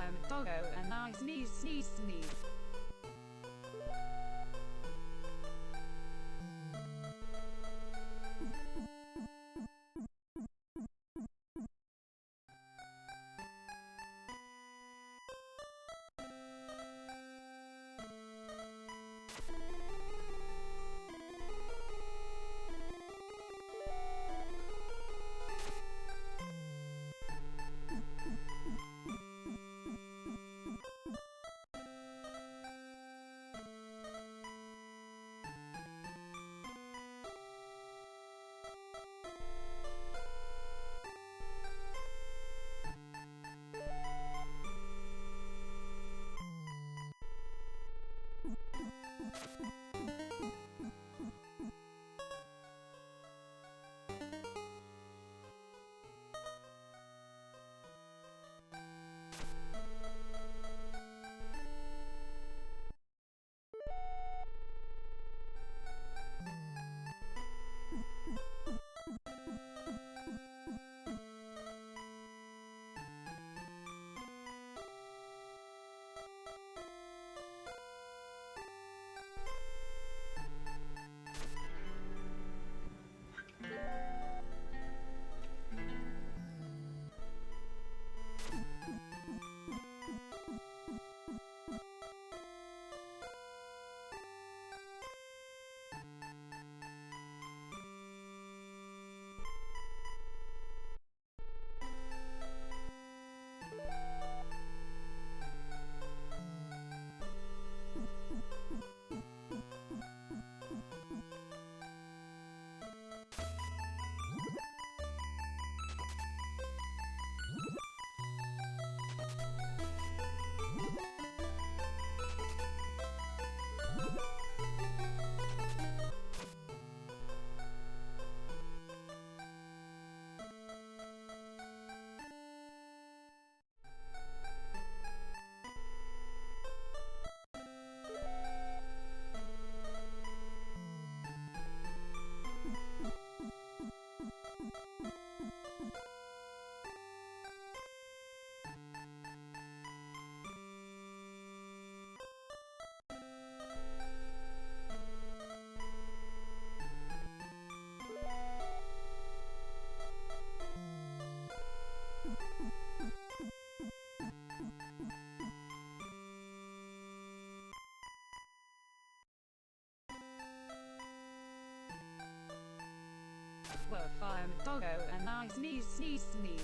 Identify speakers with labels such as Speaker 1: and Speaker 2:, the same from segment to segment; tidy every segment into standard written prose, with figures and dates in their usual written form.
Speaker 1: fireman doggo and I sneeze sneeze sneeze. Well, fireman doggo and I sneeze sneeze sneeze.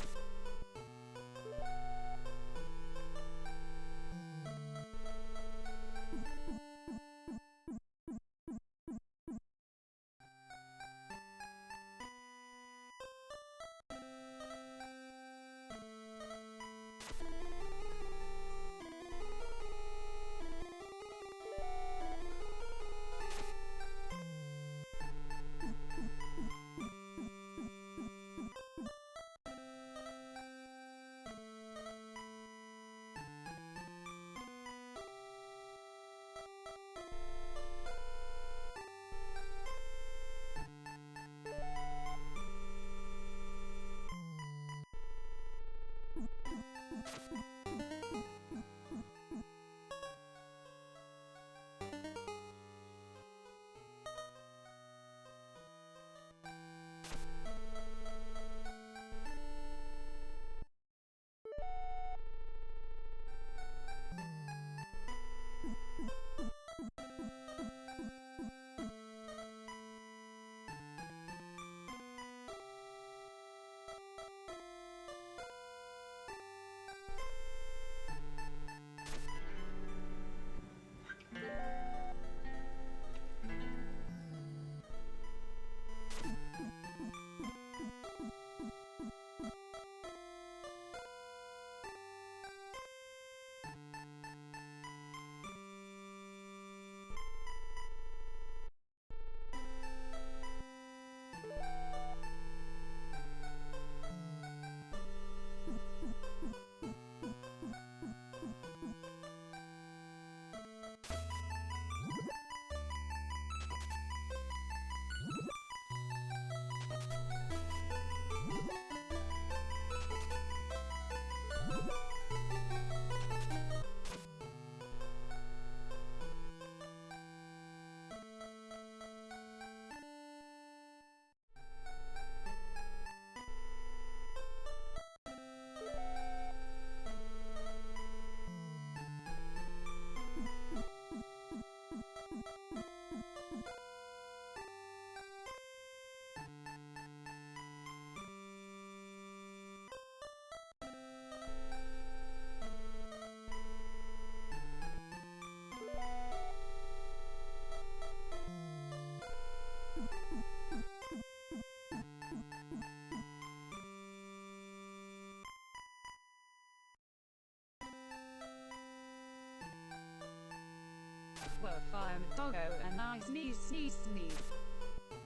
Speaker 1: Well, fire a doggo and I sneeze, sneeze, sneeze.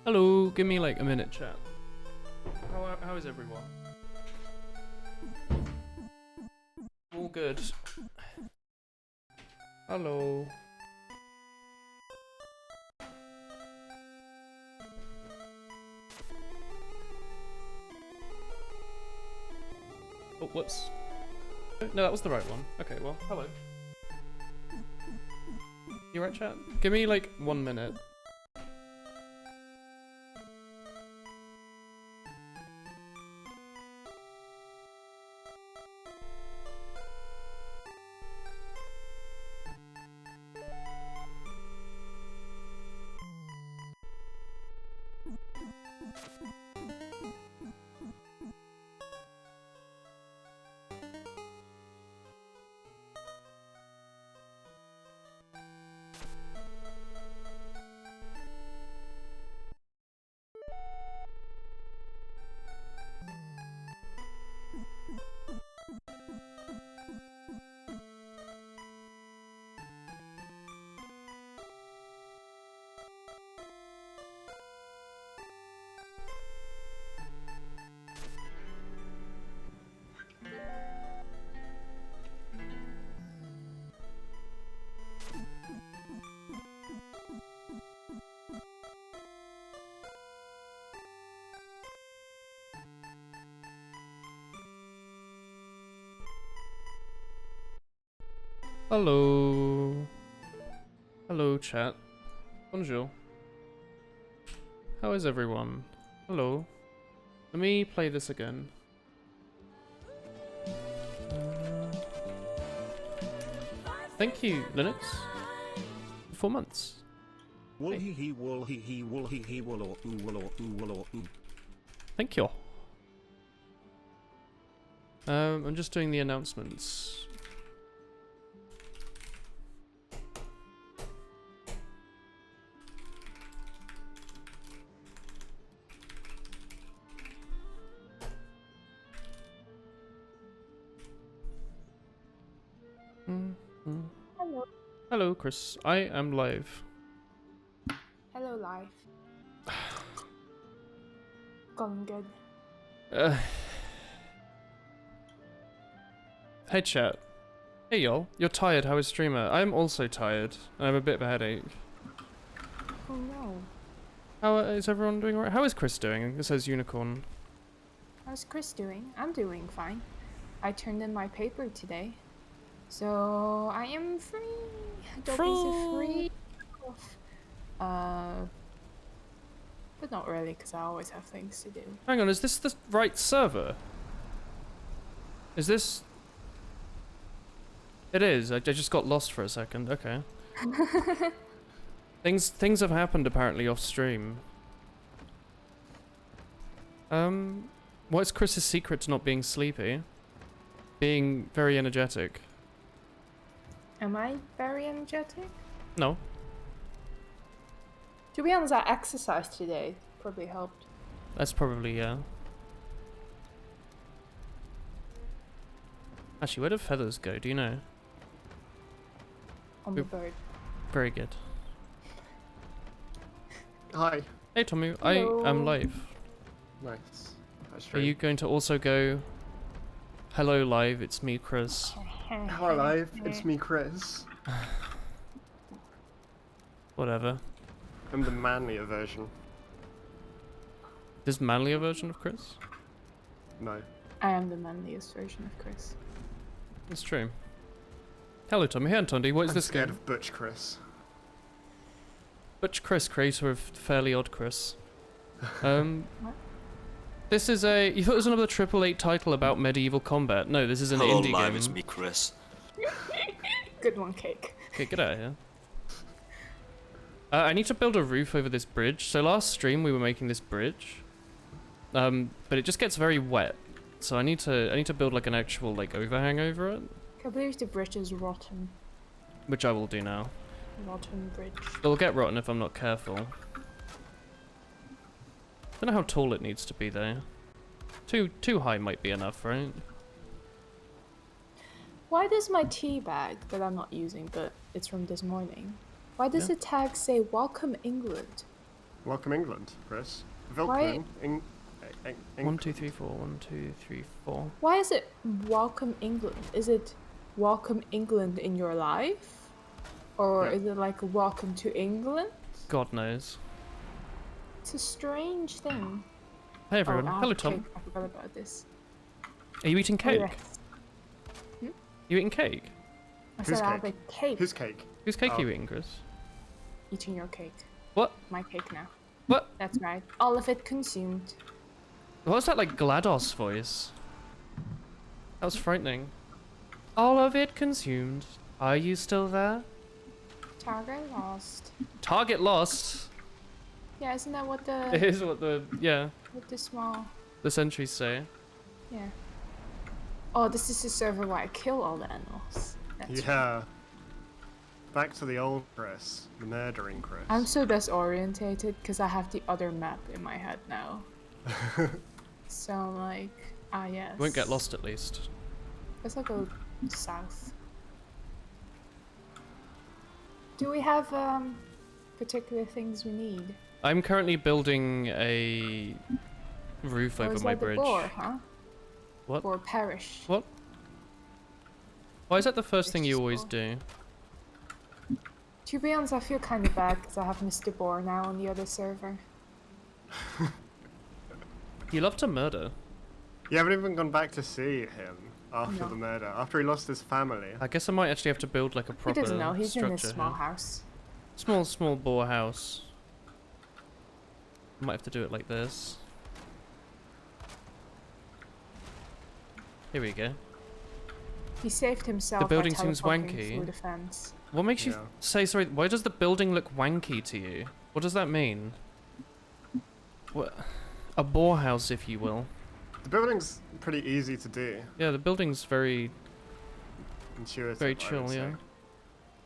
Speaker 2: Hello, give me like a minute, chat. How is everyone? All good. Hello. Oh, whoops. No, that was the right one. Okay, well, hello. You right, chat? Give me like 1 minute. Hello. Hello, chat. Bonjour. How is everyone? Hello. Let me play this again. Thank you, Linux. 4 months. Hey. Thank you. I'm just doing the announcements.
Speaker 3: Hello.
Speaker 2: Hello, Chris. I am live.
Speaker 3: Hello, life. Going good.
Speaker 2: Hey, chat. Hey, y'all. You're tired. How is streamer? I'm also tired. I have a bit of a headache.
Speaker 3: Oh no.
Speaker 2: How is everyone doing alright? How is Chris doing? It says unicorn.
Speaker 3: How's Chris doing? I'm doing fine. I turned in my paper today. So I am free. Adobe's a free off. But not really, because I always have things to do.
Speaker 2: Hang on, is this the right server? Is this... It is. I just got lost for a second. Okay. Things have happened apparently off stream. What is Chris's secret to not being sleepy? Being very energetic.
Speaker 3: Am I very energetic?
Speaker 2: No.
Speaker 3: To be honest, I exercised today. Probably helped.
Speaker 2: That's probably, yeah. Actually, where do feathers go? Do you know?
Speaker 3: On the bird.
Speaker 2: Very good.
Speaker 4: Hi.
Speaker 2: Hey, Tommy.
Speaker 3: Hello.
Speaker 2: I am live.
Speaker 4: Nice.
Speaker 2: Are you going to also go... Hello, live. It's me, Chris.
Speaker 4: Hello, live. It's me, Chris.
Speaker 2: Whatever.
Speaker 4: I'm the manlier version.
Speaker 2: This manlier version of Chris?
Speaker 4: No.
Speaker 3: I am the manliest version of Chris.
Speaker 2: It's true. Hello, Tommy. Hey, Antondi. What is
Speaker 4: I'm
Speaker 2: this
Speaker 4: scared
Speaker 2: game?
Speaker 4: of Butch Chris.
Speaker 2: Butch Chris, creator of Fairly Odd Chris.
Speaker 3: What?
Speaker 2: This is a... You thought it was another 888 title about medieval combat. No, this is an
Speaker 5: Hello,
Speaker 2: indie
Speaker 5: live,
Speaker 2: game.
Speaker 5: it's me, Chris.
Speaker 3: Good one, Cake.
Speaker 2: Okay, get out of here. I need to build a roof over this bridge. So last stream we were making this bridge. But it just gets very wet. So I need to build like an actual like overhang over it.
Speaker 3: I believe the bridge is rotten.
Speaker 2: Which I will do now.
Speaker 3: Rotten bridge.
Speaker 2: It'll get rotten if I'm not careful. Don't know how tall it needs to be though. Too high might be enough, right?
Speaker 3: Why does my tea bag that I'm not using, but it's from this morning, Why does
Speaker 2: Yeah.
Speaker 3: the tag say "Welcome England"?
Speaker 4: Welcome England, Chris.
Speaker 3: Why-
Speaker 4: Welcome.
Speaker 2: 1, 2, 3, 4. 1, 2, 3, 4.
Speaker 3: Why is it "Welcome England"? Is it "Welcome England in your life," or
Speaker 4: Yeah.
Speaker 3: is it like "Welcome to England"?
Speaker 2: God knows.
Speaker 3: It's a strange thing.
Speaker 2: Hey everyone.
Speaker 3: Oh, I have
Speaker 2: Hello,
Speaker 3: a
Speaker 2: Tom.
Speaker 3: cake. I forgot about this.
Speaker 2: Are you eating
Speaker 3: Oh,
Speaker 2: cake?
Speaker 3: yes.
Speaker 2: You eating cake?
Speaker 3: I
Speaker 4: Whose
Speaker 3: said I have a
Speaker 4: cake?
Speaker 3: cake.
Speaker 4: Whose cake?
Speaker 2: Whose cake
Speaker 4: Oh.
Speaker 2: are you eating, Chris?
Speaker 3: Eating your cake.
Speaker 2: What?
Speaker 3: My cake now.
Speaker 2: What?
Speaker 3: That's right. All of it consumed.
Speaker 2: What was that like GLaDOS voice? That was frightening. All of it consumed. Are you still there?
Speaker 3: Target lost.
Speaker 2: Target lost.
Speaker 3: Yeah, isn't that what
Speaker 2: It
Speaker 3: the
Speaker 2: is what
Speaker 3: the small?
Speaker 2: the sentries say.
Speaker 3: Yeah. Oh, this is the server where I kill all the animals. That's
Speaker 4: Yeah. Back to the old Chris. The murdering Chris.
Speaker 3: I'm so disorientated because I have the other map in my head now. So I'm like, yes.
Speaker 2: You won't get lost at least.
Speaker 3: Guess I'll go south. Do we have particular things we need?
Speaker 2: I'm currently building a roof
Speaker 3: Or
Speaker 2: over
Speaker 3: is
Speaker 2: my
Speaker 3: that the
Speaker 2: bridge.
Speaker 3: boar, huh?
Speaker 2: What?
Speaker 3: Boar parish.
Speaker 2: What? Why is that the first
Speaker 3: It's
Speaker 2: thing you
Speaker 3: just
Speaker 2: always
Speaker 3: boar.
Speaker 2: do?
Speaker 3: To be honest, I feel kind of bad because I have Mr. Boar now on the other server.
Speaker 2: You love to murder.
Speaker 4: You haven't even gone back to see him after
Speaker 3: No.
Speaker 4: the murder. After he lost his family.
Speaker 2: I guess I might actually have to build like a
Speaker 3: He
Speaker 2: proper
Speaker 3: doesn't know, he's in
Speaker 2: structure
Speaker 3: his small
Speaker 2: here.
Speaker 3: house.
Speaker 2: Small boar house. Might have to do it like this. Here we go.
Speaker 3: He saved himself
Speaker 2: building
Speaker 3: by
Speaker 2: seems
Speaker 3: teleporting
Speaker 2: wanky.
Speaker 3: through the fence.
Speaker 2: What makes you
Speaker 4: Yeah.
Speaker 2: say sorry? Why does the building look wanky to you? What does that mean? What? A boar house, if you will.
Speaker 4: The building's pretty easy to do.
Speaker 2: Yeah, the building's very
Speaker 4: Intuitive.
Speaker 2: very
Speaker 4: I would
Speaker 2: chill.
Speaker 4: say.
Speaker 2: Yeah.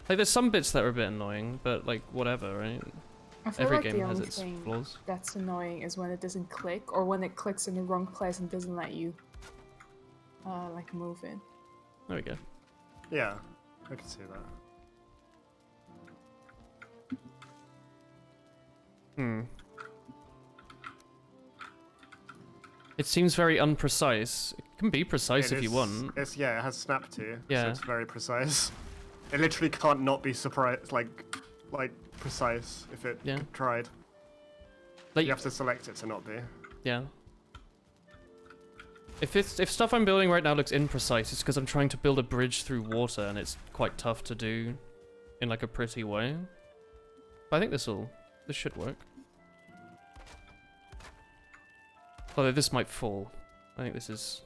Speaker 2: Like there's some bits that are a bit annoying, but like whatever, right?
Speaker 3: I feel
Speaker 2: Every
Speaker 3: like
Speaker 2: game
Speaker 3: the
Speaker 2: has
Speaker 3: only
Speaker 2: its
Speaker 3: thing
Speaker 2: flaws.
Speaker 3: that's annoying is when it doesn't click, or when it clicks in the wrong place and doesn't let you like move it.
Speaker 2: There we go.
Speaker 4: Yeah, I can see that.
Speaker 2: Hmm. It seems very unprecise. It can be precise
Speaker 4: It
Speaker 2: if you
Speaker 4: is-
Speaker 2: want.
Speaker 4: It's yeah, it has snap to.
Speaker 2: Yeah.
Speaker 4: So it's very precise. It literally can't not be surprised like precise if it
Speaker 2: Yeah.
Speaker 4: tried.
Speaker 2: Like,
Speaker 4: You have to select it to not be.
Speaker 2: yeah. If stuff I'm building right now looks imprecise, it's because I'm trying to build a bridge through water, and it's quite tough to do in like a pretty way. But I think this should work. Although this might fall. I think this is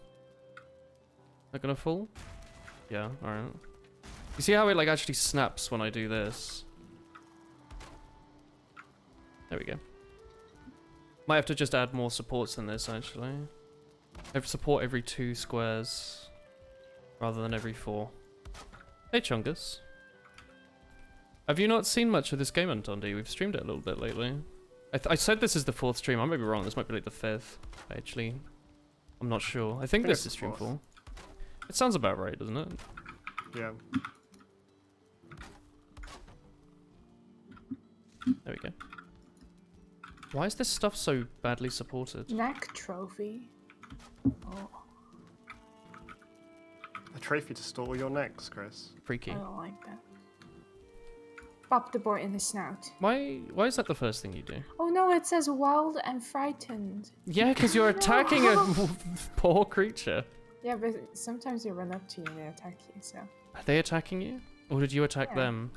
Speaker 2: not gonna fall. Yeah. All right. You see how it like actually snaps when I do this? There we go. Might have to just add more supports than this actually. I have support every 2 squares rather than every 4. Hey Chungus. Have you not seen much of this game, Antondi? We've streamed it a little bit lately. I said this is the 4th stream. I might be wrong. This might be like the 5th. Actually, I'm not sure. I think this
Speaker 4: it's
Speaker 2: is
Speaker 4: the
Speaker 2: stream
Speaker 4: 4th.
Speaker 2: 4. It sounds about right, doesn't it?
Speaker 4: Yeah.
Speaker 2: There we go. Why is this stuff so badly supported?
Speaker 3: Neck trophy. Oh,
Speaker 4: A trophy to store your necks, Chris.
Speaker 2: Freaky.
Speaker 3: I don't like that. Pop the boar in the snout.
Speaker 2: Why is that the first thing you do?
Speaker 3: Oh no, it says wild and frightened.
Speaker 2: Yeah, because you're attacking a poor creature.
Speaker 3: Yeah, but sometimes they run up to you and they attack you, so.
Speaker 2: Are they attacking you? Or did you attack
Speaker 3: Yeah.
Speaker 2: them?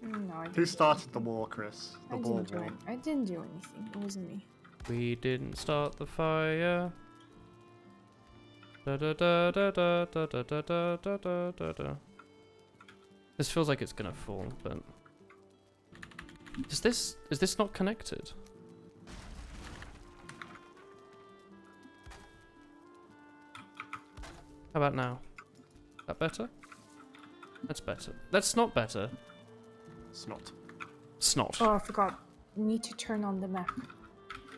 Speaker 3: No, I didn't.
Speaker 4: Who started the war, Chris? The
Speaker 3: I
Speaker 4: war
Speaker 3: didn't do
Speaker 4: war.
Speaker 3: it. I didn't do anything. It wasn't me.
Speaker 2: We didn't start the fire. Da da da da da da da da da da da da da. This feels like it's gonna fall, but is this not connected? How about now? That better? That's better. That's not better.
Speaker 4: It's not.
Speaker 2: Snot.
Speaker 3: Oh, I forgot. Need to turn on the map.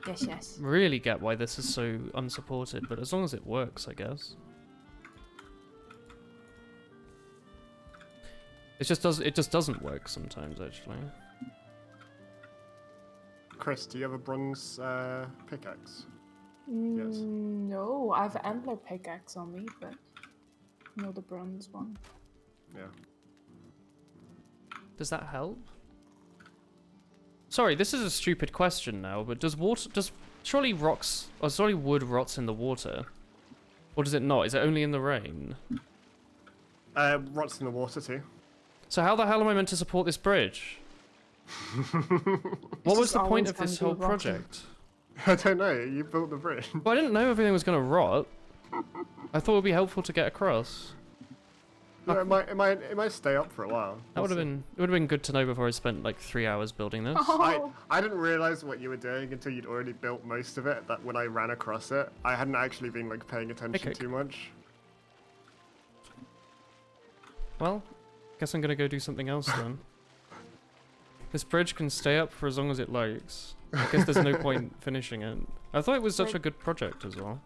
Speaker 3: Yes, yes.
Speaker 2: Really get why this is so unsupported, but as long as it works, I guess. It just doesn't work sometimes actually.
Speaker 4: Chris, do you have a bronze pickaxe? Yes.
Speaker 3: No, I have an antler pickaxe on me, but not the bronze one.
Speaker 4: Yeah.
Speaker 2: Does that help? Sorry, this is a stupid question now, but surely wood rots in the water? Or does it not? Is it only in the rain?
Speaker 4: Rots in the water too.
Speaker 2: So how the hell am I meant to support this bridge? What was the point of this whole project?
Speaker 4: I don't know. You built the bridge.
Speaker 2: Well, I didn't know everything was gonna rot. I thought it would be helpful to get across.
Speaker 4: No, it might stay up for a while.
Speaker 2: That would have been. It would have been good to know before I spent like 3 hours building this.
Speaker 3: Oh.
Speaker 4: I didn't realize what you were doing until you'd already built most of it. That when I ran across it, I hadn't actually been like paying attention too much.
Speaker 2: Well, guess I'm gonna go do something else then. This bridge can stay up for as long as it likes. I guess there's no point finishing it. I thought it was such a good project as well.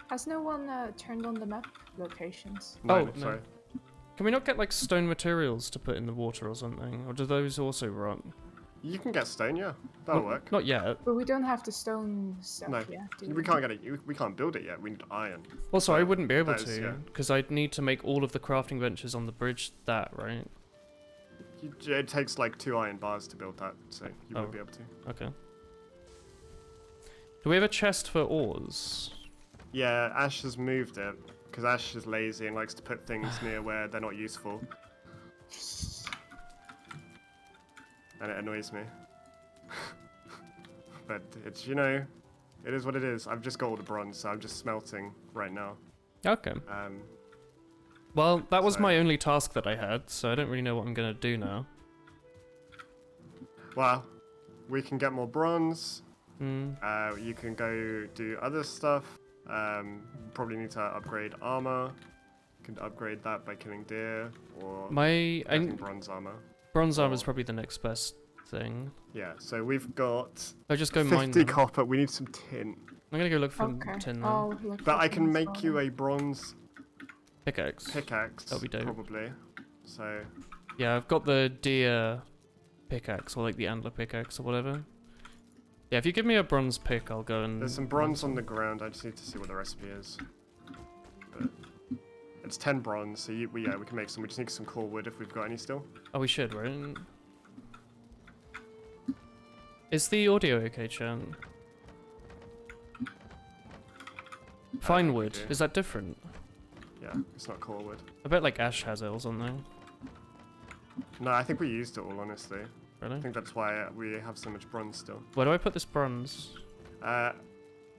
Speaker 3: Has no one turned on the map locations?
Speaker 4: No,
Speaker 2: no.
Speaker 4: sorry.
Speaker 2: Can we not get like stone materials to put in the water or something? Or do those also rot?
Speaker 4: You can get stone, yeah. That'll work.
Speaker 2: Not yet.
Speaker 3: But we don't have the stone stuff
Speaker 4: No,
Speaker 3: yet, do
Speaker 4: we can't get it. We can't build it yet. We need iron.
Speaker 2: Also, I wouldn't be able
Speaker 4: that is,
Speaker 2: to,
Speaker 4: yeah.
Speaker 2: because I'd need to make all of the crafting benches on the bridge that, right?
Speaker 4: It takes like 2 iron bars to build that, so you won't be able to.
Speaker 2: Okay. Do we have a chest for ores?
Speaker 4: Yeah, Ash has moved it because Ash is lazy and likes to put things near where they're not useful. And it annoys me. But it's, you know, it is what it is. I've just got all the bronze, so I'm just smelting right now.
Speaker 2: Okay. Well, that was
Speaker 4: so-
Speaker 2: my only task that I had, so I don't really know what I'm gonna do now.
Speaker 4: Well, we can get more bronze.
Speaker 2: Hmm.
Speaker 4: You can go do other stuff. Probably need to upgrade armor. You can upgrade that by killing deer or getting bronze armor.
Speaker 2: Bronze armor is probably the next best thing.
Speaker 4: Yeah, so we've got
Speaker 2: I just go mine
Speaker 4: 50
Speaker 2: them.
Speaker 4: copper. We need some tin.
Speaker 2: I'm gonna go look for
Speaker 3: Okay.
Speaker 2: tin then.
Speaker 3: I'll look
Speaker 4: But
Speaker 3: for
Speaker 4: I can
Speaker 3: things
Speaker 4: make
Speaker 3: for
Speaker 4: you
Speaker 3: them.
Speaker 4: a bronze
Speaker 2: Pickaxe.
Speaker 4: pickaxe,
Speaker 2: That'll be dope.
Speaker 4: probably. So,
Speaker 2: Yeah, I've got the deer pickaxe, or like the antler pickaxe or whatever. Yeah, if you give me a bronze pick, I'll go and...
Speaker 4: there's some bronze on the ground. I just need to see what the recipe is. But it's 10 bronze, so we can make some. We just need some core wood if we've got any still.
Speaker 2: Oh, we should, right? Is the audio okay, Chan? Fine
Speaker 4: think we
Speaker 2: wood.
Speaker 4: do.
Speaker 2: Is that different?
Speaker 4: Yeah, it's not core wood.
Speaker 2: I bet like Ash has it or something.
Speaker 4: No, I think we used it all, honestly.
Speaker 2: Really?
Speaker 4: I think that's why we have so much bronze still.
Speaker 2: Where do I put this bronze?
Speaker 4: Uh,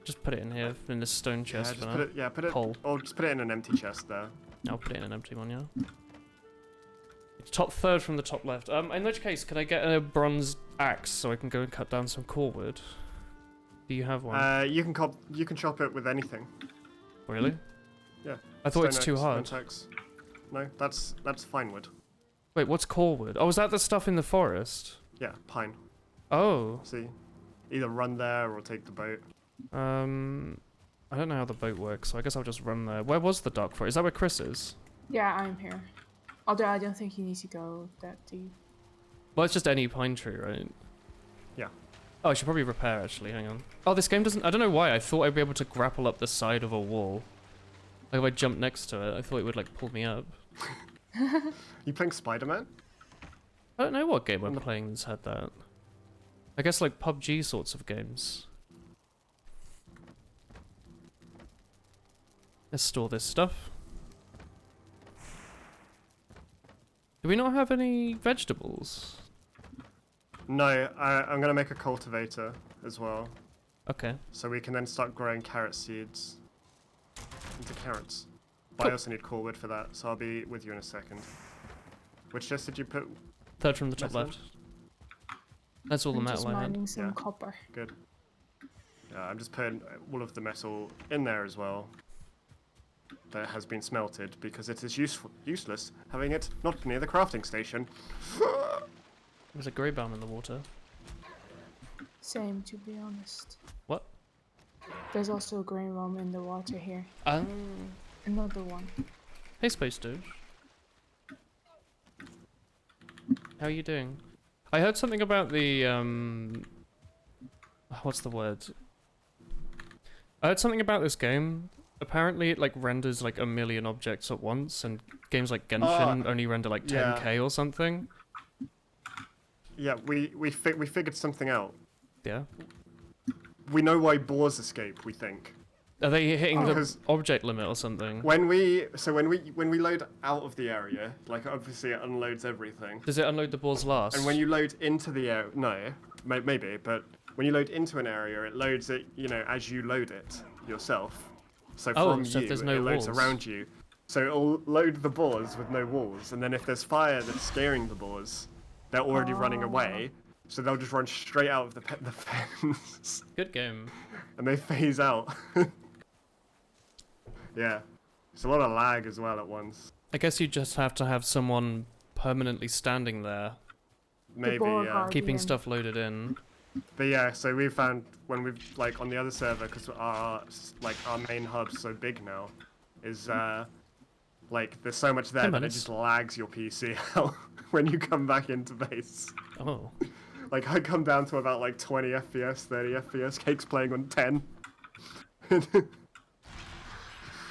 Speaker 2: Just put it in here, in this stone
Speaker 4: yeah,
Speaker 2: chest
Speaker 4: just
Speaker 2: for
Speaker 4: put
Speaker 2: now.
Speaker 4: it. Yeah, put it.
Speaker 2: Coal.
Speaker 4: Or just put it in an empty chest there.
Speaker 2: I'll put it in an empty one, yeah. It's top third from the top left. In which case, can I get a bronze axe so I can go and cut down some core wood? Do you have one?
Speaker 4: You can chop it with anything.
Speaker 2: Really?
Speaker 4: Yeah.
Speaker 2: I thought it's
Speaker 4: Stone
Speaker 2: too
Speaker 4: axe,
Speaker 2: hard.
Speaker 4: flint axe. No, that's fine wood.
Speaker 2: Wait, what's core wood? Oh, is that the stuff in the forest?
Speaker 4: Yeah, pine.
Speaker 2: Oh.
Speaker 4: See, either run there or take the boat.
Speaker 2: I don't know how the boat works, so I guess I'll just run there. Where was the dock for? Is that where Chris is?
Speaker 3: Yeah, I'm here. Although I don't think you need to go that deep.
Speaker 2: Well, it's just any pine tree, right?
Speaker 4: Yeah.
Speaker 2: Oh, I should probably repair, actually. Hang on. Oh, this game doesn't... I don't know why. I thought I'd be able to grapple up the side of a wall. Like, if I jumped next to it, I thought it would, like, pull me up.
Speaker 4: You playing Spider-Man?
Speaker 2: I don't know what game I'm playing that's had that. I guess, like, PUBG sorts of games. Let's store this stuff. Do we not have any vegetables?
Speaker 4: No, I'm gonna make a cultivator as well,
Speaker 2: Okay.
Speaker 4: so we can then start growing carrot seeds into carrots. But I
Speaker 2: Cool.
Speaker 4: also need core wood for that, so I'll be with you in a second. Which chest did you put?
Speaker 2: Third from the top
Speaker 4: Metal?
Speaker 2: left. That's all the
Speaker 3: I'm
Speaker 2: metal
Speaker 3: just
Speaker 2: I had.
Speaker 3: mining some
Speaker 4: Yeah.
Speaker 3: copper.
Speaker 4: Good. Yeah, I'm just putting all of the metal in there as well. That has been smelted because it is useless having it not near the crafting station.
Speaker 2: There's a grey bomb in the water.
Speaker 3: Same, to be honest.
Speaker 2: What?
Speaker 3: There's also a green worm in the water here.
Speaker 2: Um.
Speaker 3: Another one.
Speaker 2: Hey, Space Dude. How are you doing? I heard something about the what's the word? I heard something about this game. Apparently, it like renders like 1 million objects at once, and games like Genshin only render like 10k or something.
Speaker 4: Yeah, we figured something out.
Speaker 2: Yeah.
Speaker 4: We know why boars escape. We think.
Speaker 2: Are they hitting the
Speaker 4: Because
Speaker 2: object limit or something?
Speaker 4: when we load out of the area, like obviously it unloads everything.
Speaker 2: Does it unload the balls last?
Speaker 4: And when you load into the area, no, maybe, but when you load into an area, it loads it, as you load it yourself. So from
Speaker 2: so
Speaker 4: you,
Speaker 2: if there's no
Speaker 4: it loads
Speaker 2: walls.
Speaker 4: around you. So it'll load the boars with no walls, and then if there's fire that's scaring the boars, they're already running away, so they'll just run straight out of the fence.
Speaker 2: Good game.
Speaker 4: And they phase out. Yeah. It's a lot of lag as well at once.
Speaker 2: I guess you just have to have someone permanently standing there,
Speaker 4: Maybe,
Speaker 3: boar
Speaker 4: yeah.
Speaker 3: guard.
Speaker 2: keeping
Speaker 3: Yeah.
Speaker 2: stuff loaded in.
Speaker 4: But yeah, so we found when we've like on the other server, because our main hub's so big now, is like there's so much there that it
Speaker 2: minutes.
Speaker 4: just lags your PC out when you come back into base.
Speaker 2: Oh.
Speaker 4: Like I come down to about like 20 FPS, 30 FPS. Cake's playing on 10.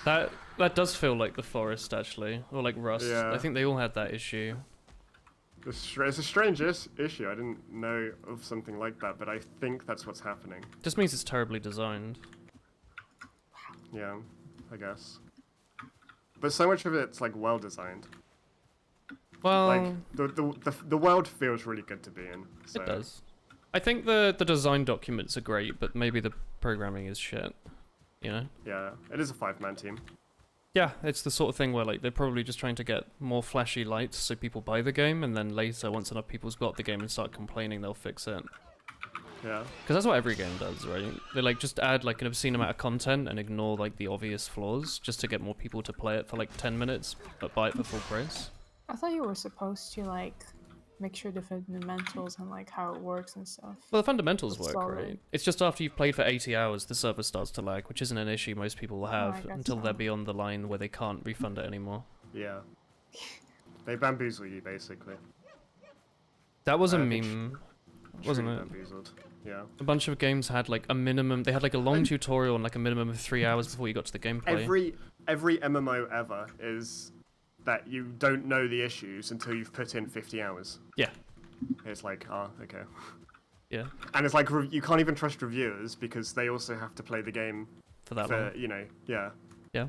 Speaker 2: That does feel like the Forest actually, or like Rust.
Speaker 4: Yeah.
Speaker 2: I think they all had that issue.
Speaker 4: It's a strange issue. I didn't know of something like that, but I think that's what's happening.
Speaker 2: Just means it's terribly designed.
Speaker 4: Yeah, I guess. But so much of it's like well designed.
Speaker 2: Well,
Speaker 4: Like the world feels really good to be in. So.
Speaker 2: it does. I think the design documents are great, but maybe the programming is shit. You know?
Speaker 4: Yeah, it is a 5-man team.
Speaker 2: Yeah, it's the sort of thing where like they're probably just trying to get more flashy lights so people buy the game, and then later, once enough people's got the game and start complaining, they'll fix it.
Speaker 4: Yeah.
Speaker 2: Because that's what every game does, right? They like just add like an obscene amount of content and ignore like the obvious flaws just to get more people to play it for like 10 minutes, but buy it for full price.
Speaker 3: I thought you were supposed to like make sure the fundamentals and like how it works and stuff.
Speaker 2: Well, the fundamentals
Speaker 3: That's
Speaker 2: work,
Speaker 3: solid.
Speaker 2: right? It's just after you've played for 80 hours, the server starts to lag, which isn't an issue most people will have
Speaker 3: I guess
Speaker 2: until they're
Speaker 3: so.
Speaker 2: beyond the line where they can't refund it anymore.
Speaker 4: Yeah. They bamboozle you basically.
Speaker 2: That was a
Speaker 4: They
Speaker 2: meme, wasn't
Speaker 4: Truly
Speaker 2: it?
Speaker 4: Bamboozled. Yeah.
Speaker 2: A bunch of games had like a minimum, they had like a long tutorial and like a minimum of 3 hours before you got to the gameplay.
Speaker 4: Every MMO ever is that you don't know the issues until you've put in 50 hours.
Speaker 2: Yeah.
Speaker 4: It's like, okay.
Speaker 2: Yeah,
Speaker 4: And it's like you can't even trust reviewers because they also have to play the game
Speaker 2: for that long.
Speaker 4: yeah.
Speaker 2: Yeah.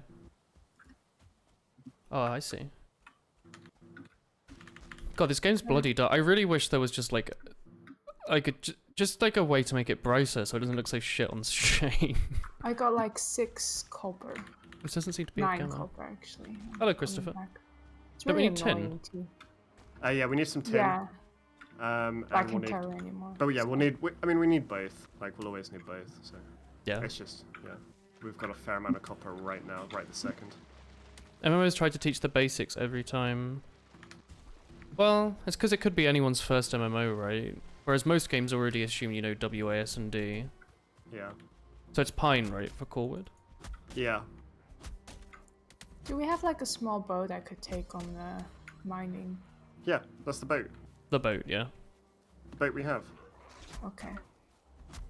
Speaker 2: Oh, I see. God, this game's bloody dark. I really wish there was just like just like a way to make it brighter so it doesn't look so shit on stream.
Speaker 3: I got like 6 copper.
Speaker 2: This doesn't seem to be a
Speaker 3: 9
Speaker 2: camera.
Speaker 3: copper actually.
Speaker 2: Hello,
Speaker 3: Coming
Speaker 2: Christopher.
Speaker 3: back. It's
Speaker 2: Don't we
Speaker 3: really
Speaker 2: need tin?
Speaker 3: annoying too.
Speaker 4: Yeah, we need some tin.
Speaker 3: Yeah,
Speaker 4: And
Speaker 3: I
Speaker 4: we'll
Speaker 3: can't
Speaker 4: need.
Speaker 3: carry anymore.
Speaker 4: But yeah, we need both. Like we'll always need both. So
Speaker 2: Yeah.
Speaker 4: it's just we've got a fair amount of copper right now, right this second.
Speaker 2: MMOs try to teach the basics every time. Well, it's because it could be anyone's first MMO, right? Whereas most games already assume you know WAS and D.
Speaker 4: Yeah.
Speaker 2: So it's Pine, right, for Corwood?
Speaker 4: Yeah.
Speaker 3: Do we have like a small boat I could take on the mining?
Speaker 4: Yeah. That's the boat.
Speaker 2: The boat, yeah.
Speaker 4: The boat we have.
Speaker 3: Okay.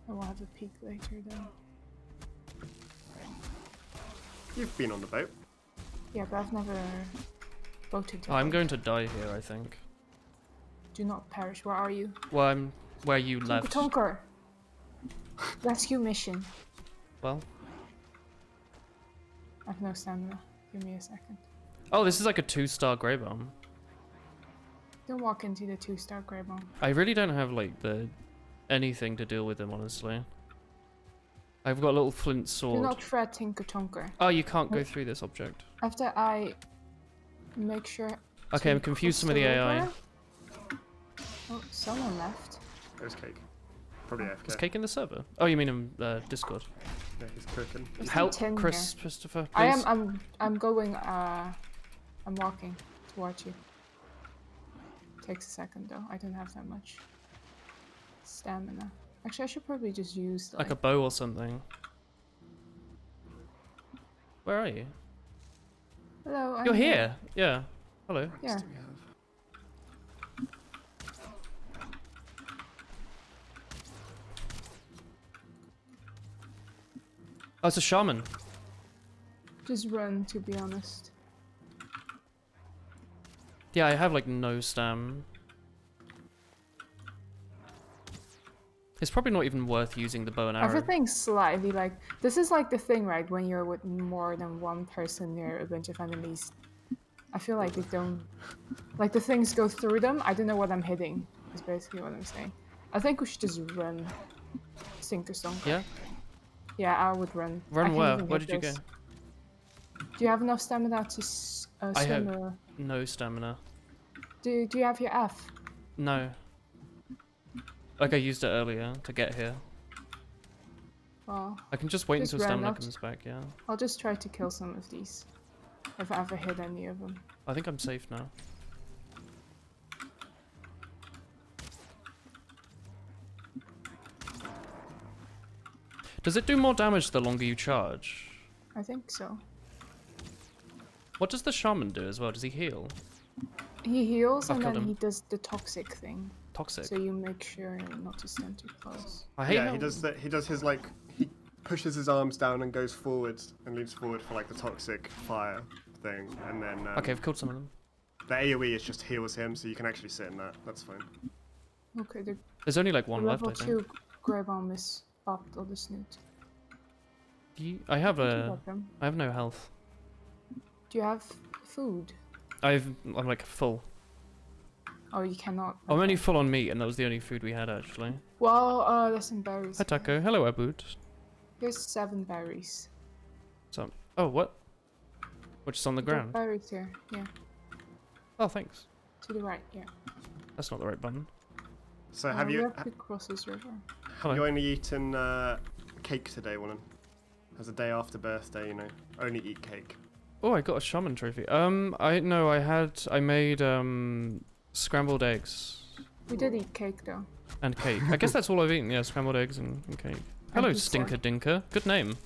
Speaker 3: I will have a peek later then.
Speaker 4: You've been on the boat.
Speaker 3: Yeah, but I've never boated.
Speaker 2: Oh, I'm going to die here, I think.
Speaker 3: Do not perish. Where are you?
Speaker 2: Well, I'm where you left.
Speaker 3: Tonker. Rescue mission.
Speaker 2: Well.
Speaker 3: I have no stamina. Give me a second.
Speaker 2: Oh, this is like a 2-star grey bomb.
Speaker 3: Don't walk into the 2-star grey bomb.
Speaker 2: I really don't have like anything to deal with them, honestly. I've got a little flint
Speaker 3: Do
Speaker 2: sword.
Speaker 3: not fret, Tinker Tonker.
Speaker 2: Oh, you can't go through this object.
Speaker 3: After I make sure.
Speaker 2: Okay, I'm
Speaker 3: to
Speaker 2: confused
Speaker 3: cross
Speaker 2: some of the AI.
Speaker 3: river- Oh, someone left.
Speaker 4: There's Cake. Probably AFK.
Speaker 2: Is Cake in the server? Oh, you mean in Discord?
Speaker 4: Yeah, he's cooking.
Speaker 3: There's some
Speaker 2: Help,
Speaker 3: tin
Speaker 2: Christopher,
Speaker 3: here.
Speaker 2: please.
Speaker 3: I'm going. I'm walking towards you. Takes a second though. I don't have that much stamina. Actually, I should probably just use
Speaker 2: Like a bow or something. Where are you?
Speaker 3: Hello. I'm
Speaker 2: You're here. Yeah. Hello.
Speaker 4: What
Speaker 3: Yeah.
Speaker 4: do we have?
Speaker 2: Oh, it's a shaman.
Speaker 3: Just run, to be honest.
Speaker 2: Yeah, I have like no stam. It's probably not even worth using the bow and arrow.
Speaker 3: Everything's slightly like this is like the thing, right? When you're with more than one person near a bunch of enemies, I feel like they don't like the things go through them. I don't know what I'm hitting. Is basically what I'm saying. I think we should just run. Stinker stonker.
Speaker 2: Yeah.
Speaker 3: Yeah, I would run. I
Speaker 2: Run
Speaker 3: can't
Speaker 2: where?
Speaker 3: even
Speaker 2: Where
Speaker 3: hit
Speaker 2: did you go?
Speaker 3: this. Do you have enough stamina to
Speaker 2: I
Speaker 3: swim?
Speaker 2: have
Speaker 3: Or...
Speaker 2: no stamina.
Speaker 3: Do you have your F?
Speaker 2: No. Like I used it earlier to get here.
Speaker 3: Well,
Speaker 2: I can just wait
Speaker 3: just
Speaker 2: until
Speaker 3: run
Speaker 2: stamina
Speaker 3: out.
Speaker 2: comes back, yeah.
Speaker 3: I'll just try to kill some of these. If I ever hit any of them.
Speaker 2: I think I'm safe now. Does it do more damage the longer you charge?
Speaker 3: I think so.
Speaker 2: What does the shaman do as well? Does he heal?
Speaker 3: He heals
Speaker 2: I've
Speaker 3: and
Speaker 2: killed
Speaker 3: then
Speaker 2: him.
Speaker 3: he does the toxic thing.
Speaker 2: Toxic.
Speaker 3: So you make sure not to stand too close.
Speaker 2: I hate
Speaker 4: Yeah,
Speaker 2: how...
Speaker 4: he does that. He does his like he pushes his arms down and goes forwards and leaps forward for like the toxic fire thing, and then
Speaker 2: Okay, I've killed some of them.
Speaker 4: the AOE is just heals him, so you can actually sit in that. That's fine.
Speaker 3: Okay, the
Speaker 2: There's only like one left,
Speaker 3: level
Speaker 2: I think.
Speaker 3: 2 grey bomb is popped on the snoot.
Speaker 2: I have
Speaker 3: Did you
Speaker 2: a...
Speaker 3: get them?
Speaker 2: I have no health.
Speaker 3: Do you have food?
Speaker 2: I'm like full.
Speaker 3: Oh, you cannot.
Speaker 2: I'm only
Speaker 3: okay.
Speaker 2: full on meat, and that was the only food we had actually.
Speaker 3: Well, there's some berries.
Speaker 2: Hi Taco. Hello Abood.
Speaker 3: Here's 7 berries.
Speaker 2: So, oh what? Which is on the
Speaker 3: There are
Speaker 2: ground?
Speaker 3: berries here. Yeah,
Speaker 2: Oh thanks.
Speaker 3: to the right. Yeah.
Speaker 2: That's not the right button.
Speaker 4: So
Speaker 3: We have to cross this river.
Speaker 2: Hello.
Speaker 4: you only eaten cake today, woman? As a day after birthday, you know, only eat cake.
Speaker 2: Oh, I got a shaman trophy. I made scrambled eggs
Speaker 3: We did eat cake though.
Speaker 2: and cake. I guess that's all I've eaten. Yeah, scrambled eggs and cake. Hello,
Speaker 3: pizza.
Speaker 2: Stinker Dinker. Good name.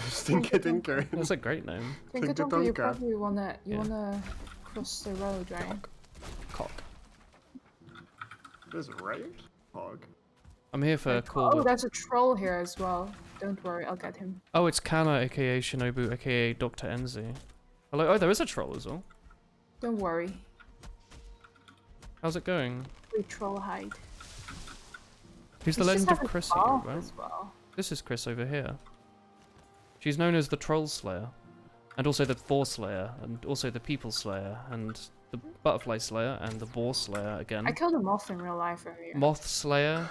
Speaker 4: Stinker dinker.
Speaker 2: That's a great name.
Speaker 3: Tinker
Speaker 4: Tinker
Speaker 3: Tonker, you
Speaker 4: Tonker.
Speaker 3: probably wanna
Speaker 2: Yeah.
Speaker 3: cross the road, right?
Speaker 2: Cock.
Speaker 4: There's a raid? Hog.
Speaker 2: I'm here for
Speaker 3: Like,
Speaker 2: cool.
Speaker 3: oh, there's a troll here as well. Don't worry, I'll get him.
Speaker 2: Oh, it's Kana, aka Shinobu, aka Dr. Enzi. Hello. Oh, there is a troll as well.
Speaker 3: Don't worry,
Speaker 2: How's it going?
Speaker 3: we troll hide.
Speaker 2: Who's the
Speaker 3: He's
Speaker 2: Legend
Speaker 3: just
Speaker 2: of
Speaker 3: having
Speaker 2: Chris
Speaker 3: fun
Speaker 2: about?
Speaker 3: as well.
Speaker 2: This is Chris over here. She's known as the Troll Slayer, and also the Boar Slayer, and also the People Slayer, and the Butterfly Slayer, and the Boar Slayer again.
Speaker 3: I killed a moth in real life earlier.
Speaker 2: Moth Slayer.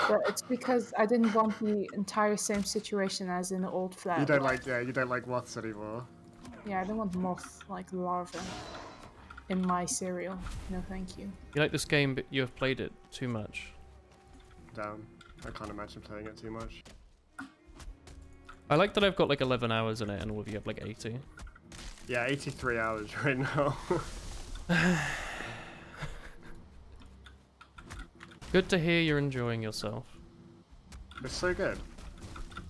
Speaker 3: But it's because I didn't want the entire same situation as in the old flat.
Speaker 4: You don't like you don't like moths anymore.
Speaker 3: Yeah, I don't want moth like larvae in my cereal. No, thank you.
Speaker 2: You like this game, but you have played it too much.
Speaker 4: Damn. I can't imagine playing it too much.
Speaker 2: I like that I've got like 11 hours in it, and all of you have like 80.
Speaker 4: Yeah, 83 hours right now.
Speaker 2: Good to hear you're enjoying yourself.
Speaker 4: It's so good.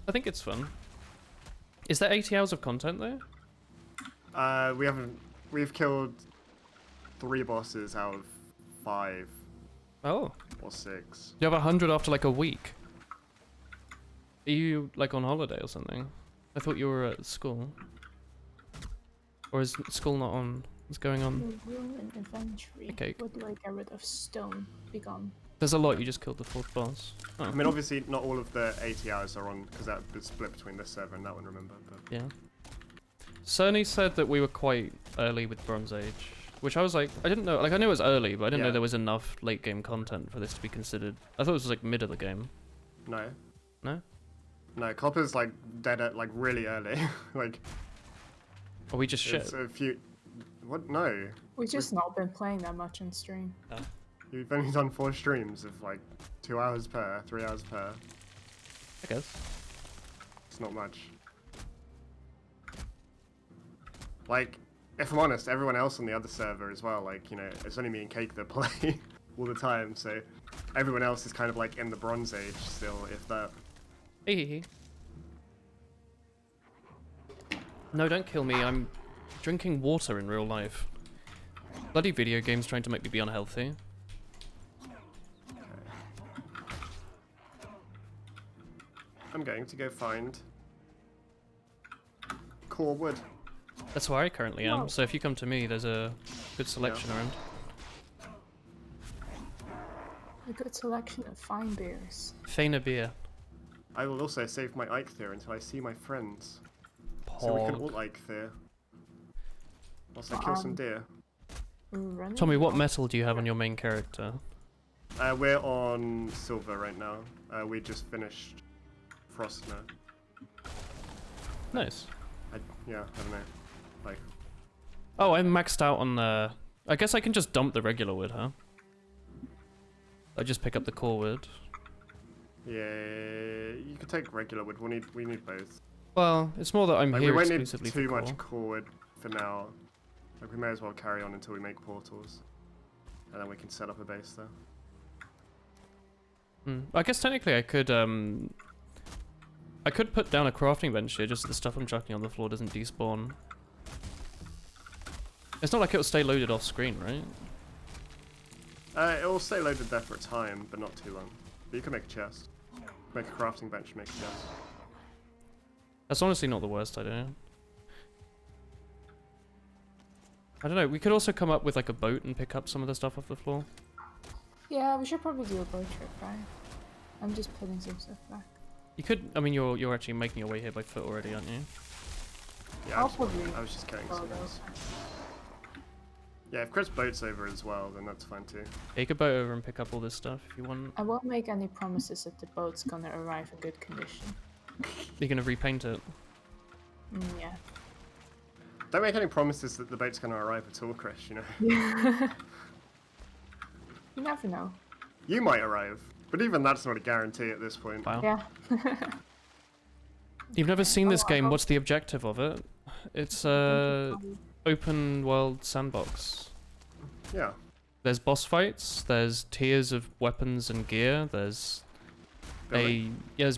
Speaker 2: I think it's fun. Is there 80 hours of content there?
Speaker 4: We've killed 3 bosses out of 5
Speaker 2: Oh.
Speaker 4: or 6.
Speaker 2: You have 100 after like a week. Are you like on holiday or something? I thought you were at school. Or is school not on? What's going on?
Speaker 3: Ruin inventory.
Speaker 2: Okay.
Speaker 3: What do I get rid of? Stone. Be gone.
Speaker 2: There's a lot, you just killed the 4th boss. Oh.
Speaker 4: I mean, obviously not all of the 80 hours are on, because that was split between this server and that one, remember? But
Speaker 2: Yeah. Cerny said that we were quite early with Bronze Age. Which I was like, I didn't know, like I knew it was early, but I didn't know
Speaker 4: Yeah.
Speaker 2: there was enough late game content for this to be considered. I thought it was like mid of the game.
Speaker 4: no.
Speaker 2: No?
Speaker 4: No, Copper's like dead at like really early. Like,
Speaker 2: Or we just shit?
Speaker 4: it's a few. What? No.
Speaker 3: We've just not been playing that much on stream.
Speaker 4: You've only done 4 streams of like 2 hours per, 3 hours per.
Speaker 2: I guess.
Speaker 4: It's not much. Like, if I'm honest, everyone else on the other server as well, like, you know, it's only me and Cake that play all the time, so everyone else is kind of like in the Bronze Age still, if that.
Speaker 2: Hee. No, don't kill me. I'm drinking water in real life. Bloody video games trying to make me be unhealthy.
Speaker 4: I'm going to go find core wood.
Speaker 2: That's where I currently am.
Speaker 3: Whoa.
Speaker 2: So if you come to me, there's a good selection around.
Speaker 3: A good selection of fine beers.
Speaker 2: Faina beer.
Speaker 4: I will also save my Eikthyr until I see my friends. So we can all Eikthyr. Also kill some deer.
Speaker 3: Running
Speaker 2: Tommy, what
Speaker 3: off-
Speaker 2: metal do you have on your main character?
Speaker 4: We're on silver right now. We just finished frost now.
Speaker 2: Nice.
Speaker 4: I don't know. Like,
Speaker 2: Oh, I'm maxed out on the... I guess I can just dump the regular wood, huh? I just pick up the core wood.
Speaker 4: yeah, you could take regular wood. We need both.
Speaker 2: Well, it's more that I'm
Speaker 4: Like,
Speaker 2: here
Speaker 4: we won't need
Speaker 2: exclusively
Speaker 4: too
Speaker 2: for
Speaker 4: much
Speaker 2: core.
Speaker 4: core wood for now. Like, we may as well carry on until we make portals, and then we can set up a base there.
Speaker 2: I guess technically I could put down a crafting bench here, just so the stuff I'm chucking on the floor doesn't despawn. It's not like it'll stay loaded off screen, right?
Speaker 4: It will stay loaded there for a time, but not too long. But you can make a chest. Make a crafting bench, make a chest.
Speaker 2: That's honestly not the worst idea. I don't know, we could also come up with like a boat and pick up some of the stuff off the floor.
Speaker 3: Yeah, we should probably do a boat trip, right? I'm just putting some stuff back.
Speaker 2: You could, I mean, you're actually making your way here by foot already, aren't you?
Speaker 4: Yeah,
Speaker 3: I'll probably
Speaker 4: I was just carrying
Speaker 3: follow
Speaker 4: some
Speaker 3: those.
Speaker 4: else. Yeah, if Chris boats over as well, then that's fine too.
Speaker 2: Yeah, you could boat over and pick up all this stuff if you want.
Speaker 3: I won't make any promises that the boat's gonna arrive in good condition.
Speaker 2: You're gonna repaint it.
Speaker 3: Yeah.
Speaker 4: Don't make any promises that the boat's going to arrive at all, Chris, you know.
Speaker 3: You never know.
Speaker 4: You might arrive, but even that's not a guarantee at this point.
Speaker 2: Wow.
Speaker 3: Yeah.
Speaker 2: You've never seen this
Speaker 3: Oh, I
Speaker 2: game,
Speaker 3: hope-
Speaker 2: what's the objective of it? It's open world sandbox.
Speaker 4: Yeah.
Speaker 2: There's boss fights, there's tiers of weapons and gear, there's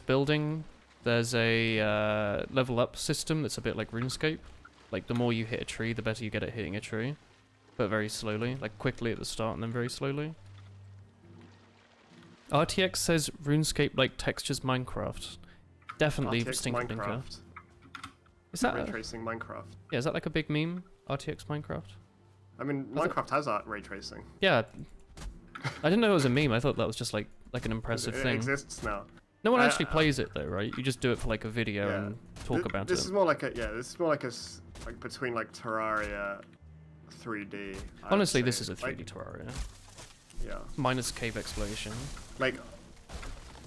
Speaker 2: building, there's a level up system that's a bit like RuneScape. Like the more you hit a tree, the better you get at hitting a tree. But very slowly, like quickly at the start and then very slowly. RTX says RuneScape like textures Minecraft. Definitely
Speaker 4: RTX
Speaker 2: Stinker Binker.
Speaker 4: Minecraft.
Speaker 2: Is that
Speaker 4: Ray tracing Minecraft.
Speaker 2: yeah, is that like a big meme? RTX Minecraft?
Speaker 4: I mean, Minecraft has ray tracing.
Speaker 2: Yeah. I didn't know it was a meme. I thought that was just like an impressive
Speaker 4: It
Speaker 2: thing.
Speaker 4: exists now.
Speaker 2: No one actually plays it though, right? You just do it for like a video
Speaker 4: Yeah.
Speaker 2: and talk about
Speaker 4: This
Speaker 2: it.
Speaker 4: is more like like between like Terraria 3D. I would
Speaker 2: Honestly,
Speaker 4: say.
Speaker 2: this is a 3D
Speaker 4: Like,
Speaker 2: Terraria.
Speaker 4: yeah.
Speaker 2: Minus cave exploration.
Speaker 4: Like,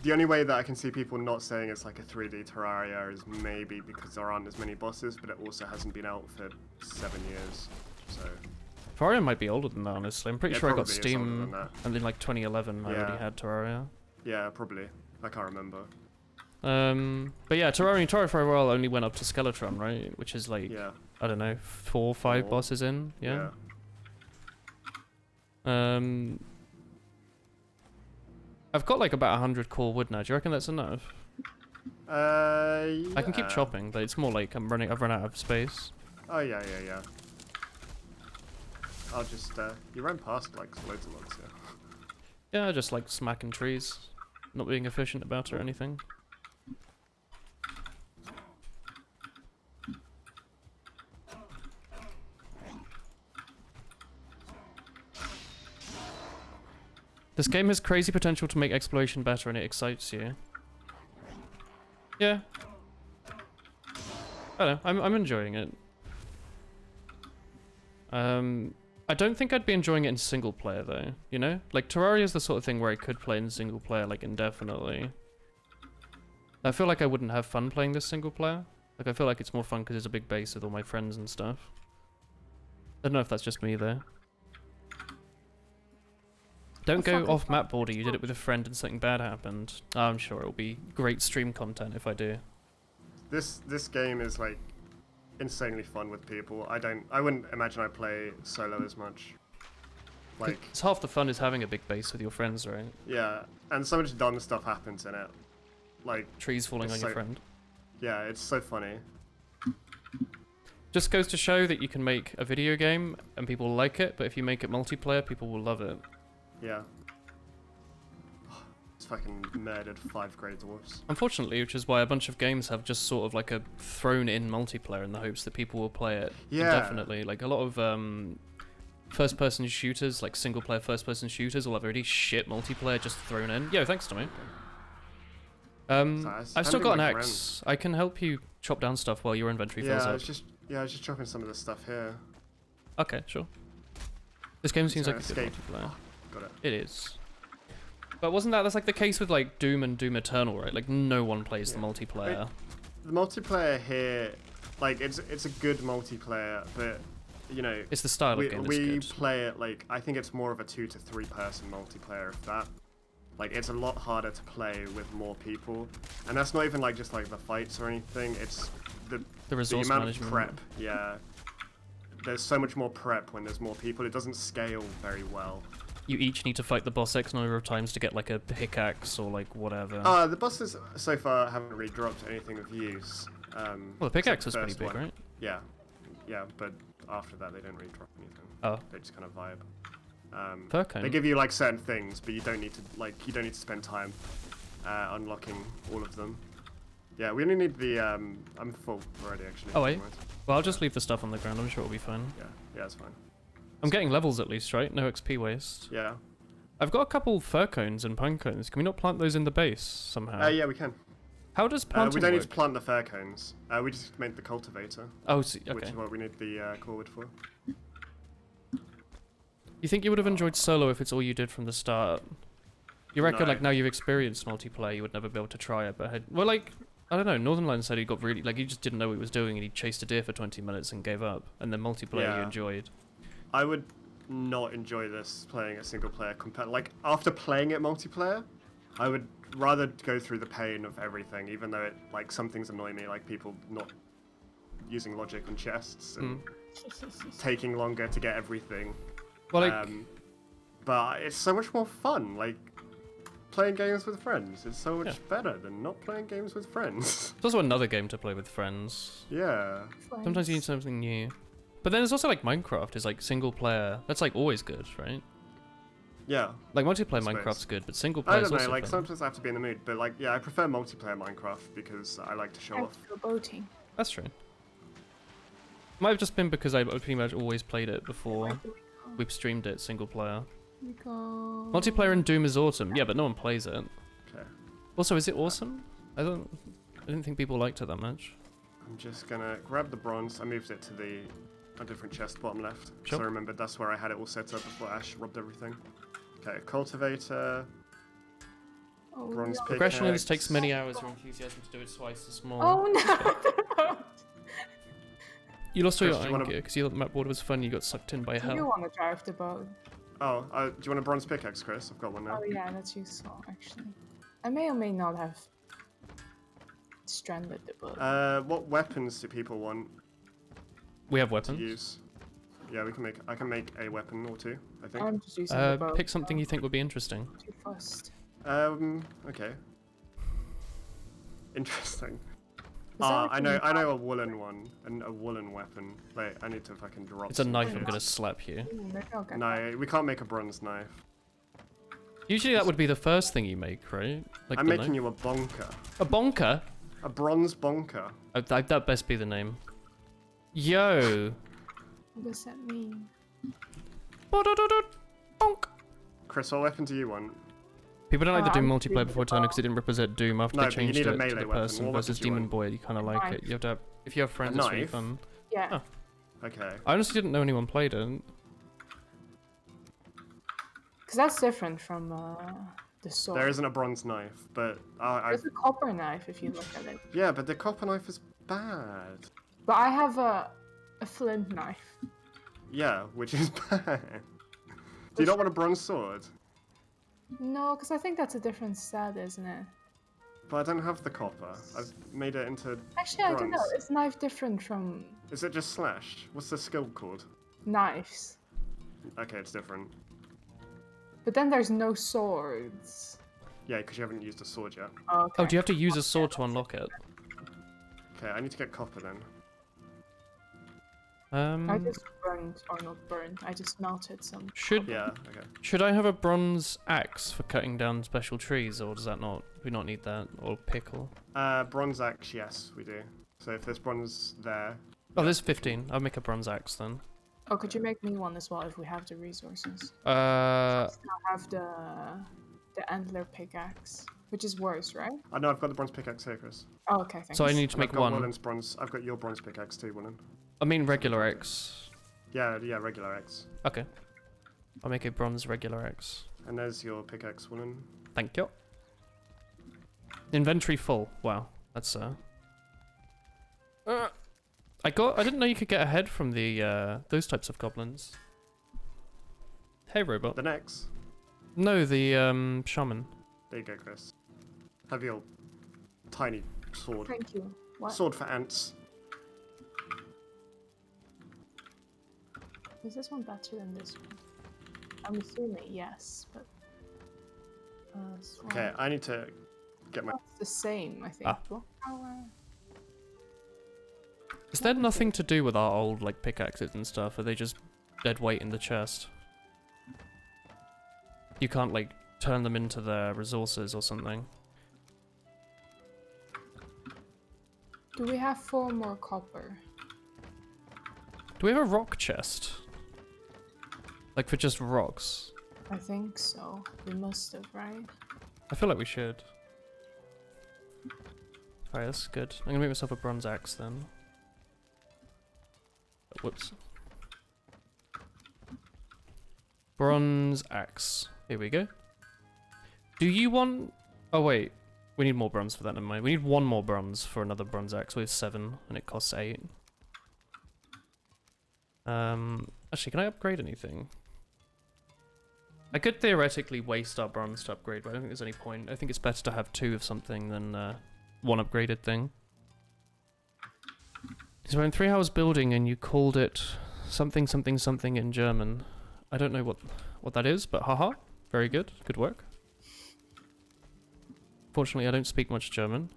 Speaker 4: the only way that I can see people not saying it's like a 3D Terraria is maybe because there aren't as many bosses, but it also hasn't been out for 7 years. So
Speaker 2: Terraria might be older than that, honestly. I'm pretty
Speaker 4: Yeah,
Speaker 2: sure I got
Speaker 4: probably is older than
Speaker 2: Steam,
Speaker 4: that.
Speaker 2: and in like 2011 I
Speaker 4: Yeah.
Speaker 2: already had Terraria.
Speaker 4: yeah, probably. I can't remember.
Speaker 2: But yeah, Terraria for a while only went up to Skeletron, right? Which is like,
Speaker 4: Yeah.
Speaker 2: I don't know, 4 or 5
Speaker 4: Four.
Speaker 2: bosses in, yeah? I've got like about 100 core wood now. Do you reckon that's enough?
Speaker 4: Yeah.
Speaker 2: I can keep chopping, but it's more like I've run out of space.
Speaker 4: Oh yeah. I'll just you ran past like loads of ones, yeah.
Speaker 2: Yeah, just like smacking trees, not being efficient about it or anything. This game has crazy potential to make exploration better and it excites you. Yeah. I don't know, I'm enjoying it. I don't think I'd be enjoying it in single player though, you know? Like Terraria is the sort of thing where I could play in single player like indefinitely. I feel like I wouldn't have fun playing this single player. Like I feel like it's more fun because it's a big base with all my friends and stuff. I don't know if that's just me though. Don't go off map border, you did it with a friend and something bad happened. I'm sure it'll be great stream content if I do.
Speaker 4: This game is like insanely fun with people. I wouldn't imagine I play solo as much. Like,
Speaker 2: It's half the fun is having a big base with your friends, right?
Speaker 4: yeah, and so much dumb stuff happens in it. Like,
Speaker 2: Trees falling on
Speaker 4: It's
Speaker 2: your
Speaker 4: so-
Speaker 2: friend.
Speaker 4: yeah, it's so funny.
Speaker 2: Just goes to show that you can make a video game and people will like it, but if you make it multiplayer, people will love it.
Speaker 4: Yeah. It's fucking murdered 5 grey dwarfs.
Speaker 2: Unfortunately, which is why a bunch of games have just sort of like a thrown in multiplayer in the hopes that people will play it indefinitely. Like a lot of first person shooters, like single player first person shooters, will have really shit multiplayer just thrown in. Yo, thanks to me. I've still got an axe. I can help you chop down stuff while your inventory fills up.
Speaker 4: I was just chopping some of the stuff here.
Speaker 2: Okay, sure. This game seems like a good
Speaker 4: escape.
Speaker 2: multiplayer.
Speaker 4: Oh, got it.
Speaker 2: It is. But that's like the case with like Doom and Doom Eternal, right? Like no one plays the multiplayer.
Speaker 4: The multiplayer here, like it's a good multiplayer, but you know,
Speaker 2: It's the style of game that's
Speaker 4: we
Speaker 2: good.
Speaker 4: play it like I think it's more of a 2 to 3 person multiplayer, if that. Like it's a lot harder to play with more people, and that's not even like just like the fights or anything. It's the
Speaker 2: resource
Speaker 4: amount
Speaker 2: management.
Speaker 4: of prep. Yeah, there's so much more prep when there's more people. It doesn't scale very well.
Speaker 2: You each need to fight the boss X number of times to get like a pickaxe or like whatever.
Speaker 4: The bosses so far haven't really dropped anything of use.
Speaker 2: Well, the pickaxe was
Speaker 4: except the
Speaker 2: pretty
Speaker 4: first
Speaker 2: big,
Speaker 4: one.
Speaker 2: right?
Speaker 4: Yeah, but after that they don't really drop anything.
Speaker 2: Oh.
Speaker 4: They just kind of vibe.
Speaker 2: Fur cone.
Speaker 4: They give you like certain things, but you don't need to spend time unlocking all of them. Yeah, we only need the I'm full already actually.
Speaker 2: Oh wait.
Speaker 4: Never mind.
Speaker 2: Well, I'll just leave the stuff on the ground. I'm sure it'll be fine.
Speaker 4: Yeah, it's fine.
Speaker 2: I'm getting levels at least, right? No XP waste.
Speaker 4: Yeah.
Speaker 2: I've got a couple fir cones and pine cones. Can we not plant those in the base somehow?
Speaker 4: Yeah, we can.
Speaker 2: How does planting
Speaker 4: we don't need
Speaker 2: work?
Speaker 4: to plant the fir cones. We just made the cultivator,
Speaker 2: Oh, see,
Speaker 4: which
Speaker 2: okay.
Speaker 4: is what we need the core wood for.
Speaker 2: You think you would have enjoyed solo if it's all you did from the start? You reckon,
Speaker 4: No.
Speaker 2: like, now you've experienced multiplayer, you would never be able to try it, but well, like, I don't know, Northern Line said he got really, like, he just didn't know what he was doing and he chased a deer for 20 minutes and gave up, and then multiplayer you
Speaker 4: Yeah.
Speaker 2: enjoyed.
Speaker 4: I would not enjoy this playing a single player like after playing it multiplayer, I would rather go through the pain of everything, even though it like some things annoy me, like people not using logic on chests and taking longer to get everything.
Speaker 2: Well, like,
Speaker 4: But it's so much more fun, like playing games with friends is so much better than not playing games with friends.
Speaker 2: it's also another game to play with friends.
Speaker 4: Yeah.
Speaker 2: Sometimes you need something new. But then there's also, like, Minecraft is, like, single player. That's, like, always good, right?
Speaker 4: Yeah.
Speaker 2: Like, multiplayer
Speaker 4: suppose.
Speaker 2: Minecraft's good, but single
Speaker 4: I
Speaker 2: player
Speaker 4: don't
Speaker 2: is
Speaker 4: know,
Speaker 2: also
Speaker 4: like
Speaker 2: fun.
Speaker 4: sometimes I have to be in the mood, but like yeah, I prefer multiplayer Minecraft because I like to show off.
Speaker 3: Go boating.
Speaker 2: That's true. Might have just been because I pretty much always played it before
Speaker 3: Where do
Speaker 2: we've streamed it single player.
Speaker 3: we go?
Speaker 2: Multiplayer in Doom is awesome, yeah, but no one plays it.
Speaker 4: Okay.
Speaker 2: Also, is it awesome? I didn't think people liked it that much.
Speaker 4: I'm just gonna grab the bronze. I moved it to a different chest bottom left.
Speaker 2: Sure.
Speaker 4: So I remembered that's where I had it all set up before Ash robbed everything. Okay, cultivator,
Speaker 3: Oh,
Speaker 4: bronze
Speaker 3: no.
Speaker 2: Progression in this
Speaker 4: pickaxe.
Speaker 2: takes many hours or enthusiasm to do it twice as small.
Speaker 3: Oh no!
Speaker 2: You lost all
Speaker 4: Chris,
Speaker 2: your
Speaker 4: do you
Speaker 2: iron
Speaker 4: wanna-
Speaker 2: gear because you thought the map board was fun, you got sucked in by
Speaker 3: Do you
Speaker 2: hell.
Speaker 3: want to drive the boat?
Speaker 4: Oh, do you want a bronze pickaxe, Chris? I've got one now.
Speaker 3: Oh yeah, that's useful actually. I may or may not have stranded the boat.
Speaker 4: What weapons do people want
Speaker 2: We have
Speaker 4: to
Speaker 2: weapons.
Speaker 4: use? Yeah, I can make a weapon or two, I think.
Speaker 3: I'm just using the boat.
Speaker 2: Pick something you think would be interesting.
Speaker 3: Too fast.
Speaker 4: Okay. Interesting.
Speaker 3: Is that
Speaker 4: I
Speaker 3: like
Speaker 4: know a woolen one, and a woolen weapon. Wait, I need to fucking drop.
Speaker 2: It's a
Speaker 4: some
Speaker 2: knife,
Speaker 4: things.
Speaker 2: I'm gonna slap you.
Speaker 3: Ooh, maybe I'll get that.
Speaker 4: No, we can't make a bronze knife.
Speaker 2: Usually that would be the first thing you make, right? Like
Speaker 4: I'm
Speaker 2: the
Speaker 4: making
Speaker 2: knife.
Speaker 4: you a bonker.
Speaker 2: A bonker?
Speaker 4: A bronze bonker.
Speaker 2: That best be the name. Yo!
Speaker 3: What does that mean?
Speaker 2: Bonk!
Speaker 4: Chris, what weapon do you want?
Speaker 2: People don't like the Doom
Speaker 3: I'm
Speaker 2: multiplayer before turn because it didn't represent Doom. After
Speaker 4: No,
Speaker 2: they
Speaker 4: but you
Speaker 2: changed
Speaker 4: need a
Speaker 2: it to
Speaker 4: melee
Speaker 2: the
Speaker 4: weapon.
Speaker 2: person
Speaker 4: What
Speaker 2: versus
Speaker 4: weapon do you
Speaker 2: Demon
Speaker 4: want?
Speaker 2: Boy, you kind of like it. You have to have, if you have friends, it's really
Speaker 4: knife?
Speaker 2: fun.
Speaker 3: Yeah.
Speaker 2: Oh.
Speaker 4: Okay.
Speaker 2: I honestly didn't know anyone played it.
Speaker 3: Because that's different from the sword.
Speaker 4: There isn't a bronze knife, but
Speaker 3: There's a copper knife if you look at it.
Speaker 4: yeah, but the copper knife is bad.
Speaker 3: But I have a flint knife.
Speaker 4: Yeah, which is bad. Do you not want a bronze sword?
Speaker 3: No, because I think that's a different set, isn't it?
Speaker 4: But I don't have the copper. I've made it into.
Speaker 3: Actually, I don't know.
Speaker 4: Bronze.
Speaker 3: Is knife different from
Speaker 4: Is it just slash? What's the skill called?
Speaker 3: knives?
Speaker 4: Okay, it's different.
Speaker 3: But then there's no swords.
Speaker 4: Yeah, because you haven't used a sword yet.
Speaker 3: Okay.
Speaker 2: Oh, do you have to use a sword to unlock it?
Speaker 4: Okay, I need to get copper then.
Speaker 3: I just burned, or not burned, I just melted some.
Speaker 2: Should
Speaker 4: Yeah. Okay.
Speaker 2: should I have a bronze axe for cutting down special trees, or does that not? Do we not need that, or pickle?
Speaker 4: Bronze axe, yes, we do. So if there's bronze there.
Speaker 2: Oh, there's 15. I'll make a bronze axe then.
Speaker 3: Oh, could you make me one as well if we have the resources?
Speaker 2: Uh,
Speaker 3: I have the antler pickaxe, which is worse, right?
Speaker 4: I know I've got the bronze pickaxe here, Chris.
Speaker 3: Oh, okay, thanks.
Speaker 2: so I need to
Speaker 4: And
Speaker 2: make
Speaker 4: I've got
Speaker 2: one.
Speaker 4: Willen's bronze. I've got your bronze pickaxe too, Willen.
Speaker 2: I mean regular axe.
Speaker 4: Yeah, regular axe.
Speaker 2: Okay. I'll make a bronze regular axe.
Speaker 4: And there's your pickaxe, Willen.
Speaker 2: Thank you. Inventory full. Wow, that's I didn't know you could get ahead from the those types of goblins. Hey, robot.
Speaker 4: The next.
Speaker 2: No, the shaman.
Speaker 4: There you go, Chris. Have your tiny sword.
Speaker 3: Thank you. What?
Speaker 4: Sword for ants.
Speaker 3: Is this one better than this one? I'm assuming yes, but...
Speaker 4: Okay, I need to get my...
Speaker 3: It's the same, I think.
Speaker 2: Ah.
Speaker 3: Block power.
Speaker 2: Is there nothing to do with our old like pickaxes and stuff? Are they just dead weight in the chest? You can't like turn them into their resources or something.
Speaker 3: Do we have 4 more copper?
Speaker 2: Do we have a rock chest? Like for just rocks?
Speaker 3: I think so. We must have, right?
Speaker 2: I feel like we should. Alright, that's good. I'm gonna make myself a bronze axe then. Whoops. Bronze axe. Here we go. Do you want... Oh wait. We need more bronze for that, never mind. We need 1 more bronze for another bronze axe. We have 7 and it costs 8. Actually, can I upgrade anything? I could theoretically waste our bronze to upgrade, but I don't think there's any point. I think it's better to have 2 of something than 1 upgraded thing. So in 3 hours building and you called it something something something in German. I don't know what that is, but haha. Very good. Good work. Fortunately, I don't speak much German.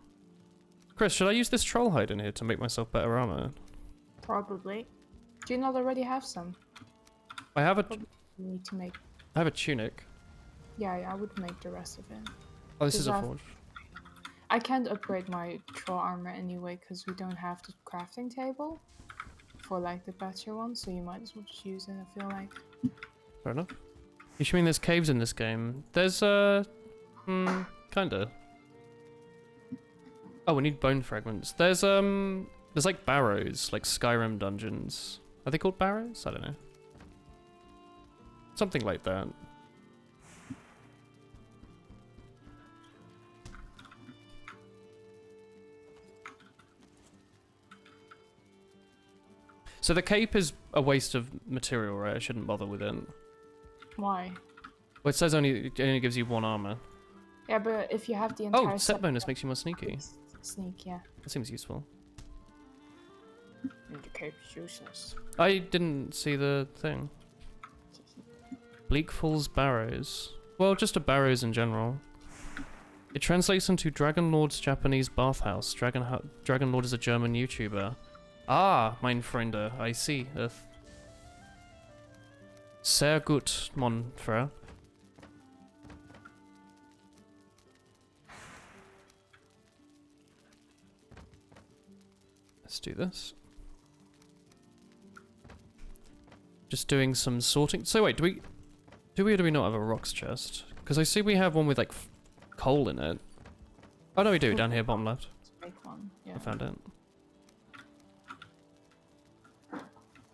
Speaker 2: Chris, should I use this troll hide in here to make myself better armor?
Speaker 3: Probably. Do you not already have some?
Speaker 2: I have a
Speaker 3: You need to make...
Speaker 2: I have a tunic.
Speaker 3: Yeah, I would make the rest of it.
Speaker 2: Oh, this
Speaker 3: Does
Speaker 2: is a
Speaker 3: that-
Speaker 2: forge.
Speaker 3: I can't upgrade my troll armor anyway because we don't have the crafting table for like the better one, so you might as well just use it, I feel like.
Speaker 2: Fair enough. You should mean there's caves in this game. There's kinda. Oh, we need bone fragments. There's like barrows, like Skyrim dungeons. Are they called barrows? I don't know. Something like that. So the cape is a waste of material, right? I shouldn't bother with it.
Speaker 3: Why?
Speaker 2: Well, it says it only gives you 1 armor.
Speaker 3: Yeah, but if you have the entire
Speaker 2: Oh, set bonus makes you more sneaky.
Speaker 3: Sneak, yeah.
Speaker 2: That seems useful.
Speaker 3: And the cape's useless.
Speaker 2: I didn't see the thing. Bleak Falls Barrows. Well, just a barrows in general. It translates into Dragon Lord's Japanese bathhouse. Dragon Lord is a German YouTuber. Ah, mein Freunde, I see. Sehr gut, mon frère. Let's do this. Just doing some sorting. So wait, do we or do we not have a rocks chest? Because I see we have one with like coal in it. Oh no, we do, down here, bottom left.
Speaker 3: Let's make one, yeah.
Speaker 2: I found it.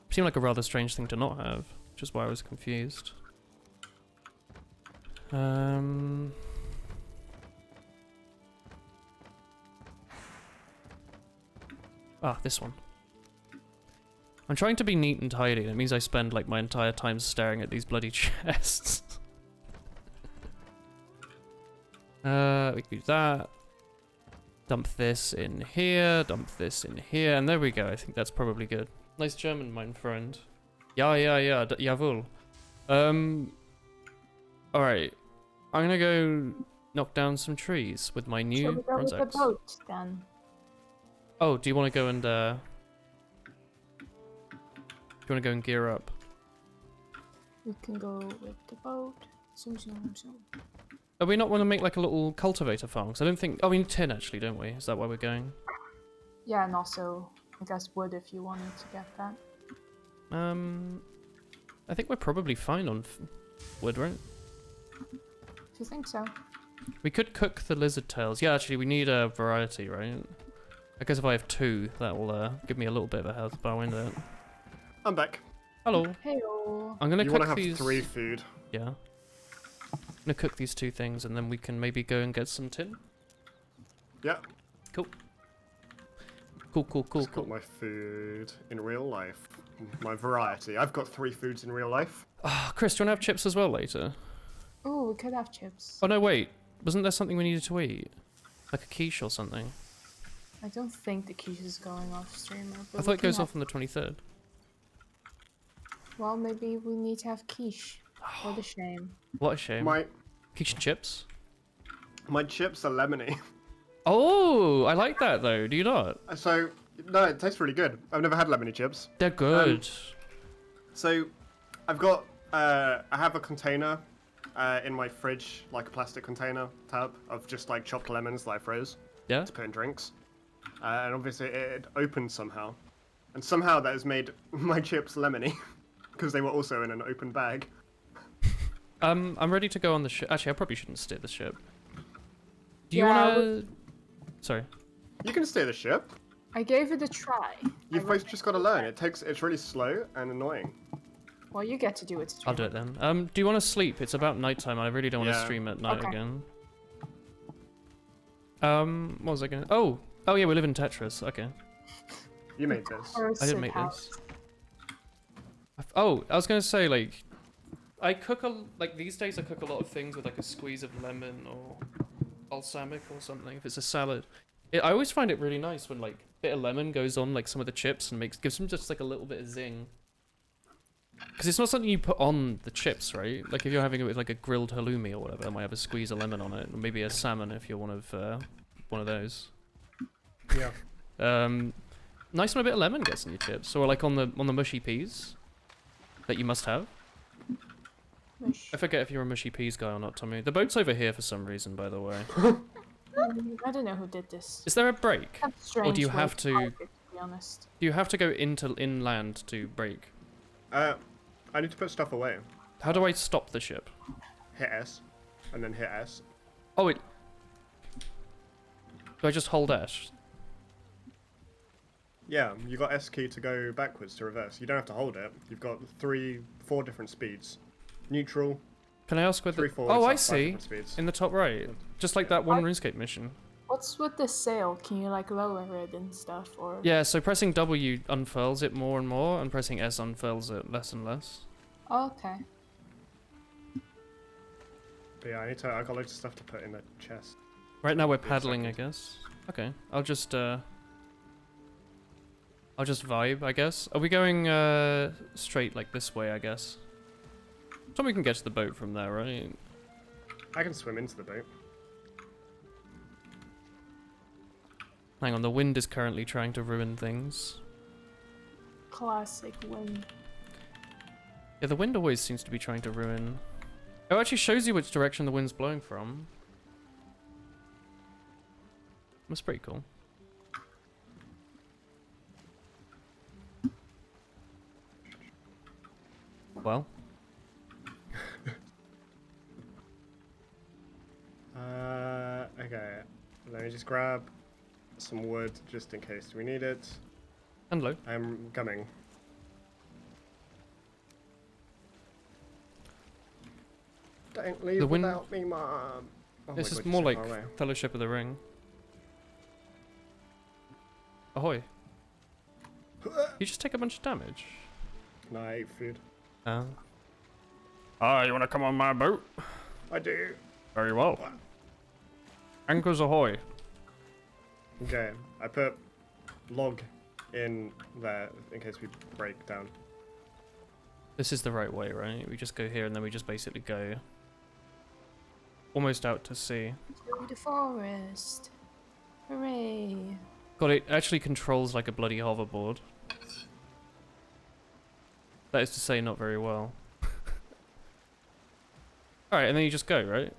Speaker 2: Seemed like a rather strange thing to not have, which is why I was confused. Ah, this one. I'm trying to be neat and tidy, and it means I spend like my entire time staring at these bloody chests. We can do that. Dump this in here, dump this in here, and there we go. I think that's probably good. Nice German, mein Freund. Ja, jawohl. Alright. I'm gonna go knock down some trees with my
Speaker 3: Shall
Speaker 2: new
Speaker 3: we go
Speaker 2: bronze
Speaker 3: with the
Speaker 2: axe.
Speaker 3: boat then?
Speaker 2: Oh, do you want to go and you want to go and gear up?
Speaker 3: We can go with the boat. Zoom, zoom, zoom.
Speaker 2: Do we not want to make like a little cultivator farm? Because I don't think... Oh, we need tin actually, don't we? Is that why we're going?
Speaker 3: Yeah, and also, I guess wood if you wanted to get that.
Speaker 2: I think we're probably fine on wood, right?
Speaker 3: If you think so.
Speaker 2: We could cook the lizard tails. Yeah, actually, we need a variety, right? I guess if I have 2, that will give me a little bit of a health bar, won't it?
Speaker 4: I'm back.
Speaker 2: Hello.
Speaker 3: Heyo.
Speaker 2: I'm gonna
Speaker 4: You
Speaker 2: cook
Speaker 4: want to have
Speaker 2: these.
Speaker 4: 3 food.
Speaker 2: Yeah. I'm gonna cook these 2 things, and then we can maybe go and get some tin.
Speaker 4: Yeah.
Speaker 2: Cool. Cool, cool, cool,
Speaker 4: Just got
Speaker 2: cool.
Speaker 4: my food in real life. My variety. I've got 3 foods in real life.
Speaker 2: Ah, Chris, do you want to have chips as well later?
Speaker 3: Ooh, we could have chips.
Speaker 2: Oh no, wait. Wasn't there something we needed to eat? Like a quiche or something?
Speaker 3: I don't think the quiche is going off streamer. But
Speaker 2: I thought it goes off on the 23rd.
Speaker 3: Well, maybe we need to have quiche. What a shame.
Speaker 2: What a shame.
Speaker 4: My
Speaker 2: Quiche and chips?
Speaker 4: chips are lemony.
Speaker 2: Oh, I like that though. Do you not?
Speaker 4: So, no, it tastes really good. I've never had lemony chips.
Speaker 2: They're good.
Speaker 4: So, I've got, I have a container in my fridge, like a plastic container tab of just like chopped lemons that I froze
Speaker 2: Yeah?
Speaker 4: to put in drinks. And obviously it opened somehow. And somehow that has made my chips lemony because they were also in an open bag.
Speaker 2: I'm ready to go on the ship. Actually, I probably shouldn't steer the ship. Do you
Speaker 3: Yeah,
Speaker 2: wanna... Sorry.
Speaker 4: You can steer the ship.
Speaker 3: I gave it a try.
Speaker 4: You've both just got to learn. It's really slow and annoying.
Speaker 3: Well, you get to do it.
Speaker 2: I'll do it then. Do you want to sleep? It's about nighttime. I really don't want to
Speaker 4: Yeah.
Speaker 2: stream at night
Speaker 3: Okay.
Speaker 2: again. What was I gonna... Oh! Oh yeah, we live in Tetris. Okay.
Speaker 4: You made this.
Speaker 2: I didn't make this. Oh, I was gonna say, like... I cook like, these days I cook a lot of things with, like, a squeeze of lemon or balsamic or something, if it's a salad. I always find it really nice when, like, a bit of lemon goes on, like, some of the chips and gives them just, like, a little bit of zing. Because it's not something you put on the chips, right? Like, if you're having it with, like, a grilled halloumi or whatever, it might have a squeeze of lemon on it. Or maybe a salmon if you're one of those.
Speaker 4: Yeah.
Speaker 2: Nice when a bit of lemon gets in your chips. Or, like, on the mushy peas that you must have. I forget if you're a mushy peas guy or not, Tommy. The boat's over here for some reason, by the way.
Speaker 3: I don't know who did this.
Speaker 2: Is there a break?
Speaker 3: That's a strange
Speaker 2: Or do you
Speaker 3: way
Speaker 2: have to...
Speaker 3: type it, to be honest.
Speaker 2: Do you have to go into inland to break?
Speaker 4: I need to put stuff away.
Speaker 2: How do I stop the ship?
Speaker 4: Hit S, and then hit S.
Speaker 2: Oh, wait. Do I just hold S?
Speaker 4: Yeah, you got S key to go backwards to reverse. You don't have to hold it. You've got 4 different speeds. Neutral.
Speaker 2: Can I ask where
Speaker 4: 3
Speaker 2: the...
Speaker 4: forwards,
Speaker 2: Oh, I
Speaker 4: like 5
Speaker 2: see.
Speaker 4: different speeds.
Speaker 2: In the top right. Just like that one RuneScape mission.
Speaker 3: What's with the sail? Can you like lower it and stuff, or?
Speaker 2: Yeah, so pressing W unfurls it more and more, and pressing S unfurls it less and less.
Speaker 3: Oh, okay.
Speaker 4: But yeah, I got loads of stuff to put in the chest.
Speaker 2: Right now we're
Speaker 4: Wait a
Speaker 2: paddling, I
Speaker 4: second.
Speaker 2: guess. Okay, I'll just vibe, I guess. Are we going straight like this way, I guess? So we can get to the boat from there, right?
Speaker 4: I can swim into the boat.
Speaker 2: Hang on, the wind is currently trying to ruin things.
Speaker 3: Classic wind.
Speaker 2: Yeah, the wind always seems to be trying to ruin... Oh, it actually shows you which direction the wind's blowing from. That's pretty cool. Well.
Speaker 4: Okay. Let me just grab some wood just in case we need it.
Speaker 2: And low.
Speaker 4: I'm coming. Don't leave
Speaker 2: The wind-
Speaker 4: without me, Mom. Oh
Speaker 2: This
Speaker 4: my
Speaker 2: is
Speaker 4: God,
Speaker 2: more
Speaker 4: you're so
Speaker 2: like
Speaker 4: far away.
Speaker 2: Fellowship of the Ring. Ahoy. You just take a bunch of damage.
Speaker 4: No, I ate food.
Speaker 2: Ah, you wanna come on my boat?
Speaker 4: I do.
Speaker 2: Very well. Anchors ahoy.
Speaker 4: Okay, I put log in there in case we break down.
Speaker 2: This is the right way, right? We just go here and then we just basically go almost out to sea.
Speaker 3: Through the forest. Hooray.
Speaker 2: God, it actually controls like a bloody hoverboard. That is to say, not very well. Alright, and then you just go, right?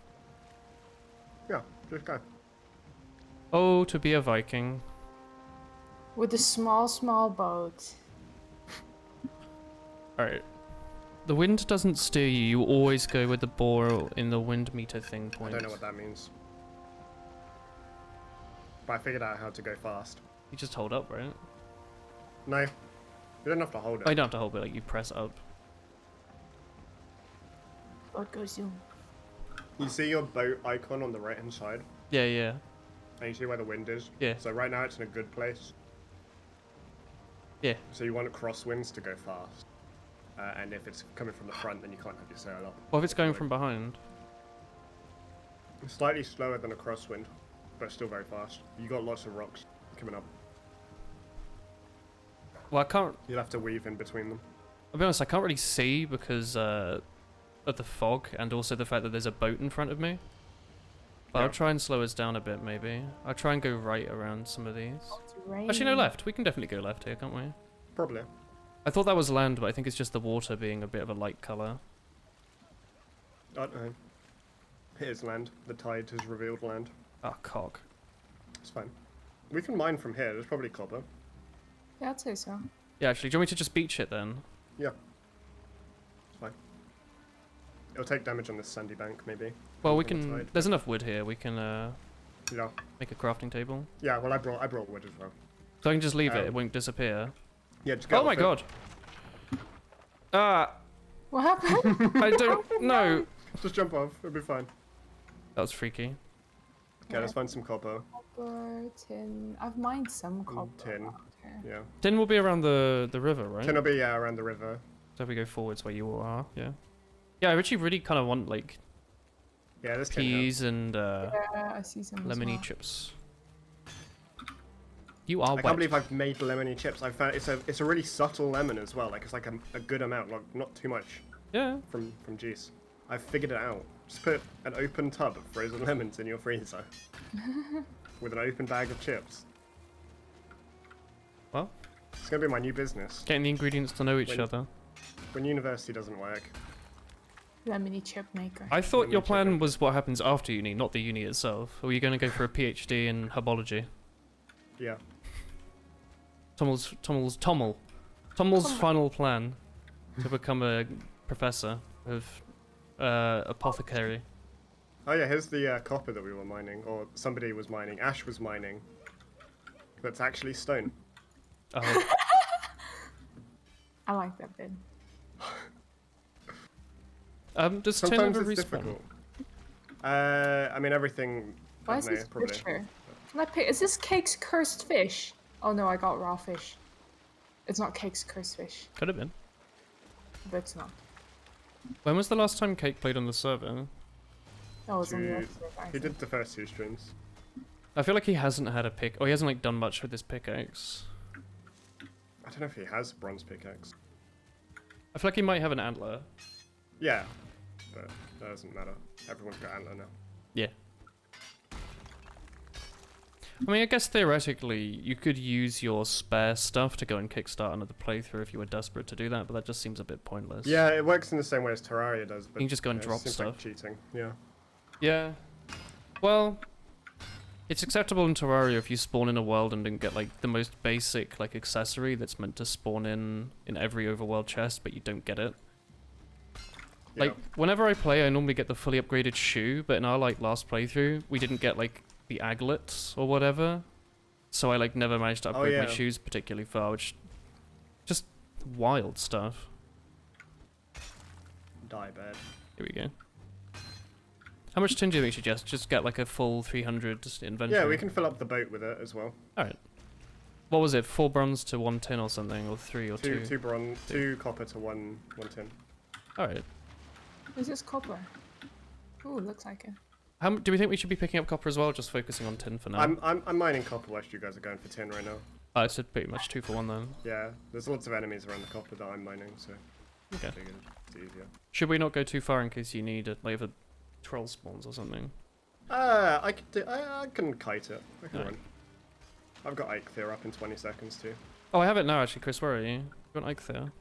Speaker 4: Yeah, just go.
Speaker 2: Oh, to be a Viking.
Speaker 3: With a small boat.
Speaker 2: Alright. The wind doesn't steer you, you always go with the bore in the wind meter thing
Speaker 4: I
Speaker 2: point.
Speaker 4: don't know what that means. But I figured out how to go fast.
Speaker 2: You just hold up, right?
Speaker 4: No, you don't have to hold it.
Speaker 2: Oh, you don't have to hold it, like you press up.
Speaker 3: Boat goes zoom.
Speaker 4: You see your boat icon on the right hand side,
Speaker 2: Yeah, yeah.
Speaker 4: and you see where the wind is?
Speaker 2: Yeah.
Speaker 4: So right now it's in a good place.
Speaker 2: Yeah.
Speaker 4: So you want crosswinds to go fast. And if it's coming from the front, then you can't have your sail up.
Speaker 2: What if it's going from behind?
Speaker 4: Slightly slower than a crosswind, but still very fast. You got lots of rocks coming up.
Speaker 2: Well, I can't...
Speaker 4: You'll have to weave in between them.
Speaker 2: I'll be honest, I can't really see because of the fog and also the fact that there's a boat in front of me. But
Speaker 4: Yeah.
Speaker 2: I'll try and slow us down a bit, maybe. I'll try and go right around some of these.
Speaker 3: It's
Speaker 2: Actually, no,
Speaker 3: raining.
Speaker 2: left. We can definitely go left here, can't we?
Speaker 4: Probably.
Speaker 2: I thought that was land, but I think it's just the water being a bit of a light colour.
Speaker 4: I don't know. Here's land. The tide has revealed land.
Speaker 2: Ah, cock.
Speaker 4: It's fine. We can mine from here. There's probably copper.
Speaker 3: Yeah, I'd say so.
Speaker 2: Yeah, actually, do you want me to just beach it then?
Speaker 4: Yeah. It's fine. It'll take damage on this sandy bank, maybe.
Speaker 2: Well, we
Speaker 4: From the
Speaker 2: can...
Speaker 4: tide.
Speaker 2: There's enough wood here. We can
Speaker 4: Yeah.
Speaker 2: make a crafting table.
Speaker 4: Yeah, well, I brought wood as well.
Speaker 2: So I can just leave it.
Speaker 4: Um,
Speaker 2: It won't disappear.
Speaker 4: Yeah, just get
Speaker 2: Oh my
Speaker 4: off it.
Speaker 2: god. Ah,
Speaker 3: What happened?
Speaker 2: I don't know.
Speaker 4: Just jump off. It'll be fine.
Speaker 2: That was freaky.
Speaker 4: Okay, let's find some copper.
Speaker 3: Copper, tin. I've mined some copper.
Speaker 4: tin.
Speaker 3: around here.
Speaker 4: Yeah.
Speaker 2: Tin will be around the river, right?
Speaker 4: Tin will be around the river.
Speaker 2: So if we go forwards where you all are, yeah. Yeah, I actually really kind of want like
Speaker 4: Yeah, there's tin here.
Speaker 2: peas and
Speaker 3: Yeah, I see some as
Speaker 2: lemony
Speaker 3: well.
Speaker 2: chips. You are
Speaker 4: I
Speaker 2: wet.
Speaker 4: can't believe I've made lemony chips. I found it's a really subtle lemon as well. Like it's like a good amount, like not too much
Speaker 2: Yeah.
Speaker 4: from juice. I've figured it out. Just put an open tub of frozen lemons in your freezer with an open bag of chips.
Speaker 2: Well,
Speaker 4: It's gonna be my new business.
Speaker 2: getting the ingredients to know each
Speaker 4: When-
Speaker 2: other.
Speaker 4: When university doesn't work.
Speaker 3: Lemony chip maker.
Speaker 2: I thought your
Speaker 4: Lemony
Speaker 2: plan
Speaker 4: chicken.
Speaker 2: was what happens after uni, not the uni itself. Or were you going to go for a PhD in herbology?
Speaker 4: Yeah.
Speaker 2: Tommel's final plan to become a professor of apothecary.
Speaker 4: Oh yeah, here's the copper that we were mining, or somebody was mining. Ash was mining. That's actually stone.
Speaker 2: Oh,
Speaker 3: I like that bit.
Speaker 2: does tin
Speaker 4: Sometimes
Speaker 2: ever
Speaker 4: it's
Speaker 2: respawn?
Speaker 4: difficult. I mean everything.
Speaker 3: Why
Speaker 4: I
Speaker 3: is
Speaker 4: don't know,
Speaker 3: this
Speaker 4: probably.
Speaker 3: fish here? Can I pick? Is this Cake's cursed fish? Oh no, I got raw fish. It's not Cake's cursed fish,
Speaker 2: Could have been.
Speaker 3: but it's not.
Speaker 2: When was the last time Cake played on the server?
Speaker 3: That was on the
Speaker 4: Two-
Speaker 3: left side, I
Speaker 4: He
Speaker 3: think.
Speaker 4: did the first 2 streams.
Speaker 2: I feel like he hasn't had a pick, or he hasn't like done much with his pickaxe.
Speaker 4: I don't know if he has bronze pickaxe.
Speaker 2: I feel like he might have an antler.
Speaker 4: Yeah, but that doesn't matter. Everyone's got antler now.
Speaker 2: Yeah. I mean, I guess theoretically you could use your spare stuff to go and kickstart another playthrough if you were desperate to do that, but that just seems a bit pointless.
Speaker 4: Yeah, it works in the same way as Terraria does. But
Speaker 2: You can just go and
Speaker 4: it
Speaker 2: drop
Speaker 4: seems
Speaker 2: stuff.
Speaker 4: Like cheating. Yeah.
Speaker 2: Yeah. Well, it's acceptable in Terraria if you spawn in a world and then get like the most basic like accessory that's meant to spawn in every overworld chest, but you don't get it.
Speaker 4: Yeah.
Speaker 2: Like whenever I play, I normally get the fully upgraded shoe, but in our like last playthrough, we didn't get like the aglets or whatever. So I like never managed to upgrade my
Speaker 4: yeah.
Speaker 2: shoes particularly far, which just wild stuff.
Speaker 4: Die bad.
Speaker 2: Here we go. How much tin do you suggest? Just get like a full 300 inventory.
Speaker 4: Yeah, we can fill up the boat with it as well.
Speaker 2: Alright. What was it? 4 bronze to 1 tin or something? Or 3 or 2?
Speaker 4: Two bronze, 2 copper to one tin.
Speaker 2: Alright.
Speaker 3: Is this copper? Ooh, looks like it.
Speaker 2: Do we think we should be picking up copper as well, or just focusing on tin for now?
Speaker 4: I'm mining copper whilst you guys are going for tin right now.
Speaker 2: I said pretty much 2 for 1 then.
Speaker 4: Yeah, there's lots of enemies around the copper that I'm mining, so
Speaker 2: Okay.
Speaker 4: I figured it's easier.
Speaker 2: Should we not go too far in case you need like a troll spawns or something?
Speaker 4: I could do, I can kite it. I can
Speaker 2: Alright.
Speaker 4: run. I've got Ike there up in 20 seconds too.
Speaker 2: Oh, I have it now actually, Chris. Where are you? You want Ike there?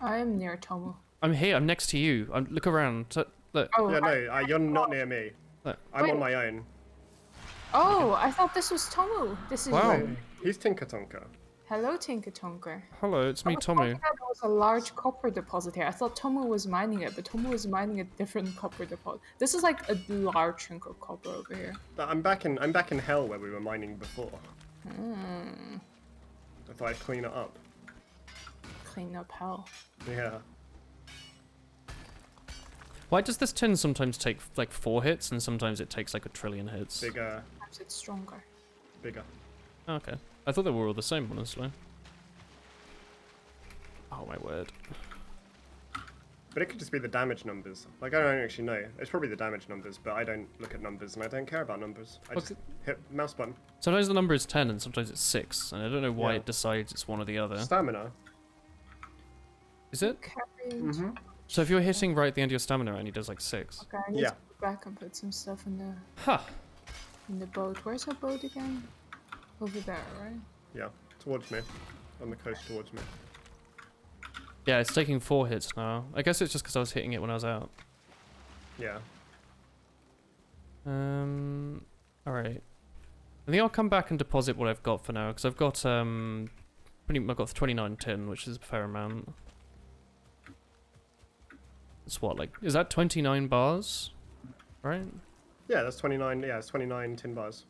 Speaker 3: I am near Tomo.
Speaker 2: I'm here. I'm next to you. Look around. Look.
Speaker 3: Oh,
Speaker 4: Yeah, no, you're not near me.
Speaker 2: Look.
Speaker 4: I'm on
Speaker 3: Wait.
Speaker 4: my own.
Speaker 3: oh, I thought this was Tomo. This is
Speaker 2: Wow.
Speaker 3: you.
Speaker 4: He's Tinker Tonka.
Speaker 3: Hello, Tinker Tonker.
Speaker 2: Hello, it's me, Tomu.
Speaker 3: There was a large copper deposit here. I thought Tomo was mining it, but Tomo was mining a different copper deposit. This is like a large chunk of copper over here.
Speaker 4: I'm back in hell where we were mining before.
Speaker 3: Hmm.
Speaker 4: I thought I'd clean it up.
Speaker 3: Clean up hell.
Speaker 4: Yeah.
Speaker 2: Why does this tin sometimes take like 4 hits and sometimes it takes like a trillion hits?
Speaker 4: Bigger.
Speaker 3: Perhaps it's stronger.
Speaker 4: Bigger.
Speaker 2: Oh, okay. I thought they were all the same, honestly. Oh my word.
Speaker 4: But it could just be the damage numbers. Like, I don't actually know. It's probably the damage numbers, but I don't look at numbers and I don't care about numbers. I just hit mouse button.
Speaker 2: Sometimes the number is 10 and sometimes it's 6, and I don't know why
Speaker 4: Yeah.
Speaker 2: it decides it's one or the other.
Speaker 4: Stamina.
Speaker 2: Is it?
Speaker 3: Carrying.
Speaker 4: Mm-hmm.
Speaker 2: So if you're hitting right at the end of your stamina and he does like 6.
Speaker 3: Okay, I need
Speaker 4: Yeah.
Speaker 3: to go back and put some stuff in
Speaker 2: Huh.
Speaker 3: the boat. Where's our boat again? Over there, right?
Speaker 4: Yeah. Towards me. On the coast towards me.
Speaker 2: Yeah, it's taking 4 hits now. I guess it's just because I was hitting it when I was out.
Speaker 4: Yeah.
Speaker 2: Alright. I think I'll come back and deposit what I've got for now, because I've got, I've got 29 tin, which is a fair amount. It's what, like, is that 29 bars? Right?
Speaker 4: Yeah, that's 29. Yeah, it's 29 tin bars.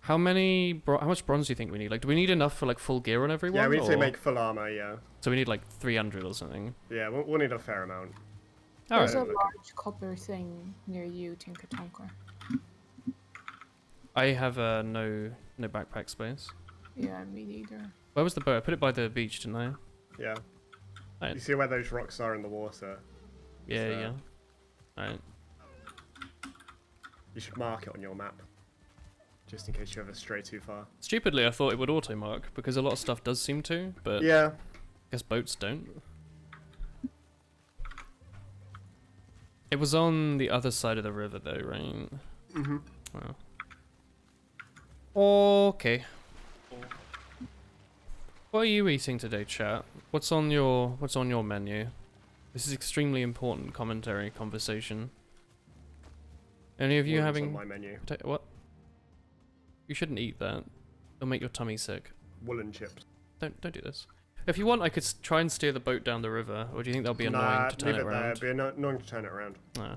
Speaker 2: How many, how much bronze do you think we need? Like, do we need enough for, like, full gear on everyone?
Speaker 4: Yeah, we need to
Speaker 2: or-
Speaker 4: make full armor, yeah.
Speaker 2: So we need, like, 300 or something.
Speaker 4: Yeah, we'll need a fair amount.
Speaker 3: There's
Speaker 2: Alright.
Speaker 3: a large copper thing near you, Tinker Tonker.
Speaker 2: I have, no backpack space.
Speaker 3: Yeah, me neither.
Speaker 2: Where was the boat? I put it by the beach, didn't I?
Speaker 4: Yeah.
Speaker 2: Right.
Speaker 4: You see where those rocks are in the water?
Speaker 2: Yeah,
Speaker 4: there.
Speaker 2: yeah. Alright.
Speaker 4: You should mark it on your map. Just in case you ever stray too far.
Speaker 2: Stupidly, I thought it would auto-mark, because a lot of stuff does seem to, but
Speaker 4: Yeah.
Speaker 2: I guess boats don't. It was on the other side of the river though, right?
Speaker 4: Mm-hmm.
Speaker 2: Wow. Okay. What are you eating today, chat? What's on your menu? This is extremely important commentary conversation. Any of you
Speaker 4: On
Speaker 2: having
Speaker 4: my menu.
Speaker 2: what? You shouldn't eat that. It'll make your tummy sick.
Speaker 4: Woolen chips.
Speaker 2: Don't do this. If you want, I could try and steer the boat down the river, or do you think that'll be annoying to turn
Speaker 4: leave
Speaker 2: it
Speaker 4: there.
Speaker 2: around?
Speaker 4: It'd be annoying to turn it around.
Speaker 2: Nah.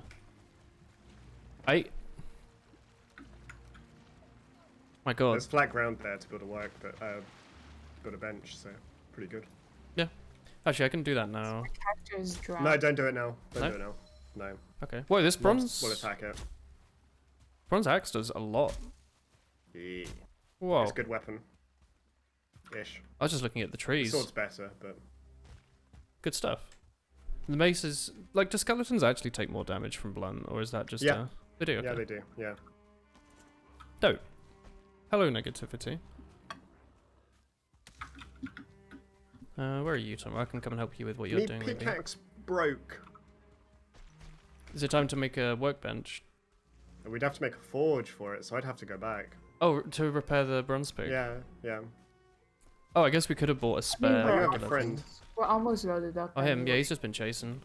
Speaker 2: My God.
Speaker 4: There's flat ground there to build a work, but build a bench, so pretty good.
Speaker 2: Actually, I can do that now.
Speaker 3: Character is dry.
Speaker 4: No, don't do it now. Don't
Speaker 2: No?
Speaker 4: do it now. No.
Speaker 2: Okay. Whoa, this bronze
Speaker 4: We'll attack it.
Speaker 2: bronze axe does a lot.
Speaker 4: Yeah.
Speaker 2: Whoa.
Speaker 4: It's a good weapon. Ish.
Speaker 2: I was just looking at the trees.
Speaker 4: Sword's better, but
Speaker 2: Good stuff. The mace is like, do skeletons actually take more damage from blunt, or is that just
Speaker 4: Yeah.
Speaker 2: they do? Okay.
Speaker 4: yeah, they do. Yeah.
Speaker 2: Dope. Hello, negativity. Where are you, Tom? I can come and help you with what you're
Speaker 4: Me
Speaker 2: doing. Maybe.
Speaker 4: pickaxe broke.
Speaker 2: Is it time to make a workbench?
Speaker 4: And we'd have to make a forge for it, so I'd have to go back.
Speaker 2: Oh, to repair the bronze pick.
Speaker 4: Yeah, yeah.
Speaker 2: Oh, I guess we could have bought a spare.
Speaker 4: Oh, you have a
Speaker 2: skeleton.
Speaker 4: friend.
Speaker 3: We're almost loaded up.
Speaker 2: Oh, him.
Speaker 3: anyway.
Speaker 2: Yeah, he's just been chasing.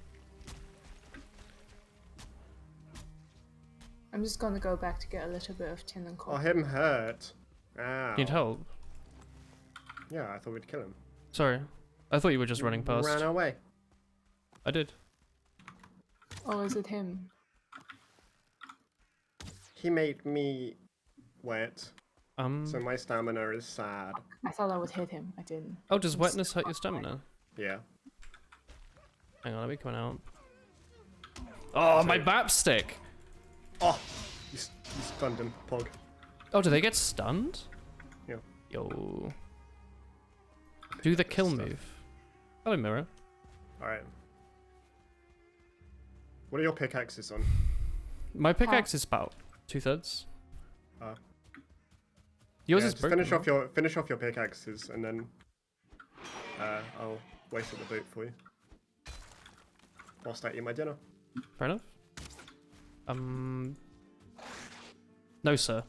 Speaker 3: I'm just gonna go back to get a little bit of tin and
Speaker 4: Oh,
Speaker 3: copper.
Speaker 4: him hurt. Ow.
Speaker 2: Need help?
Speaker 4: Yeah, I thought we'd kill him.
Speaker 2: Sorry. I thought you were just running past.
Speaker 4: Ran away.
Speaker 2: I did.
Speaker 3: Oh, is it him?
Speaker 4: He made me wet,
Speaker 2: Um.
Speaker 4: so my stamina is sad.
Speaker 3: I thought I would hit him. I didn't.
Speaker 2: Oh, does wetness hurt your stamina?
Speaker 4: Yeah.
Speaker 2: Hang on, let me come out. Oh, my bap stick!
Speaker 4: Oh, you stunned him, Pog.
Speaker 2: Oh, do they get stunned?
Speaker 4: Yeah.
Speaker 2: Yo. Do the kill
Speaker 4: Stuff.
Speaker 2: move. Hello, Mirror.
Speaker 4: Alright. What are your pickaxes on?
Speaker 2: My pickaxe is about 2/3.
Speaker 4: Uh,
Speaker 2: Yours
Speaker 4: yeah,
Speaker 2: is
Speaker 4: just
Speaker 2: broken.
Speaker 4: finish off your pickaxes, and then I'll wait at the boat for you. Whilst I eat my dinner.
Speaker 2: Fair enough. No, sir.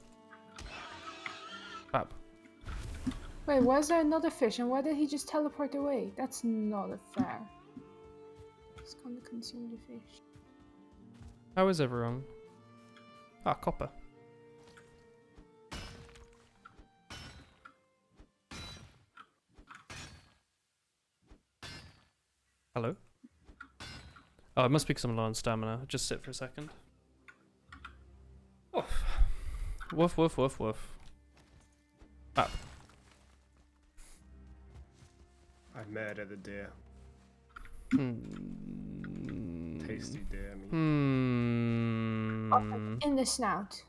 Speaker 2: Bap.
Speaker 3: Wait, why is there another fish and why did he just teleport away? That's not fair. It's gonna consume the fish.
Speaker 2: How is everyone? Ah, copper. Hello? Oh, it must be because I'm low on stamina. Just sit for a second. Woof. Woof, woof, woof, woof. Ah.
Speaker 4: I murdered the deer. Tasty deer meat.
Speaker 3: In the snout.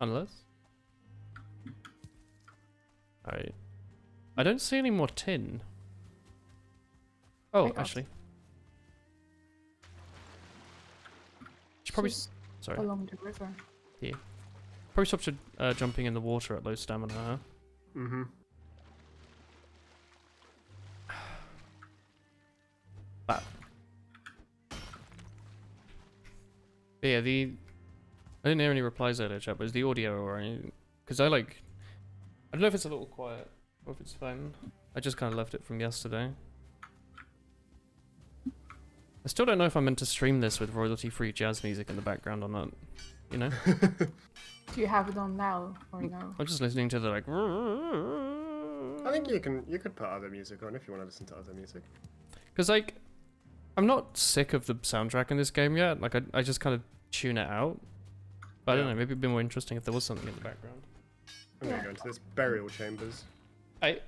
Speaker 2: Unless? I don't see any more tin. Oh, actually. Should probably... Sorry.
Speaker 3: Along the river.
Speaker 2: Yeah. Probably stop jumping in the water at low stamina, huh?
Speaker 4: Mm-hmm.
Speaker 2: But yeah, I didn't hear any replies earlier, chat, but is the audio alright? Because I don't know if it's a little quiet or if it's fine. I just kind of left it from yesterday. I still don't know if I'm meant to stream this with royalty-free jazz music in the background or not. You know?
Speaker 3: Do you have it on now or no?
Speaker 2: I'm just listening to the like.
Speaker 4: I think you could put other music on if you want to listen to other music.
Speaker 2: Because like, I'm not sick of the soundtrack in this game yet. Like I just kind of tune it out. But I don't know. Maybe it'd be more interesting if there was something in the background.
Speaker 4: I'm gonna go into this burial chambers.
Speaker 2: You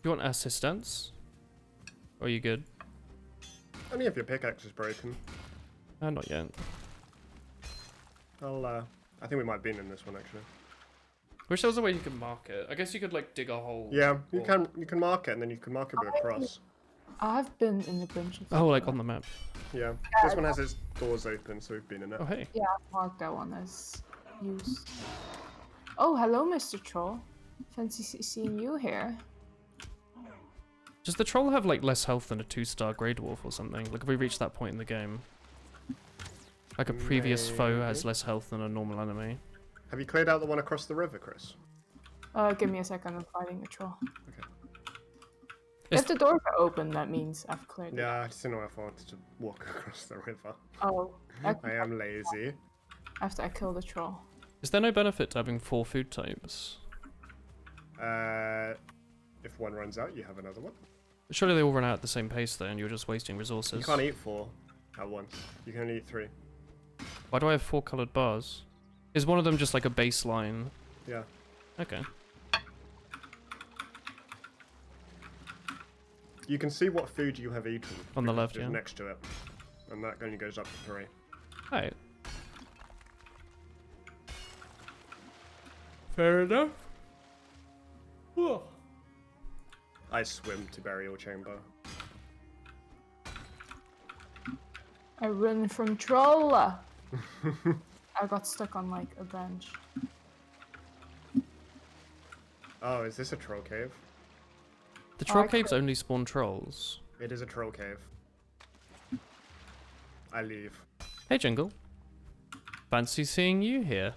Speaker 2: want assistance? Or are you good?
Speaker 4: Only if your pickaxe is broken.
Speaker 2: Not yet.
Speaker 4: I think we might have been in this one actually.
Speaker 2: Wish there was a way you could mark it. I guess you could like dig a hole.
Speaker 4: Yeah, you can mark it and then you can mark it with a cross.
Speaker 3: I've been in a bunch of.
Speaker 2: Oh, like on the map.
Speaker 4: Yeah, this one has its doors open, so we've been in it.
Speaker 2: Oh, hey.
Speaker 3: Yeah, I've marked that one as used. Oh, hello, Mr. Troll. Fancy seeing you here.
Speaker 2: Does the troll have like less health than a 2-star Grey Dwarf or something? Like, have we reached that point in the game? Like a previous foe has less health than a normal enemy.
Speaker 4: Have you cleared out the one across the river, Chris?
Speaker 3: Give me a second, I'm fighting a troll.
Speaker 4: Okay.
Speaker 2: Is-
Speaker 3: If the doors are open, that means I've cleared it.
Speaker 4: Yeah, I just didn't know if I wanted to walk across the river.
Speaker 3: Oh,
Speaker 4: I am lazy.
Speaker 3: after I kill the troll.
Speaker 2: Is there no benefit to having 4 food types?
Speaker 4: If one runs out, you have another one.
Speaker 2: Surely they all run out at the same pace though, and you're just wasting resources.
Speaker 4: You can't eat 4 at once. You can only eat 3.
Speaker 2: Why do I have 4 coloured bars? Is one of them just like a baseline?
Speaker 4: Yeah.
Speaker 2: Okay.
Speaker 4: You can see what food you have eaten.
Speaker 2: On the
Speaker 4: because
Speaker 2: left,
Speaker 4: it's
Speaker 2: yeah.
Speaker 4: next to it. And that only goes up to 3.
Speaker 2: Alright. Fair enough. Whoa.
Speaker 4: I swim to burial chamber.
Speaker 3: I run from troll. I got stuck on like a bench.
Speaker 4: Oh, is this a troll cave?
Speaker 2: The troll
Speaker 3: I
Speaker 2: caves only spawn trolls.
Speaker 4: It is a troll cave. I leave.
Speaker 2: Hey Jingle. Fancy seeing you here.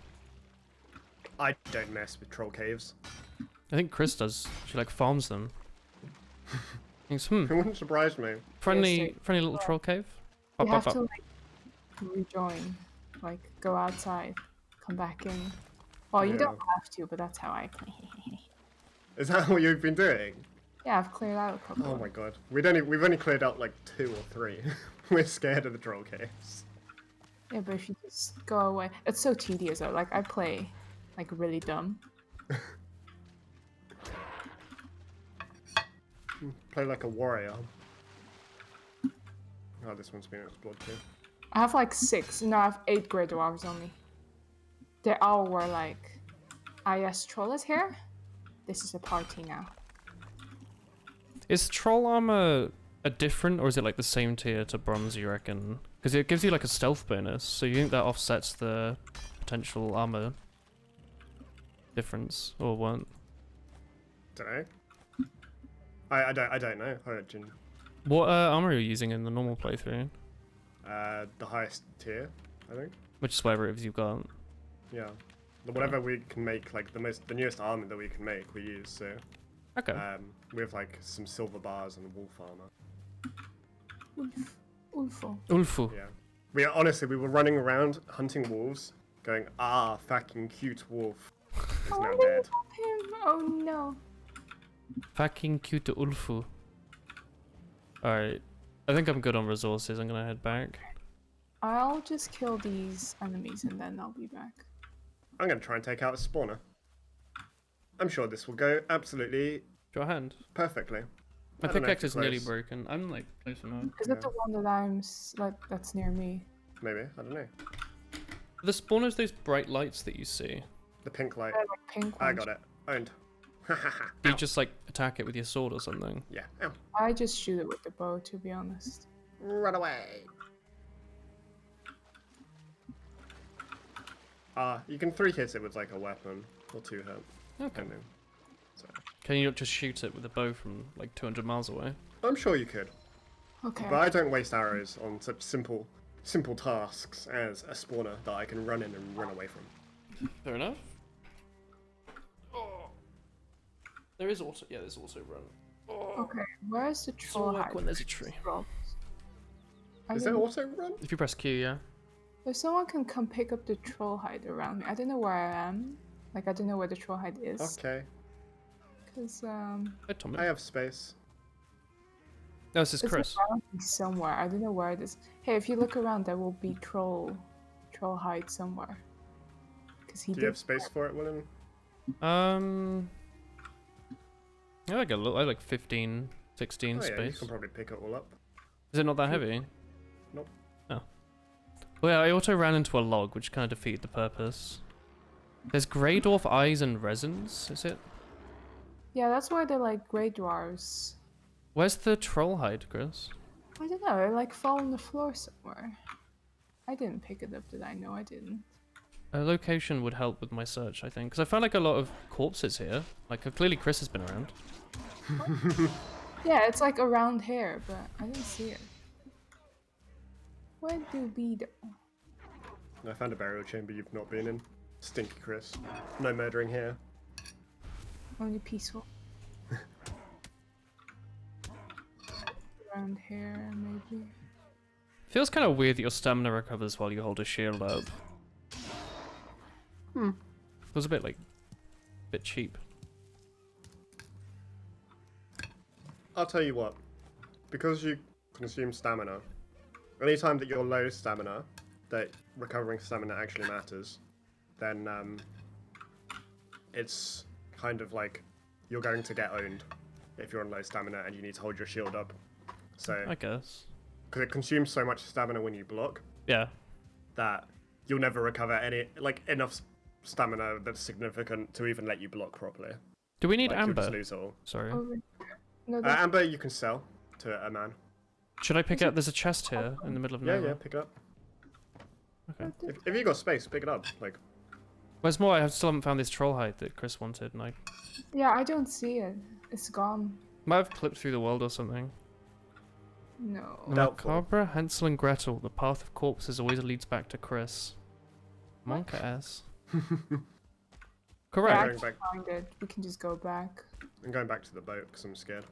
Speaker 4: I don't mess with troll caves.
Speaker 2: I think Chris does. She like farms them. Thinks,
Speaker 4: It wouldn't surprise me.
Speaker 2: friendly little troll cave.
Speaker 3: You
Speaker 2: Up,
Speaker 3: have
Speaker 2: up,
Speaker 3: to
Speaker 2: up.
Speaker 3: like rejoin, like go outside, come back in. Well, you don't have to, but that's how I play.
Speaker 4: Is that what you've been doing?
Speaker 3: Yeah, I've cleared out a couple.
Speaker 4: Oh my god. We've only cleared out like 2 or 3. We're scared of the troll caves.
Speaker 3: Yeah, but if you just go away, it's so tedious though. Like I play, like really dumb.
Speaker 4: Play like a warrior. Oh, this one's been explored too.
Speaker 3: I have like 6. No, I have 8 Grey Dwarves only. They all were like, yes, troll is here. This is a party now.
Speaker 2: Is troll armor a different, or is it like the same tier to bronze, you reckon? Because it gives you like a stealth bonus, so you think that offsets the potential armor difference, or what?
Speaker 4: Don't know. I don't know. I didn't.
Speaker 2: What armor are you using in the normal playthrough?
Speaker 4: The highest tier, I think.
Speaker 2: Which is whatever it is you've got.
Speaker 4: Yeah. Whatever we can make, like the newest armor that we can make, we use. So
Speaker 2: Okay.
Speaker 4: we have like some silver bars and wolf armor.
Speaker 3: Ulfo.
Speaker 2: Ulfu.
Speaker 4: Yeah. We were running around hunting wolves, going, ah, fucking cute wolf. He's
Speaker 3: Oh,
Speaker 4: now
Speaker 3: I
Speaker 4: dead.
Speaker 3: love him. Oh no.
Speaker 2: Fucking cute Ulfu. Alright. I think I'm good on resources. I'm gonna head back.
Speaker 3: I'll just kill these enemies and then I'll be back.
Speaker 4: I'm gonna try and take out a spawner. I'm sure this will go absolutely
Speaker 2: Draw a hand.
Speaker 4: perfectly.
Speaker 2: My
Speaker 4: I don't know if
Speaker 2: pickaxe
Speaker 4: you're
Speaker 2: is nearly
Speaker 4: close.
Speaker 2: broken. I'm like close enough.
Speaker 3: Is it the one that like that's near me?
Speaker 4: Maybe, I don't know.
Speaker 2: The spawners, those bright lights that you see.
Speaker 4: The pink light.
Speaker 3: They're like pink
Speaker 4: I
Speaker 3: ones.
Speaker 4: got it. Owned.
Speaker 2: Do you just like attack it with your sword or something?
Speaker 4: Yeah. Ow.
Speaker 3: I just shoot it with the bow, to be honest.
Speaker 4: Run away. You can 3-hit it with like a weapon or 2-hit.
Speaker 2: Okay.
Speaker 4: Depending. So,
Speaker 2: Can you not just shoot it with a bow from like 200 miles away?
Speaker 4: I'm sure you could,
Speaker 3: Okay.
Speaker 4: but I don't waste arrows on such simple tasks as a spawner that I can run in and run away from.
Speaker 2: Fair enough. Oh. There is also there's also run. Oh.
Speaker 3: Okay, where's the
Speaker 2: It's
Speaker 3: troll
Speaker 2: all like
Speaker 3: hide?
Speaker 2: when there's a tree.
Speaker 3: Drops? I
Speaker 4: Is there
Speaker 3: don't-
Speaker 4: auto run?
Speaker 2: If you press Q, yeah.
Speaker 3: If someone can come pick up the troll hide around me, I don't know where I am. Like I don't know where the troll hide is.
Speaker 4: Okay,
Speaker 3: Cause
Speaker 2: Hi, Tommy.
Speaker 4: I have space.
Speaker 2: No, this is
Speaker 3: it's
Speaker 2: Chris.
Speaker 3: around me somewhere. I don't know where it is. Hey, if you look around, there will be troll hide somewhere. Cause he
Speaker 4: Do
Speaker 3: did.
Speaker 4: you have space for it, William?
Speaker 2: I like a little. I like 15, 16
Speaker 4: Oh yeah, you
Speaker 2: space.
Speaker 4: can probably pick it all up.
Speaker 2: Is it not that heavy?
Speaker 4: Nope.
Speaker 2: Oh. Well, yeah, I auto ran into a log, which kind of defeated the purpose. There's grey dwarf eyes and resins, is it?
Speaker 3: Yeah, that's why they're like grey dwarves.
Speaker 2: Where's the troll hide, Chris?
Speaker 3: I don't know. It like fall on the floor somewhere. I didn't pick it up, did I? No, I didn't.
Speaker 2: A location would help with my search, I think, because I found like a lot of corpses here. Like clearly Chris has been around.
Speaker 3: Yeah, it's like around here, but I didn't see it. Where do we go?
Speaker 4: I found a burial chamber you've not been in. Stinky Chris. No murdering here.
Speaker 3: Only peaceful. Around here, maybe.
Speaker 2: Feels kind of weird that your stamina recovers while you hold a shield up. Feels a bit like, bit cheap.
Speaker 4: I'll tell you what. Because you consume stamina, anytime that you're low stamina, that recovering stamina actually matters, then it's kind of like you're going to get owned if you're on low stamina and you need to hold your shield up. So,
Speaker 2: I guess.
Speaker 4: because it consumes so much stamina when you block,
Speaker 2: Yeah.
Speaker 4: that you'll never recover enough stamina that's significant to even let you block properly.
Speaker 2: Do we need
Speaker 4: Like, you'll
Speaker 2: amber?
Speaker 4: just lose it all.
Speaker 2: Sorry.
Speaker 3: Over here. No, that's
Speaker 4: Amber you can sell to a man.
Speaker 2: Should I pick it up? There's a chest here in the middle of
Speaker 4: Yeah,
Speaker 2: nowhere.
Speaker 4: yeah, pick it up.
Speaker 2: Okay.
Speaker 4: If you got space, pick it up. Like,
Speaker 2: Where's more? I still haven't found this troll hide that Chris wanted, and I
Speaker 3: yeah, I don't see it. It's gone.
Speaker 2: might have clipped through the world or something.
Speaker 3: No.
Speaker 2: The
Speaker 4: Doubtful.
Speaker 2: Macabre, Hansel and Gretel. The path of corpses always leads back to Chris. Monka S.
Speaker 3: Yeah,
Speaker 2: Correct.
Speaker 3: I
Speaker 4: Going
Speaker 3: can
Speaker 4: back.
Speaker 3: find it. We can just go back.
Speaker 4: I'm going back to the boat because I'm scared.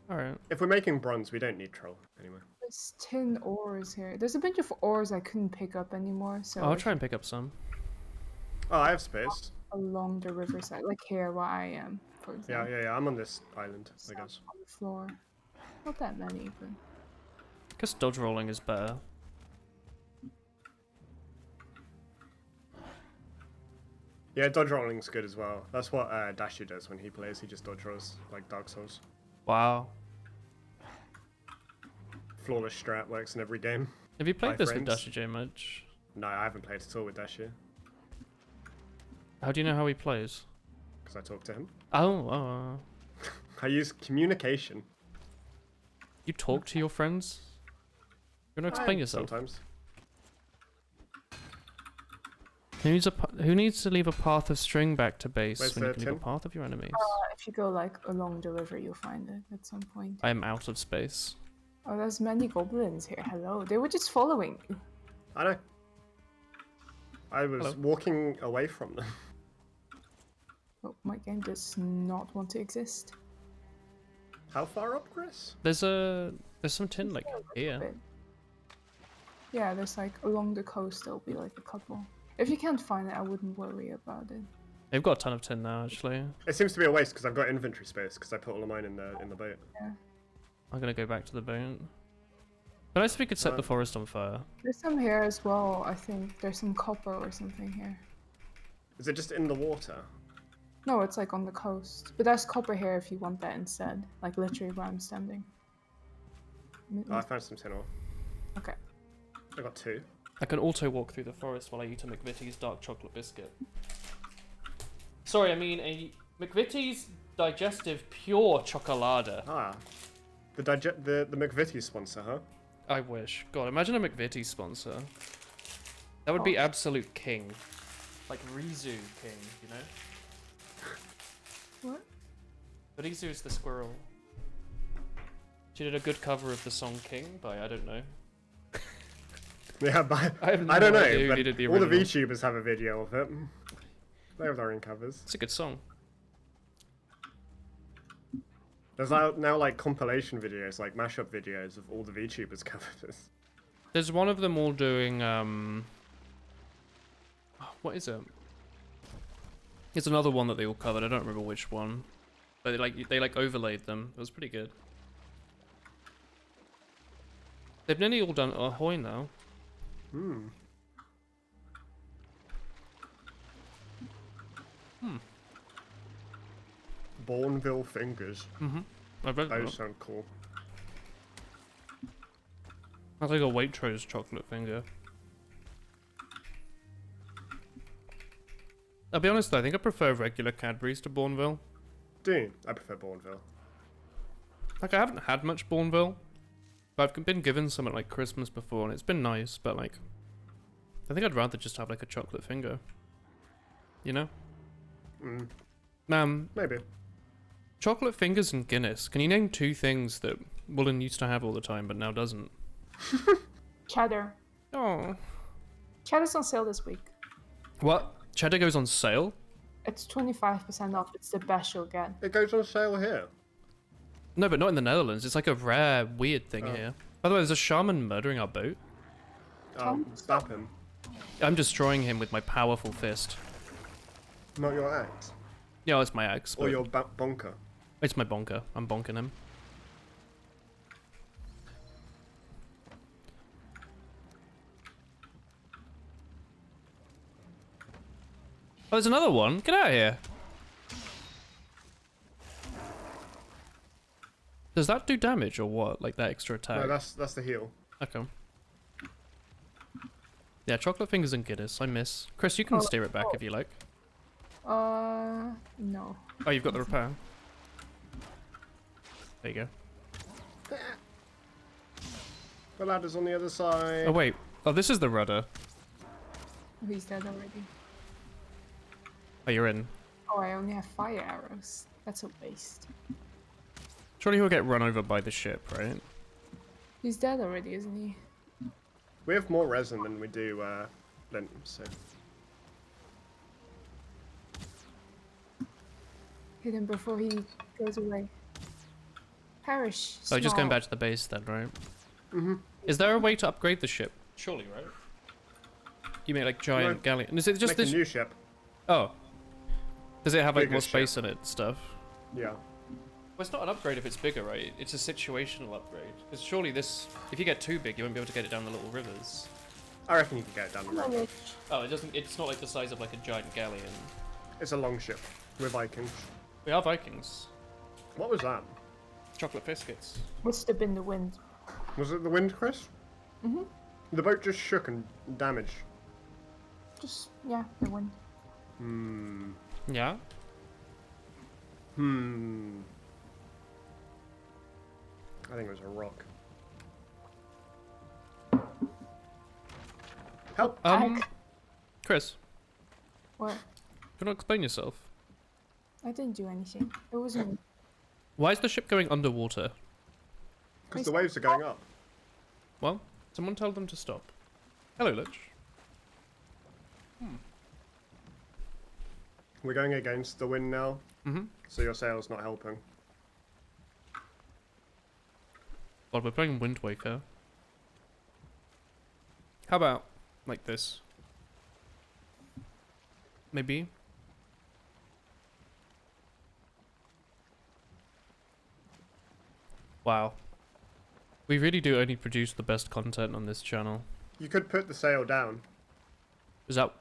Speaker 2: Alright.
Speaker 4: If we're making bronze, we don't need troll anyway.
Speaker 3: There's tin ores here. There's a bunch of ores I couldn't pick up anymore, so
Speaker 2: I'll try and pick up some.
Speaker 4: Oh, I have space.
Speaker 3: along the riverside, like here where I am, for
Speaker 4: Yeah,
Speaker 3: example.
Speaker 4: yeah, yeah. I'm on this island, I
Speaker 3: Some
Speaker 4: guess.
Speaker 3: on the floor. Not that many, but
Speaker 2: I guess dodge rolling is better.
Speaker 4: Yeah, dodge rolling's good as well. That's what Dashu does when he plays. He just dodge rolls like Dark Souls.
Speaker 2: Wow.
Speaker 4: Flawless strat works in every game.
Speaker 2: Have you played
Speaker 4: Five
Speaker 2: this
Speaker 4: frames.
Speaker 2: with Dasha J much?
Speaker 4: No, I haven't played at all with Dashu
Speaker 2: How do you know how he plays?
Speaker 4: because I talk to him.
Speaker 2: Oh,
Speaker 4: I use communication.
Speaker 2: you talk to your friends? You want to explain yourself?
Speaker 4: Sometimes.
Speaker 2: Who needs to leave a path of string back to base
Speaker 4: Where's
Speaker 2: when you
Speaker 4: the
Speaker 2: can leave a
Speaker 4: tin?
Speaker 2: path of your enemies?
Speaker 3: if you go like along the river, you'll find it at some point.
Speaker 2: I am out of space.
Speaker 3: Oh, there's many goblins here. Hello. They were just following you.
Speaker 4: I know. I was
Speaker 2: Hello.
Speaker 4: walking away from them.
Speaker 3: Oh, my game does not want to exist.
Speaker 4: How far up, Chris?
Speaker 2: There's some tin like here.
Speaker 3: Bit. Yeah, there's like along the coast there'll be like a couple. If you can't find it, I wouldn't worry about it.
Speaker 2: They've got a ton of tin now, actually.
Speaker 4: It seems to be a waste because I've got inventory space because I put all of mine in the boat.
Speaker 3: Yeah.
Speaker 2: I'm gonna go back to the boat. But nice if we could set the forest on fire.
Speaker 3: There's some here as well, I think. There's some copper or something here.
Speaker 4: Is it just in the water?
Speaker 3: No, it's like on the coast. But there's copper here if you want that instead. Like literally where I'm standing.
Speaker 4: Oh, I found some tin ore.
Speaker 3: Okay.
Speaker 4: I got 2.
Speaker 2: I can auto walk through the forest while I eat a McVitie's dark chocolate biscuit. Sorry, I mean a McVitie's digestive pure chocolada.
Speaker 4: Ah. The McVitie sponsor, huh?
Speaker 2: I wish. God, imagine a McVitie sponsor. That would be absolute king. Like Rizu king, you know?
Speaker 3: What?
Speaker 2: But Rizu is the squirrel. She did a good cover of the song King by, I don't know.
Speaker 4: Yeah, but
Speaker 2: I have no
Speaker 4: I don't know,
Speaker 2: idea who
Speaker 4: but
Speaker 2: did the
Speaker 4: all the
Speaker 2: original.
Speaker 4: VTubers have a video of it. They have their own covers.
Speaker 2: It's a good song.
Speaker 4: There's now like compilation videos, like mashup videos of all the VTubers covers.
Speaker 2: There's one of them all doing, what is it? It's another one that they all covered, I don't remember which one. But they overlaid them. It was pretty good. They've nearly all done Ahoy now.
Speaker 4: Hmm. Bourneville fingers.
Speaker 2: Mm-hmm. I've read
Speaker 4: Those
Speaker 2: that.
Speaker 4: sound cool.
Speaker 2: That's like a Waitrose chocolate finger. I'll be honest though, I think I prefer regular Cadbury's to Bourneville.
Speaker 4: Dude, I prefer Bourneville.
Speaker 2: Like, I haven't had much Bourneville. But I've been given some at like Christmas before and it's been nice, but like, I think I'd rather just have like a chocolate finger. You know?
Speaker 4: Maybe.
Speaker 2: Chocolate fingers and Guinness. Can you name 2 things that Woolen used to have all the time but now doesn't?
Speaker 3: Cheddar.
Speaker 2: Oh.
Speaker 3: Cheddar's on sale this week.
Speaker 2: What? Cheddar goes on sale?
Speaker 3: It's 25% off. It's the best you'll get.
Speaker 4: It goes on sale here.
Speaker 2: No, but not in the Netherlands. It's like a rare, weird thing here. By the way, there's a shaman murdering our boat.
Speaker 4: Stop him.
Speaker 2: I'm destroying him with my powerful fist.
Speaker 4: Not your axe.
Speaker 2: Yeah, it's my axe.
Speaker 4: Or
Speaker 2: But
Speaker 4: your bonker.
Speaker 2: it's my bonker. I'm bonking him. Oh, there's another one. Get out of here. Does that do damage or what? Like that extra attack?
Speaker 4: No, that's the heal.
Speaker 2: Okay. Yeah, chocolate fingers and Guinness. I miss. Chris, you can steer it back if you like.
Speaker 3: No.
Speaker 2: Oh, you've got the repair. There you go.
Speaker 4: The ladder's on the other side.
Speaker 2: Oh wait. Oh, this is the rudder.
Speaker 3: He's dead already.
Speaker 2: Oh, you're in.
Speaker 3: Oh, I only have fire arrows. That's a waste.
Speaker 2: Surely he'll get run over by the ship, right?
Speaker 3: He's dead already, isn't he?
Speaker 4: We have more resin than we do lint, so.
Speaker 3: Hit him before he goes away. Perish.
Speaker 2: Oh, just going
Speaker 3: small.
Speaker 2: back to the base then, right? Mm-hmm. Is there a way to upgrade the ship? Surely, right? You make like giant galleon. Is it just
Speaker 4: Make
Speaker 2: this?
Speaker 4: a new ship.
Speaker 2: Oh. Does it have like
Speaker 4: Bigger
Speaker 2: more
Speaker 4: ship.
Speaker 2: space in it and stuff?
Speaker 4: Yeah.
Speaker 2: Well, it's not an upgrade if it's bigger, right? It's a situational upgrade. Because surely this, if you get too big, you won't be able to get it down the little rivers.
Speaker 4: I reckon you can get it down the
Speaker 3: Come on,
Speaker 4: road.
Speaker 3: Rich.
Speaker 2: Oh, it doesn't. It's not like the size of like a giant galleon.
Speaker 4: It's a long ship. We're Vikings.
Speaker 2: We are Vikings.
Speaker 4: What was that?
Speaker 2: Chocolate biscuits.
Speaker 3: Must have been the wind.
Speaker 4: Was it the wind, Chris?
Speaker 3: Mm-hmm.
Speaker 4: The boat just shook and damaged.
Speaker 3: Just, yeah, the wind.
Speaker 2: Yeah.
Speaker 4: I think it was a rock. Help!
Speaker 2: Chris,
Speaker 3: What?
Speaker 2: can you explain yourself?
Speaker 3: I didn't do anything. It wasn't.
Speaker 2: Why is the ship going underwater?
Speaker 4: Because the waves are going up.
Speaker 2: Well, someone tell them to stop. Hello, Lich.
Speaker 4: We're going against the wind now, so your sail's not helping.
Speaker 2: God, we're playing Wind Waker. How about like this? Maybe. Wow. We really do only produce the best content on this channel.
Speaker 4: You could put the sail down.
Speaker 2: Is that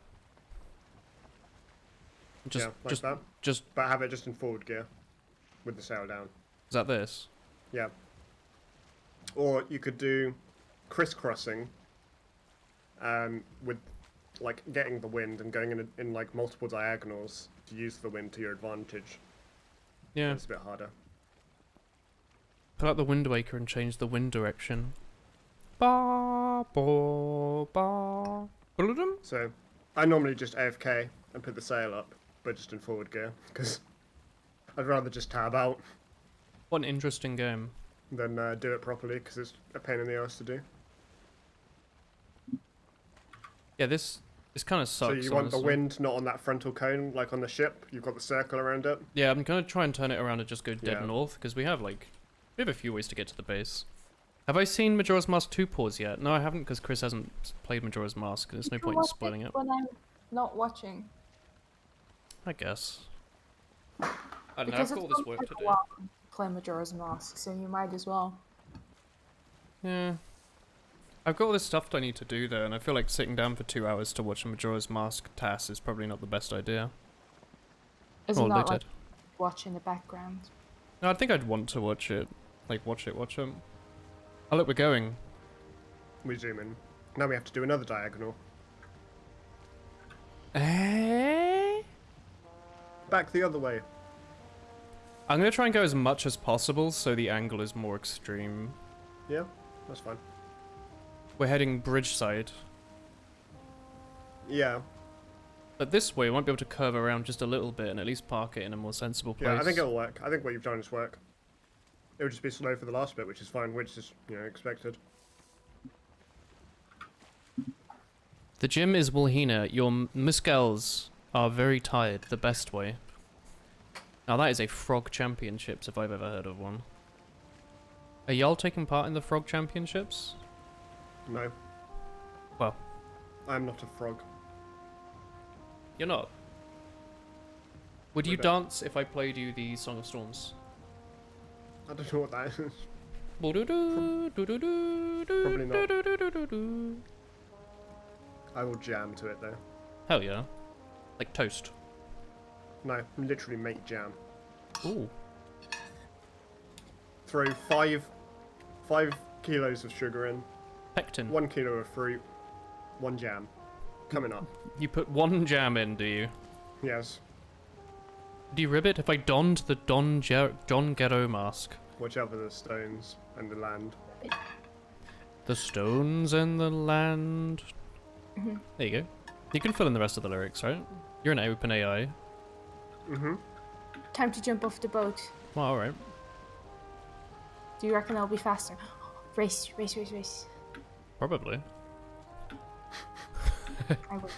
Speaker 2: just
Speaker 4: Yeah, like that.
Speaker 2: just
Speaker 4: But have it just in forward gear, with the sail down.
Speaker 2: is that this?
Speaker 4: Yeah. Or you could do crisscrossing, with like getting the wind and going in like multiple diagonals to use the wind to your advantage.
Speaker 2: Yeah.
Speaker 4: It's a bit harder.
Speaker 2: Pull out the Wind Waker and change the wind direction. Ba ba ba. Ba-da-dum.
Speaker 4: So, I normally just AFK and put the sail up, but just in forward gear, because I'd rather just tab out
Speaker 2: What an interesting game.
Speaker 4: than do it properly, because it's a pain in the ass to do.
Speaker 2: Yeah, this kind of sucks.
Speaker 4: So you want the
Speaker 2: honestly.
Speaker 4: wind not on that frontal cone, like on the ship. You've got the circle around it.
Speaker 2: Yeah, I'm gonna try and turn it around and just go dead
Speaker 4: Yeah.
Speaker 2: north, because we have a few ways to get to the base. Have I seen Majora's Mask 2 pause yet? No, I haven't, because Chris hasn't played Majora's Mask, and there's no point in spoiling it.
Speaker 3: When I'm not watching.
Speaker 2: I guess. I don't know,
Speaker 3: Because
Speaker 2: I've got all
Speaker 3: it's
Speaker 2: this
Speaker 3: gonna
Speaker 2: work
Speaker 3: take
Speaker 2: to
Speaker 3: a
Speaker 2: do.
Speaker 3: while to play Majora's Mask, so you might as well.
Speaker 2: Yeah. I've got all this stuff that I need to do there, and I feel like sitting down for 2 hours to watch a Majora's Mask TAS is probably not the best idea.
Speaker 3: Is
Speaker 2: Or
Speaker 3: it not
Speaker 2: later.
Speaker 3: like watch in the background?
Speaker 2: No, I think I'd want to watch it. Like, watch it. Oh, look, we're going.
Speaker 4: We zoom in. Now we have to do another diagonal.
Speaker 2: Eh?
Speaker 4: Back the other way.
Speaker 2: I'm gonna try and go as much as possible so the angle is more extreme.
Speaker 4: Yeah, that's fine.
Speaker 2: We're heading bridge side.
Speaker 4: Yeah,
Speaker 2: But this way, we might be able to curve around just a little bit and at least park it in a more sensible place.
Speaker 4: yeah, I think it'll work. I think what you've done is work. It would just be slow for the last bit, which is fine, which is, expected.
Speaker 2: The gym is Wilhelmina. Your muskels are very tired, the best way. Now that is a frog championships, if I've ever heard of one. Are y'all taking part in the frog championships?
Speaker 4: No.
Speaker 2: Well.
Speaker 4: I'm not a frog.
Speaker 2: You're not. Would you
Speaker 4: Would I?
Speaker 2: dance if I played you the Song of Storms?
Speaker 4: I don't know what that is.
Speaker 2: Probably
Speaker 4: not. I will jam to it though.
Speaker 2: Hell yeah. Like toast.
Speaker 4: No, literally make jam.
Speaker 2: Ooh.
Speaker 4: Throw five kilos of sugar in,
Speaker 2: Pectin.
Speaker 4: 1 kilo of fruit, 1 jam. Coming up.
Speaker 2: You put one jam in, do you?
Speaker 4: Yes.
Speaker 2: Do you ribbit if I donned the Don Ghetto mask?
Speaker 4: Watch out for the stones and the land.
Speaker 2: The stones and the land.
Speaker 3: Mm-hmm.
Speaker 2: There you go. You can fill in the rest of the lyrics, right? You're an open AI.
Speaker 4: Mm-hmm.
Speaker 3: Time to jump off the boat.
Speaker 2: Well, alright.
Speaker 3: Do you reckon I'll be faster? Race, race, race, race.
Speaker 2: Probably.
Speaker 3: I will.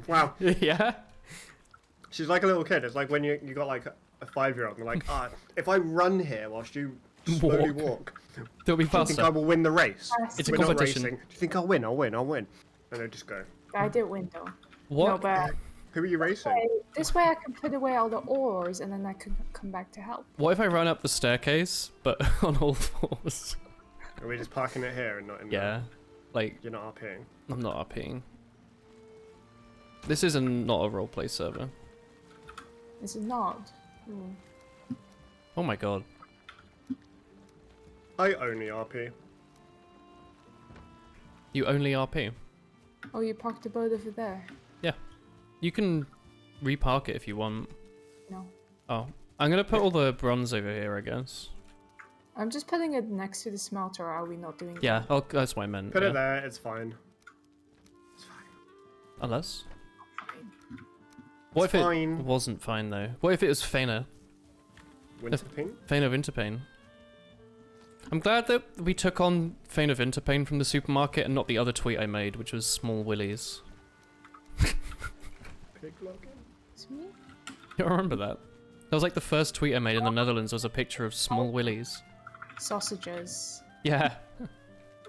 Speaker 4: Wow.
Speaker 2: Yeah?
Speaker 4: She's like a little kid. It's like when you got like a 5-year-old and they're like, if I run here whilst you slowly walk,
Speaker 2: They'll be
Speaker 4: do you think I
Speaker 2: faster.
Speaker 4: will win the race?
Speaker 3: Yes.
Speaker 2: It's a
Speaker 4: We're not
Speaker 2: competition.
Speaker 4: racing. Do you think I'll win? I'll win. And they just go.
Speaker 3: I did win though.
Speaker 2: What?
Speaker 3: No, but
Speaker 4: Who are you racing?
Speaker 3: this way I can put away all the ores and then I can come back to help.
Speaker 2: What if I run up the staircase, but on all fours?
Speaker 4: Are we just parking it here and not in
Speaker 2: Yeah. Like,
Speaker 4: You're not RPing.
Speaker 2: I'm not RPing. This is not a roleplay server.
Speaker 3: This is not. Hmm.
Speaker 2: Oh my god.
Speaker 4: I only RP.
Speaker 2: You only RP?
Speaker 3: Oh, you parked the boat over there.
Speaker 2: You can repark it if you want.
Speaker 3: No.
Speaker 2: Oh. I'm gonna put all the bronze over here, I guess.
Speaker 3: I'm just putting it next to the smelter. Are we not doing
Speaker 2: Yeah,
Speaker 3: that?
Speaker 2: oh, that's what I meant.
Speaker 4: Put
Speaker 2: yeah.
Speaker 4: it there, it's fine. It's fine.
Speaker 2: Unless?
Speaker 3: Fine.
Speaker 2: What
Speaker 4: It's
Speaker 2: if
Speaker 4: fine.
Speaker 2: it wasn't fine, though? What if it was Faina?
Speaker 4: Winterpain?
Speaker 2: Fane of Interpain. I'm glad that we took on Fane of Interpain from the supermarket and not the other tweet I made, which was Small Willies.
Speaker 4: Pig login?
Speaker 3: It's me?
Speaker 2: You remember that? That was like the first tweet I made in the Netherlands was a picture of Small Willies.
Speaker 3: Sausages.
Speaker 2: Yeah.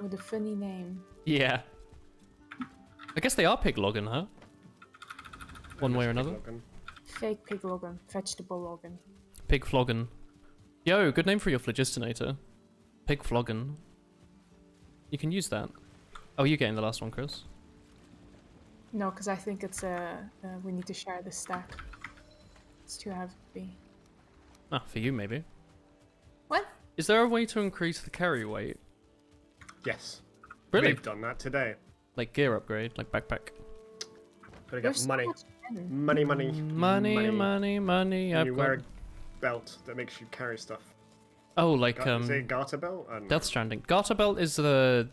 Speaker 3: With a funny name.
Speaker 2: Yeah. I guess they are pig logging, huh? One way or another.
Speaker 4: Login.
Speaker 3: Fake pig login. Vegetable login.
Speaker 2: Pig floggin. Yo, good name for your phlogistonator. Pig floggin. You can use that. Oh, you're getting the last one, Chris.
Speaker 3: No, because I think it's we need to share the stack. It's too heavy.
Speaker 2: Ah, for you maybe.
Speaker 3: What?
Speaker 2: Is there a way to increase the carry weight?
Speaker 4: Yes.
Speaker 2: Really?
Speaker 4: We've done that today.
Speaker 2: Like gear upgrade, like backpack.
Speaker 4: Gotta get
Speaker 3: There's so
Speaker 4: money.
Speaker 3: much in.
Speaker 4: Money.
Speaker 2: Money.
Speaker 4: And
Speaker 2: I've
Speaker 4: you
Speaker 2: got...
Speaker 4: wear a belt that makes you carry stuff.
Speaker 2: Oh, like
Speaker 4: Is it a garter belt? I don't know.
Speaker 2: Death Stranding. Garter belt is the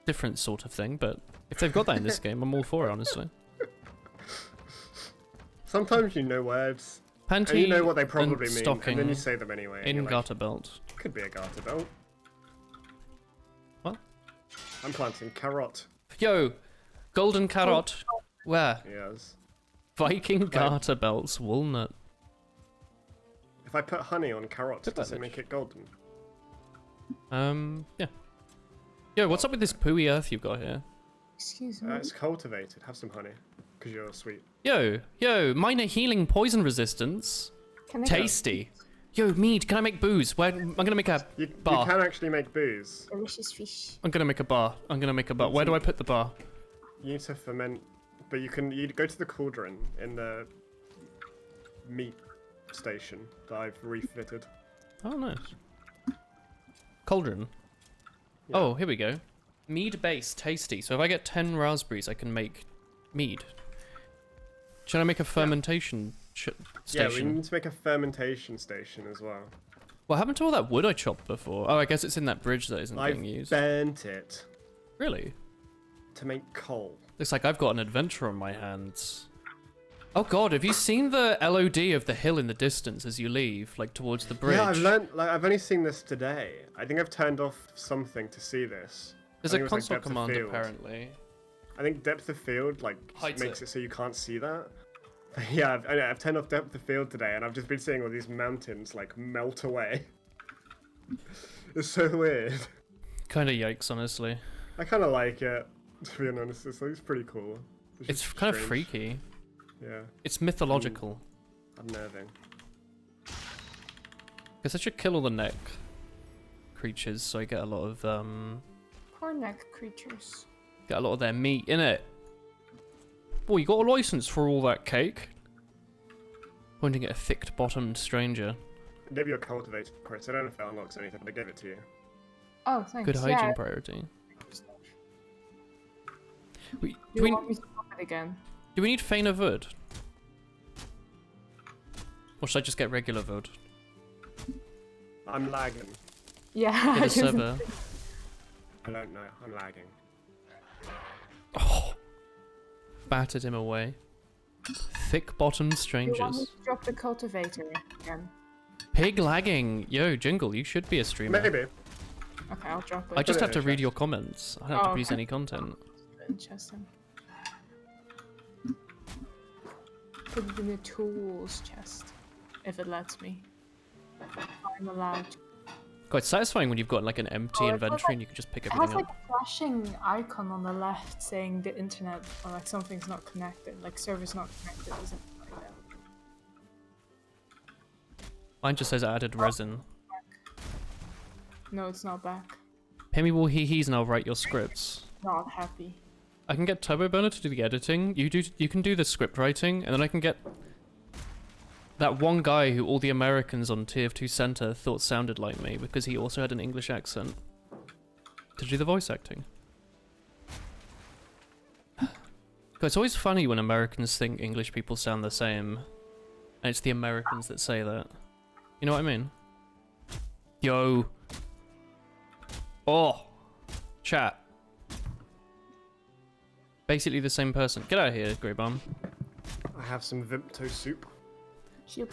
Speaker 2: different sort of thing, but if they've got that in this game, I'm all for it, honestly.
Speaker 4: Sometimes you know words,
Speaker 2: Panty
Speaker 4: and you know what they
Speaker 2: and
Speaker 4: probably mean,
Speaker 2: stocking
Speaker 4: and then you say them anyway. and
Speaker 2: in
Speaker 4: you're like,
Speaker 2: garter belt.
Speaker 4: could be a garter belt.
Speaker 2: What?
Speaker 4: I'm planting carrot.
Speaker 2: Yo, golden carrot. Where?
Speaker 4: Yes.
Speaker 2: Viking garter belts, walnut.
Speaker 4: If I put honey on carrot,
Speaker 2: Good
Speaker 4: does it
Speaker 2: message.
Speaker 4: make it golden?
Speaker 2: Yeah. Yo, what's up with this pooey earth you've got here?
Speaker 3: Excuse me.
Speaker 4: It's cultivated. Have some honey, because you're sweet.
Speaker 2: Yo, minor healing poison resistance.
Speaker 3: Can I
Speaker 2: Tasty. Yo, mead, can I make booze? I'm gonna make a
Speaker 4: You
Speaker 2: bar.
Speaker 4: can actually make booze.
Speaker 3: delicious fish?
Speaker 2: I'm gonna make a bar. Where do I put the bar?
Speaker 4: You need to ferment, but you go to the cauldron in the meat station that I've refitted.
Speaker 2: Oh, nice. Cauldron.
Speaker 4: Yeah.
Speaker 2: Oh, here we go. Mead base, tasty. So if I get 10 raspberries, I can make mead. Should I make a fermentation
Speaker 4: Yeah,
Speaker 2: station?
Speaker 4: we need to make a fermentation station as well.
Speaker 2: What happened to all that wood I chopped before? Oh, I guess it's in that bridge that isn't
Speaker 4: I've
Speaker 2: being used.
Speaker 4: burnt it
Speaker 2: Really?
Speaker 4: to make coal.
Speaker 2: Looks like I've got an adventure on my hands. Oh god, have you seen the LOD of the hill in the distance as you leave, like towards the bridge?
Speaker 4: Yeah, I've learned. Like, I've only seen this today. I think I've turned off something to see this.
Speaker 2: There's
Speaker 4: I
Speaker 2: a
Speaker 4: think it was,
Speaker 2: console
Speaker 4: like, depth of
Speaker 2: command
Speaker 4: field.
Speaker 2: apparently.
Speaker 4: I think depth of field
Speaker 2: Hides
Speaker 4: makes
Speaker 2: it.
Speaker 4: it so you can't see that. Yeah, I've turned off depth of field today, and I've just been seeing all these mountains like melt away. It's so weird.
Speaker 2: Kind of yikes, honestly.
Speaker 4: I kind of like it, to be honest. It's pretty cool.
Speaker 2: It's
Speaker 4: just
Speaker 2: kind of
Speaker 4: strange.
Speaker 2: freaky.
Speaker 4: Yeah,
Speaker 2: It's mythological.
Speaker 4: unnerving.
Speaker 2: Guess I should kill all the neck creatures so I get a lot of
Speaker 3: Poor neck creatures.
Speaker 2: their meat in it. Boy, you got a license for all that cake. Pointing at a thick-bottomed stranger.
Speaker 4: Maybe you're cultivated, Chris. I don't know if that unlocks anything, but I gave it to you.
Speaker 3: Oh, thanks.
Speaker 2: Good hygiene
Speaker 3: Yeah.
Speaker 2: priority.
Speaker 3: Do you want me to pop it again?
Speaker 2: Do we need Feina Wood? Or should I just get regular wood?
Speaker 4: I'm lagging.
Speaker 3: Yeah.
Speaker 2: Get
Speaker 3: I
Speaker 2: a
Speaker 3: just-
Speaker 2: server.
Speaker 4: I don't know. I'm lagging.
Speaker 2: Oh! Battered him away. Thick-bottomed
Speaker 3: Do you want me
Speaker 2: strangers.
Speaker 3: to drop the cultivator again?
Speaker 2: Pig lagging! Yo, Jingle, you should be a streamer.
Speaker 4: Maybe.
Speaker 3: Okay, I'll drop it.
Speaker 2: I just
Speaker 4: Put it
Speaker 2: have
Speaker 4: in
Speaker 2: to
Speaker 4: the
Speaker 2: read
Speaker 4: chat.
Speaker 2: your comments. I don't have
Speaker 3: Oh,
Speaker 2: to produce
Speaker 3: okay.
Speaker 2: any content.
Speaker 3: Interesting. Put it in the tools chest, if it lets me. I'm allowed.
Speaker 2: Quite satisfying when you've got like an empty
Speaker 3: Oh, it feels
Speaker 2: inventory
Speaker 3: like-
Speaker 2: and you can just pick
Speaker 3: It has
Speaker 2: everything
Speaker 3: like
Speaker 2: up.
Speaker 3: a flashing icon on the left saying the internet or like something's not connected, like server's not connected or something like that.
Speaker 2: Mine just says added resin.
Speaker 3: No, it's not back.
Speaker 2: Pay me will he-he's and I'll write your scripts.
Speaker 3: Not happy.
Speaker 2: I can get Turbo Burner to do the editing. You can do the script writing, and then I can get that one guy who all the Americans on Tier 2 Center thought sounded like me because he also had an English accent to do the voice acting. It's always funny when Americans think English people sound the same, and it's the Americans that say that. You know what I mean? Yo. Oh. Chat. Basically the same person. Get out of here, Grey Bum.
Speaker 4: I have some Vimto soup.
Speaker 3: Shoop.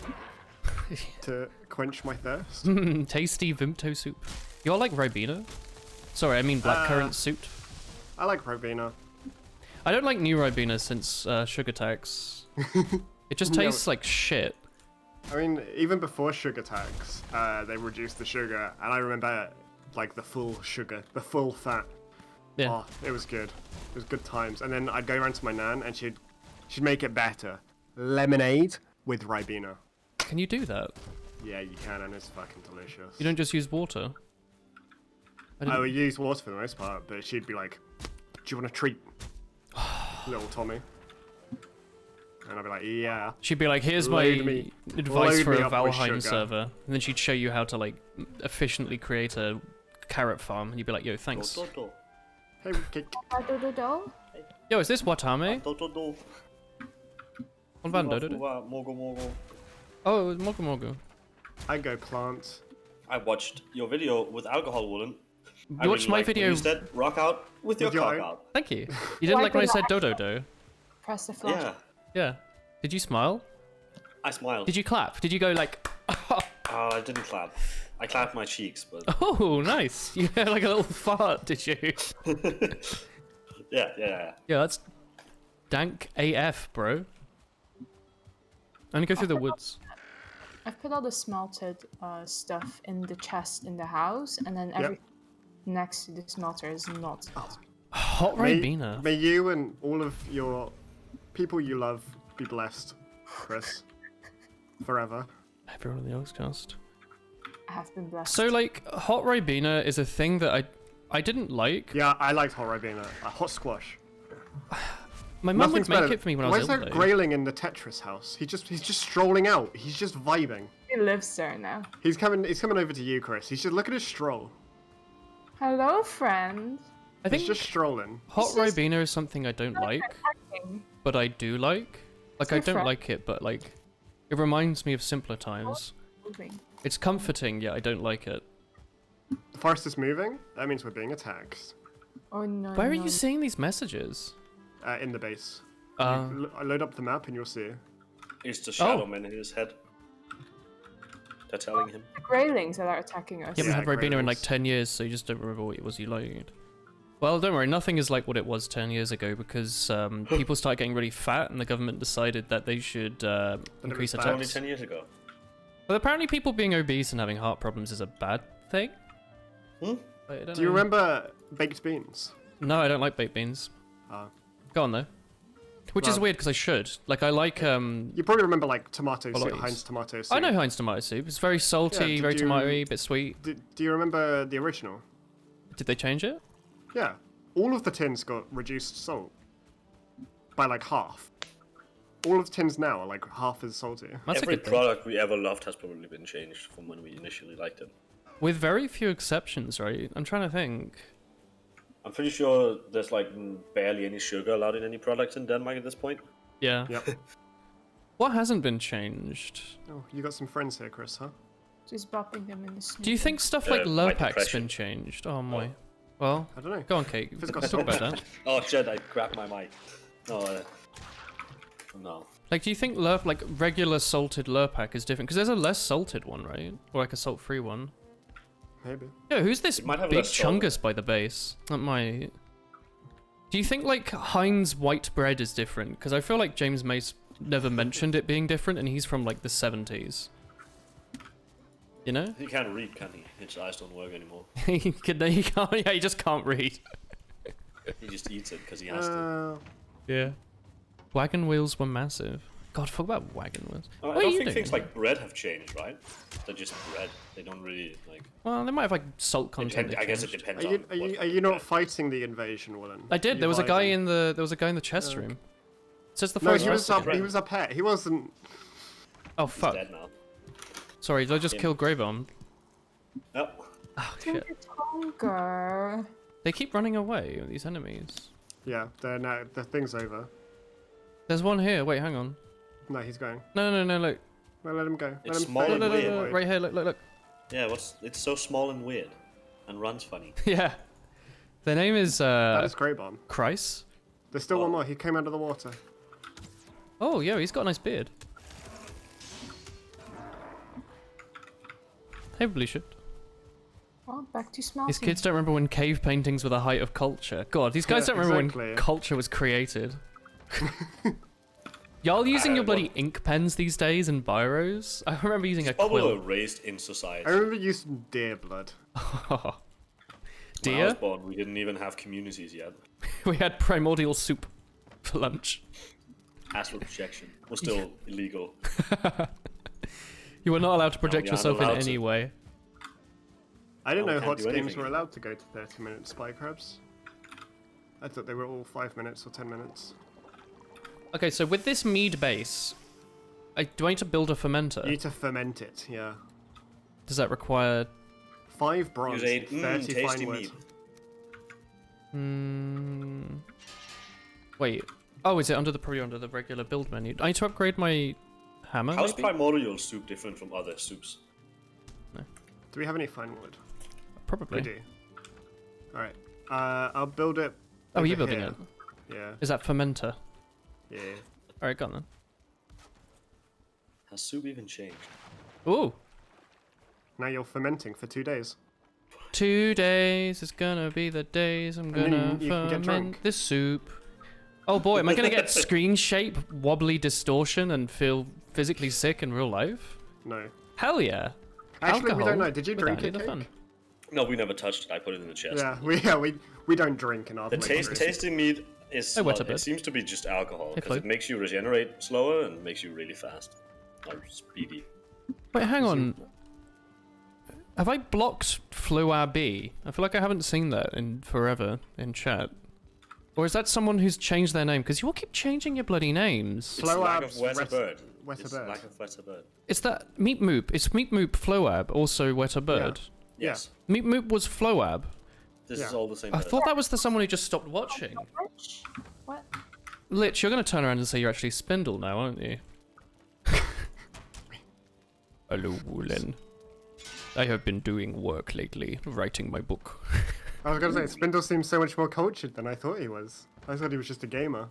Speaker 4: to quench my thirst.
Speaker 2: Tasty Vimto soup. You all like Ribena? Sorry, I mean blackcurrant soup.
Speaker 4: I like Ribena.
Speaker 2: I don't like new Ribena since sugar tax. It just tastes like shit.
Speaker 4: I mean, even before sugar tax, they reduced the sugar, and I remember like the full sugar, the full fat.
Speaker 2: Yeah.
Speaker 4: Oh, it was good. It was good times. And then I'd go around to my nan, and she'd make it better. Lemonade with Ribena.
Speaker 2: Can you do that?
Speaker 4: Yeah, you can, and it's fucking delicious.
Speaker 2: You don't just use water?
Speaker 4: I would use water for the most part, but she'd be like, "Do you want a treat, little Tommy?" And I'd be like, "Yeah."
Speaker 2: She'd be like, here's my advice for a Valheim server. And then she'd show you how to like efficiently create a carrot farm. And you'd be like, yo, thanks.
Speaker 4: Hey, cake.
Speaker 2: Yo, is this Watame? What about Dodo? Oh, it was Mogu Mogu.
Speaker 4: I go plant.
Speaker 5: I watched your video with alcohol, Woolen.
Speaker 2: You watched my video.
Speaker 5: You said rock out with your cock out.
Speaker 2: Thank you. You didn't like when I said Dodo Do?
Speaker 3: Press the flash.
Speaker 5: Yeah,
Speaker 2: Yeah. Did you smile?
Speaker 5: I smiled.
Speaker 2: Did you clap? Did you go like...
Speaker 5: I didn't clap. I clapped my cheeks, but...
Speaker 2: Oh, nice. You had like a little fart, did you?
Speaker 5: Yeah.
Speaker 2: Yeah, that's dank AF, bro. I'm gonna go through the woods.
Speaker 3: I've put all the smelted stuff in the chest in the house, and then everything next to the smelter is not smelted.
Speaker 2: Hot Ribena.
Speaker 4: May you and all of your people you love be blessed, Chris. Forever.
Speaker 2: Everyone in the Oxcast.
Speaker 3: I have been blessed.
Speaker 2: So, like, hot Ribena is a thing that I didn't like.
Speaker 4: Yeah, I liked hot Ribena. Hot squash.
Speaker 2: My mum would
Speaker 4: Nothing's
Speaker 2: make
Speaker 4: better.
Speaker 2: it for me when I
Speaker 4: Why
Speaker 2: was
Speaker 4: is
Speaker 2: ill,
Speaker 4: that
Speaker 2: though.
Speaker 4: grayling in the Tetris house? He's just strolling out. He's just vibing.
Speaker 3: He lives there now.
Speaker 4: He's coming over to you, Chris. He's just look at his stroll.
Speaker 3: Hello, friend.
Speaker 2: I think
Speaker 4: He's just strolling.
Speaker 2: hot Ribena is something I don't like, but I do like. Like, I don't
Speaker 3: different.
Speaker 2: like it, but, like, it reminds me of simpler times.
Speaker 3: Moving.
Speaker 2: It's comforting, yet I don't like it.
Speaker 4: The forest is moving. That means we're being attacked.
Speaker 3: Oh no.
Speaker 2: Where are
Speaker 3: no.
Speaker 2: you seeing these messages?
Speaker 4: In the base.
Speaker 2: Uh,
Speaker 4: Load up the map and you'll see.
Speaker 5: It's the shadow man in his head. They're telling him.
Speaker 3: The graylings that are attacking us.
Speaker 2: You haven't
Speaker 4: Yeah,
Speaker 2: had Ribena in like
Speaker 4: Graylings.
Speaker 2: 10 years, so you just don't remember what it was you liked. Well, don't worry, nothing is like what it was 10 years ago because people started getting really fat and the government decided that they should increase their
Speaker 4: bad.
Speaker 5: Only
Speaker 2: tax.
Speaker 5: 10 years ago.
Speaker 2: But apparently people being obese and having heart problems is a bad thing.
Speaker 5: Hmm?
Speaker 2: I don't
Speaker 4: Do you
Speaker 2: know.
Speaker 4: remember baked beans?
Speaker 2: No, I don't like baked beans.
Speaker 4: Ah.
Speaker 2: Go on though. Which is
Speaker 4: Well-
Speaker 2: weird because I should. Like I like
Speaker 4: You probably remember like tomato soup,
Speaker 2: Bolognese.
Speaker 4: Heinz tomato soup.
Speaker 2: I know Heinz tomato soup. It's very salty,
Speaker 4: did
Speaker 2: very
Speaker 4: you-
Speaker 2: tomatoey, bit sweet.
Speaker 4: Do you remember the original?
Speaker 2: Did they change it?
Speaker 4: Yeah. All of the tins got reduced salt. By like half. All of the tins now are like half as salty.
Speaker 2: That's
Speaker 5: Every
Speaker 2: a good thing.
Speaker 5: product we ever loved has probably been changed from when we initially liked it.
Speaker 2: With very few exceptions, right? I'm trying to think.
Speaker 5: I'm pretty sure there's like barely any sugar allowed in any products in Denmark at this point.
Speaker 2: Yeah.
Speaker 4: Yep.
Speaker 2: What hasn't been changed?
Speaker 4: Oh, you got some friends here, Chris, huh?
Speaker 3: Just bopping them in the snoot.
Speaker 2: Do you think stuff like
Speaker 5: my
Speaker 2: Lurpak's
Speaker 5: depression.
Speaker 2: been changed? Oh my. Well,
Speaker 4: I don't know.
Speaker 2: go on, Kate.
Speaker 4: If it's got
Speaker 2: Let's talk about
Speaker 4: salt.
Speaker 2: that.
Speaker 5: Oh shit, I grabbed my mic. No.
Speaker 2: Like, do you think like regular salted Lurpak is different? Because there's a less salted one, right? Or like a salt-free one.
Speaker 4: Maybe.
Speaker 2: Yo, who's this
Speaker 5: It might have
Speaker 2: big
Speaker 5: less salt.
Speaker 2: chungus by the base? That might. Do you think like Heinz white bread is different? Because I feel like James Mace never mentioned it being different, and he's from like the 70s. You know?
Speaker 5: He can't read, can he? His eyes don't work anymore.
Speaker 2: he can't. Yeah, he just can't read.
Speaker 5: He just eats it because he has to.
Speaker 2: Yeah. Wagon wheels were massive. God, fuck about wagon wheels.
Speaker 5: I
Speaker 2: What
Speaker 5: don't
Speaker 2: are you
Speaker 5: think
Speaker 2: doing?
Speaker 5: things like bread have changed, right? They're just bread. They don't really like.
Speaker 2: Well, they might have like salt content.
Speaker 5: I guess it
Speaker 2: changed.
Speaker 5: depends
Speaker 4: Are you,
Speaker 5: on.
Speaker 4: are you not fighting the invasion, Willen?
Speaker 2: I did.
Speaker 4: You
Speaker 2: There was a guy
Speaker 4: vibing?
Speaker 2: in the chest room. It says the
Speaker 4: No,
Speaker 2: first
Speaker 4: he was
Speaker 2: person.
Speaker 4: he was a pet. He wasn't.
Speaker 2: Oh
Speaker 5: He's
Speaker 2: fuck!
Speaker 5: dead now.
Speaker 2: Sorry, did I just
Speaker 5: Yeah.
Speaker 2: kill Grey Bomb?
Speaker 5: Oh,
Speaker 2: Oh shit!
Speaker 3: Hunger.
Speaker 2: They keep running away. These enemies.
Speaker 4: Yeah, now the thing's over.
Speaker 2: There's one here. Wait, hang on.
Speaker 4: No, he's going.
Speaker 2: No, look.
Speaker 4: No, let him go. Let
Speaker 5: It's
Speaker 4: him
Speaker 5: small
Speaker 4: fade
Speaker 5: and
Speaker 2: Look,
Speaker 5: weird.
Speaker 2: look, look, right here. Look.
Speaker 5: yeah. It's so small and weird, and runs funny.
Speaker 2: Yeah. Their name is
Speaker 4: That is Grey Bomb.
Speaker 2: Chryse.
Speaker 4: There's still one more. He came out of the water.
Speaker 2: Oh, yeah, he's got a nice beard. Probably should.
Speaker 3: Well, back to smelting.
Speaker 2: These kids don't remember when cave paintings were the height of culture. God, these guys don't remember
Speaker 4: exactly.
Speaker 2: when culture was created. Y'all using your bloody ink pens these days and biros? I remember using a
Speaker 5: People were
Speaker 2: quill.
Speaker 5: raised in society.
Speaker 4: I remember using deer blood.
Speaker 5: When I was
Speaker 2: Deer?
Speaker 5: born, we didn't even have communities yet.
Speaker 2: We had primordial soup for lunch.
Speaker 5: Astral projection was still illegal.
Speaker 2: You were not allowed to project
Speaker 5: we aren't
Speaker 2: yourself in
Speaker 5: allowed
Speaker 2: any
Speaker 5: to.
Speaker 2: way.
Speaker 4: I didn't
Speaker 5: No,
Speaker 4: know
Speaker 5: we can't
Speaker 4: HOTS
Speaker 5: do
Speaker 4: games
Speaker 5: anything.
Speaker 4: were allowed to go to 30-minute spy crabs. I thought they were all 5 minutes or 10 minutes.
Speaker 2: Okay, so with this mead base, do I need to build a fermenter?
Speaker 4: You need to ferment it, yeah.
Speaker 2: Does that require...
Speaker 4: 5 bronze,
Speaker 5: Use
Speaker 4: 30
Speaker 5: tasty
Speaker 4: fine wood.
Speaker 5: meat.
Speaker 2: Wait. Oh, is it probably under the regular build menu? I need to upgrade my hammer,
Speaker 5: How's
Speaker 2: maybe?
Speaker 5: primordial soup different from other soups?
Speaker 4: Do we have any fine wood?
Speaker 2: Probably.
Speaker 4: We do. Alright. I'll build it.
Speaker 2: Oh, are you
Speaker 4: over
Speaker 2: building
Speaker 4: here.
Speaker 2: it?
Speaker 4: Yeah.
Speaker 2: Is that fermenter?
Speaker 4: Yeah.
Speaker 2: Alright, go on then.
Speaker 5: Has soup even changed?
Speaker 2: Ooh!
Speaker 4: Now you're fermenting for 2 days.
Speaker 2: 2 days is gonna be the days I'm
Speaker 4: then
Speaker 2: gonna
Speaker 4: you can get
Speaker 2: ferment
Speaker 4: drunk.
Speaker 2: the soup. Oh boy, am I gonna get screen shape, wobbly distortion, and feel physically sick in real life?
Speaker 4: No.
Speaker 2: Hell yeah!
Speaker 4: Actually, we
Speaker 2: Alcohol
Speaker 4: don't know. Did you
Speaker 2: without
Speaker 4: drink
Speaker 2: any
Speaker 4: it,
Speaker 2: of the
Speaker 4: Cake?
Speaker 2: fun.
Speaker 5: No, we never touched it. I put it in the chest.
Speaker 4: Yeah, we don't drink in our
Speaker 5: The
Speaker 4: playthroughs.
Speaker 5: tasting meat is
Speaker 2: Oh, what a
Speaker 5: it
Speaker 2: bit.
Speaker 5: seems to be just alcohol
Speaker 2: Hey,
Speaker 5: because
Speaker 2: Flo.
Speaker 5: it makes you regenerate slower and makes you really fast or speedy.
Speaker 2: Wait, hang on. Have I blocked Floab? I feel like I haven't seen that in forever in chat. Or is that someone who's changed their name? Because you all keep changing your bloody names.
Speaker 5: It's lack
Speaker 4: Floab's
Speaker 5: of wetter
Speaker 4: wet-
Speaker 5: bird.
Speaker 4: wetter
Speaker 5: It's
Speaker 4: bird.
Speaker 5: lack of wetter bird.
Speaker 2: Is that Meat Moop? It's Meat Moop Floab, also Wetter Bird.
Speaker 4: Yeah.
Speaker 5: Yes,
Speaker 2: Meat Moop was Floab.
Speaker 5: this is
Speaker 4: Yeah.
Speaker 5: all the same
Speaker 2: I
Speaker 5: bird.
Speaker 2: thought that was the someone who just stopped watching.
Speaker 3: Which? What?
Speaker 2: Lich, you're gonna turn around and say you're actually Spindle now, aren't you? Hello, Woolen. I have been doing work lately, writing my book.
Speaker 4: I was gonna say, Spindle seems so much more cultured than I thought he was. I thought he was just a gamer.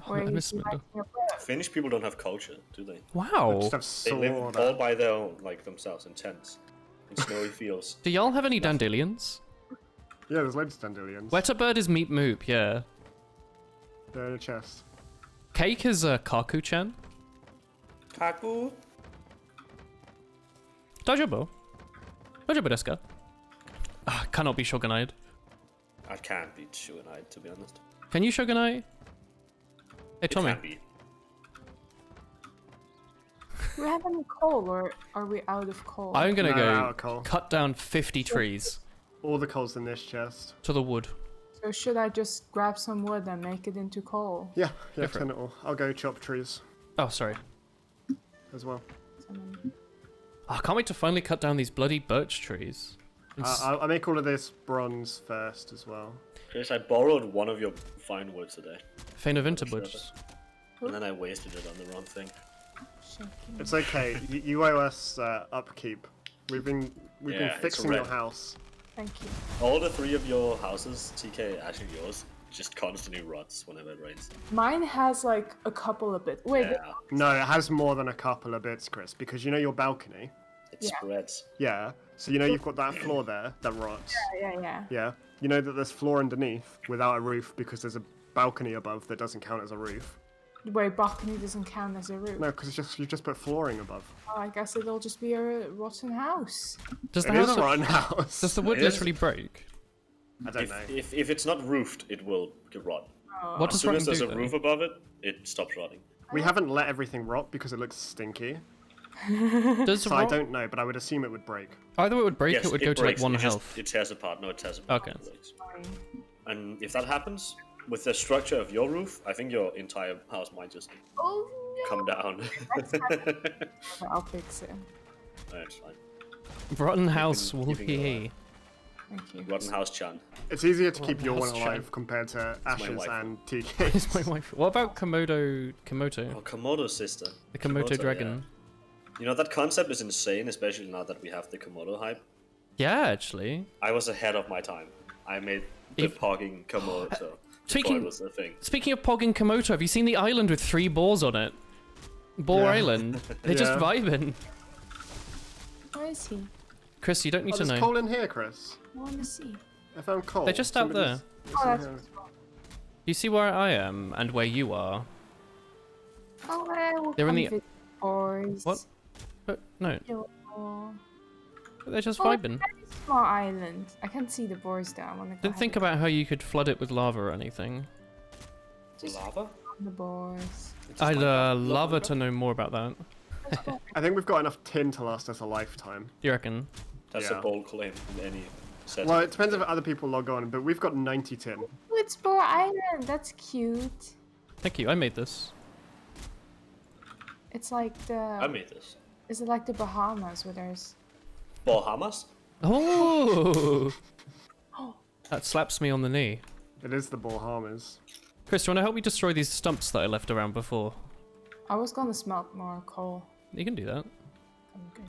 Speaker 3: Where
Speaker 2: I
Speaker 3: you
Speaker 2: miss
Speaker 3: see, like,
Speaker 2: Spindle.
Speaker 3: your breath?
Speaker 5: Finnish people don't have culture, do they?
Speaker 2: Wow.
Speaker 4: Just have
Speaker 5: They live
Speaker 4: sword.
Speaker 5: all by their own, like themselves, in tents, in snowy fields.
Speaker 2: Do y'all have any dandelions?
Speaker 4: Yeah, there's loads of dandelions.
Speaker 2: Wetter Bird is Meat Moop, yeah.
Speaker 4: They're in a chest.
Speaker 2: Cake is Kaku-chan.
Speaker 5: Kaku.
Speaker 2: Dajobo. Dajobo desu ka? Ah, cannot be Shogunite.
Speaker 5: I can't beat Shogunite, to be honest.
Speaker 2: Can you Shogunite? Hey,
Speaker 5: It
Speaker 2: Tommy.
Speaker 5: can be.
Speaker 3: Do we have any coal, or are we out of coal?
Speaker 2: I'm gonna
Speaker 4: No,
Speaker 2: go
Speaker 4: out of coal.
Speaker 2: cut down 50 trees
Speaker 4: All the coal's in this chest.
Speaker 2: to the wood.
Speaker 3: So should I just grab some wood and make it into coal?
Speaker 4: Yeah,
Speaker 2: Go for it.
Speaker 4: turn it all. I'll go chop trees
Speaker 2: Oh, sorry.
Speaker 4: as well.
Speaker 2: Oh, I can't wait to finally cut down these bloody birch trees.
Speaker 4: I'll make all of this bronze first as well.
Speaker 5: Chris, I borrowed one of your fine wood today,
Speaker 2: Fane of Winterbush.
Speaker 5: and then I wasted it on the wrong thing.
Speaker 3: Shaking.
Speaker 4: It's okay. You owe us upkeep. We've been
Speaker 5: Yeah, it's
Speaker 4: fixing your
Speaker 5: red.
Speaker 4: house.
Speaker 3: Thank you.
Speaker 5: All the three of your houses, TK, actually yours, just constantly rots whenever it rains.
Speaker 3: Mine has like a couple of bits. Wait,
Speaker 5: Yeah,
Speaker 4: No, it has more than a couple of bits, Chris, because you know your balcony?
Speaker 5: it
Speaker 3: Yeah.
Speaker 5: spreads.
Speaker 4: Yeah. So you know you've got that floor there that rots.
Speaker 3: yeah.
Speaker 4: Yeah. You know that there's floor underneath without a roof because there's a balcony above that doesn't count as a roof.
Speaker 3: Wait, balcony doesn't count as a roof.
Speaker 4: No, because you just put flooring above.
Speaker 3: Oh, I guess it'll just be a rotten house.
Speaker 2: Does the
Speaker 4: It is
Speaker 2: house
Speaker 4: a rotten house.
Speaker 2: does the wood
Speaker 5: It is.
Speaker 2: literally break?
Speaker 4: I don't know.
Speaker 5: If it's not roofed, it will get rot.
Speaker 2: What
Speaker 5: As
Speaker 2: does
Speaker 5: soon as
Speaker 2: rotting
Speaker 5: there's
Speaker 2: do
Speaker 5: a
Speaker 2: then?
Speaker 5: roof above it, it stops rotting.
Speaker 4: We haven't let everything rot because it looks stinky.
Speaker 2: Does
Speaker 4: So I
Speaker 2: rot-
Speaker 4: don't know, but I would assume it would break.
Speaker 2: either it would break,
Speaker 5: Yes,
Speaker 2: it would go to like
Speaker 5: breaks.
Speaker 2: one
Speaker 5: It just-
Speaker 2: health.
Speaker 5: It tears apart. No, it tears apart.
Speaker 2: Okay.
Speaker 5: It breaks. And if that happens, with the structure of your roof, I think your entire house might just
Speaker 3: Oh
Speaker 5: come down.
Speaker 3: no! I'll fix it.
Speaker 5: That's fine.
Speaker 2: Rotten house,
Speaker 5: keeping it
Speaker 2: Wolfie.
Speaker 5: alive.
Speaker 3: Thank you.
Speaker 5: Rotten House Chan.
Speaker 4: It's easier to keep your
Speaker 2: house
Speaker 4: one alive compared to Ash's
Speaker 5: wife.
Speaker 4: and
Speaker 2: Is
Speaker 4: TK's.
Speaker 2: my wife. What about Komodo?
Speaker 5: Oh, Komodo's sister.
Speaker 2: The Komodo dragon.
Speaker 5: yeah. You know, that concept is insane, especially now that we have the Komodo hype.
Speaker 2: Yeah, actually.
Speaker 5: I was ahead of my time. I made the
Speaker 2: If-
Speaker 5: pogging Komodo before
Speaker 2: Speaking-
Speaker 5: it was a thing.
Speaker 2: Speaking of Pog and Komodo, have you seen the island with 3 boars on it? Boar
Speaker 4: Yeah.
Speaker 2: Island. They're just
Speaker 4: Yeah.
Speaker 2: vibing.
Speaker 3: Where is he?
Speaker 2: Chris, you don't need
Speaker 4: Oh,
Speaker 2: to
Speaker 4: there's
Speaker 2: know.
Speaker 4: coal in here, Chris.
Speaker 3: I want to see.
Speaker 4: I found coal.
Speaker 2: They're just out there.
Speaker 3: Oh, that's
Speaker 2: You see where I am and where you are?
Speaker 3: oh, well,
Speaker 2: They're in the-
Speaker 3: boys.
Speaker 2: What? But no,
Speaker 3: Oh,
Speaker 2: they're just
Speaker 3: oh,
Speaker 2: vibing.
Speaker 3: very small island. I can't see the boys though. I want to go
Speaker 2: Didn't think about how you could flood it with lava or anything.
Speaker 3: Just
Speaker 5: Lava?
Speaker 3: on the boys.
Speaker 2: I'd love to know more about that.
Speaker 3: Let's go.
Speaker 4: I think we've got enough tin to last us a lifetime.
Speaker 2: You reckon?
Speaker 5: That's
Speaker 4: Yeah.
Speaker 5: a bold claim in any setting.
Speaker 4: Well, it depends if other people log on, but we've got 90 tin.
Speaker 3: Oh, it's Boar Island. That's cute.
Speaker 2: Thank you. I made this.
Speaker 3: It's like the.
Speaker 5: I made this.
Speaker 3: Is it like the Bahamas where there's?
Speaker 5: Bahamas?
Speaker 2: Oh! That slaps me on the knee.
Speaker 4: It is the Bahamas.
Speaker 2: Chris, do you want to help me destroy these stumps that I left around before?
Speaker 3: I was gonna smelt more coal.
Speaker 2: You can do that.
Speaker 3: I'm good.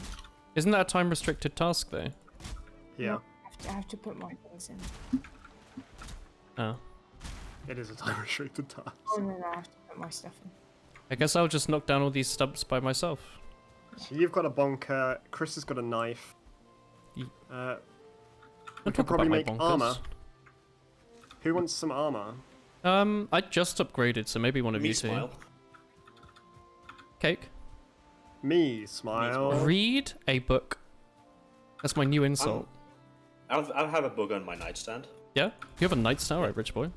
Speaker 2: Isn't that a time restricted task though?
Speaker 4: Yeah,
Speaker 3: I have to put more things in.
Speaker 2: Oh.
Speaker 4: it is a time restricted task.
Speaker 3: Oh no, I have to put more stuff in.
Speaker 2: I guess I'll just knock down all these stumps by myself.
Speaker 4: So you've got a bonker, Chris has got a knife.
Speaker 2: Ye-
Speaker 4: We
Speaker 2: Don't
Speaker 4: could
Speaker 2: talk
Speaker 4: probably
Speaker 2: about my
Speaker 4: make
Speaker 2: bonkers.
Speaker 4: armor. Who wants some armor?
Speaker 2: I just upgraded, so maybe one of
Speaker 5: Me
Speaker 2: you two.
Speaker 5: smile.
Speaker 2: Cake.
Speaker 4: Me, smile.
Speaker 2: Read a book. That's my new insult.
Speaker 5: I'll have a book on my nightstand.
Speaker 2: Yeah? You have a nightstand, right, rich boy?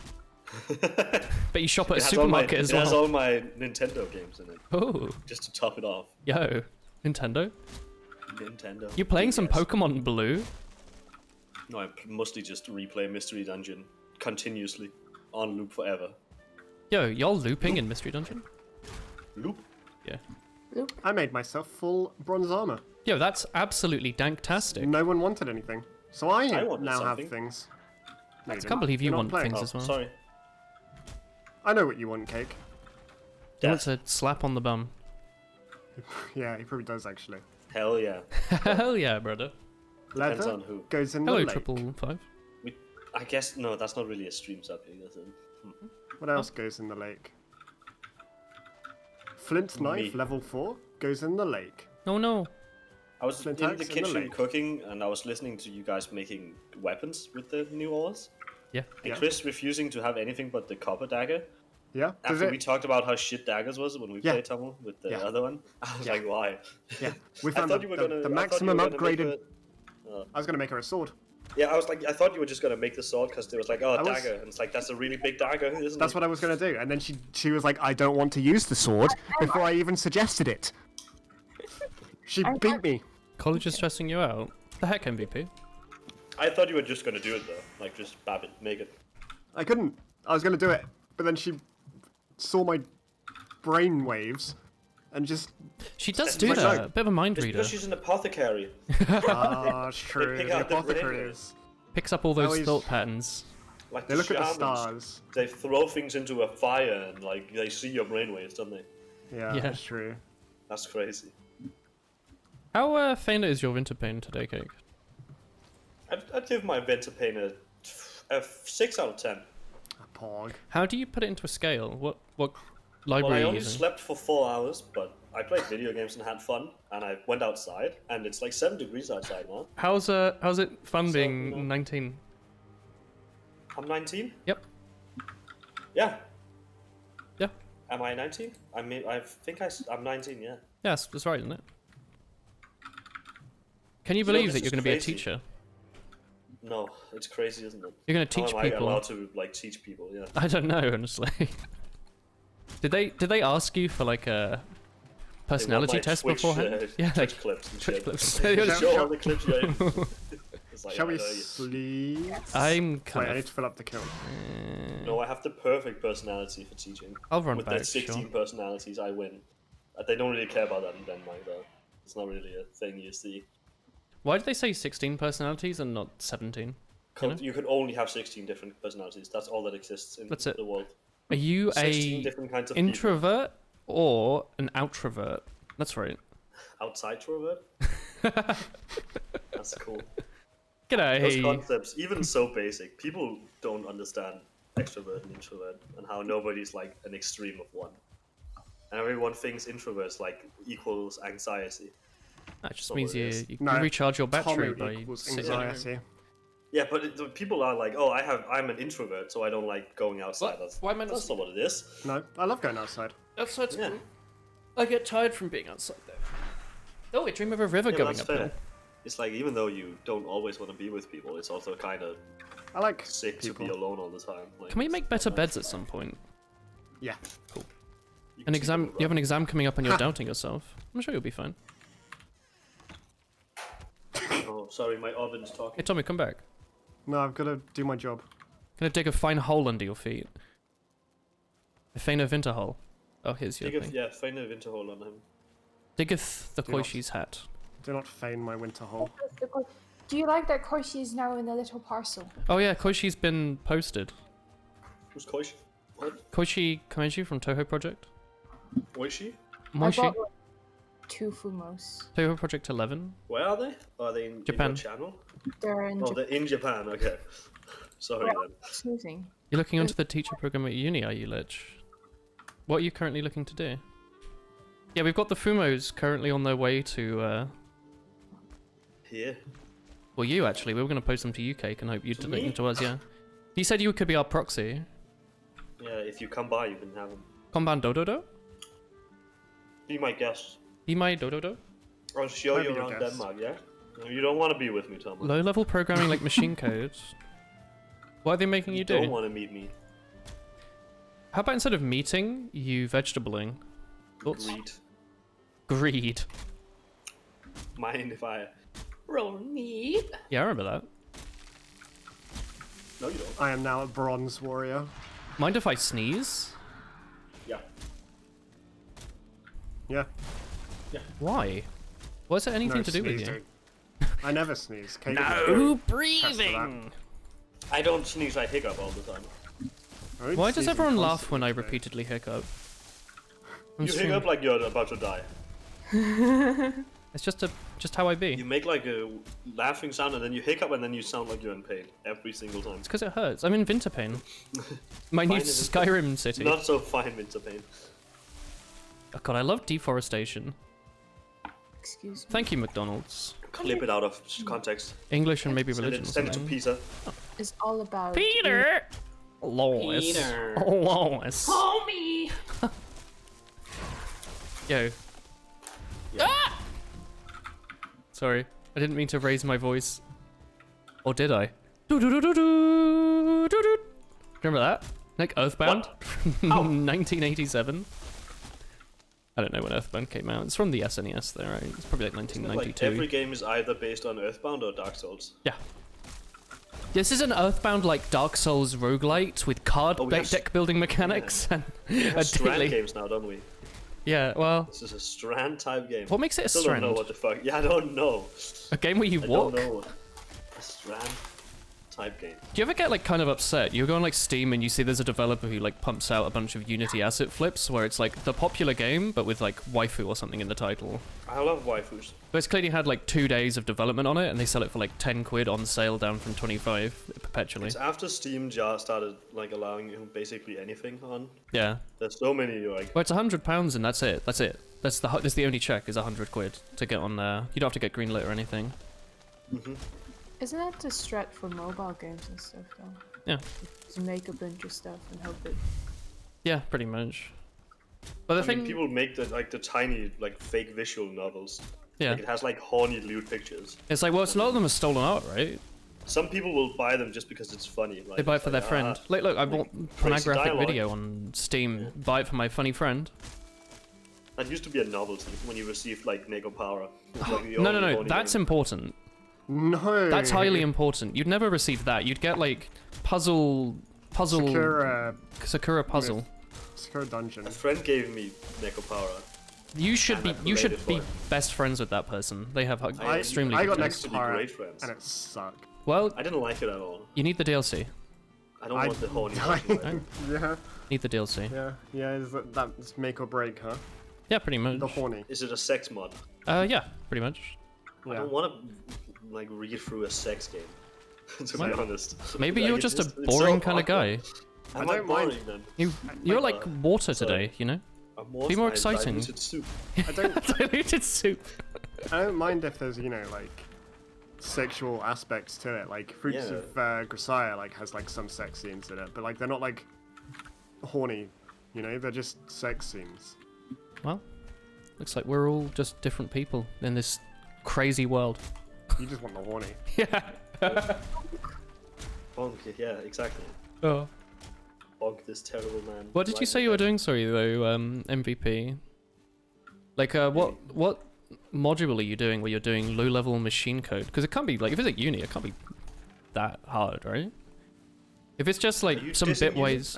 Speaker 2: But you shop at a
Speaker 5: It has all my-
Speaker 2: supermarket as
Speaker 5: It has
Speaker 2: well.
Speaker 5: all my Nintendo games in it,
Speaker 2: Oh,
Speaker 5: just to top it off.
Speaker 2: yo, Nintendo.
Speaker 5: Nintendo.
Speaker 2: You playing some
Speaker 5: Yes.
Speaker 2: Pokemon Blue?
Speaker 5: No, I mostly just replay Mystery Dungeon continuously, on loop forever.
Speaker 2: Yo, y'all looping in Mystery Dungeon?
Speaker 5: Loop?
Speaker 2: Yeah.
Speaker 3: Loop.
Speaker 4: I made myself full bronze armor.
Speaker 2: Yo, that's absolutely danktastic.
Speaker 4: No one wanted anything. So I
Speaker 5: wanted
Speaker 4: now
Speaker 5: something.
Speaker 4: have things. No, you
Speaker 2: I can't
Speaker 4: didn't.
Speaker 2: believe you
Speaker 4: You're not
Speaker 2: want
Speaker 4: playing.
Speaker 2: things
Speaker 5: Oh,
Speaker 2: as well.
Speaker 5: sorry.
Speaker 4: I know what you want, Cake.
Speaker 2: He wants
Speaker 5: Death.
Speaker 2: a slap on the bum.
Speaker 4: Yeah, he probably does actually.
Speaker 5: Hell yeah.
Speaker 2: Hell yeah, brother.
Speaker 5: Depends
Speaker 4: Leather
Speaker 5: on who.
Speaker 4: goes in
Speaker 2: Hello,
Speaker 4: the lake.
Speaker 2: 555.
Speaker 5: I guess, no, that's not really a stream subject, is it?
Speaker 4: What else goes in the lake? Flint knife,
Speaker 5: Me.
Speaker 4: level 4, goes in the lake.
Speaker 2: No, no.
Speaker 5: I was in
Speaker 4: Flint
Speaker 5: the
Speaker 4: axe in the
Speaker 5: kitchen
Speaker 4: lake.
Speaker 5: cooking, and I was listening to you guys making weapons with the new ores.
Speaker 2: Yeah.
Speaker 5: And
Speaker 4: Yeah.
Speaker 5: Chris refusing to have anything but the copper dagger.
Speaker 4: Yeah? Does
Speaker 5: After we
Speaker 4: it?
Speaker 5: taled about how shit daggers was when we
Speaker 4: Yeah.
Speaker 5: played Tummel with the
Speaker 4: Yeah.
Speaker 5: other one, I was
Speaker 4: Yeah.
Speaker 5: like, why?
Speaker 4: Yeah. We
Speaker 5: I
Speaker 4: found
Speaker 5: thought you were gonna.
Speaker 4: the
Speaker 5: I thought you
Speaker 4: maximum
Speaker 5: were gonna make
Speaker 4: upgraded.
Speaker 5: a-
Speaker 4: I was going to make her a sword.
Speaker 5: Yeah, I was like, I thought you were just gonna make the sword because there was like, oh,
Speaker 4: I was-
Speaker 5: dagger, and it's like that's a really big dagger, isn't
Speaker 4: That's
Speaker 5: it?
Speaker 4: what I was going to do. And then she was like, I don't want to use the sword before I even suggested it. She beat me.
Speaker 2: College is stressing you out. The heck, MVP?
Speaker 5: I thought you were just gonna do it though, like just bab it, make it.
Speaker 4: I couldn't. I was going to do it. But then she saw my brain waves and just...
Speaker 2: She does
Speaker 5: It's
Speaker 2: do
Speaker 5: like-
Speaker 2: that. A bit of a mind
Speaker 5: It's
Speaker 2: reader.
Speaker 5: because she's an apothecary.
Speaker 4: Ah, it's true.
Speaker 5: pick
Speaker 4: The
Speaker 5: out the
Speaker 4: apothecaries.
Speaker 2: Picks up all those
Speaker 4: Always-
Speaker 2: thought patterns.
Speaker 5: Like
Speaker 4: They look at the
Speaker 5: shamans,
Speaker 4: stars.
Speaker 5: They throw things into a fire and like they see your brainwaves, don't they?
Speaker 4: Yeah,
Speaker 2: Yeah.
Speaker 4: that's true.
Speaker 5: That's crazy.
Speaker 2: How faint is your winter pain today, Cake?
Speaker 5: I'd give my Venter Pain a 6 out of 10.
Speaker 4: A pog.
Speaker 2: How do you put it into a scale? What
Speaker 5: Well,
Speaker 2: library
Speaker 5: I
Speaker 2: are you
Speaker 5: only
Speaker 2: using?
Speaker 5: slept for 4 hours, but I played video games and had fun, and I went outside, and it's like 7 degrees outside now.
Speaker 2: How's it fun
Speaker 5: So,
Speaker 2: being
Speaker 5: you know.
Speaker 2: 19?
Speaker 5: I'm 19?
Speaker 2: Yep.
Speaker 5: Yeah.
Speaker 2: Yeah.
Speaker 5: Am I 19? I mean, I'm 19, yeah.
Speaker 2: Yeah, that's right, isn't it? Can you
Speaker 5: You know,
Speaker 2: believe
Speaker 5: this
Speaker 2: that you're
Speaker 5: is
Speaker 2: going to be a
Speaker 5: crazy.
Speaker 2: teacher?
Speaker 5: No, it's crazy, isn't it?
Speaker 2: You're going to teach
Speaker 5: How am I
Speaker 2: people.
Speaker 5: allowed to, like, teach people, yeah.
Speaker 2: I don't know, honestly. Did they ask you for like a
Speaker 5: They want
Speaker 2: personality
Speaker 5: my
Speaker 2: test
Speaker 5: Twitch,
Speaker 2: beforehand? Yeah,
Speaker 5: Twitch
Speaker 2: like
Speaker 5: clips and
Speaker 2: Twitch
Speaker 5: shit.
Speaker 2: clips.
Speaker 5: Show all the clips you're in. It's like,
Speaker 4: Shall
Speaker 5: I
Speaker 4: we
Speaker 5: know you.
Speaker 4: sleep?
Speaker 2: I'm
Speaker 4: Wait,
Speaker 2: kind
Speaker 4: I need
Speaker 2: of.
Speaker 4: to fill up the count.
Speaker 5: No, I have the perfect personality for teaching.
Speaker 2: I'll run
Speaker 5: With
Speaker 2: back.
Speaker 5: the 16
Speaker 2: Sure.
Speaker 5: personalities, I win. They don't really care about that in Denmark, though. It's not really a thing you see.
Speaker 2: Why did they say 16 personalities and not 17? You know?
Speaker 5: You could only have 16 different personalities. That's all that exists in
Speaker 2: That's it.
Speaker 5: the world.
Speaker 2: Are you
Speaker 5: 16
Speaker 2: a
Speaker 5: different kinds of people.
Speaker 2: introvert or an outrovert? That's right.
Speaker 5: Outside trovert? That's cool. Those
Speaker 2: G'day.
Speaker 5: concepts, even so basic, people don't understand extrovert and introvert and how nobody's like an extreme of one. And everyone thinks introverts like equals anxiety.
Speaker 2: That just
Speaker 5: Not
Speaker 2: means
Speaker 5: what it
Speaker 2: you,
Speaker 5: is.
Speaker 2: you can
Speaker 4: No,
Speaker 2: recharge your battery
Speaker 4: Tommy
Speaker 2: by
Speaker 4: equals
Speaker 2: sitting at home.
Speaker 4: anxiety.
Speaker 5: Yeah, but people are like, oh, I'm an introvert, so I don't like going outside.
Speaker 2: What? Why am I not
Speaker 5: That's not what it is.
Speaker 4: No, I love going outside.
Speaker 2: Outside's
Speaker 5: Yeah.
Speaker 2: cool. I get tired from being outside though. Oh, I dream of a river
Speaker 5: Yeah, but
Speaker 2: going
Speaker 5: that's
Speaker 2: uphill.
Speaker 5: fair. It's like, even though you don't always want to be with people, it's also kind of
Speaker 4: I like
Speaker 5: sick
Speaker 4: people.
Speaker 5: to be alone all the time. Like,
Speaker 2: Can we
Speaker 5: it's
Speaker 2: make
Speaker 5: not
Speaker 2: better
Speaker 5: nice.
Speaker 2: beds at some point?
Speaker 4: Yeah.
Speaker 5: You
Speaker 2: An
Speaker 5: can
Speaker 2: exam?
Speaker 5: sleep
Speaker 2: You have an
Speaker 5: on
Speaker 2: exam coming up and you're doubting yourself. I'm sure you'll be fine.
Speaker 5: the rug. Oh, sorry, my oven's
Speaker 2: Hey
Speaker 5: talking.
Speaker 2: Tommy, come back.
Speaker 4: No, I've got to do my job.
Speaker 2: Gonna dig a fine hole under your feet. A fainer winter hole. Oh, here's your thing.
Speaker 5: Yeah, find a winter hole on him.
Speaker 2: Diggeth the
Speaker 4: Do not-
Speaker 2: Koishi's hat.
Speaker 4: Do not feign my winter hole.
Speaker 3: Do you like that Koshi is now in a little parcel?
Speaker 2: Oh yeah, Koishi's been posted.
Speaker 5: Who's Koichi? What?
Speaker 2: Koishi Kameji from Toho Project.
Speaker 5: Koichi?
Speaker 3: I
Speaker 2: Moishi.
Speaker 3: bought like 2 Fumos.
Speaker 2: Toho Project 11.
Speaker 5: Where are they? Are they in
Speaker 2: Japan.
Speaker 5: your channel?
Speaker 3: They're in
Speaker 5: Oh,
Speaker 3: Japan.
Speaker 5: they're in Japan, okay. Sorry then.
Speaker 3: Snoozing.
Speaker 2: You're looking into the teacher program at uni, are you, Lich? What are you currently looking to do? Yeah, we've got the Fumos currently on their way to,
Speaker 5: Here.
Speaker 2: well, you actually. We were going to post them to you, Cake, and hope you'd
Speaker 5: To
Speaker 2: donate
Speaker 5: me?
Speaker 2: them to us, yeah. You said you could be our proxy.
Speaker 5: Yeah, if you come by, you can have them.
Speaker 2: Konban Dododo?
Speaker 5: Be my guest.
Speaker 2: Imai Dododo?
Speaker 5: I'll show
Speaker 4: I'll
Speaker 5: you
Speaker 4: be your
Speaker 5: around
Speaker 4: guest.
Speaker 5: Denmark, yeah? No, you don't want to be with me, Thomas.
Speaker 2: Low-level programming like machine code. What are they making you
Speaker 5: don't
Speaker 2: do?
Speaker 5: want to meet me.
Speaker 2: How about instead of meeting, you vegetabling? Thoughts?
Speaker 5: Greed.
Speaker 2: Greed.
Speaker 5: Mind if I roll meat?
Speaker 2: Yeah, I remember that.
Speaker 5: No, you don't.
Speaker 4: I am now a bronze warrior.
Speaker 2: Mind if I sneeze?
Speaker 5: Yeah.
Speaker 4: Yeah.
Speaker 2: Why? What has it anything
Speaker 4: No
Speaker 2: to do with you?
Speaker 4: sneezing. I never sneeze. Kate would be
Speaker 2: No
Speaker 4: very
Speaker 2: breathing!
Speaker 5: I don't sneeze, I hiccup all the time.
Speaker 4: I would
Speaker 2: Why does
Speaker 4: sneeze
Speaker 2: everyone laugh when I
Speaker 4: constantly.
Speaker 2: repeatedly hiccup? I'm
Speaker 5: You
Speaker 2: streaming.
Speaker 5: hiccup like you're about to die.
Speaker 2: It's just how I be.
Speaker 5: You make like a laughing sound and then you hiccup and then you sound like you're in pain every single time.
Speaker 2: It's because it hurts. I'm in winter pain. My new
Speaker 5: Fine, it is.
Speaker 2: Skyrim city.
Speaker 5: Not so fine winter pain.
Speaker 2: Oh god, I love deforestation.
Speaker 3: Excuse me.
Speaker 2: Thank you, McDonald's.
Speaker 5: Clip it out of context.
Speaker 2: English and maybe
Speaker 5: Send
Speaker 2: religion.
Speaker 5: it,
Speaker 2: or
Speaker 5: send it to
Speaker 2: something.
Speaker 5: Pisa.
Speaker 3: It's all about
Speaker 2: Peter! Lois.
Speaker 5: Peter.
Speaker 2: Lois.
Speaker 5: Homie!
Speaker 2: Yo.
Speaker 5: Yeah.
Speaker 2: Ah! Sorry, I didn't mean to raise my voice. Or did I? Do-do-do-do-do-do-do. Remember that? Like Earthbound?
Speaker 5: How?
Speaker 2: 1987. I don't know when Earthbound came out. It's from the SNES though, right? It's probably like
Speaker 5: Isn't it
Speaker 2: 1992.
Speaker 5: like every game is either based on Earthbound or Dark Souls.
Speaker 2: Yeah. This is an Earthbound like Dark Souls roguelite with card
Speaker 5: Oh, we have
Speaker 2: deck building mechanics and
Speaker 5: We
Speaker 2: a
Speaker 5: have Strand
Speaker 2: daily.
Speaker 5: games now, don't we?
Speaker 2: Yeah, well,
Speaker 5: This is a Strand type game.
Speaker 2: what makes it a
Speaker 5: Still don't know
Speaker 2: Strand?
Speaker 5: what the fuck. Yeah, I don't know.
Speaker 2: A game where you
Speaker 5: I
Speaker 2: walk?
Speaker 5: don't know. A Strand type game.
Speaker 2: Do you ever get like kind of upset? You go on like Steam and you see there's a developer who like pumps out a bunch of Unity asset flips where it's like the popular game but with like waifu or something in the title.
Speaker 5: I love waifus.
Speaker 2: But it's clearly had like 2 days of development on it and they sell it for like 10 quid on sale down from 25 perpetually.
Speaker 5: It's after Steam just started like allowing you basically anything on.
Speaker 2: Yeah.
Speaker 5: There's so many like
Speaker 2: Well, it's £100 and that's it. That's it. That's the only check is 100 quid to get on there. You don't have to get greenlit or anything.
Speaker 3: Isn't that the strat for mobile games and stuff though?
Speaker 2: Yeah.
Speaker 3: Just make a bunch of stuff and hope it.
Speaker 2: Yeah, pretty much. But the
Speaker 5: I
Speaker 2: thing,
Speaker 5: mean, people make the tiny like fake visual novels.
Speaker 2: yeah,
Speaker 5: Like, it has like horny lewd pictures.
Speaker 2: it's like, well, a lot of them are stolen art, right?
Speaker 5: Some people will buy them just because it's funny. Like,
Speaker 2: They buy it
Speaker 5: it's
Speaker 2: for their
Speaker 5: like,
Speaker 2: friend. Look, I bought
Speaker 5: crazy
Speaker 2: pornographic
Speaker 5: dialogue.
Speaker 2: video on Steam. Buy it for my funny friend.
Speaker 5: That used to be a novelty when you received like Nego Power. It was, like, the
Speaker 2: No,
Speaker 5: only
Speaker 2: no, no.
Speaker 5: horny
Speaker 2: That's
Speaker 5: game.
Speaker 2: important.
Speaker 4: No.
Speaker 2: That's highly important. You'd never receive that. You'd get like puzzle Sakura puzzle.
Speaker 4: Sakura Dungeon.
Speaker 5: A friend gave me Nego Power.
Speaker 2: You should
Speaker 5: And
Speaker 2: be
Speaker 5: I
Speaker 2: you
Speaker 5: played
Speaker 2: should
Speaker 5: it
Speaker 2: be
Speaker 5: for it.
Speaker 2: best friends with that person. They have extremely
Speaker 4: I
Speaker 2: good
Speaker 4: got
Speaker 2: taste.
Speaker 4: next
Speaker 5: to
Speaker 4: to
Speaker 5: be
Speaker 4: Pirate,
Speaker 5: great friends.
Speaker 4: and it sucked.
Speaker 2: Well,
Speaker 5: I didn't like it at all.
Speaker 2: you need the DLC.
Speaker 5: I don't want the horny version. Like,
Speaker 4: Yeah,
Speaker 2: Need the DLC.
Speaker 4: yeah. Is that's make or break, huh?
Speaker 2: Yeah, pretty much.
Speaker 4: The horny.
Speaker 5: is it a sex mod?
Speaker 2: Yeah, pretty much.
Speaker 5: I
Speaker 4: Yeah.
Speaker 5: don't want to like read through a sex game. To
Speaker 2: What?
Speaker 5: be honest.
Speaker 2: Maybe
Speaker 5: Like,
Speaker 2: you're
Speaker 5: it's
Speaker 2: just a
Speaker 5: it's so
Speaker 2: boring kind of
Speaker 5: awkward.
Speaker 2: guy.
Speaker 5: Am
Speaker 4: I
Speaker 5: I
Speaker 4: don't
Speaker 5: boring
Speaker 4: mind.
Speaker 5: then?
Speaker 2: You're like water
Speaker 5: sorry.
Speaker 2: today, you know?
Speaker 5: I'm more
Speaker 2: Be more
Speaker 5: fine
Speaker 2: exciting.
Speaker 5: diluted soup.
Speaker 4: I don't.
Speaker 2: Diluted soup.
Speaker 4: I don't mind if there's like sexual aspects to it. Like Fruits
Speaker 5: Yeah.
Speaker 4: of Grisaia like has like some sex scenes in it, but like they're not like horny. They're just sex scenes.
Speaker 2: Well, looks like we're all just different people in this crazy world.
Speaker 4: You just want the horny.
Speaker 2: Yeah.
Speaker 5: Bonk, yeah, exactly.
Speaker 2: Oh.
Speaker 5: Bonk this terrible man.
Speaker 2: What did you say you were doing? Sorry, though, MVP. Like, what module are you doing where you're doing low-level machine code? Because it can't be like if it's at uni, it can't be that hard, right? If it's just like some bitwise,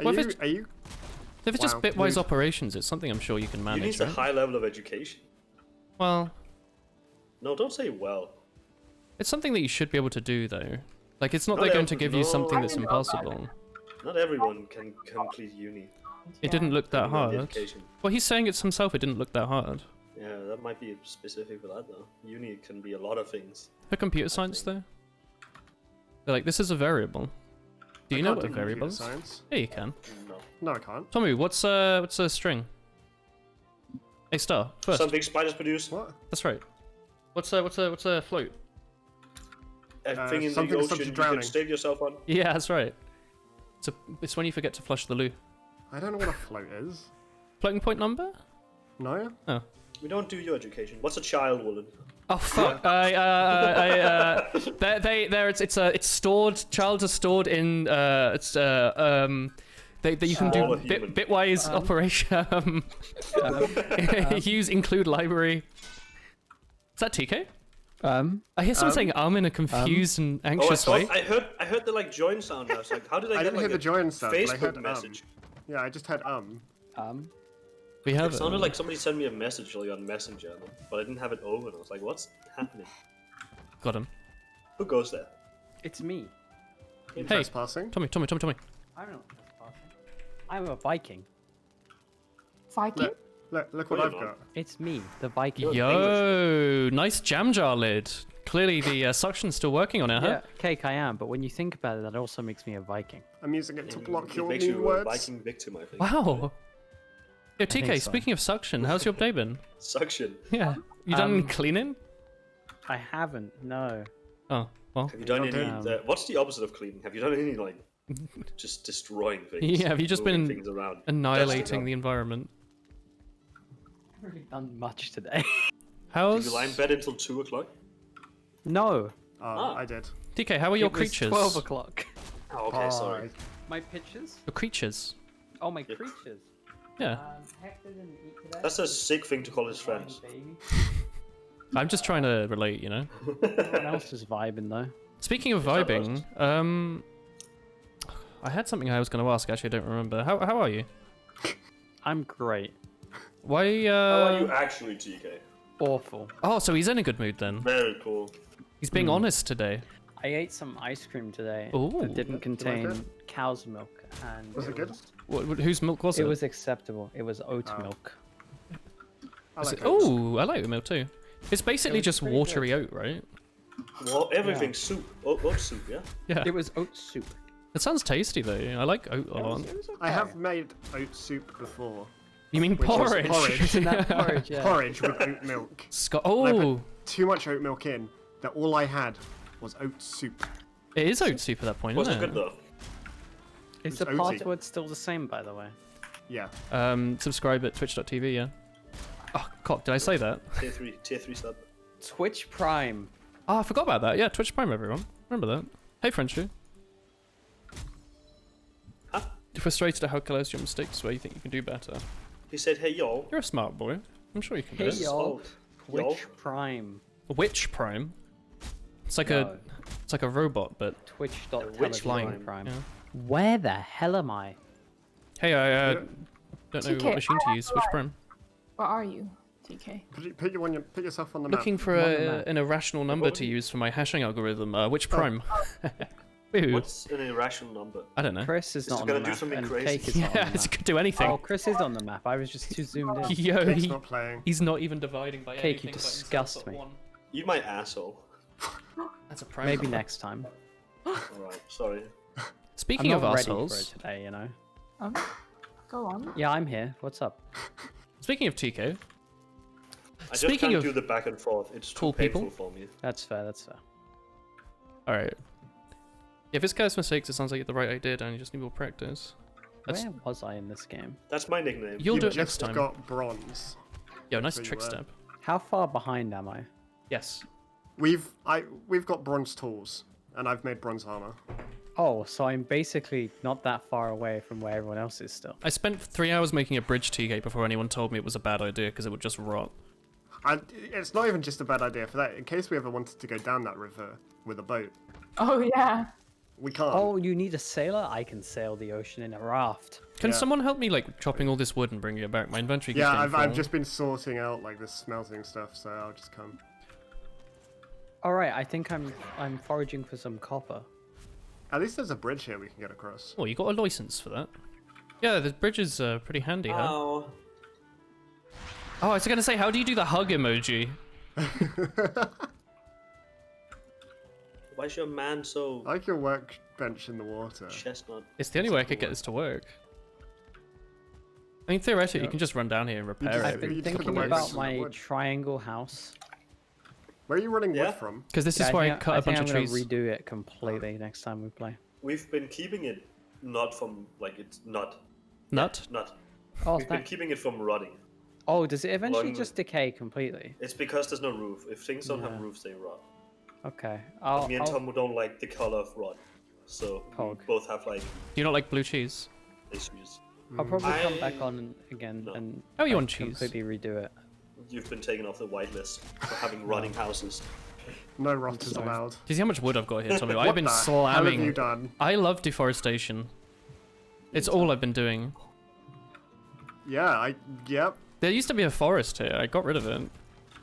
Speaker 2: if it's just bitwise operations, it's something I'm sure you can manage.
Speaker 5: You need
Speaker 2: right?
Speaker 5: a high level of education.
Speaker 2: Well,
Speaker 5: No, don't say well.
Speaker 2: it's something that you should be able to do, though. Like, it's not
Speaker 5: Not
Speaker 2: they're going to
Speaker 5: every-
Speaker 2: give you something
Speaker 5: no.
Speaker 2: that's impossible.
Speaker 5: Not everyone can complete uni.
Speaker 2: It didn't look that
Speaker 5: Depending on the
Speaker 2: hard.
Speaker 5: education.
Speaker 2: Well, he's saying it himself. It didn't look that hard.
Speaker 5: Yeah, that might be specific for that though. Uni can be a lot of things.
Speaker 2: For computer science, though, they're like, this is a variable. Do you know
Speaker 4: can't
Speaker 2: what a
Speaker 4: do
Speaker 2: variable
Speaker 4: computer
Speaker 2: is?
Speaker 4: science.
Speaker 2: Yeah, you can.
Speaker 5: No.
Speaker 4: No, I can't.
Speaker 2: Tommy, what's a string? A star first.
Speaker 5: Something spiders produce.
Speaker 4: What?
Speaker 2: That's right. What's a float?
Speaker 5: A thing in the
Speaker 4: something
Speaker 5: ocean
Speaker 4: subject
Speaker 5: you
Speaker 4: drowning.
Speaker 5: can save yourself on.
Speaker 2: Yeah, that's right. It's when you forget to flush the loo.
Speaker 4: I don't know what a float is.
Speaker 2: Floating point number?
Speaker 4: No?
Speaker 2: Oh.
Speaker 5: We don't do your education. What's a child, Woolen?
Speaker 2: Oh fuck! It's stored. Childs are stored in. That you can do
Speaker 5: Smaller human.
Speaker 2: bitwise operation. Use include library. Is that TK? I hear someone saying in a confused and anxious way.
Speaker 5: I heard the like join sound. I was like, how did I
Speaker 4: I
Speaker 5: get
Speaker 4: didn't
Speaker 5: like
Speaker 4: hear the
Speaker 5: a
Speaker 4: join sound, but I
Speaker 5: Facebook
Speaker 4: heard
Speaker 5: message?
Speaker 4: Yeah, I just heard
Speaker 2: We have
Speaker 5: It sounded like somebody sent me a message like on Messenger, but I didn't have it open. I was like, what's happening?
Speaker 2: got him.
Speaker 5: Who goes there?
Speaker 6: It's me.
Speaker 2: Hey,
Speaker 4: trespassing.
Speaker 2: Tommy.
Speaker 6: I'm not trespassing. I'm a Viking.
Speaker 3: Viking?
Speaker 4: Look
Speaker 5: Wait
Speaker 4: what
Speaker 5: a
Speaker 4: I've
Speaker 5: minute.
Speaker 4: got.
Speaker 6: It's me, the Viking.
Speaker 2: Yo, nice jam jar lid. Clearly the suction's still working on it, huh?
Speaker 6: Yeah, Cake, I am, but when you think about it, that also makes me a Viking.
Speaker 4: I'm using it to block
Speaker 5: It
Speaker 4: your
Speaker 5: makes
Speaker 4: new
Speaker 5: you a
Speaker 4: words.
Speaker 5: Viking victim, I think.
Speaker 2: Wow. Yo, TK,
Speaker 6: think so.
Speaker 2: speaking of suction, how's your day been?
Speaker 5: Suction.
Speaker 2: Yeah. You done any cleaning?
Speaker 6: I haven't, no.
Speaker 2: Oh, well.
Speaker 5: Have you done any?
Speaker 6: Um,
Speaker 5: What's the opposite of cleaning? Have you done any like just destroying things?
Speaker 2: Yeah, have you just
Speaker 5: moving
Speaker 2: been
Speaker 5: things around,
Speaker 2: annihilating
Speaker 5: dusting
Speaker 2: the environment?
Speaker 6: I haven't really done much today.
Speaker 5: up?
Speaker 2: How's...
Speaker 5: Did you lie in bed until 2 o'clock?
Speaker 6: No.
Speaker 4: I did.
Speaker 2: TK, how are your
Speaker 6: it was
Speaker 2: creatures?
Speaker 6: 12 o'clock.
Speaker 5: Oh, okay, sorry.
Speaker 6: My pictures?
Speaker 2: Your creatures?
Speaker 6: Oh, my
Speaker 5: Yeah.
Speaker 6: creatures.
Speaker 2: Yeah.
Speaker 6: Hector didn't eat today.
Speaker 5: That's a sick thing to call his friends.
Speaker 2: I'm just trying to relate, you know?
Speaker 6: Everyone else is vibing, though.
Speaker 2: Speaking of
Speaker 5: that
Speaker 2: vibing, I had something I was going to ask, actually, I don't remember. How are you?
Speaker 6: I'm great.
Speaker 2: Why,
Speaker 5: How are you actually, TK?
Speaker 6: Awful.
Speaker 2: Oh, so he's in a good mood then.
Speaker 5: Very cool.
Speaker 2: He's being honest today.
Speaker 6: I ate some ice cream today
Speaker 2: Ooh.
Speaker 6: that didn't
Speaker 4: like
Speaker 6: contain
Speaker 4: it?
Speaker 6: cow's milk, and
Speaker 4: Was it good?
Speaker 2: Whose milk was it?
Speaker 6: It was acceptable. It was oat
Speaker 4: Oh.
Speaker 6: milk.
Speaker 4: I like it.
Speaker 2: Oh, I like the milk too. It's basically
Speaker 6: was
Speaker 2: just
Speaker 6: pretty
Speaker 2: watery oat, right?
Speaker 5: Well, everything's soup. Oat soup, yeah?
Speaker 2: Yeah.
Speaker 6: It was oat soup.
Speaker 2: It sounds tasty though. I like oat a lot.
Speaker 4: I have made oat soup before.
Speaker 2: You mean
Speaker 4: Which is
Speaker 2: porridge?
Speaker 4: porridge.
Speaker 6: Isn't that porridge? Yeah.
Speaker 4: Porridge with oat milk.
Speaker 2: Oh,
Speaker 4: And I put too much oat milk in that all I had was oat soup.
Speaker 2: it is oat soup at that point,
Speaker 5: Was
Speaker 2: isn't
Speaker 5: it good though?
Speaker 6: Is
Speaker 4: It's
Speaker 6: the
Speaker 4: oaty.
Speaker 6: password still the same, by the way?
Speaker 4: Yeah.
Speaker 2: Subscribe at twitch.tv, yeah. Oh, cock, did I say that?
Speaker 5: Tier 3 sub.
Speaker 6: Twitch Prime.
Speaker 2: Oh, I forgot about that. Yeah, Twitch Prime, everyone. Remember that. Hey, Frenchie.
Speaker 5: Huh?
Speaker 2: You're frustrated at how close your mistakes where you think you can do better.
Speaker 5: He said, hey, yo.
Speaker 2: You're a smart boy. I'm sure you can do
Speaker 6: Hey,
Speaker 2: it.
Speaker 6: y'all.
Speaker 5: Yo.
Speaker 6: Twitch Prime.
Speaker 2: Witch Prime. It's like
Speaker 6: No.
Speaker 2: it's like a robot, but
Speaker 6: Twitch.tv
Speaker 2: flying.
Speaker 6: Prime.
Speaker 2: Yeah.
Speaker 6: Where the hell am I?
Speaker 2: Hey, I don't know
Speaker 3: TK,
Speaker 2: what machine to use. Which Prime?
Speaker 3: What are you, TK?
Speaker 4: Put yourself on the map.
Speaker 2: Looking for an irrational number to use for my hashing algorithm. Which Prime? Woo.
Speaker 5: What's an irrational number?
Speaker 2: I don't know.
Speaker 6: Chris is
Speaker 5: This
Speaker 6: not
Speaker 5: is
Speaker 6: on
Speaker 5: gonna
Speaker 6: the
Speaker 5: do
Speaker 6: map,
Speaker 5: something
Speaker 6: and
Speaker 5: crazy.
Speaker 6: Cake is not on
Speaker 2: Yeah,
Speaker 6: the
Speaker 2: it
Speaker 6: map.
Speaker 2: could do anything.
Speaker 6: Oh, Chris is on the map. I was just too zoomed in.
Speaker 2: Yo,
Speaker 4: It's not playing.
Speaker 2: he's not even dividing by
Speaker 6: Cake,
Speaker 2: anything.
Speaker 6: you
Speaker 2: but
Speaker 6: disgust
Speaker 2: himself at
Speaker 6: me.
Speaker 2: one.
Speaker 5: You my asshole.
Speaker 2: That's a prime.
Speaker 6: Maybe
Speaker 2: number.
Speaker 6: next time.
Speaker 5: Alright, sorry.
Speaker 2: Speaking
Speaker 6: I'm
Speaker 2: of
Speaker 6: not ready for it
Speaker 2: assholes,
Speaker 6: today, you know.
Speaker 3: Go on.
Speaker 6: Yeah, I'm here. What's up?
Speaker 2: speaking of TK,
Speaker 5: I just
Speaker 2: Speaking
Speaker 5: can't
Speaker 2: of
Speaker 5: do the back and forth. It's too
Speaker 2: cool
Speaker 5: painful
Speaker 2: people.
Speaker 5: for me.
Speaker 6: That's fair. That's fair.
Speaker 2: All right. If it's Chaos Mistakes, it sounds like the right idea, Dan. You just need more practice. That's,
Speaker 6: Where was I in this game?
Speaker 5: That's my nickname.
Speaker 2: you'll
Speaker 4: You
Speaker 2: do it
Speaker 4: just
Speaker 2: next time.
Speaker 4: got bronze.
Speaker 2: Yo, nice
Speaker 4: where you
Speaker 2: trick
Speaker 4: were.
Speaker 2: step.
Speaker 6: How far behind am I?
Speaker 2: Yes.
Speaker 4: We've got bronze tools, and I've made bronze armor.
Speaker 6: Oh, so I'm basically not that far away from where everyone else is still.
Speaker 2: I spent 3 hours making a bridge T-gate before anyone told me it was a bad idea because it would just rot.
Speaker 4: It's not even just a bad idea for that. In case we ever wanted to go down that river with a boat,
Speaker 3: Oh yeah.
Speaker 4: we can't.
Speaker 6: Oh, you need a sailor? I can sail the ocean in a raft.
Speaker 2: Can
Speaker 4: Yeah.
Speaker 2: someone help me like chopping all this wood and bringing it back? My inventory keeps
Speaker 4: Yeah,
Speaker 2: getting
Speaker 4: I've
Speaker 2: full.
Speaker 4: just been sorting out like the smelting stuff, so I'll just come.
Speaker 6: All right, I think I'm foraging for some copper.
Speaker 4: At least there's a bridge here we can get across.
Speaker 2: Oh, you got a license for that? Yeah, the bridge is pretty handy, huh?
Speaker 5: Ow.
Speaker 2: Oh, I was gonna say, how do you do the hug emoji?
Speaker 5: Why is your man so
Speaker 4: I like your workbench in the water.
Speaker 5: chestnut?
Speaker 2: It's the only way I could get this to work. I mean, theoretically, you can just run down here and repair
Speaker 4: just-
Speaker 6: I've
Speaker 2: it.
Speaker 6: been
Speaker 4: you just put the
Speaker 6: thinking
Speaker 4: workbench
Speaker 6: about
Speaker 4: in the
Speaker 6: my
Speaker 4: wood.
Speaker 6: triangle house.
Speaker 4: Where are you running
Speaker 5: Yeah.
Speaker 4: wood from?
Speaker 2: Because this
Speaker 6: Yeah,
Speaker 2: is why I cut a bunch of
Speaker 6: I'm
Speaker 2: trees.
Speaker 6: gonna redo it completely next time we play.
Speaker 5: We've been keeping it not from like it's not
Speaker 2: Nut?
Speaker 5: not.
Speaker 6: Oh,
Speaker 5: We've been
Speaker 6: thank-
Speaker 5: keeping it from rotting.
Speaker 6: oh, does it eventually
Speaker 5: Long-
Speaker 6: just decay completely?
Speaker 5: It's because there's no roof. If things don't
Speaker 6: Yeah.
Speaker 5: have roofs, they rot.
Speaker 6: Okay.
Speaker 5: Me and Tom don't like the color of rot, so
Speaker 6: Pog.
Speaker 5: we both have like
Speaker 2: Do you not like blue cheese?
Speaker 5: issues.
Speaker 6: I'll probably come
Speaker 5: I-
Speaker 6: back on again
Speaker 5: No.
Speaker 6: and
Speaker 2: How are you
Speaker 6: like,
Speaker 2: on cheese?
Speaker 6: completely redo it.
Speaker 5: You've been taken off the whitelist for having rotting houses.
Speaker 4: No rot is
Speaker 6: sorry.
Speaker 4: allowed.
Speaker 2: Do you see how much wood I've got here, Tommy?
Speaker 4: What
Speaker 2: I've been
Speaker 4: the hell have you
Speaker 2: slamming.
Speaker 4: done?
Speaker 2: I love deforestation. It's all I've been doing.
Speaker 4: Yeah, yep.
Speaker 2: There used to be a forest here. I got rid of it.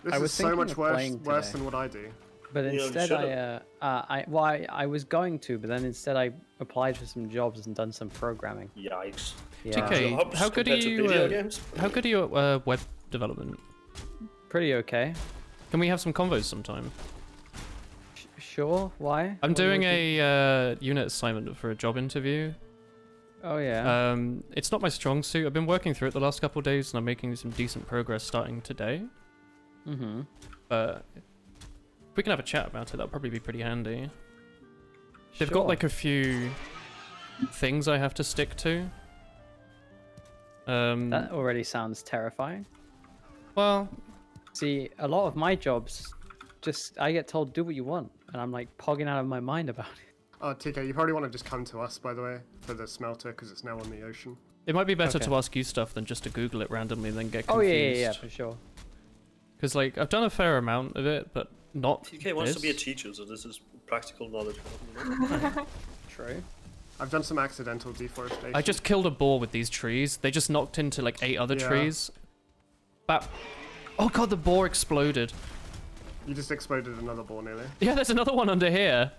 Speaker 4: This
Speaker 6: I
Speaker 4: is
Speaker 6: was
Speaker 4: so
Speaker 6: thinking
Speaker 4: much
Speaker 6: of
Speaker 4: worse
Speaker 6: playing today.
Speaker 4: than what I do.
Speaker 6: But
Speaker 5: You know, you
Speaker 6: instead,
Speaker 5: should've.
Speaker 6: I was going to, but then instead I applied for some jobs and done some programming.
Speaker 5: Yikes.
Speaker 6: Yeah,
Speaker 2: TK,
Speaker 5: Jobs
Speaker 2: how good are
Speaker 5: compared to
Speaker 2: you?
Speaker 5: video games?
Speaker 2: How good are you at web development?
Speaker 6: pretty okay.
Speaker 2: Can we have some convos sometime?
Speaker 6: Sure. Why?
Speaker 2: I'm
Speaker 6: What are you
Speaker 2: doing
Speaker 6: looking-
Speaker 2: a unit assignment for a job interview.
Speaker 6: Oh yeah.
Speaker 2: It's not my strong suit. I've been working through it the last couple of days, and I'm making some decent progress starting today.
Speaker 6: Mm-hmm.
Speaker 2: But if we can have a chat about it, that'll probably be pretty handy. They've got
Speaker 6: Sure.
Speaker 2: like a few things I have to stick to.
Speaker 6: That already sounds terrifying.
Speaker 2: Well,
Speaker 6: See, a lot of my jobs, just I get told do what you want, and I'm like pogging out of my mind about it.
Speaker 4: Oh, TK, you probably want to just come to us, by the way, for the smelter, because it's now on the ocean.
Speaker 2: it might be better
Speaker 6: Okay.
Speaker 2: to ask you stuff than just to Google it randomly and then get
Speaker 6: Oh
Speaker 2: confused.
Speaker 6: yeah, for sure.
Speaker 2: Because like I've done a fair amount of it, but not.
Speaker 5: TK wants to be a
Speaker 2: this.
Speaker 5: teacher, so this is practical knowledge. You know?
Speaker 6: True.
Speaker 4: I've done some accidental deforestation.
Speaker 2: I just killed a boar with these trees. They just knocked into like 8 other
Speaker 4: Yeah.
Speaker 2: trees. But oh god, the boar exploded.
Speaker 4: You just exploded another ball nearly.
Speaker 2: Yeah, there's another one under here.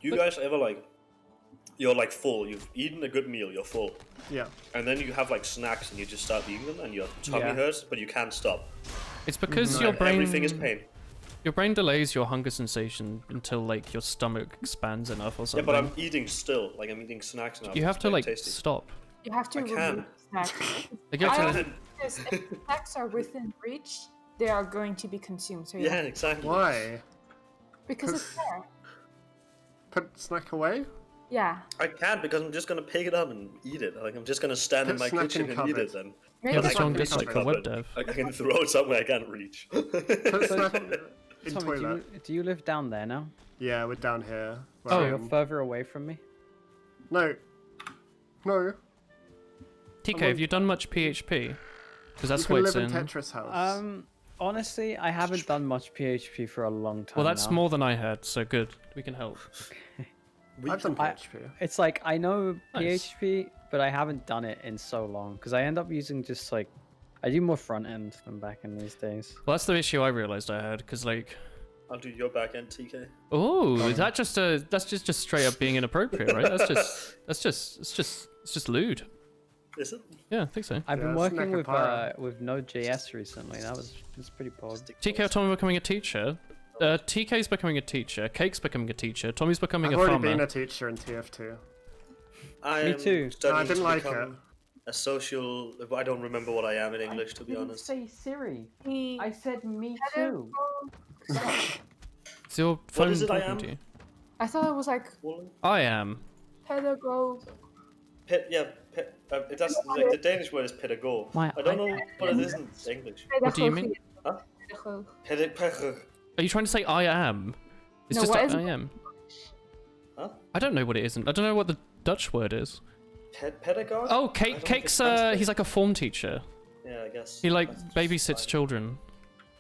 Speaker 5: You guys ever like, you're like full, you've eaten a good meal, you're full,
Speaker 4: Yeah.
Speaker 5: and then you have like snacks and you just start eating them and your tummy
Speaker 6: Yeah.
Speaker 5: hurts, but you can't stop.
Speaker 2: It's because
Speaker 4: No,
Speaker 2: your
Speaker 5: And
Speaker 2: brain
Speaker 5: everything is pain.
Speaker 2: your brain delays your hunger sensation until like your stomach expands enough or
Speaker 5: Yeah,
Speaker 2: something.
Speaker 5: but I'm eating still. Like I'm eating snacks now.
Speaker 2: You have
Speaker 5: It's
Speaker 2: to
Speaker 5: quite
Speaker 2: like
Speaker 5: tasty.
Speaker 2: stop.
Speaker 3: You have to
Speaker 5: I
Speaker 3: remove
Speaker 5: can.
Speaker 3: snacks.
Speaker 2: Like, you have
Speaker 3: I
Speaker 2: to-
Speaker 3: don't- Because if the snacks are within reach, they are going to be consumed. So you
Speaker 5: Yeah,
Speaker 3: have-
Speaker 5: exactly.
Speaker 4: Why?
Speaker 3: because it's there.
Speaker 4: Put snack away?
Speaker 3: Yeah.
Speaker 5: I can't because I'm just gonna pick it up and eat it. Like I'm just gonna stand in
Speaker 4: Put
Speaker 5: my
Speaker 4: snack
Speaker 5: kitchen
Speaker 4: in
Speaker 5: and eat
Speaker 4: cupboard.
Speaker 5: it. Then
Speaker 3: Maybe
Speaker 2: Yeah,
Speaker 5: But
Speaker 2: the
Speaker 5: I
Speaker 2: strong
Speaker 5: can reach
Speaker 2: dislike
Speaker 5: the
Speaker 2: for web
Speaker 5: cupboard.
Speaker 2: dev.
Speaker 5: I can throw it somewhere I can't reach.
Speaker 4: Put snack in
Speaker 6: Tommy,
Speaker 4: toilet.
Speaker 6: do you live down there now?
Speaker 4: Yeah, we're down here. where
Speaker 2: Oh,
Speaker 4: I
Speaker 6: You're
Speaker 4: am.
Speaker 6: further away from me.
Speaker 4: No. No.
Speaker 2: TK,
Speaker 4: on-
Speaker 2: have you done much PHP? Because that's
Speaker 4: you can
Speaker 2: what it's
Speaker 4: live
Speaker 2: in.
Speaker 4: in Tetris house.
Speaker 6: Honestly, I haven't done much PHP for a long time.
Speaker 2: Well, that's
Speaker 6: now.
Speaker 2: more than I had, so good. We can help.
Speaker 4: I've done
Speaker 6: I-
Speaker 4: PHP.
Speaker 6: It's like I know
Speaker 2: Nice.
Speaker 6: PHP, but I haven't done it in so long because I end up using just like I do more front end than back end these days.
Speaker 2: Well, that's the issue I realized I had, because like,
Speaker 5: I'll do your back end, TK.
Speaker 2: oh, is that just that's just straight up being inappropriate, right? It's just lewd.
Speaker 5: Is it?
Speaker 2: Yeah, I think so.
Speaker 6: I've been
Speaker 4: Yeah, it's
Speaker 6: working
Speaker 4: Nekapara.
Speaker 6: with Node.js recently. That's pretty pod.
Speaker 2: TK or Tommy becoming a teacher. TK's becoming a teacher. Cake's becoming a teacher. Tommy's becoming
Speaker 4: I've
Speaker 2: a
Speaker 4: already
Speaker 2: farmer.
Speaker 4: been a teacher in TF2.
Speaker 5: I
Speaker 6: Me
Speaker 5: am
Speaker 6: too.
Speaker 5: studying
Speaker 4: I didn't
Speaker 5: to
Speaker 4: like
Speaker 5: become a social. I don't remember what I am in English, to be
Speaker 6: didn't
Speaker 5: honest.
Speaker 6: say Siri.
Speaker 3: He-
Speaker 6: I said me too.
Speaker 2: Is your
Speaker 5: What
Speaker 2: phone
Speaker 5: is it I
Speaker 2: talking
Speaker 5: am?
Speaker 2: to you?
Speaker 3: I thought it was like
Speaker 5: Well,
Speaker 2: I am.
Speaker 3: pedagogue.
Speaker 5: That's like the Danish word is pædagog.
Speaker 6: My
Speaker 5: I don't know what it is in English.
Speaker 2: What do you mean?
Speaker 5: Huh?
Speaker 3: Pedagogue.
Speaker 5: Pædagog.
Speaker 2: Are you trying to say I am? It's
Speaker 3: No,
Speaker 2: just
Speaker 3: what
Speaker 2: I
Speaker 3: is it?
Speaker 2: am.
Speaker 5: Huh?
Speaker 2: I don't know what it isn't. I don't know what the Dutch word is.
Speaker 5: Pedagogue?
Speaker 2: Oh,
Speaker 5: I
Speaker 2: Cake,
Speaker 5: don't
Speaker 2: Cake's
Speaker 5: understand
Speaker 2: he's like a form teacher.
Speaker 5: Yeah, I guess.
Speaker 2: He like
Speaker 5: That's
Speaker 2: babysits
Speaker 5: fine.
Speaker 2: children.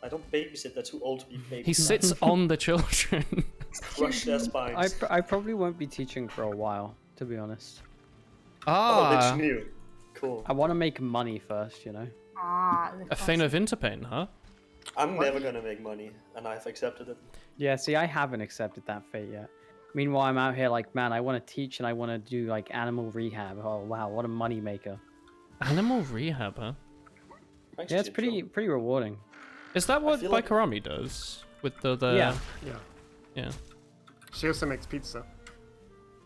Speaker 5: I don't babysit. They're too old to be babysitted.
Speaker 2: He sits on the children.
Speaker 5: Crush their spines.
Speaker 6: I probably won't be teaching for a while, to be honest.
Speaker 5: Oh, that's
Speaker 2: Ah,
Speaker 5: new. Cool.
Speaker 6: I want to make money first, you know.
Speaker 3: The
Speaker 2: a thing of Interpain, huh?
Speaker 5: I'm never gonna make money, and I've accepted it.
Speaker 6: Yeah, see, I haven't accepted that fate yet. Meanwhile, I'm out here like, man, I want to teach and I want to do like animal rehab. Oh wow, what a money maker!
Speaker 2: Animal rehab, huh?
Speaker 5: Thanks,
Speaker 6: Yeah, it's
Speaker 5: Jim
Speaker 6: pretty rewarding.
Speaker 2: Is that what
Speaker 5: feel like-
Speaker 2: Baikarami does with the
Speaker 6: Yeah.
Speaker 2: yeah?
Speaker 4: She also makes pizza.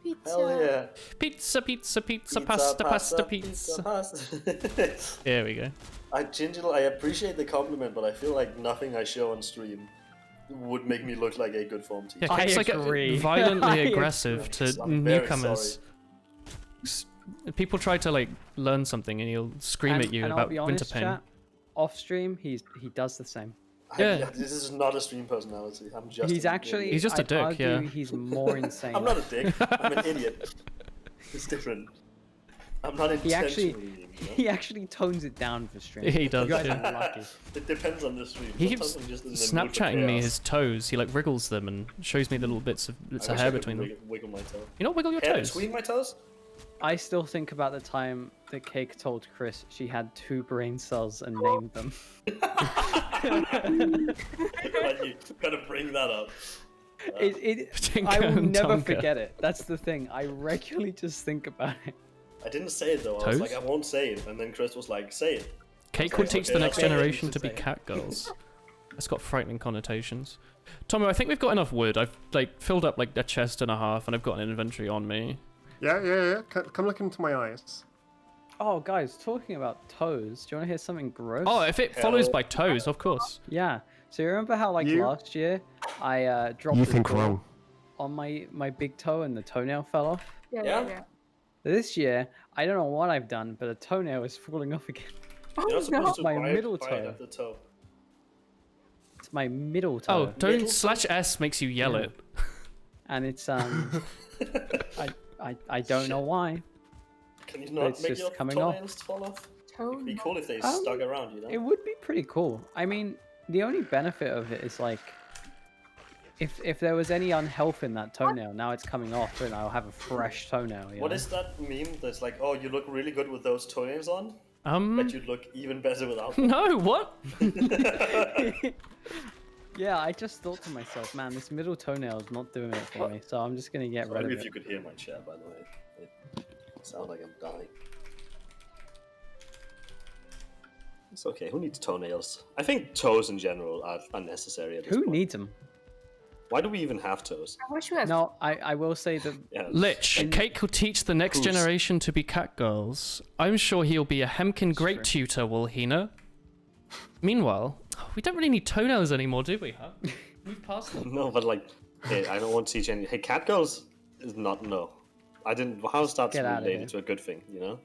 Speaker 3: Pizza.
Speaker 5: Hell yeah.
Speaker 2: Pizza, pizza, pizza, pasta, pizza.
Speaker 5: pasta.
Speaker 2: Here we go.
Speaker 5: I appreciate the compliment, but I feel like nothing I show on stream would make me look like a good form teacher.
Speaker 2: Yeah,
Speaker 6: I
Speaker 2: Cake's like
Speaker 6: agree.
Speaker 2: violently
Speaker 6: I
Speaker 2: aggressive
Speaker 5: agree.
Speaker 2: to
Speaker 5: I'm very
Speaker 2: newcomers. People try to like learn something and he'll scream at you
Speaker 6: and
Speaker 2: about
Speaker 6: I'll be honest,
Speaker 2: Winterpain.
Speaker 6: chat, off stream, he does the same.
Speaker 2: Yeah.
Speaker 5: This is not a stream personality. I'm just.
Speaker 6: He's
Speaker 5: an
Speaker 6: actually.
Speaker 5: idiot.
Speaker 2: He's just a
Speaker 6: I'd
Speaker 2: dick,
Speaker 6: argue
Speaker 2: yeah.
Speaker 6: He's more insane.
Speaker 5: I'm not a dick. I'm an idiot. It's different. I'm not
Speaker 6: He actually-
Speaker 5: intentionally mean, you know?
Speaker 6: He actually tones it down for stream.
Speaker 2: He does,
Speaker 6: You guys
Speaker 2: yeah.
Speaker 6: are lucky.
Speaker 5: It depends on the stream.
Speaker 2: He
Speaker 5: Sometimes
Speaker 2: keeps
Speaker 5: I'm just in the mood for
Speaker 2: Snapchatting me
Speaker 5: chaos.
Speaker 2: his toes. He like wriggles them and shows me the little bits of
Speaker 5: I wish
Speaker 2: of
Speaker 5: I
Speaker 2: hair
Speaker 5: could
Speaker 2: between them.
Speaker 5: Wiggle my toe.
Speaker 2: You know, wiggle your
Speaker 5: Hair
Speaker 2: toes.
Speaker 5: between my toes?
Speaker 6: I still think about the time that Cake told Chris she had 2 brain cells and named them.
Speaker 5: Like, you gotta bring that up.
Speaker 2: Tinker
Speaker 6: I will
Speaker 2: and
Speaker 6: never
Speaker 2: Tonka.
Speaker 6: forget it. That's the thing. I regularly just think about it.
Speaker 5: I didn't say it though. I was
Speaker 2: Toes?
Speaker 5: like, I won't say it. And then Chris was like, say it.
Speaker 2: Cake
Speaker 5: Okay,
Speaker 2: would teach
Speaker 5: okay,
Speaker 2: the next
Speaker 5: okay,
Speaker 2: generation
Speaker 6: you
Speaker 2: to
Speaker 6: should
Speaker 2: be
Speaker 6: say it.
Speaker 2: cat girls. That's got frightening connotations. Tomo, I think we've got enough wood. I've like filled up like a chest and a half, and I've got an inventory on me.
Speaker 4: Yeah. Come look into my eyes.
Speaker 6: Oh, guys, talking about toes, do you want to hear something gross?
Speaker 2: Oh, if it follows by toes, of course.
Speaker 6: Yeah. So you remember how like
Speaker 4: You-
Speaker 6: last year I dropped
Speaker 4: You
Speaker 6: a
Speaker 4: think
Speaker 6: ball
Speaker 4: wrong.
Speaker 6: on my big toe and the toenail fell off?
Speaker 5: Yeah.
Speaker 6: This year, I don't know what I've done, but a toenail is falling off again.
Speaker 5: You're not
Speaker 3: Oh,
Speaker 5: supposed
Speaker 3: no.
Speaker 5: to
Speaker 6: My
Speaker 5: bite,
Speaker 6: middle
Speaker 5: bite
Speaker 6: toe.
Speaker 5: at the toe.
Speaker 6: It's my middle
Speaker 2: Oh,
Speaker 6: toe.
Speaker 2: don't
Speaker 5: Middle
Speaker 2: /s makes you yell
Speaker 6: Yeah.
Speaker 2: it.
Speaker 6: And it's I don't know why.
Speaker 5: Can you not
Speaker 6: It's
Speaker 5: make
Speaker 6: just
Speaker 5: your
Speaker 6: coming off.
Speaker 5: toenails fall off?
Speaker 3: Toe.
Speaker 5: It'd be cool if they
Speaker 6: Um,
Speaker 5: stuck around, you know?
Speaker 6: It would be pretty cool. I mean, the only benefit of it is like if there was any unhealth in that toenail, now it's coming off and I'll have a fresh toenail. You
Speaker 5: What
Speaker 6: know?
Speaker 5: is that meme that's like, oh, you look really good with those toenails on, but you look even better without them?
Speaker 2: No, what?
Speaker 6: Yeah, I just thought to myself, man, this middle toenail is not doing it for me, so I'm just gonna get rid
Speaker 5: Sorry
Speaker 6: of
Speaker 5: if you
Speaker 6: it.
Speaker 5: could hear my chair, by the way. It sounds like I'm dying. It's okay. Who needs toenails? I think toes in general are unnecessary at this
Speaker 6: Who
Speaker 5: point.
Speaker 6: needs them?
Speaker 5: Why do we even have toes?
Speaker 3: I wish we had.
Speaker 6: No, I will say that
Speaker 5: Yeah.
Speaker 2: Lich, Cake will teach the next
Speaker 5: Who's-
Speaker 2: generation to be cat girls. I'm sure he'll be a hemkin great tutor, will he not? Meanwhile, we don't really need toenails anymore, do we, huh? We've passed them.
Speaker 5: No, but like, hey, I don't want to teach any. Hey, cat girls is not no. I didn't. How's that
Speaker 6: Get outta
Speaker 5: related
Speaker 6: here.
Speaker 5: to a good thing? You know.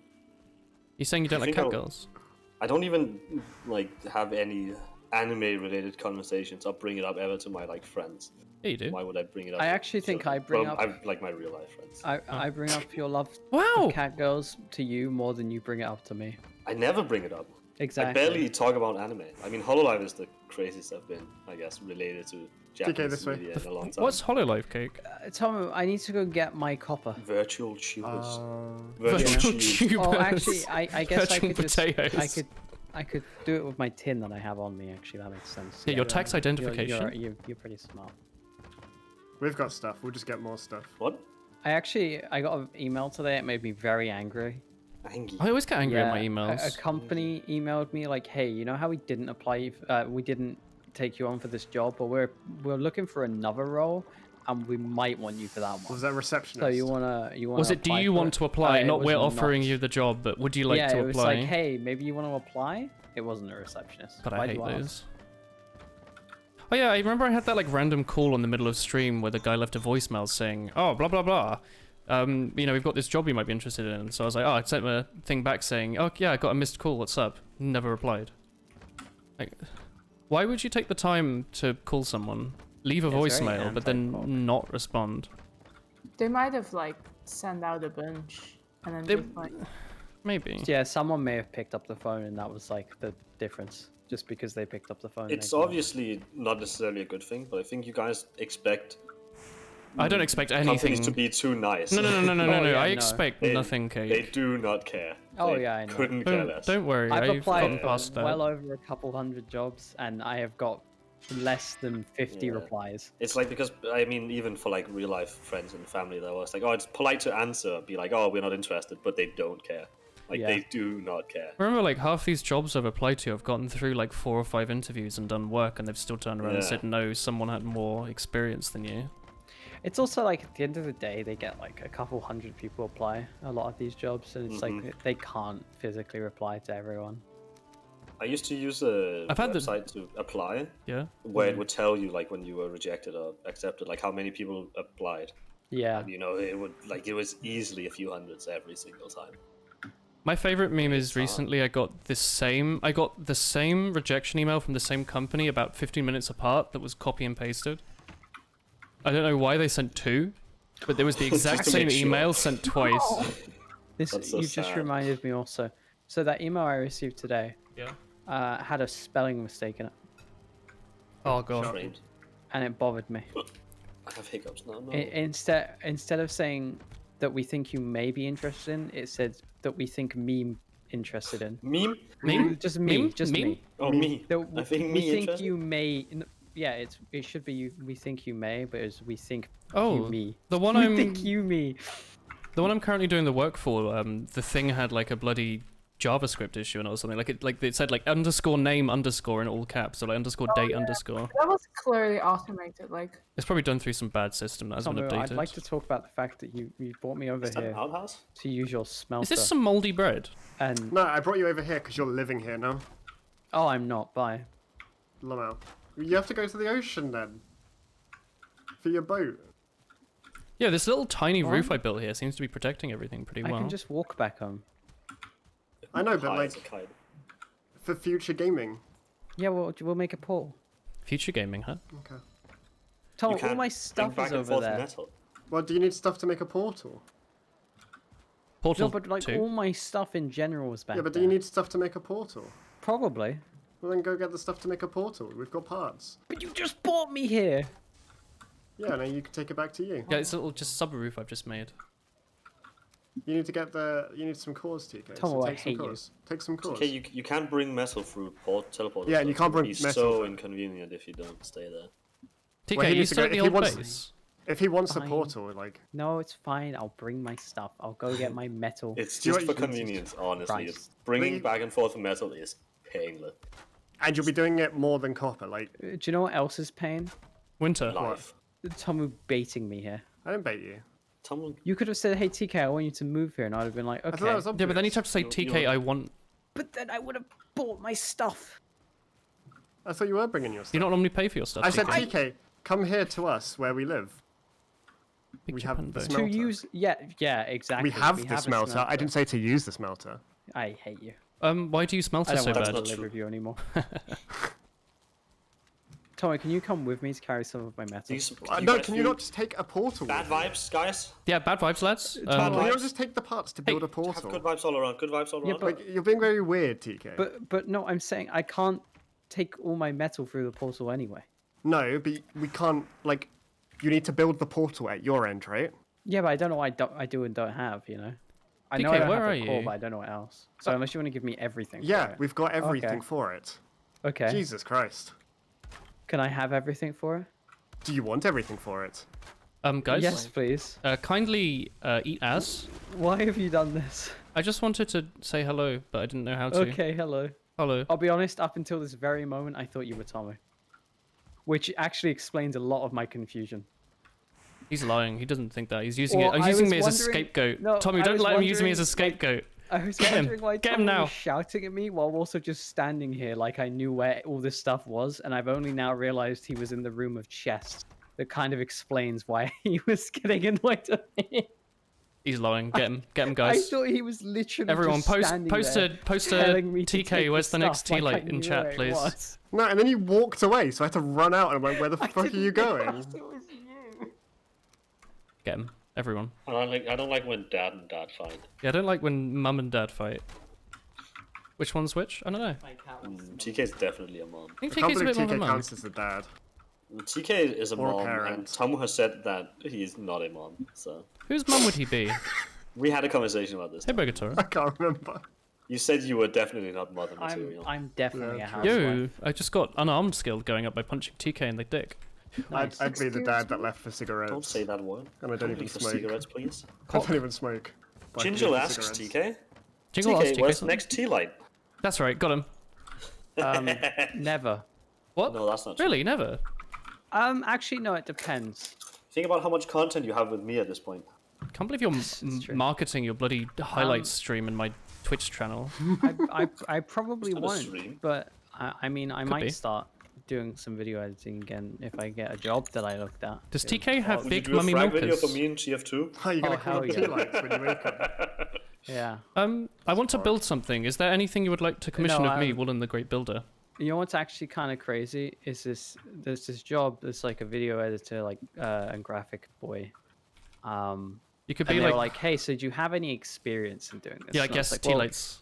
Speaker 2: You saying you don't
Speaker 5: I
Speaker 2: like
Speaker 5: think
Speaker 2: cat
Speaker 5: I'll-
Speaker 2: girls?
Speaker 5: I don't even like have any anime-related conversations or bring it up ever to my like friends.
Speaker 2: Yeah, you do.
Speaker 5: Why would I bring it up?
Speaker 6: I
Speaker 5: to
Speaker 6: actually think
Speaker 5: children?
Speaker 6: I bring
Speaker 5: Well,
Speaker 6: up-
Speaker 5: I like my real life friends.
Speaker 6: I bring up your love
Speaker 2: Wow!
Speaker 6: of cat girls to you more than you bring it up to me.
Speaker 5: I never bring it up.
Speaker 6: Exactly.
Speaker 5: I barely talk about anime. I mean, Hololive is the craziest I've been, I guess, related to Japanese
Speaker 4: this way.
Speaker 5: media in a long time.
Speaker 2: What's Hololive, Cake?
Speaker 6: Tom, I need to go get my copper.
Speaker 5: virtual tubers?
Speaker 2: Virtual
Speaker 5: Virtual tubes.
Speaker 2: tubers.
Speaker 6: Oh, actually, I guess I
Speaker 2: Virtual
Speaker 6: could just,
Speaker 2: potatoes.
Speaker 6: I could do it with my tin that I have on me. Actually, that makes sense.
Speaker 2: Yeah, your tax
Speaker 6: You're-
Speaker 2: identification.
Speaker 6: You're pretty smart.
Speaker 4: We've got stuff. We'll just get more stuff.
Speaker 5: What?
Speaker 6: I got an email today. It made me very angry.
Speaker 5: Angie.
Speaker 2: I always get angry at my
Speaker 6: Yeah,
Speaker 2: emails.
Speaker 6: A company emailed me like, "Hey, you know how we didn't apply? We didn't take you on for this job, but we're looking for another role. and we might want you for that one.
Speaker 4: Was that receptionist?
Speaker 6: So you wanna
Speaker 2: Was it, do you want to apply? Not we're offering you the job, but would you like
Speaker 6: yeah,
Speaker 2: to
Speaker 6: it was
Speaker 2: apply?
Speaker 6: like, hey, maybe you want to apply? It wasn't a receptionist.
Speaker 2: But I
Speaker 6: Why'd
Speaker 2: hate
Speaker 6: you ask?
Speaker 2: those. Oh yeah, I remember I had that like random call in the middle of stream where the guy left a voicemail saying, "Oh, blah blah blah. You know, we've got this job you might be interested in." So I was like, "Oh," I sent him a thing back saying, "Oh yeah, I got a missed call. What's up?" Never replied. Like, why would you take the time to call someone, leave a
Speaker 6: It's very
Speaker 2: voicemail, but then not respond?
Speaker 3: They might have like sent out a bunch and then
Speaker 2: They-
Speaker 3: just like
Speaker 2: Maybe.
Speaker 6: Yeah, someone may have picked up the phone, and that was like the difference. Just because they picked up the phone.
Speaker 5: It's
Speaker 6: they called.
Speaker 5: obviously not necessarily a good thing, but I think you guys expect
Speaker 2: I don't expect
Speaker 5: companies
Speaker 2: anything.
Speaker 5: to be too nice.
Speaker 2: No.
Speaker 6: Oh, yeah,
Speaker 2: I
Speaker 6: no.
Speaker 2: expect
Speaker 5: They-
Speaker 2: nothing,
Speaker 5: They
Speaker 2: Cake.
Speaker 5: do not care.
Speaker 6: Oh,
Speaker 5: They
Speaker 6: yeah, I know.
Speaker 5: couldn't care
Speaker 2: Don't,
Speaker 5: less.
Speaker 2: don't worry,
Speaker 6: I've
Speaker 2: I've
Speaker 6: applied
Speaker 2: gotten
Speaker 6: for
Speaker 2: past that.
Speaker 6: well over a couple hundred jobs, and I have got less than 50
Speaker 5: Yeah.
Speaker 6: replies.
Speaker 5: It's like, because I mean, even for like real life friends and family, that was like, oh, it's polite to answer, be like, oh, we're not interested, but they don't care. Like
Speaker 6: Yeah.
Speaker 5: they do not care.
Speaker 2: Remember, like, half these jobs I've applied to, I've gotten through like 4 or 5 interviews and done work, and they've still turned around and
Speaker 5: Yeah.
Speaker 2: said, no, someone had more experience than you.
Speaker 6: It's also like at the end of the day, they get like a couple hundred people apply a lot of these jobs, and it's
Speaker 5: Mhm.
Speaker 6: like they can't physically reply to everyone.
Speaker 5: I used to use a
Speaker 2: I've had the-
Speaker 5: website to apply
Speaker 2: Yeah?
Speaker 5: where it would tell you like when you were rejected or accepted, like how many people applied.
Speaker 6: Yeah.
Speaker 5: And, you know, it would like it was easily a few hundreds every single time.
Speaker 2: My favorite meme is
Speaker 5: It's
Speaker 2: recently I got the same rejection email from the same company about 15 minutes apart that was copy and pasted. I don't know why they sent 2, but there was the exact
Speaker 5: to
Speaker 2: same
Speaker 5: make sure.
Speaker 2: email sent twice.
Speaker 6: This
Speaker 5: That's so
Speaker 6: you just
Speaker 5: sad.
Speaker 6: reminded me also. So that email I received today
Speaker 2: Yeah.
Speaker 6: had a spelling mistake in it,
Speaker 2: Oh god.
Speaker 5: Strange.
Speaker 6: and it bothered me.
Speaker 5: I have hiccups now. No.
Speaker 6: Instead of saying that we think you may be interested in, it said that we think me interested in.
Speaker 5: Meme?
Speaker 2: Meme?
Speaker 6: Just me,
Speaker 2: Meme?
Speaker 6: just
Speaker 2: Meme?
Speaker 6: me.
Speaker 5: Oh, me.
Speaker 6: That
Speaker 5: I think
Speaker 6: we
Speaker 5: me
Speaker 6: think
Speaker 5: interested?
Speaker 6: you may. Yeah, it should be you. We think you may, but it's we think
Speaker 2: Oh,
Speaker 6: you me.
Speaker 2: the one
Speaker 6: We
Speaker 2: I'm
Speaker 6: think you me.
Speaker 2: the one I'm currently doing the work for, the thing had like a bloody JavaScript issue and or something. Like it said like underscore name underscore in all caps, or like underscore date underscore.
Speaker 3: that was clearly automated. Like
Speaker 2: It's probably done through some bad system that hasn't been
Speaker 6: Tomo,
Speaker 2: updated.
Speaker 6: I'd like to talk about the fact that you brought me over
Speaker 5: Is that an
Speaker 6: here
Speaker 5: outhouse?
Speaker 6: to use your smelter.
Speaker 2: Is this some moldy bread?
Speaker 6: And
Speaker 4: No, I brought you over here because you're living here now.
Speaker 6: oh, I'm not. Bye.
Speaker 4: Lamau. You have to go to the ocean then. For your boat.
Speaker 2: Yeah, this little tiny roof
Speaker 6: What?
Speaker 2: I built here seems to be protecting everything pretty well.
Speaker 6: I can just walk back home.
Speaker 4: I know, but
Speaker 5: High as a
Speaker 4: like,
Speaker 5: kite.
Speaker 4: for future gaming.
Speaker 6: Yeah, we'll make a pool.
Speaker 2: Future gaming, huh?
Speaker 4: Okay.
Speaker 6: Tom,
Speaker 5: You
Speaker 6: all
Speaker 5: can't
Speaker 6: my
Speaker 5: bring
Speaker 6: stuff
Speaker 5: back
Speaker 6: is
Speaker 5: and
Speaker 6: over
Speaker 5: forth
Speaker 6: there.
Speaker 5: metal.
Speaker 4: Well, do you need stuff to make a portal?
Speaker 2: Portal
Speaker 6: No, but like
Speaker 2: 2?
Speaker 6: all my stuff in general is back
Speaker 4: Yeah, but do
Speaker 6: there.
Speaker 4: you need stuff to make a portal?
Speaker 6: Probably.
Speaker 4: Well, then go get the stuff to make a portal. We've got parts.
Speaker 6: But you just brought me here.
Speaker 4: Yeah, now you can take it back to you.
Speaker 2: Yeah, it's a little just sub roof I've just made.
Speaker 4: You need to get the. You need some cores, TK.
Speaker 6: Tomo, I
Speaker 4: take some
Speaker 6: hate you.
Speaker 4: cores. Take some cores.
Speaker 5: Okay, you can't bring metal through teleport.
Speaker 4: Yeah, and you can't bring
Speaker 5: It's
Speaker 4: metal
Speaker 5: so
Speaker 4: through.
Speaker 5: inconvenient if you don't stay there.
Speaker 2: TK,
Speaker 4: Well, he
Speaker 2: you
Speaker 4: needs to
Speaker 2: still
Speaker 4: go-
Speaker 2: at the
Speaker 4: if he
Speaker 2: old
Speaker 4: wants-
Speaker 2: base?
Speaker 4: If he wants a
Speaker 6: Fine.
Speaker 4: portal, like,
Speaker 6: No, it's fine. I'll bring my stuff. I'll go get my metal.
Speaker 5: It's
Speaker 4: Do you
Speaker 5: just
Speaker 4: know
Speaker 5: for
Speaker 4: what you-
Speaker 5: convenience, honestly.
Speaker 6: Christ.
Speaker 5: It's bringing
Speaker 4: Bring-
Speaker 5: back and forth metal is painless.
Speaker 4: and you'll be doing it more than copper. Like,
Speaker 6: Do you know what else is pain?
Speaker 2: Winter.
Speaker 5: Life.
Speaker 6: Tomu baiting me here.
Speaker 4: I didn't bait you.
Speaker 5: Someone
Speaker 6: You could have said, "Hey TK, I want you to move here," and I'd have been like,
Speaker 4: I thought
Speaker 6: "Okay."
Speaker 4: that was obvious.
Speaker 2: Yeah, but then you'd have to say,
Speaker 5: You're-
Speaker 2: TK,
Speaker 5: you're-
Speaker 2: I want...
Speaker 6: But then I would have bought my stuff.
Speaker 4: I thought you were bringing your stuff.
Speaker 2: You not normally pay for your stuff,
Speaker 4: I said,
Speaker 2: TK.
Speaker 4: TK, come here to us where we live.
Speaker 2: Big
Speaker 4: we
Speaker 2: chip
Speaker 4: have
Speaker 2: and
Speaker 4: the
Speaker 2: bone.
Speaker 4: smell-
Speaker 6: To
Speaker 4: Smelter.
Speaker 6: use, yeah, exactly.
Speaker 4: We have the
Speaker 6: a
Speaker 4: smelter. I didn't say to use the smelter.
Speaker 6: I hate you.
Speaker 2: Why do you smell
Speaker 6: I don't
Speaker 2: so
Speaker 6: want
Speaker 5: That's
Speaker 6: to
Speaker 2: bad?
Speaker 5: not
Speaker 6: live
Speaker 5: true.
Speaker 6: with you anymore. Tommy, can you come with me to carry some of my metal?
Speaker 5: these.
Speaker 4: No,
Speaker 5: guys
Speaker 4: can you
Speaker 5: feel
Speaker 4: not just take a portal?
Speaker 5: bad
Speaker 4: with you?
Speaker 5: vibes, guys?
Speaker 2: Yeah, bad vibes, lads.
Speaker 4: Can you
Speaker 5: vibes.
Speaker 4: not just take the parts to build a
Speaker 5: Have
Speaker 4: portal?
Speaker 5: good vibes all around. Good vibes all
Speaker 6: Yeah,
Speaker 5: around.
Speaker 6: but-
Speaker 4: Like, you're being very weird, TK.
Speaker 6: But no, I'm saying I can't take all my metal through the portal anyway.
Speaker 4: No, but we can't, like, you need to build the portal at your end, right?
Speaker 6: Yeah, but I don't know what I do and don't have, you know? I know
Speaker 2: DK,
Speaker 6: I don't
Speaker 2: where
Speaker 6: have
Speaker 2: are
Speaker 6: the core,
Speaker 2: you?
Speaker 6: but I don't know what else. So unless you want to give me everything for
Speaker 4: Yeah,
Speaker 6: it.
Speaker 4: we've got everything
Speaker 6: Okay.
Speaker 4: for it.
Speaker 6: Okay.
Speaker 4: Jesus Christ.
Speaker 6: Can I have everything for it?
Speaker 4: Do you want everything for it?
Speaker 2: Guys,
Speaker 6: Yes, please.
Speaker 2: kindly eat as.
Speaker 6: Why have you done this?
Speaker 2: I just wanted to say hello, but I didn't know how to.
Speaker 6: Okay, hello.
Speaker 2: Hello.
Speaker 6: I'll be honest, up until this very moment, I thought you were Tommy. Which actually explains a lot of my confusion.
Speaker 2: He's lying. He doesn't think that. He's using
Speaker 6: Well,
Speaker 2: it. He's
Speaker 6: I
Speaker 2: using
Speaker 6: was
Speaker 2: me as a
Speaker 6: wondering-
Speaker 2: scapegoat.
Speaker 6: No,
Speaker 2: Tommy,
Speaker 6: I
Speaker 2: don't
Speaker 6: was
Speaker 2: let him use me as a
Speaker 6: wondering, like,
Speaker 2: scapegoat.
Speaker 6: I was
Speaker 2: Get him.
Speaker 6: wondering why
Speaker 2: Get him
Speaker 6: Tommy
Speaker 2: now.
Speaker 6: was shouting at me while also just standing here like I knew where all this stuff was, and I've only now realized he was in the room of chests. That kind of explains why he was getting annoyed at me.
Speaker 2: He's lying. Get him. Get him,
Speaker 6: I
Speaker 2: guys.
Speaker 6: thought he was literally
Speaker 2: Everyone,
Speaker 6: just
Speaker 2: post
Speaker 6: standing
Speaker 2: post
Speaker 6: there
Speaker 2: a post a
Speaker 6: telling me to
Speaker 2: TK.
Speaker 6: take
Speaker 2: Where's the next
Speaker 6: stuff like I
Speaker 2: T-light in
Speaker 6: knew
Speaker 2: chat,
Speaker 6: where it
Speaker 2: please?
Speaker 6: was.
Speaker 4: No, and then you walked away, so I had to run out, and I'm like, where the
Speaker 6: I
Speaker 4: fuck are
Speaker 6: didn't
Speaker 4: you going?
Speaker 6: realize it was you.
Speaker 2: Get him. Everyone.
Speaker 5: I don't like when dad and dad fight.
Speaker 2: Yeah, I don't like when mum and dad fight. Which one's which? I don't know.
Speaker 5: TK is definitely a mom.
Speaker 2: I think
Speaker 4: I can't
Speaker 2: TK's a
Speaker 4: believe
Speaker 2: bit more of a
Speaker 4: TK
Speaker 2: mum.
Speaker 4: counts as the dad.
Speaker 5: TK is a
Speaker 4: Or a
Speaker 5: mom, and
Speaker 4: parent.
Speaker 5: Tom has said that he is not a mom. So
Speaker 2: Whose mum would he be?
Speaker 5: we had a conversation about this.
Speaker 2: Hey, Bogatora.
Speaker 4: I can't remember.
Speaker 5: You said you were definitely not mother material.
Speaker 6: I'm definitely
Speaker 4: Yeah,
Speaker 6: a
Speaker 4: true.
Speaker 6: housewife.
Speaker 2: Yo, I just got unarmed skill going up by punching TK in the dick.
Speaker 6: Nice.
Speaker 4: I'd be the dad that left for cigarettes.
Speaker 5: Don't say that word.
Speaker 4: And I don't even
Speaker 5: Leave for
Speaker 4: smoke.
Speaker 5: cigarettes, please.
Speaker 4: I don't even smoke. but I can
Speaker 5: Ginger
Speaker 4: leave for
Speaker 5: asks
Speaker 4: cigarettes.
Speaker 5: TK.
Speaker 2: Jingle asked
Speaker 5: TK,
Speaker 2: TK
Speaker 5: where's the
Speaker 2: something.
Speaker 5: next tea light?
Speaker 2: That's right, got him.
Speaker 6: Never.
Speaker 2: What?
Speaker 5: No, that's not true.
Speaker 2: Really? Never?
Speaker 6: Actually, no. It depends.
Speaker 5: Think about how much content you have with me at this point.
Speaker 2: Can't believe you're
Speaker 6: This is true.
Speaker 2: marketing your bloody highlights stream in my Twitch channel.
Speaker 6: I probably
Speaker 5: It's not a
Speaker 6: won't,
Speaker 5: stream.
Speaker 6: but I mean, I might
Speaker 2: be.
Speaker 6: start doing some video editing again if I get a job that I looked at.
Speaker 2: Does
Speaker 6: Yeah.
Speaker 2: TK have
Speaker 5: Would you
Speaker 2: big
Speaker 5: do a
Speaker 2: mummy
Speaker 5: frag video
Speaker 2: milkers?
Speaker 5: for me in TF2?
Speaker 4: Are you gonna
Speaker 6: Oh,
Speaker 4: call
Speaker 6: hell
Speaker 4: up
Speaker 6: yeah.
Speaker 4: tea lights when you wake up?
Speaker 6: Yeah.
Speaker 2: I want to build something. Is there anything you would like to commission
Speaker 6: No,
Speaker 2: of me, Woolen the Great Builder?
Speaker 6: You know what's actually kind of crazy is there's this job that's like a video editor, like and graphic boy.
Speaker 2: You could
Speaker 6: And
Speaker 2: be
Speaker 6: they were
Speaker 2: like,
Speaker 6: like, hey, so do you have any experience in doing this?
Speaker 2: yeah, I
Speaker 6: And was
Speaker 2: guess
Speaker 6: like,
Speaker 2: tea
Speaker 6: well,
Speaker 2: lights.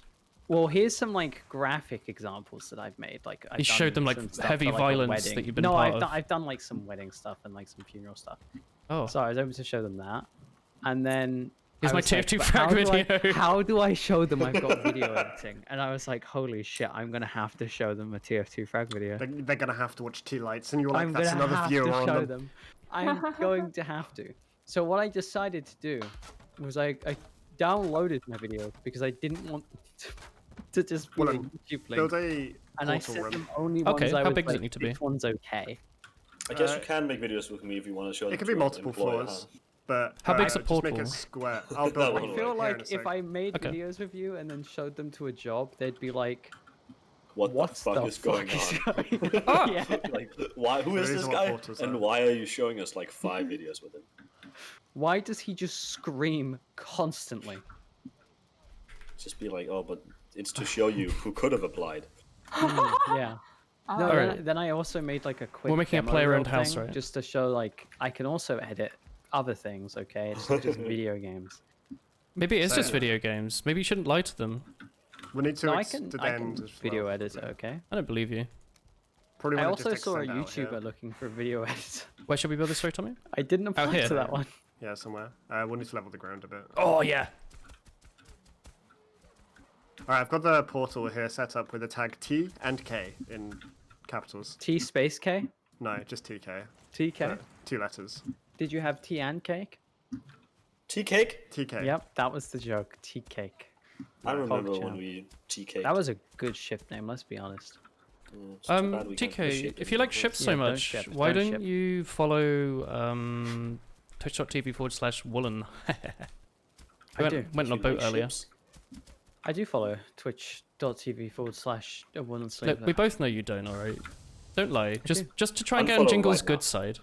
Speaker 6: Well, here's some like graphic examples that I've made. Like I've
Speaker 2: You showed them, like,
Speaker 6: some stuff
Speaker 2: heavy
Speaker 6: for, like, a
Speaker 2: violence
Speaker 6: wedding.
Speaker 2: that you've been
Speaker 6: no,
Speaker 2: part
Speaker 6: I've
Speaker 2: of.
Speaker 6: done, I've done like some wedding stuff and like some funeral stuff.
Speaker 2: Oh,
Speaker 6: So I was able to show them that, and then
Speaker 2: Here's
Speaker 6: I
Speaker 2: my
Speaker 6: was like,
Speaker 2: TF2
Speaker 6: "But
Speaker 2: frag
Speaker 6: how do I-
Speaker 2: video."
Speaker 6: how do I show them I've got video editing? And I was like, holy shit, I'm gonna have to show them a TF2 frag video.
Speaker 4: They're gonna have to watch tea lights, and you're like,
Speaker 6: I'm
Speaker 4: that's
Speaker 6: gonna
Speaker 4: another
Speaker 6: have
Speaker 4: viewer
Speaker 6: to
Speaker 4: on
Speaker 6: show
Speaker 4: them.
Speaker 6: them. I'm going to have to. So what I decided to do was I downloaded my video because I didn't want to just be
Speaker 4: Well,
Speaker 6: a YouTube
Speaker 4: Build
Speaker 6: link.
Speaker 4: a
Speaker 6: And I
Speaker 4: portal
Speaker 6: set
Speaker 4: room.
Speaker 6: them only
Speaker 2: Okay,
Speaker 6: ones I
Speaker 2: how
Speaker 6: was
Speaker 2: big does it
Speaker 6: like,
Speaker 2: need to be?
Speaker 6: this one's okay.
Speaker 5: I guess you can make videos with me if you want to show them
Speaker 4: It could
Speaker 5: to
Speaker 4: be
Speaker 5: an
Speaker 4: multiple
Speaker 5: employer,
Speaker 4: floors, but
Speaker 2: How big's a
Speaker 4: just make
Speaker 2: portal?
Speaker 4: a square. I'll
Speaker 5: That
Speaker 4: build
Speaker 5: one
Speaker 4: one.
Speaker 5: will
Speaker 6: I feel
Speaker 4: here in a
Speaker 6: like if
Speaker 4: sec.
Speaker 6: I made
Speaker 2: Okay.
Speaker 6: videos with you and then showed them to a job, they'd be like,
Speaker 5: What
Speaker 6: "What
Speaker 5: the fuck is going on?
Speaker 6: on?" Yeah.
Speaker 5: Like, why? Who is
Speaker 4: There
Speaker 5: this
Speaker 4: is what
Speaker 5: guy?
Speaker 4: portals
Speaker 5: And
Speaker 4: are.
Speaker 5: why are you showing us like 5 videos with him?
Speaker 6: Why does he just scream constantly?
Speaker 5: Just be like, oh, but it's to show you who could have applied.
Speaker 6: Yeah. No,
Speaker 2: Alright.
Speaker 6: then I also made like a quick.
Speaker 2: We're making a
Speaker 6: demo
Speaker 2: player-owned
Speaker 6: reel
Speaker 2: house,
Speaker 6: thing,
Speaker 2: right?
Speaker 6: Just to show like I can also edit other things. Okay, it's not just video games.
Speaker 2: Maybe it is just
Speaker 4: So-
Speaker 2: video games. Maybe you shouldn't lie to them.
Speaker 4: We need to
Speaker 6: No, I can
Speaker 4: extend as
Speaker 6: video
Speaker 4: well.
Speaker 6: edit. Okay.
Speaker 2: I don't believe you.
Speaker 4: Probably
Speaker 6: I
Speaker 4: wanna just
Speaker 6: also saw a
Speaker 4: extend out
Speaker 6: YouTuber
Speaker 4: here.
Speaker 6: looking for a video editor.
Speaker 2: Where should we build this, sorry, Tommy?
Speaker 6: I didn't apply
Speaker 2: here.
Speaker 6: to that one.
Speaker 4: Yeah, somewhere. We'll need to level the ground a bit.
Speaker 2: Oh, yeah.
Speaker 4: Alright, I've got the portal here set up with the tag T and K in capitals.
Speaker 6: T space K.
Speaker 4: No, just TK.
Speaker 6: TK.
Speaker 4: 2 letters.
Speaker 6: Did you have tea and cake?
Speaker 5: Tea cake?
Speaker 4: TK.
Speaker 6: Yep, that was the joke. Tea cake.
Speaker 5: I remember
Speaker 6: Culture.
Speaker 5: when we tea cake.
Speaker 6: That was a good ship name. Let's be honest.
Speaker 2: TK, if you like ships so
Speaker 6: Yeah, don't
Speaker 2: much,
Speaker 6: ship,
Speaker 2: why
Speaker 6: don't
Speaker 2: don't
Speaker 6: ship.
Speaker 2: you follow twitch.tv/Woolen?
Speaker 6: I do.
Speaker 2: Went on a boat earlier.
Speaker 6: I do follow twitch.tv/a1
Speaker 2: Look, we both know you don't, alright? Don't lie.
Speaker 6: do.
Speaker 2: Just to try and get
Speaker 5: Unfollow
Speaker 2: on Jingle's
Speaker 5: right
Speaker 2: good
Speaker 5: now.
Speaker 2: side.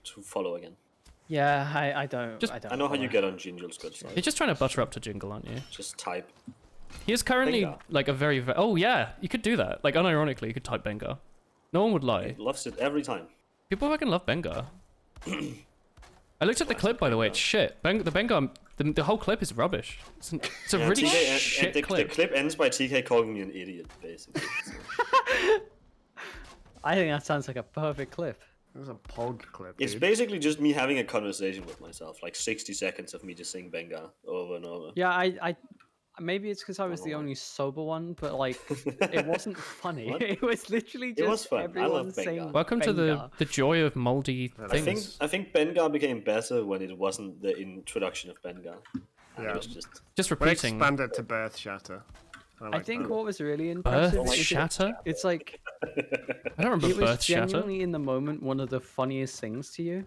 Speaker 5: To follow again.
Speaker 6: Yeah, I don't.
Speaker 2: Just-
Speaker 6: I don't.
Speaker 5: I know how you
Speaker 6: follow.
Speaker 5: get on Ginger's good side.
Speaker 2: You're just trying to butter up to Jingle, aren't you?
Speaker 5: Just type.
Speaker 2: He is currently
Speaker 5: Benga.
Speaker 2: like a very, oh yeah, you could do that. Like unironically, you could type Benga. No one would lie.
Speaker 5: Loves it every time.
Speaker 2: People fucking love Benga. I looked at the clip, by the way. It's shit. The Benga, the whole clip is rubbish. It's a
Speaker 5: Yeah,
Speaker 2: really
Speaker 5: TK
Speaker 2: shit
Speaker 5: the
Speaker 2: clip.
Speaker 5: clip ends by TK calling me an idiot, basically. So,
Speaker 6: I think that sounds like a perfect clip.
Speaker 4: It was a pog clip.
Speaker 5: it's
Speaker 4: dude.
Speaker 5: basically just me having a conversation with myself, like 60 seconds of me just saying Benga over and over.
Speaker 6: Yeah, I maybe it's because I was the
Speaker 5: know why.
Speaker 6: only sober one, but like it wasn't funny.
Speaker 5: What?
Speaker 6: It was literally just
Speaker 5: was fun. I
Speaker 6: everyone
Speaker 5: love Benga.
Speaker 6: saying
Speaker 2: Welcome to
Speaker 6: Benga.
Speaker 2: the joy of moldy things.
Speaker 5: I think Benga became better when it wasn't the introduction of Benga. And
Speaker 4: Yeah.
Speaker 5: it was just
Speaker 2: Just
Speaker 4: We
Speaker 2: repeating.
Speaker 4: expanded to birth shatter.
Speaker 6: I
Speaker 4: like
Speaker 6: think
Speaker 4: that.
Speaker 6: what was really impressive
Speaker 2: Birth
Speaker 6: is
Speaker 2: shatter?
Speaker 6: it's like
Speaker 2: I don't remember
Speaker 6: it was
Speaker 2: birth shatter.
Speaker 6: genuinely in the moment one of the funniest things to you.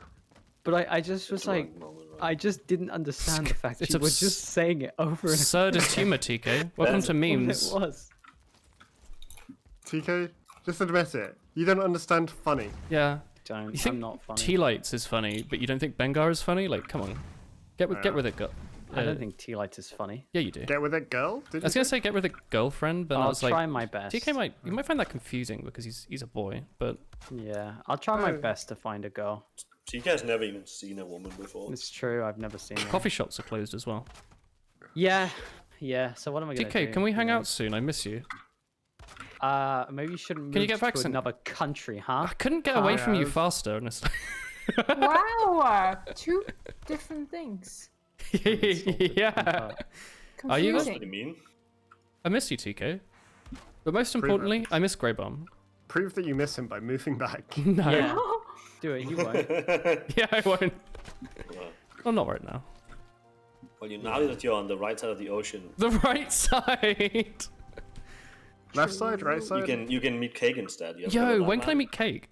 Speaker 6: But I just was like,
Speaker 5: Right moment, right?
Speaker 6: I just didn't understand the fact
Speaker 2: It's
Speaker 6: you were just saying it over and
Speaker 2: Absurdist humor, TK. Welcome to
Speaker 6: over.
Speaker 2: memes.
Speaker 6: It was.
Speaker 4: TK, just admit it. You don't understand funny.
Speaker 2: Yeah.
Speaker 6: Don't.
Speaker 2: You think
Speaker 6: I'm not funny.
Speaker 2: Tea Lights is funny, but you don't think Bengar is funny? Like, come on. Get with it,
Speaker 6: I don't think Tea Light is funny.
Speaker 2: Yeah, you do.
Speaker 4: Get with it, girl. Did
Speaker 2: I was
Speaker 4: you
Speaker 2: gonna say get with a girlfriend, but I
Speaker 6: I'll
Speaker 2: was like,
Speaker 6: try my best.
Speaker 2: TK you might find that confusing because he's a boy, but
Speaker 6: Yeah, I'll try my
Speaker 4: Oh.
Speaker 6: best to find a girl.
Speaker 5: So you guys never even seen a woman before.
Speaker 6: It's true. I've never seen one.
Speaker 2: coffee shops are closed as well.
Speaker 6: Yeah. So what am I gonna do?
Speaker 2: TK, can we hang
Speaker 6: You know?
Speaker 2: out soon? I miss you.
Speaker 6: Maybe you shouldn't move
Speaker 2: Can you get
Speaker 6: to
Speaker 2: vaccinated?
Speaker 6: another country, huh?
Speaker 2: I couldn't get away from you
Speaker 4: Yeah.
Speaker 2: faster, honestly.
Speaker 3: Wow, two different things.
Speaker 2: Yeah. Are you
Speaker 5: What
Speaker 3: Confusing.
Speaker 5: do you mean?
Speaker 2: I miss you, TK. But most
Speaker 4: Prove it.
Speaker 2: importantly, I miss Grey Bomb.
Speaker 4: Prove that you miss him by moving back.
Speaker 2: No.
Speaker 6: Yeah. Do it. You won't.
Speaker 2: Yeah, I won't.
Speaker 5: Well,
Speaker 2: Well, not right now.
Speaker 5: now that you're on the right side of the ocean,
Speaker 2: The right side.
Speaker 4: Left side, right
Speaker 5: you
Speaker 4: side?
Speaker 5: can meet Cake instead. You have
Speaker 2: Yo,
Speaker 5: Corona
Speaker 2: when can I
Speaker 5: now.
Speaker 2: meet Cake?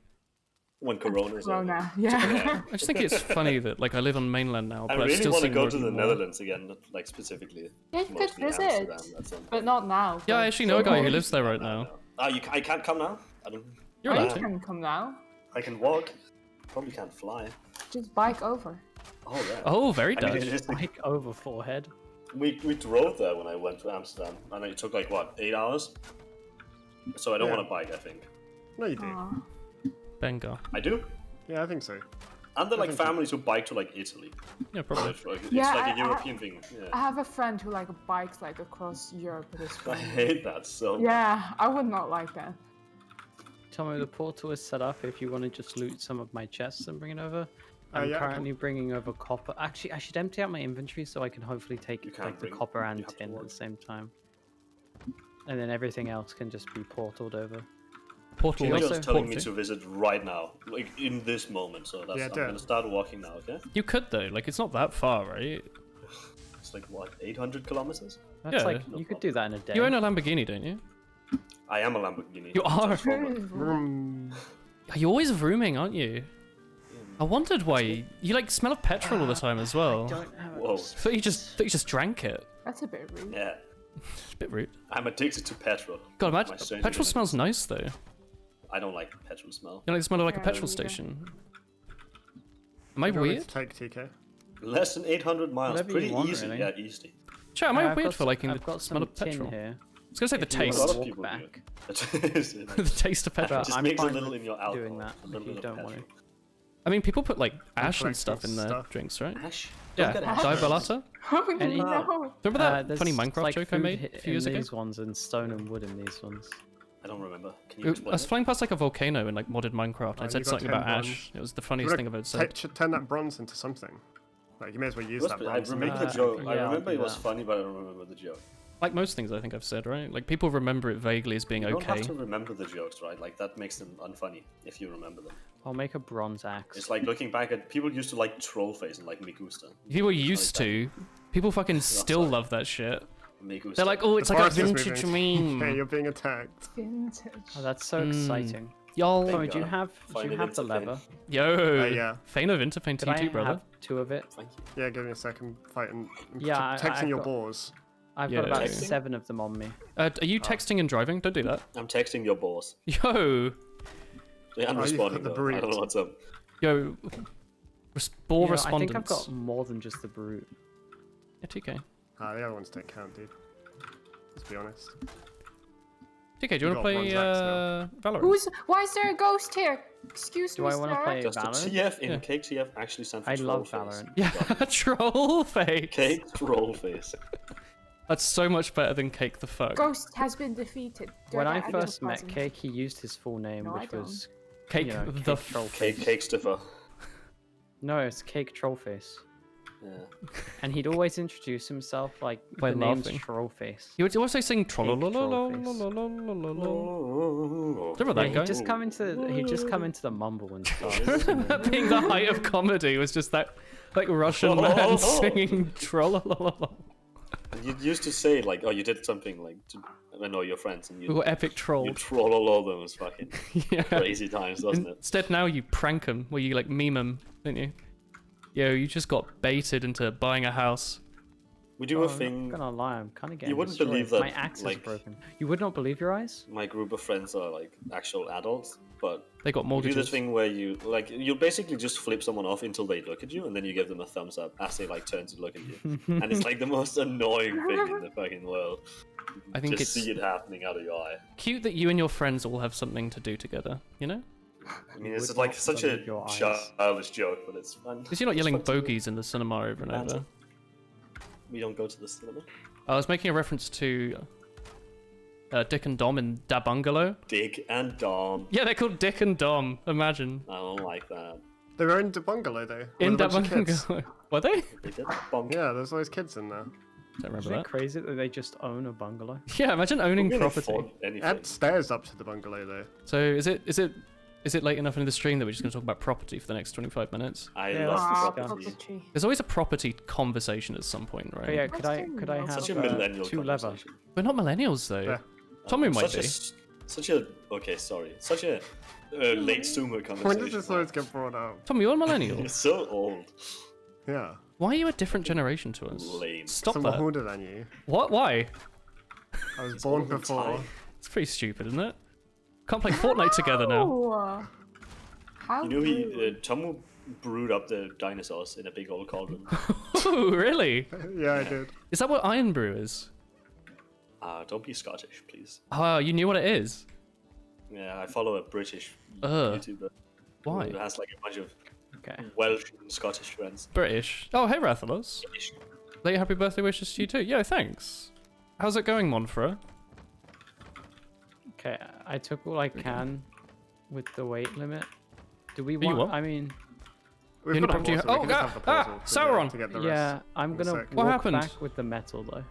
Speaker 5: When Corona's over.
Speaker 3: Corona, yeah.
Speaker 2: I just think it's funny that like I live on mainland now,
Speaker 5: I
Speaker 2: but I
Speaker 5: really
Speaker 2: still
Speaker 5: want to
Speaker 2: see
Speaker 5: go
Speaker 2: more
Speaker 5: to
Speaker 2: and
Speaker 5: the
Speaker 2: more.
Speaker 5: Netherlands again, like specifically.
Speaker 3: Yeah, you could
Speaker 5: mostly
Speaker 3: visit,
Speaker 5: Amsterdam, that's something.
Speaker 3: but not now.
Speaker 2: Yeah, I
Speaker 3: but
Speaker 2: actually know a guy who
Speaker 3: soon.
Speaker 2: lives there right now.
Speaker 5: Oh, I can't come now. I don't.
Speaker 2: You're
Speaker 3: Oh, you
Speaker 2: allowed to.
Speaker 3: can come now.
Speaker 5: I can walk. Probably can't fly.
Speaker 3: Just bike over.
Speaker 5: Oh yeah.
Speaker 2: Oh, very
Speaker 5: I mean,
Speaker 2: Dutch.
Speaker 5: it's just,
Speaker 6: Like over forehead.
Speaker 5: we drove there when I went to Amsterdam, and it took like what 8 hours. So I don't
Speaker 4: Yeah.
Speaker 5: want to bike. I think
Speaker 4: No, you do.
Speaker 3: Aw.
Speaker 2: Bengar.
Speaker 5: I do.
Speaker 4: Yeah, I think so.
Speaker 5: And there are like
Speaker 4: think so.
Speaker 5: families who bike to like Italy.
Speaker 2: Yeah, probably.
Speaker 5: It's like,
Speaker 3: Yeah,
Speaker 5: a
Speaker 3: I-
Speaker 5: European thing.
Speaker 3: I
Speaker 5: Yeah.
Speaker 3: have a friend who like bikes like across Europe with his
Speaker 5: I
Speaker 3: friend.
Speaker 5: hate that so. much.
Speaker 3: Yeah, I would not like that.
Speaker 6: Tommy, the portal is set up if you want to just loot some of my chests and bring it over. I'm
Speaker 4: yeah, I can-
Speaker 6: currently bringing over copper. Actually, I should empty out my inventory so I can hopefully take
Speaker 5: You can't
Speaker 6: like the
Speaker 5: bring-
Speaker 6: copper
Speaker 5: you
Speaker 6: and
Speaker 5: have to
Speaker 6: tin at
Speaker 5: work.
Speaker 6: the same time. And then everything else can just be portaled over.
Speaker 2: Portal.
Speaker 5: You're
Speaker 6: also
Speaker 5: just telling me
Speaker 2: portal.
Speaker 5: to visit right now, like in this moment. So that's
Speaker 4: Yeah,
Speaker 5: I'm
Speaker 4: do it.
Speaker 5: gonna start walking now. Okay.
Speaker 2: You could though. Like it's not that far, right?
Speaker 5: It's like what 800 kilometers.
Speaker 6: That's
Speaker 2: Yeah.
Speaker 6: like you could do that in a day.
Speaker 2: You own a Lamborghini, don't you?
Speaker 5: I am a Lamborghini.
Speaker 2: You are.
Speaker 4: Vroom.
Speaker 2: You're always vrooming, aren't you? I wondered why you like smell of petrol all the time as well.
Speaker 6: Don't have
Speaker 5: Whoa.
Speaker 2: Thought you just drank it.
Speaker 3: That's a bit rude.
Speaker 5: Yeah.
Speaker 2: It's a bit rude.
Speaker 5: I'm addicted to petrol.
Speaker 2: God,
Speaker 5: My
Speaker 2: imagine
Speaker 5: strange
Speaker 2: petrol
Speaker 5: addiction.
Speaker 2: smells nice though.
Speaker 5: I don't like petrol smell.
Speaker 2: You like the smell of like a
Speaker 3: Yeah,
Speaker 2: petrol
Speaker 3: me neither.
Speaker 2: station. Am I
Speaker 4: Do you want me
Speaker 2: weird?
Speaker 4: to take TK?
Speaker 5: Less than 800 miles.
Speaker 6: Whatever you
Speaker 5: Pretty
Speaker 6: want,
Speaker 5: easy.
Speaker 6: really.
Speaker 5: Yeah, easy.
Speaker 2: Chat, am I
Speaker 6: I've
Speaker 2: weird
Speaker 6: got
Speaker 2: for
Speaker 6: s-
Speaker 2: liking
Speaker 6: I've
Speaker 2: the
Speaker 6: got
Speaker 2: smell
Speaker 6: some
Speaker 2: of
Speaker 6: tin
Speaker 2: petrol?
Speaker 6: here.
Speaker 2: I was gonna say the
Speaker 6: If you
Speaker 5: A
Speaker 6: wanna
Speaker 5: lot
Speaker 2: taste.
Speaker 5: of
Speaker 6: walk
Speaker 5: people
Speaker 6: back.
Speaker 5: do it.
Speaker 2: The taste of petrol.
Speaker 6: But
Speaker 5: just
Speaker 6: I'm
Speaker 5: makes a
Speaker 6: fine
Speaker 5: little
Speaker 6: with
Speaker 5: in your alcohol.
Speaker 6: doing that
Speaker 5: a little
Speaker 6: if you
Speaker 5: bit
Speaker 6: don't
Speaker 5: of
Speaker 6: want to.
Speaker 5: petrol.
Speaker 2: I mean, people put like ash and
Speaker 4: collecting
Speaker 2: stuff in their
Speaker 4: stuff.
Speaker 2: drinks, right?
Speaker 5: Ash?
Speaker 2: Yeah,
Speaker 5: Don't get ash.
Speaker 2: diabolata.
Speaker 3: Oh
Speaker 6: And
Speaker 3: no.
Speaker 2: Remember that
Speaker 6: there's
Speaker 2: funny Minecraft
Speaker 6: like
Speaker 2: joke I
Speaker 6: food
Speaker 2: made
Speaker 6: hit
Speaker 2: a few years
Speaker 6: in
Speaker 2: ago?
Speaker 6: these ones and stone and wood in these ones.
Speaker 5: I don't remember. Can you
Speaker 2: I
Speaker 5: explain
Speaker 2: was
Speaker 5: it?
Speaker 2: flying past like a volcano in like modded Minecraft. And I
Speaker 4: Oh,
Speaker 2: said
Speaker 4: you got
Speaker 2: something
Speaker 4: 10
Speaker 2: about
Speaker 4: bronze.
Speaker 2: ash. It was the
Speaker 4: You
Speaker 2: funniest
Speaker 4: wanna
Speaker 2: thing I've ever said.
Speaker 4: turn that bronze into something. Like you may as well use that
Speaker 5: I
Speaker 4: bronze. and
Speaker 5: remember
Speaker 4: make
Speaker 5: the
Speaker 4: it-
Speaker 5: joke. I
Speaker 6: yeah, I'll
Speaker 5: remember
Speaker 6: do
Speaker 5: it was
Speaker 6: that.
Speaker 5: funny, but I don't remember the joke.
Speaker 2: Like most things I think I've said, right? Like people remember it vaguely as being
Speaker 5: You don't
Speaker 2: okay.
Speaker 5: have to remember the jokes, right? Like that makes them unfunny if you remember them.
Speaker 6: I'll make a bronze axe.
Speaker 5: It's like looking back at people used to like troll face and like Migusta.
Speaker 2: People used to. People fucking still
Speaker 5: sorry.
Speaker 2: love that shit.
Speaker 5: Migusta.
Speaker 2: They're like, oh, it's
Speaker 4: The
Speaker 2: like a
Speaker 4: forest is
Speaker 2: vintage
Speaker 4: moving. Hey,
Speaker 2: meme.
Speaker 4: you're being attacked.
Speaker 3: Vintage.
Speaker 6: Oh, that's so
Speaker 2: Mm.
Speaker 6: exciting.
Speaker 2: Y'all,
Speaker 6: Tommy,
Speaker 5: you
Speaker 6: do you
Speaker 5: go.
Speaker 6: have
Speaker 5: Find
Speaker 6: the
Speaker 5: it into
Speaker 6: lever?
Speaker 2: yo,
Speaker 4: yeah.
Speaker 2: Fane of Interpain
Speaker 6: Could I
Speaker 2: T2, brother.
Speaker 6: have 2 of it?
Speaker 5: Thank you.
Speaker 4: Yeah, give me a second. Fighting.
Speaker 6: Yeah,
Speaker 4: Texting
Speaker 6: I've
Speaker 4: your
Speaker 6: got-
Speaker 4: boars.
Speaker 6: I've
Speaker 2: Yeah.
Speaker 6: got about
Speaker 5: Texting?
Speaker 6: 7 of them on me.
Speaker 2: Are you texting and driving? Don't do that.
Speaker 5: I'm texting your boss.
Speaker 2: Yo,
Speaker 5: Yeah, I'm
Speaker 4: Oh, you've
Speaker 5: responding
Speaker 4: got the
Speaker 5: though. I don't
Speaker 4: brute.
Speaker 5: know what's up.
Speaker 2: yo, ball
Speaker 6: You know, I think
Speaker 2: respondents.
Speaker 6: I've got more than just the brute.
Speaker 2: Yeah, TK.
Speaker 4: Ah, the other ones don't count, dude. Let's be honest.
Speaker 2: TK, do you
Speaker 4: You
Speaker 2: want to
Speaker 4: got
Speaker 2: play
Speaker 4: bronze axe
Speaker 2: Valorant?
Speaker 3: Why is there a ghost here? Excuse
Speaker 6: Do
Speaker 3: me,
Speaker 6: I want to
Speaker 3: sir.
Speaker 6: play
Speaker 5: Does the
Speaker 6: Valorant?
Speaker 5: TF in
Speaker 2: Yeah.
Speaker 5: Cake TF actually stand for
Speaker 6: I
Speaker 5: troll
Speaker 6: love
Speaker 5: face?
Speaker 6: Valorant.
Speaker 2: Yeah, troll face.
Speaker 5: Cake troll face.
Speaker 2: That's so much better than Cake the Fuck.
Speaker 3: Ghost has been defeated.
Speaker 6: When I
Speaker 3: Get
Speaker 6: first met
Speaker 3: ectoplasm.
Speaker 6: Cake, he used his full name,
Speaker 3: No, I
Speaker 6: which
Speaker 3: don't.
Speaker 6: was
Speaker 2: Cake
Speaker 6: you know,
Speaker 2: the
Speaker 6: Cake Troll
Speaker 5: Cake
Speaker 6: Face.
Speaker 5: cake stiffer.
Speaker 6: No, it's Cake Trollface.
Speaker 5: Yeah.
Speaker 6: And he'd always introduce himself like
Speaker 2: By
Speaker 6: the name's
Speaker 2: laughing.
Speaker 6: Trollface.
Speaker 2: You would also sing
Speaker 6: Trollface.
Speaker 2: trollolololololololol. Remember that
Speaker 6: Yeah,
Speaker 2: guy?
Speaker 6: he'd just come into the mumble and stuff.
Speaker 2: That being the height of comedy was just that like Russian man singing trollololol.
Speaker 5: You used to say like, oh, you did something like to I know your friends and
Speaker 2: Ooh,
Speaker 5: you
Speaker 2: epic troll.
Speaker 5: you troll all over them. It was fucking
Speaker 2: Yeah.
Speaker 5: crazy times, wasn't it?
Speaker 2: Instead now you prank them, where you like meme them, don't you? Yo, you just got baited into buying a house.
Speaker 5: We do
Speaker 6: Oh,
Speaker 5: a
Speaker 6: I'm
Speaker 5: thing.
Speaker 6: not gonna lie, I'm kind of getting
Speaker 5: You wouldn't
Speaker 6: destroyed.
Speaker 5: believe that,
Speaker 6: My axe is
Speaker 5: like-
Speaker 6: broken. You would not believe your eyes?
Speaker 5: My group of friends are like actual adults, but
Speaker 2: They got
Speaker 5: you do
Speaker 2: mortgages.
Speaker 5: this thing where you basically just flip someone off until they look at you, and then you give them a thumbs up as they like turn to look at you, and it's like the most annoying thing in the fucking world.
Speaker 2: I think
Speaker 5: Just
Speaker 2: it's
Speaker 5: see it happening out of your eye.
Speaker 2: cute that you and your friends all have something to do together, you know?
Speaker 5: I mean,
Speaker 6: You
Speaker 5: it's
Speaker 6: would
Speaker 5: like
Speaker 6: not
Speaker 5: such a
Speaker 6: believe your eyes.
Speaker 5: childish joke, but it's fun.
Speaker 2: Because you're not
Speaker 5: It's
Speaker 2: yelling
Speaker 5: fun to do.
Speaker 2: bogeys in the cinema over and
Speaker 5: Banter.
Speaker 2: over.
Speaker 5: We don't go to the cinema.
Speaker 2: I was making a reference to Dick and Dom in Da Bungalow.
Speaker 5: Dick and Dom.
Speaker 2: Yeah, they're called Dick and Dom. Imagine.
Speaker 5: I don't like that.
Speaker 4: They were in the bungalow though.
Speaker 2: In
Speaker 4: with a
Speaker 2: Da
Speaker 4: bunch of kids.
Speaker 2: Bungalow. Were they?
Speaker 5: They did bonk.
Speaker 4: Yeah, there's always kids in there.
Speaker 2: Don't remember
Speaker 6: Isn't it
Speaker 2: that.
Speaker 6: crazy that they just own a bungalow?
Speaker 2: Yeah, imagine owning
Speaker 5: Really
Speaker 2: property.
Speaker 5: afford anything.
Speaker 4: Add stairs up to the bungalow though.
Speaker 2: So is it late enough into the stream that we're just going to talk about property for the next 25 minutes?
Speaker 5: I
Speaker 6: Yeah,
Speaker 5: love
Speaker 6: that's
Speaker 3: Ah,
Speaker 5: property.
Speaker 3: property.
Speaker 2: There's always a property conversation at some point, right?
Speaker 6: Oh, yeah, could I have
Speaker 5: Such a millennial
Speaker 6: 2 leather?
Speaker 5: conversation.
Speaker 2: We're not millennials though.
Speaker 4: Yeah.
Speaker 2: Tommy might
Speaker 5: such
Speaker 2: be.
Speaker 5: Such a okay, sorry. Such a late Zoomer conversation.
Speaker 4: When does this always get brought up?
Speaker 2: Tommy, you're a millennial.
Speaker 5: You're so old.
Speaker 4: Yeah.
Speaker 2: Why are you a different generation to us?
Speaker 5: Lame.
Speaker 2: Stop
Speaker 4: I'm
Speaker 2: that.
Speaker 4: older than you.
Speaker 2: What? Why?
Speaker 4: I was born
Speaker 5: all the
Speaker 4: before.
Speaker 5: time.
Speaker 2: It's pretty stupid, isn't it? Can't play Fortnite together now.
Speaker 3: Oh, how
Speaker 5: You know
Speaker 3: rude.
Speaker 5: Tomu brewed up the dinosaurs in a big old cauldron.
Speaker 2: Oh, really?
Speaker 4: Yeah, I did.
Speaker 2: Is that what Iron Brew is?
Speaker 5: Don't be Scottish, please.
Speaker 2: Oh, you knew what it is.
Speaker 5: Yeah, I follow a British
Speaker 2: Ugh.
Speaker 5: YouTuber
Speaker 2: Why?
Speaker 5: who has like a bunch of
Speaker 6: Okay.
Speaker 5: Welsh and Scottish friends.
Speaker 2: British. Oh, hey, Rathalos. Late happy birthday wishes to you too. Yo, thanks. How's it going, Monfra?
Speaker 6: Okay, I took all I can with the weight limit. Do we
Speaker 2: you
Speaker 6: want?
Speaker 2: what?
Speaker 6: I mean,
Speaker 4: We've
Speaker 2: You need
Speaker 4: got a
Speaker 2: property-
Speaker 4: portal, we
Speaker 2: oh,
Speaker 4: can just
Speaker 2: ah,
Speaker 4: have the
Speaker 2: ah,
Speaker 4: portal to
Speaker 2: Sauron!
Speaker 4: to get the
Speaker 6: yeah,
Speaker 4: rest.
Speaker 6: I'm
Speaker 4: in a
Speaker 6: gonna
Speaker 4: sec.
Speaker 2: What
Speaker 6: walk
Speaker 2: happened?
Speaker 6: back with the metal though.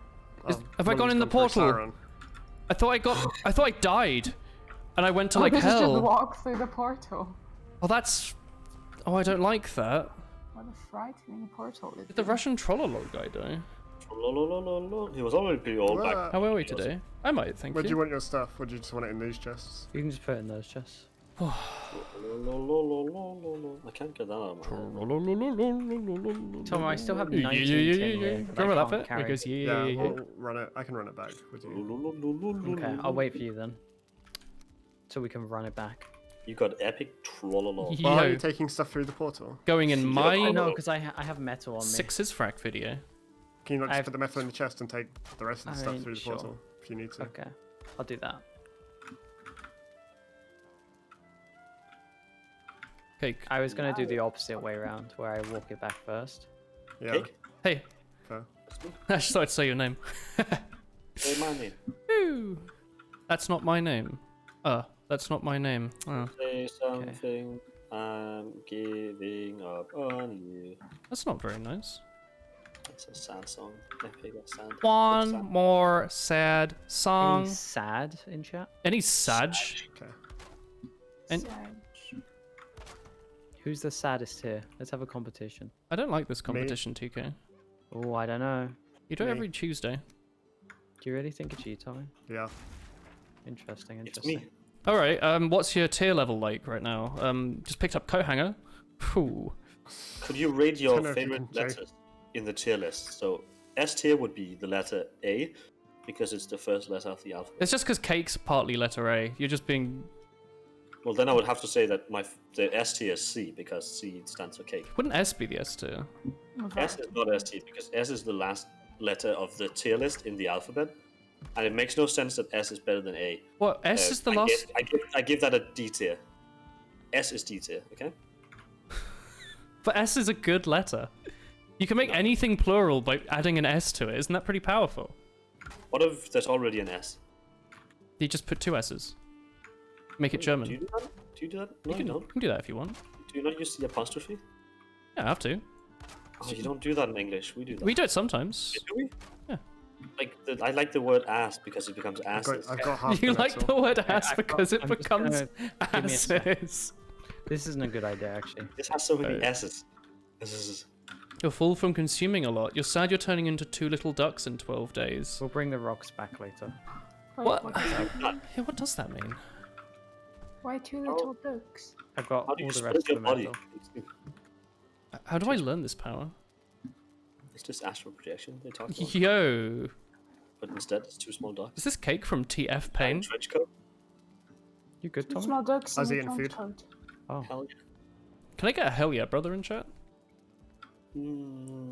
Speaker 2: Have I gone in the
Speaker 4: Someone's gone
Speaker 2: portal?
Speaker 4: through
Speaker 2: I thought I died, and I went to like
Speaker 3: Because you just
Speaker 2: hell.
Speaker 3: walk through the portal.
Speaker 2: Oh, that's. Oh, I don't like that.
Speaker 3: What a frightening portal it
Speaker 2: Did the
Speaker 3: is.
Speaker 2: Russian trollolog guy die?
Speaker 5: He was already pretty old back.
Speaker 4: What?
Speaker 2: How are we today? I might, thank
Speaker 4: Where do you
Speaker 2: you.
Speaker 4: want your stuff? Or do you just want it in these chests?
Speaker 6: You can just put it in those chests.
Speaker 5: I can't get that out of my head.
Speaker 6: Tom, I still have
Speaker 2: Yeah,
Speaker 6: 19
Speaker 2: yeah, yeah,
Speaker 6: tin
Speaker 2: yeah.
Speaker 6: here. that I
Speaker 2: Remember that
Speaker 6: can't
Speaker 2: bit? It
Speaker 6: carry.
Speaker 2: goes yeah,
Speaker 4: Yeah,
Speaker 2: yeah, yeah.
Speaker 4: we'll run it. I can run it back with you.
Speaker 6: Okay, I'll wait for you then. So we can run it back.
Speaker 5: You got epic trollolol.
Speaker 4: Why are
Speaker 2: Yo,
Speaker 4: you taking stuff through the portal?
Speaker 2: going in
Speaker 5: Yeah,
Speaker 2: my
Speaker 5: I
Speaker 6: No, because I have metal on me.
Speaker 2: Sixes frack video.
Speaker 4: Can you not just
Speaker 6: I've-
Speaker 4: put the metal in the chest and take the rest of the
Speaker 6: I
Speaker 4: stuff
Speaker 6: mean,
Speaker 4: through the
Speaker 6: sure.
Speaker 4: portal if you need to?
Speaker 6: Okay, I'll do that.
Speaker 2: Okay.
Speaker 6: I was gonna do the opposite way around, where I walk it back first.
Speaker 4: Yeah.
Speaker 5: Cake?
Speaker 2: Hey,
Speaker 4: Fair.
Speaker 2: I just thought I'd say your name.
Speaker 5: Say my name.
Speaker 2: Ooh. That's not my name. That's not my name. Oh,
Speaker 5: Say something. I'm giving up on you.
Speaker 2: that's not very nice.
Speaker 5: That's a sad song. Epic, that's sad.
Speaker 2: One
Speaker 5: Sad.
Speaker 2: more sad
Speaker 6: Any
Speaker 2: song.
Speaker 6: sad in chat?
Speaker 2: Any Sag?
Speaker 4: Okay.
Speaker 2: And-
Speaker 3: Sag.
Speaker 6: Who's the saddest here? Let's have a competition.
Speaker 2: I don't like this competition, TK.
Speaker 6: Oh, I don't know.
Speaker 2: You do it
Speaker 4: Me.
Speaker 2: every Tuesday.
Speaker 6: Do you really think it's you, Tommy?
Speaker 4: Yeah.
Speaker 6: Interesting,
Speaker 5: It's
Speaker 6: interesting.
Speaker 5: me.
Speaker 2: All right. What's your tier level like right now? Just picked up coat hanger. Whew.
Speaker 5: Could you rate your
Speaker 4: Don't know if you
Speaker 5: favorite
Speaker 4: can check.
Speaker 5: letters in the tier list? So S tier would be the letter A because it's the first letter of the alphabet.
Speaker 2: It's just because cake's partly letter A. You're just being.
Speaker 5: Well, then I would have to say that the S tier is C because C stands for cake.
Speaker 2: Wouldn't S be the S tier?
Speaker 5: S is not S tier because S is the last letter of the tier list in the alphabet, and it makes no sense that S is better than A.
Speaker 2: What? S is the
Speaker 5: I
Speaker 2: last.
Speaker 5: I give that a D tier. S is D tier. Okay.
Speaker 2: But S is a good letter. You can make anything plural by adding an S to it. Isn't that pretty powerful?
Speaker 5: What if there's already an S?
Speaker 2: You just put two S's. Make it German.
Speaker 5: Do you do that? Do you do that? No,
Speaker 2: You
Speaker 5: you don't.
Speaker 2: can do that if you want.
Speaker 5: Do you not use the apostrophe?
Speaker 2: Yeah, I have to.
Speaker 5: Oh, you don't do that in English. We do that.
Speaker 2: We do it sometimes.
Speaker 5: Do we?
Speaker 2: Yeah.
Speaker 5: Like I like the word ass because it becomes asses.
Speaker 4: I've got half
Speaker 2: You
Speaker 4: the
Speaker 2: like
Speaker 4: metal.
Speaker 2: the word
Speaker 6: Okay,
Speaker 2: ass
Speaker 6: I've
Speaker 2: because
Speaker 6: got-
Speaker 2: it
Speaker 6: I'm just
Speaker 2: becomes
Speaker 6: give me a sec.
Speaker 2: asses.
Speaker 6: This isn't a good idea, actually.
Speaker 5: This has so many
Speaker 2: Oh.
Speaker 5: S's. This is
Speaker 2: You're full from consuming a lot. You're sad you're turning into 2 little ducks in 12 days.
Speaker 6: We'll bring the rocks back later.
Speaker 3: Wait,
Speaker 2: What?
Speaker 3: what is that?
Speaker 2: Yeah, what does that mean?
Speaker 3: Why two little books?
Speaker 6: I've got
Speaker 5: how do
Speaker 6: all
Speaker 5: you
Speaker 6: the
Speaker 5: split
Speaker 6: rest
Speaker 5: your
Speaker 6: of the
Speaker 5: body?
Speaker 6: metal.
Speaker 2: How do I learn this power?
Speaker 5: It's just astral projection they talk about.
Speaker 2: Yo,
Speaker 5: But instead, it's two small dogs.
Speaker 2: is this cake from TF
Speaker 5: And
Speaker 2: Pain?
Speaker 5: trench coat.
Speaker 6: You good, Tommy?
Speaker 3: Small ducks
Speaker 4: I was
Speaker 3: in a
Speaker 4: eating
Speaker 3: trench
Speaker 4: food.
Speaker 3: coat.
Speaker 6: Oh.
Speaker 5: Hell yeah.
Speaker 2: Can I get a hell yeah, brother, in chat?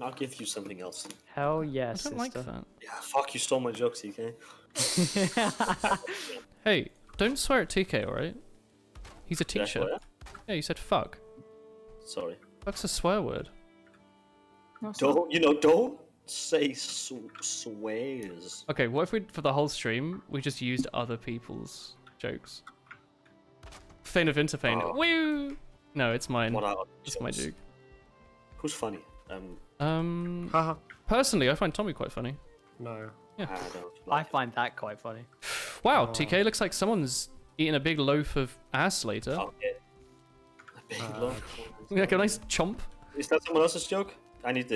Speaker 5: I'll give you something else.
Speaker 6: Hell
Speaker 2: I
Speaker 6: yes,
Speaker 2: don't like that.
Speaker 5: Yeah, fuck, you stole my jokes, TK.
Speaker 2: Hey, don't swear at TK, alright? He's a
Speaker 5: Did I
Speaker 2: teacher.
Speaker 5: swear?
Speaker 2: Yeah, you said fuck.
Speaker 5: Sorry.
Speaker 2: Fuck's a swear word.
Speaker 3: No, it's not.
Speaker 5: Don't say swears.
Speaker 2: Okay, what if we, for the whole stream, we just used other people's jokes? Fane of Interfane.
Speaker 5: Oh.
Speaker 2: Woo! No, it's mine.
Speaker 5: What are
Speaker 2: It's my joke.
Speaker 5: Who's funny?
Speaker 4: Haha.
Speaker 2: Personally, I find Tommy quite funny.
Speaker 4: No.
Speaker 5: I don't.
Speaker 6: I find that quite funny.
Speaker 2: Wow, TK looks like someone's eating a big loaf of ass later.
Speaker 5: Oh, yeah. A big loaf.
Speaker 2: Like a nice chomp.
Speaker 5: Is that someone else's joke? I need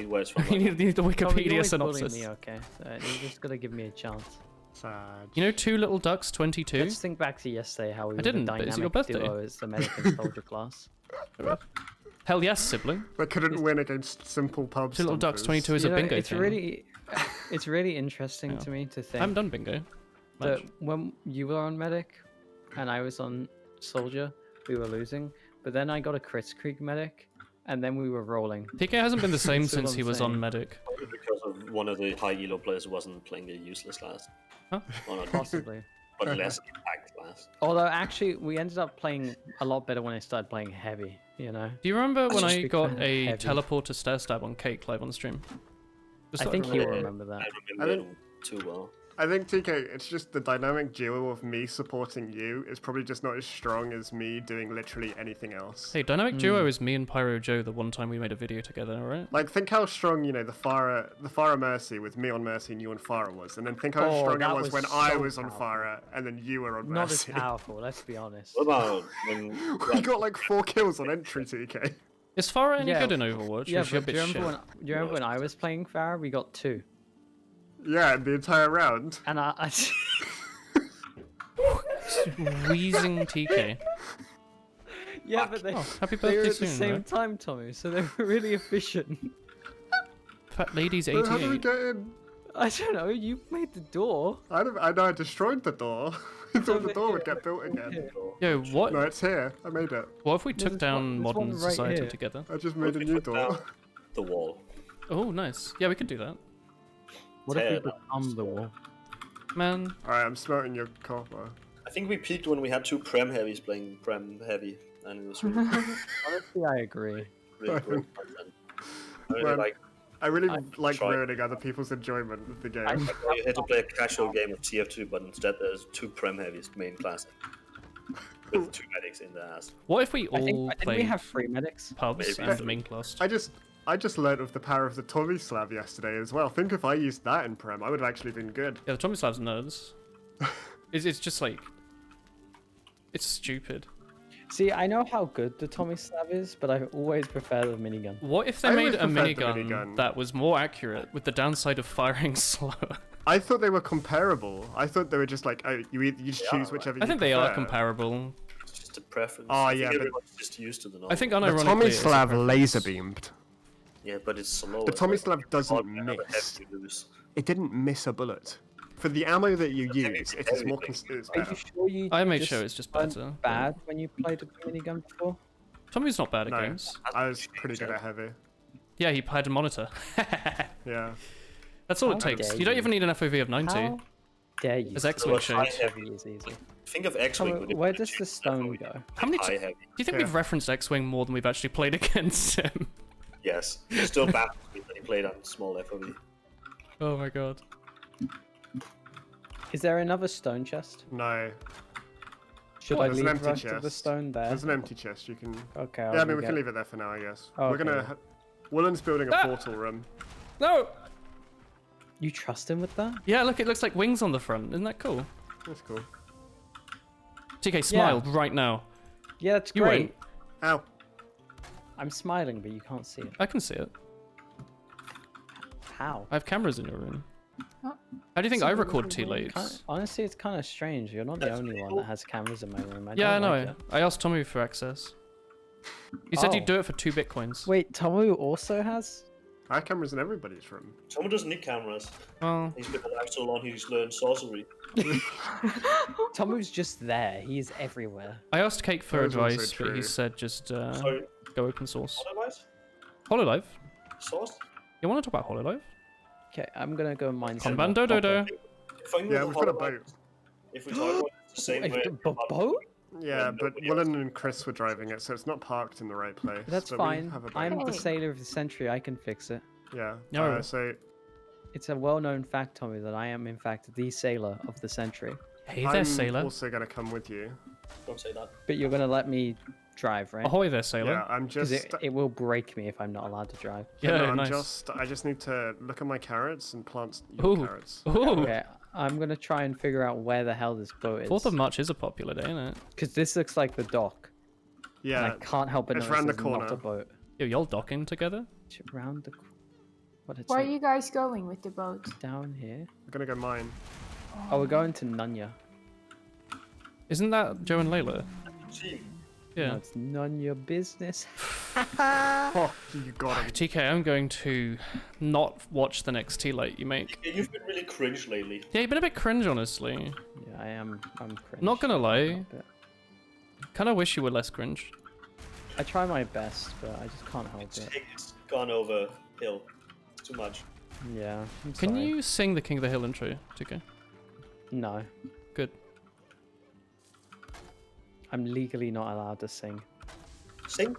Speaker 5: words from.
Speaker 2: You need the
Speaker 6: Tommy, you're
Speaker 2: Wikipedia
Speaker 6: always bullying
Speaker 2: synopsis.
Speaker 6: me, okay? So you just gotta give me a chance.
Speaker 4: Sad.
Speaker 2: You know, Two Little Ducks 22?
Speaker 6: Let's think back to yesterday how we were
Speaker 2: didn't,
Speaker 6: the
Speaker 2: but is
Speaker 6: dynamic
Speaker 2: it your birthday?
Speaker 6: duo as the medic and soldier class.
Speaker 2: Hell yes, sibling.
Speaker 4: But couldn't win against simple pub
Speaker 2: Two Little Ducks
Speaker 4: stompers.
Speaker 2: 22 is a
Speaker 6: You know,
Speaker 2: bingo
Speaker 6: it's
Speaker 2: thing.
Speaker 6: it's really interesting
Speaker 2: Yeah.
Speaker 6: to me to
Speaker 2: I
Speaker 6: think
Speaker 2: haven't done bingo.
Speaker 6: that
Speaker 2: Much.
Speaker 6: when you were on medic and I was on soldier, we were losing. But then I got a Kritzkrieg medic, and then we were rolling.
Speaker 2: TK hasn't been the same
Speaker 6: See what
Speaker 2: since
Speaker 6: I'm
Speaker 2: he was on
Speaker 6: saying?
Speaker 2: medic.
Speaker 5: Probably because of one of the high elo players wasn't playing a useless class.
Speaker 2: Huh?
Speaker 5: Or not,
Speaker 6: Possibly.
Speaker 5: but less impact class.
Speaker 6: Although actually, we ended up playing a lot better when I started playing heavy. You know.
Speaker 2: Do you remember when
Speaker 6: just
Speaker 2: I
Speaker 6: big
Speaker 2: got
Speaker 6: fan of
Speaker 2: a
Speaker 6: heavy.
Speaker 2: teleporter stair stab on Cake live on stream? Just
Speaker 6: I
Speaker 2: thought
Speaker 6: think
Speaker 2: remember.
Speaker 6: he'll remember that.
Speaker 5: I
Speaker 4: I
Speaker 5: remember
Speaker 4: think-
Speaker 5: them too well.
Speaker 4: I think TK, it's just the dynamic duo of me supporting you is probably just not as strong as me doing literally anything else.
Speaker 2: Hey, Dynamic Duo is me and Pyro Joe the one time we made a video together, alright?
Speaker 4: Like, think how strong, the Farah Mercy with me on Mercy and you on Farah was, and then think how
Speaker 6: Oh,
Speaker 4: strong it
Speaker 6: that
Speaker 4: was
Speaker 6: was
Speaker 4: when I
Speaker 6: so
Speaker 4: was on
Speaker 6: powerful.
Speaker 4: Farah and then you were on
Speaker 6: Not as
Speaker 4: Mercy.
Speaker 6: powerful. Let's be honest.
Speaker 5: What about when?
Speaker 4: We got like 4 kills on entry, TK.
Speaker 2: Is Farah any
Speaker 6: Yeah,
Speaker 2: good in Overwatch?
Speaker 6: Yeah,
Speaker 2: or is she a
Speaker 6: but
Speaker 2: bit
Speaker 6: do you
Speaker 2: shit?
Speaker 6: remember when? Do you remember when I was playing Farah? We got 2,
Speaker 4: Yeah, the entire round.
Speaker 6: and I
Speaker 2: Wheezing TK.
Speaker 6: yeah, but they,
Speaker 2: Oh, happy
Speaker 6: they were
Speaker 2: birthday
Speaker 6: at the
Speaker 2: soon,
Speaker 6: same
Speaker 2: right?
Speaker 6: time, Tommy. So they were really efficient.
Speaker 2: Fat Lady's
Speaker 4: But how do we
Speaker 2: 88.
Speaker 4: get in?
Speaker 6: I don't know. You made the door.
Speaker 4: I know I destroyed the door. I thought the
Speaker 6: over
Speaker 4: door would
Speaker 6: here,
Speaker 4: get built again.
Speaker 2: Yo, what?
Speaker 4: No, it's here. I made it.
Speaker 2: What if we took
Speaker 6: There's
Speaker 2: down
Speaker 6: one
Speaker 2: modern
Speaker 6: right
Speaker 2: society
Speaker 6: here.
Speaker 2: together?
Speaker 4: I just made a new door.
Speaker 5: The wall.
Speaker 2: Oh, nice. Yeah, we could do that.
Speaker 6: What if we
Speaker 5: Tear
Speaker 6: become the wall?
Speaker 2: Man,
Speaker 4: Alright, I'm smelting your copper.
Speaker 5: I think we peaked when we had 2 Prem heavies playing Prem heavy, and it was really,
Speaker 6: Honestly, I agree.
Speaker 5: really good content. I really
Speaker 4: Well,
Speaker 5: like.
Speaker 4: I really
Speaker 5: I
Speaker 4: like
Speaker 5: tried.
Speaker 4: ruining other people's enjoyment of the game.
Speaker 5: You had to play a casual game of TF2, but instead there's 2 Prem heavies main class. With 2 medics in the ass.
Speaker 2: what if we
Speaker 6: I think
Speaker 2: all
Speaker 6: didn't we
Speaker 2: played
Speaker 6: have 3 medics?
Speaker 2: pubs
Speaker 5: Maybe.
Speaker 2: and the main class?
Speaker 4: I just learned of the power of the Tommy Slav yesterday as well. Think if I used that in Prem, I would have actually been good.
Speaker 2: Yeah, the Tommy Slav's nerds. It's just like... It's stupid.
Speaker 6: See, I know how good the Tommy Slav is, but I always prefer the minigun.
Speaker 2: What if they
Speaker 4: I
Speaker 2: made
Speaker 4: always
Speaker 2: a
Speaker 4: preferred the
Speaker 2: minigun
Speaker 4: minigun.
Speaker 2: that was more accurate with the downside of firing slower?
Speaker 4: I thought they were comparable. I thought they were just like, oh, you just choose whichever you
Speaker 2: I think they are
Speaker 4: prefer.
Speaker 2: comparable.
Speaker 5: It's just a preference.
Speaker 4: Oh,
Speaker 5: I think
Speaker 4: yeah, but-
Speaker 5: everyone's just used to the normal.
Speaker 2: I think
Speaker 4: The
Speaker 2: unironically
Speaker 4: Tommy
Speaker 2: it's a
Speaker 4: Slav
Speaker 2: preference.
Speaker 4: laser beamed.
Speaker 5: Yeah, but it's slow.
Speaker 4: The Tommy
Speaker 5: It's like
Speaker 4: Slav doesn't
Speaker 5: hard to have a
Speaker 4: miss.
Speaker 5: heavy lose.
Speaker 4: It didn't miss a bullet. For the ammo that you
Speaker 5: heavy-
Speaker 4: use, it is
Speaker 5: heavy
Speaker 4: more
Speaker 5: thing.
Speaker 4: it's
Speaker 6: Are
Speaker 4: better.
Speaker 6: you sure you
Speaker 2: I made
Speaker 6: just
Speaker 2: sure it's just
Speaker 6: weren't
Speaker 2: better.
Speaker 6: bad when you played the minigun before?
Speaker 2: Tommy's not bad at
Speaker 4: No,
Speaker 2: games.
Speaker 4: I was pretty good at heavy.
Speaker 2: Yeah, he had a monitor.
Speaker 4: Yeah.
Speaker 2: That's all
Speaker 6: How
Speaker 2: it takes.
Speaker 6: dare
Speaker 2: You don't
Speaker 6: you.
Speaker 2: even need an FOV of 90.
Speaker 6: How dare you?
Speaker 2: There's
Speaker 6: say
Speaker 2: X-Wing
Speaker 5: So high
Speaker 2: shades.
Speaker 5: heavy.
Speaker 6: is easy.
Speaker 5: Think of X-wing.
Speaker 6: Tommy,
Speaker 5: with
Speaker 6: where
Speaker 5: the
Speaker 6: does the stone go?
Speaker 2: How many
Speaker 5: high
Speaker 2: Do
Speaker 5: heavy?
Speaker 2: you think
Speaker 4: Yeah.
Speaker 2: we've referenced X-Wing more than we've actually played against him?
Speaker 5: Yes. It's still bad that he played on small FOV.
Speaker 2: Oh my god.
Speaker 6: Is there another stone chest?
Speaker 4: No.
Speaker 6: Should
Speaker 2: What?
Speaker 6: I
Speaker 4: There's an
Speaker 6: leave
Speaker 4: empty
Speaker 6: the rest of the
Speaker 4: chest.
Speaker 6: stone there?
Speaker 4: There's an empty chest. You can.
Speaker 6: Okay.
Speaker 4: Yeah, I mean we can leave it there for now, I guess.
Speaker 6: Oh,
Speaker 4: We're
Speaker 6: okay.
Speaker 4: gonna. Woolen's building a
Speaker 2: Ah!
Speaker 4: portal room.
Speaker 2: No!
Speaker 6: You trust him with that?
Speaker 2: Yeah, look, it looks like wings on the front. Isn't that cool?
Speaker 4: That's cool.
Speaker 2: TK, smile right now.
Speaker 6: Yeah, that's
Speaker 2: You
Speaker 6: great.
Speaker 2: won't.
Speaker 4: Ow.
Speaker 6: I'm smiling, but you can't see it.
Speaker 2: I can see it.
Speaker 6: How?
Speaker 2: I have cameras in your room.
Speaker 3: Huh?
Speaker 2: How do you think I
Speaker 3: It's a
Speaker 2: record
Speaker 3: really
Speaker 2: tea
Speaker 3: weird.
Speaker 2: lates?
Speaker 6: Honestly, it's kind of strange. You're not the only one that has cameras in my room.
Speaker 2: Yeah, I
Speaker 6: don't
Speaker 2: know.
Speaker 6: like it.
Speaker 2: I asked Tommy for access. You said
Speaker 6: Oh.
Speaker 2: you'd do it for 2 bitcoins.
Speaker 6: Wait, Tomu also has?
Speaker 4: I have cameras in everybody's room.
Speaker 5: Someone doesn't need cameras.
Speaker 2: Well,
Speaker 5: He's been alive so long he's learned sorcery.
Speaker 6: Tomu's just there. He's everywhere.
Speaker 2: I asked Cake for
Speaker 4: That is also
Speaker 2: advice, but he
Speaker 4: true.
Speaker 2: said just
Speaker 5: Sorry,
Speaker 2: go open source.
Speaker 5: otherwise?
Speaker 2: Hololive?
Speaker 5: Source?
Speaker 2: You want to talk about Hololive?
Speaker 6: Okay, I'm gonna go mine some
Speaker 2: Konban
Speaker 6: more
Speaker 2: Dodo.
Speaker 6: copper.
Speaker 5: If I know
Speaker 4: Yeah,
Speaker 5: the
Speaker 4: we've got a
Speaker 5: Hololive-
Speaker 4: boat.
Speaker 5: If we talk about it the same
Speaker 6: Wait,
Speaker 5: way.
Speaker 6: boat?
Speaker 4: Yeah,
Speaker 5: When
Speaker 4: but
Speaker 5: nobody
Speaker 4: Willen and Chris were driving it, so it's not parked in the right place.
Speaker 6: That's
Speaker 4: but
Speaker 6: fine.
Speaker 4: We have a boat.
Speaker 6: I'm the
Speaker 3: Hey.
Speaker 6: sailor of the century. I can fix it.
Speaker 4: Yeah.
Speaker 2: No.
Speaker 4: So
Speaker 6: It's a well-known fact, Tommy, that I am in fact the sailor of the century.
Speaker 2: Hey there,
Speaker 4: I'm
Speaker 2: sailor.
Speaker 4: also gonna come with you.
Speaker 5: Don't say that.
Speaker 6: But you're gonna let me drive, right?
Speaker 2: Ahoy there, sailor.
Speaker 4: Yeah, I'm
Speaker 6: Because
Speaker 4: just.
Speaker 6: it will break me if I'm not allowed to drive.
Speaker 2: Yeah,
Speaker 4: no, I'm
Speaker 2: nice.
Speaker 4: I just need to look at my carrots and plant your
Speaker 2: Ooh.
Speaker 4: carrots.
Speaker 2: Ooh.
Speaker 6: Okay, I'm gonna try and figure out where the hell this boat is.
Speaker 2: 4th of March is a popular day, isn't it?
Speaker 6: Because this looks like the dock. And
Speaker 4: Yeah.
Speaker 6: I can't help but
Speaker 4: it's
Speaker 6: notice
Speaker 4: round the
Speaker 6: it's not a
Speaker 4: corner.
Speaker 6: boat.
Speaker 2: Yo, y'all docking together?
Speaker 6: It's round the... What, it's
Speaker 3: Where are
Speaker 6: like
Speaker 3: you guys going with the boat?
Speaker 6: down here?
Speaker 4: I'm gonna go mine.
Speaker 6: Oh, we're going to Nunya.
Speaker 2: Isn't that Joe and Layla?
Speaker 5: See,
Speaker 2: Yeah.
Speaker 6: No, it's none your business.
Speaker 4: Oh, you got him.
Speaker 2: TK, I'm going to not watch the next tea light you make.
Speaker 5: you've been really cringe lately.
Speaker 2: Yeah, you've been a bit cringe, honestly.
Speaker 6: Yeah, I'm cringe.
Speaker 2: Not gonna lie.
Speaker 6: A bit.
Speaker 2: Kind of wish you were less cringe.
Speaker 6: I try my best, but I just can't help it.
Speaker 5: It's gone over hill. Too much.
Speaker 6: Yeah. I'm
Speaker 2: Can
Speaker 6: sorry.
Speaker 2: you sing the King of the Hill intro, TK?
Speaker 6: No.
Speaker 2: Good.
Speaker 6: I'm legally not allowed to sing.
Speaker 5: Sing. Are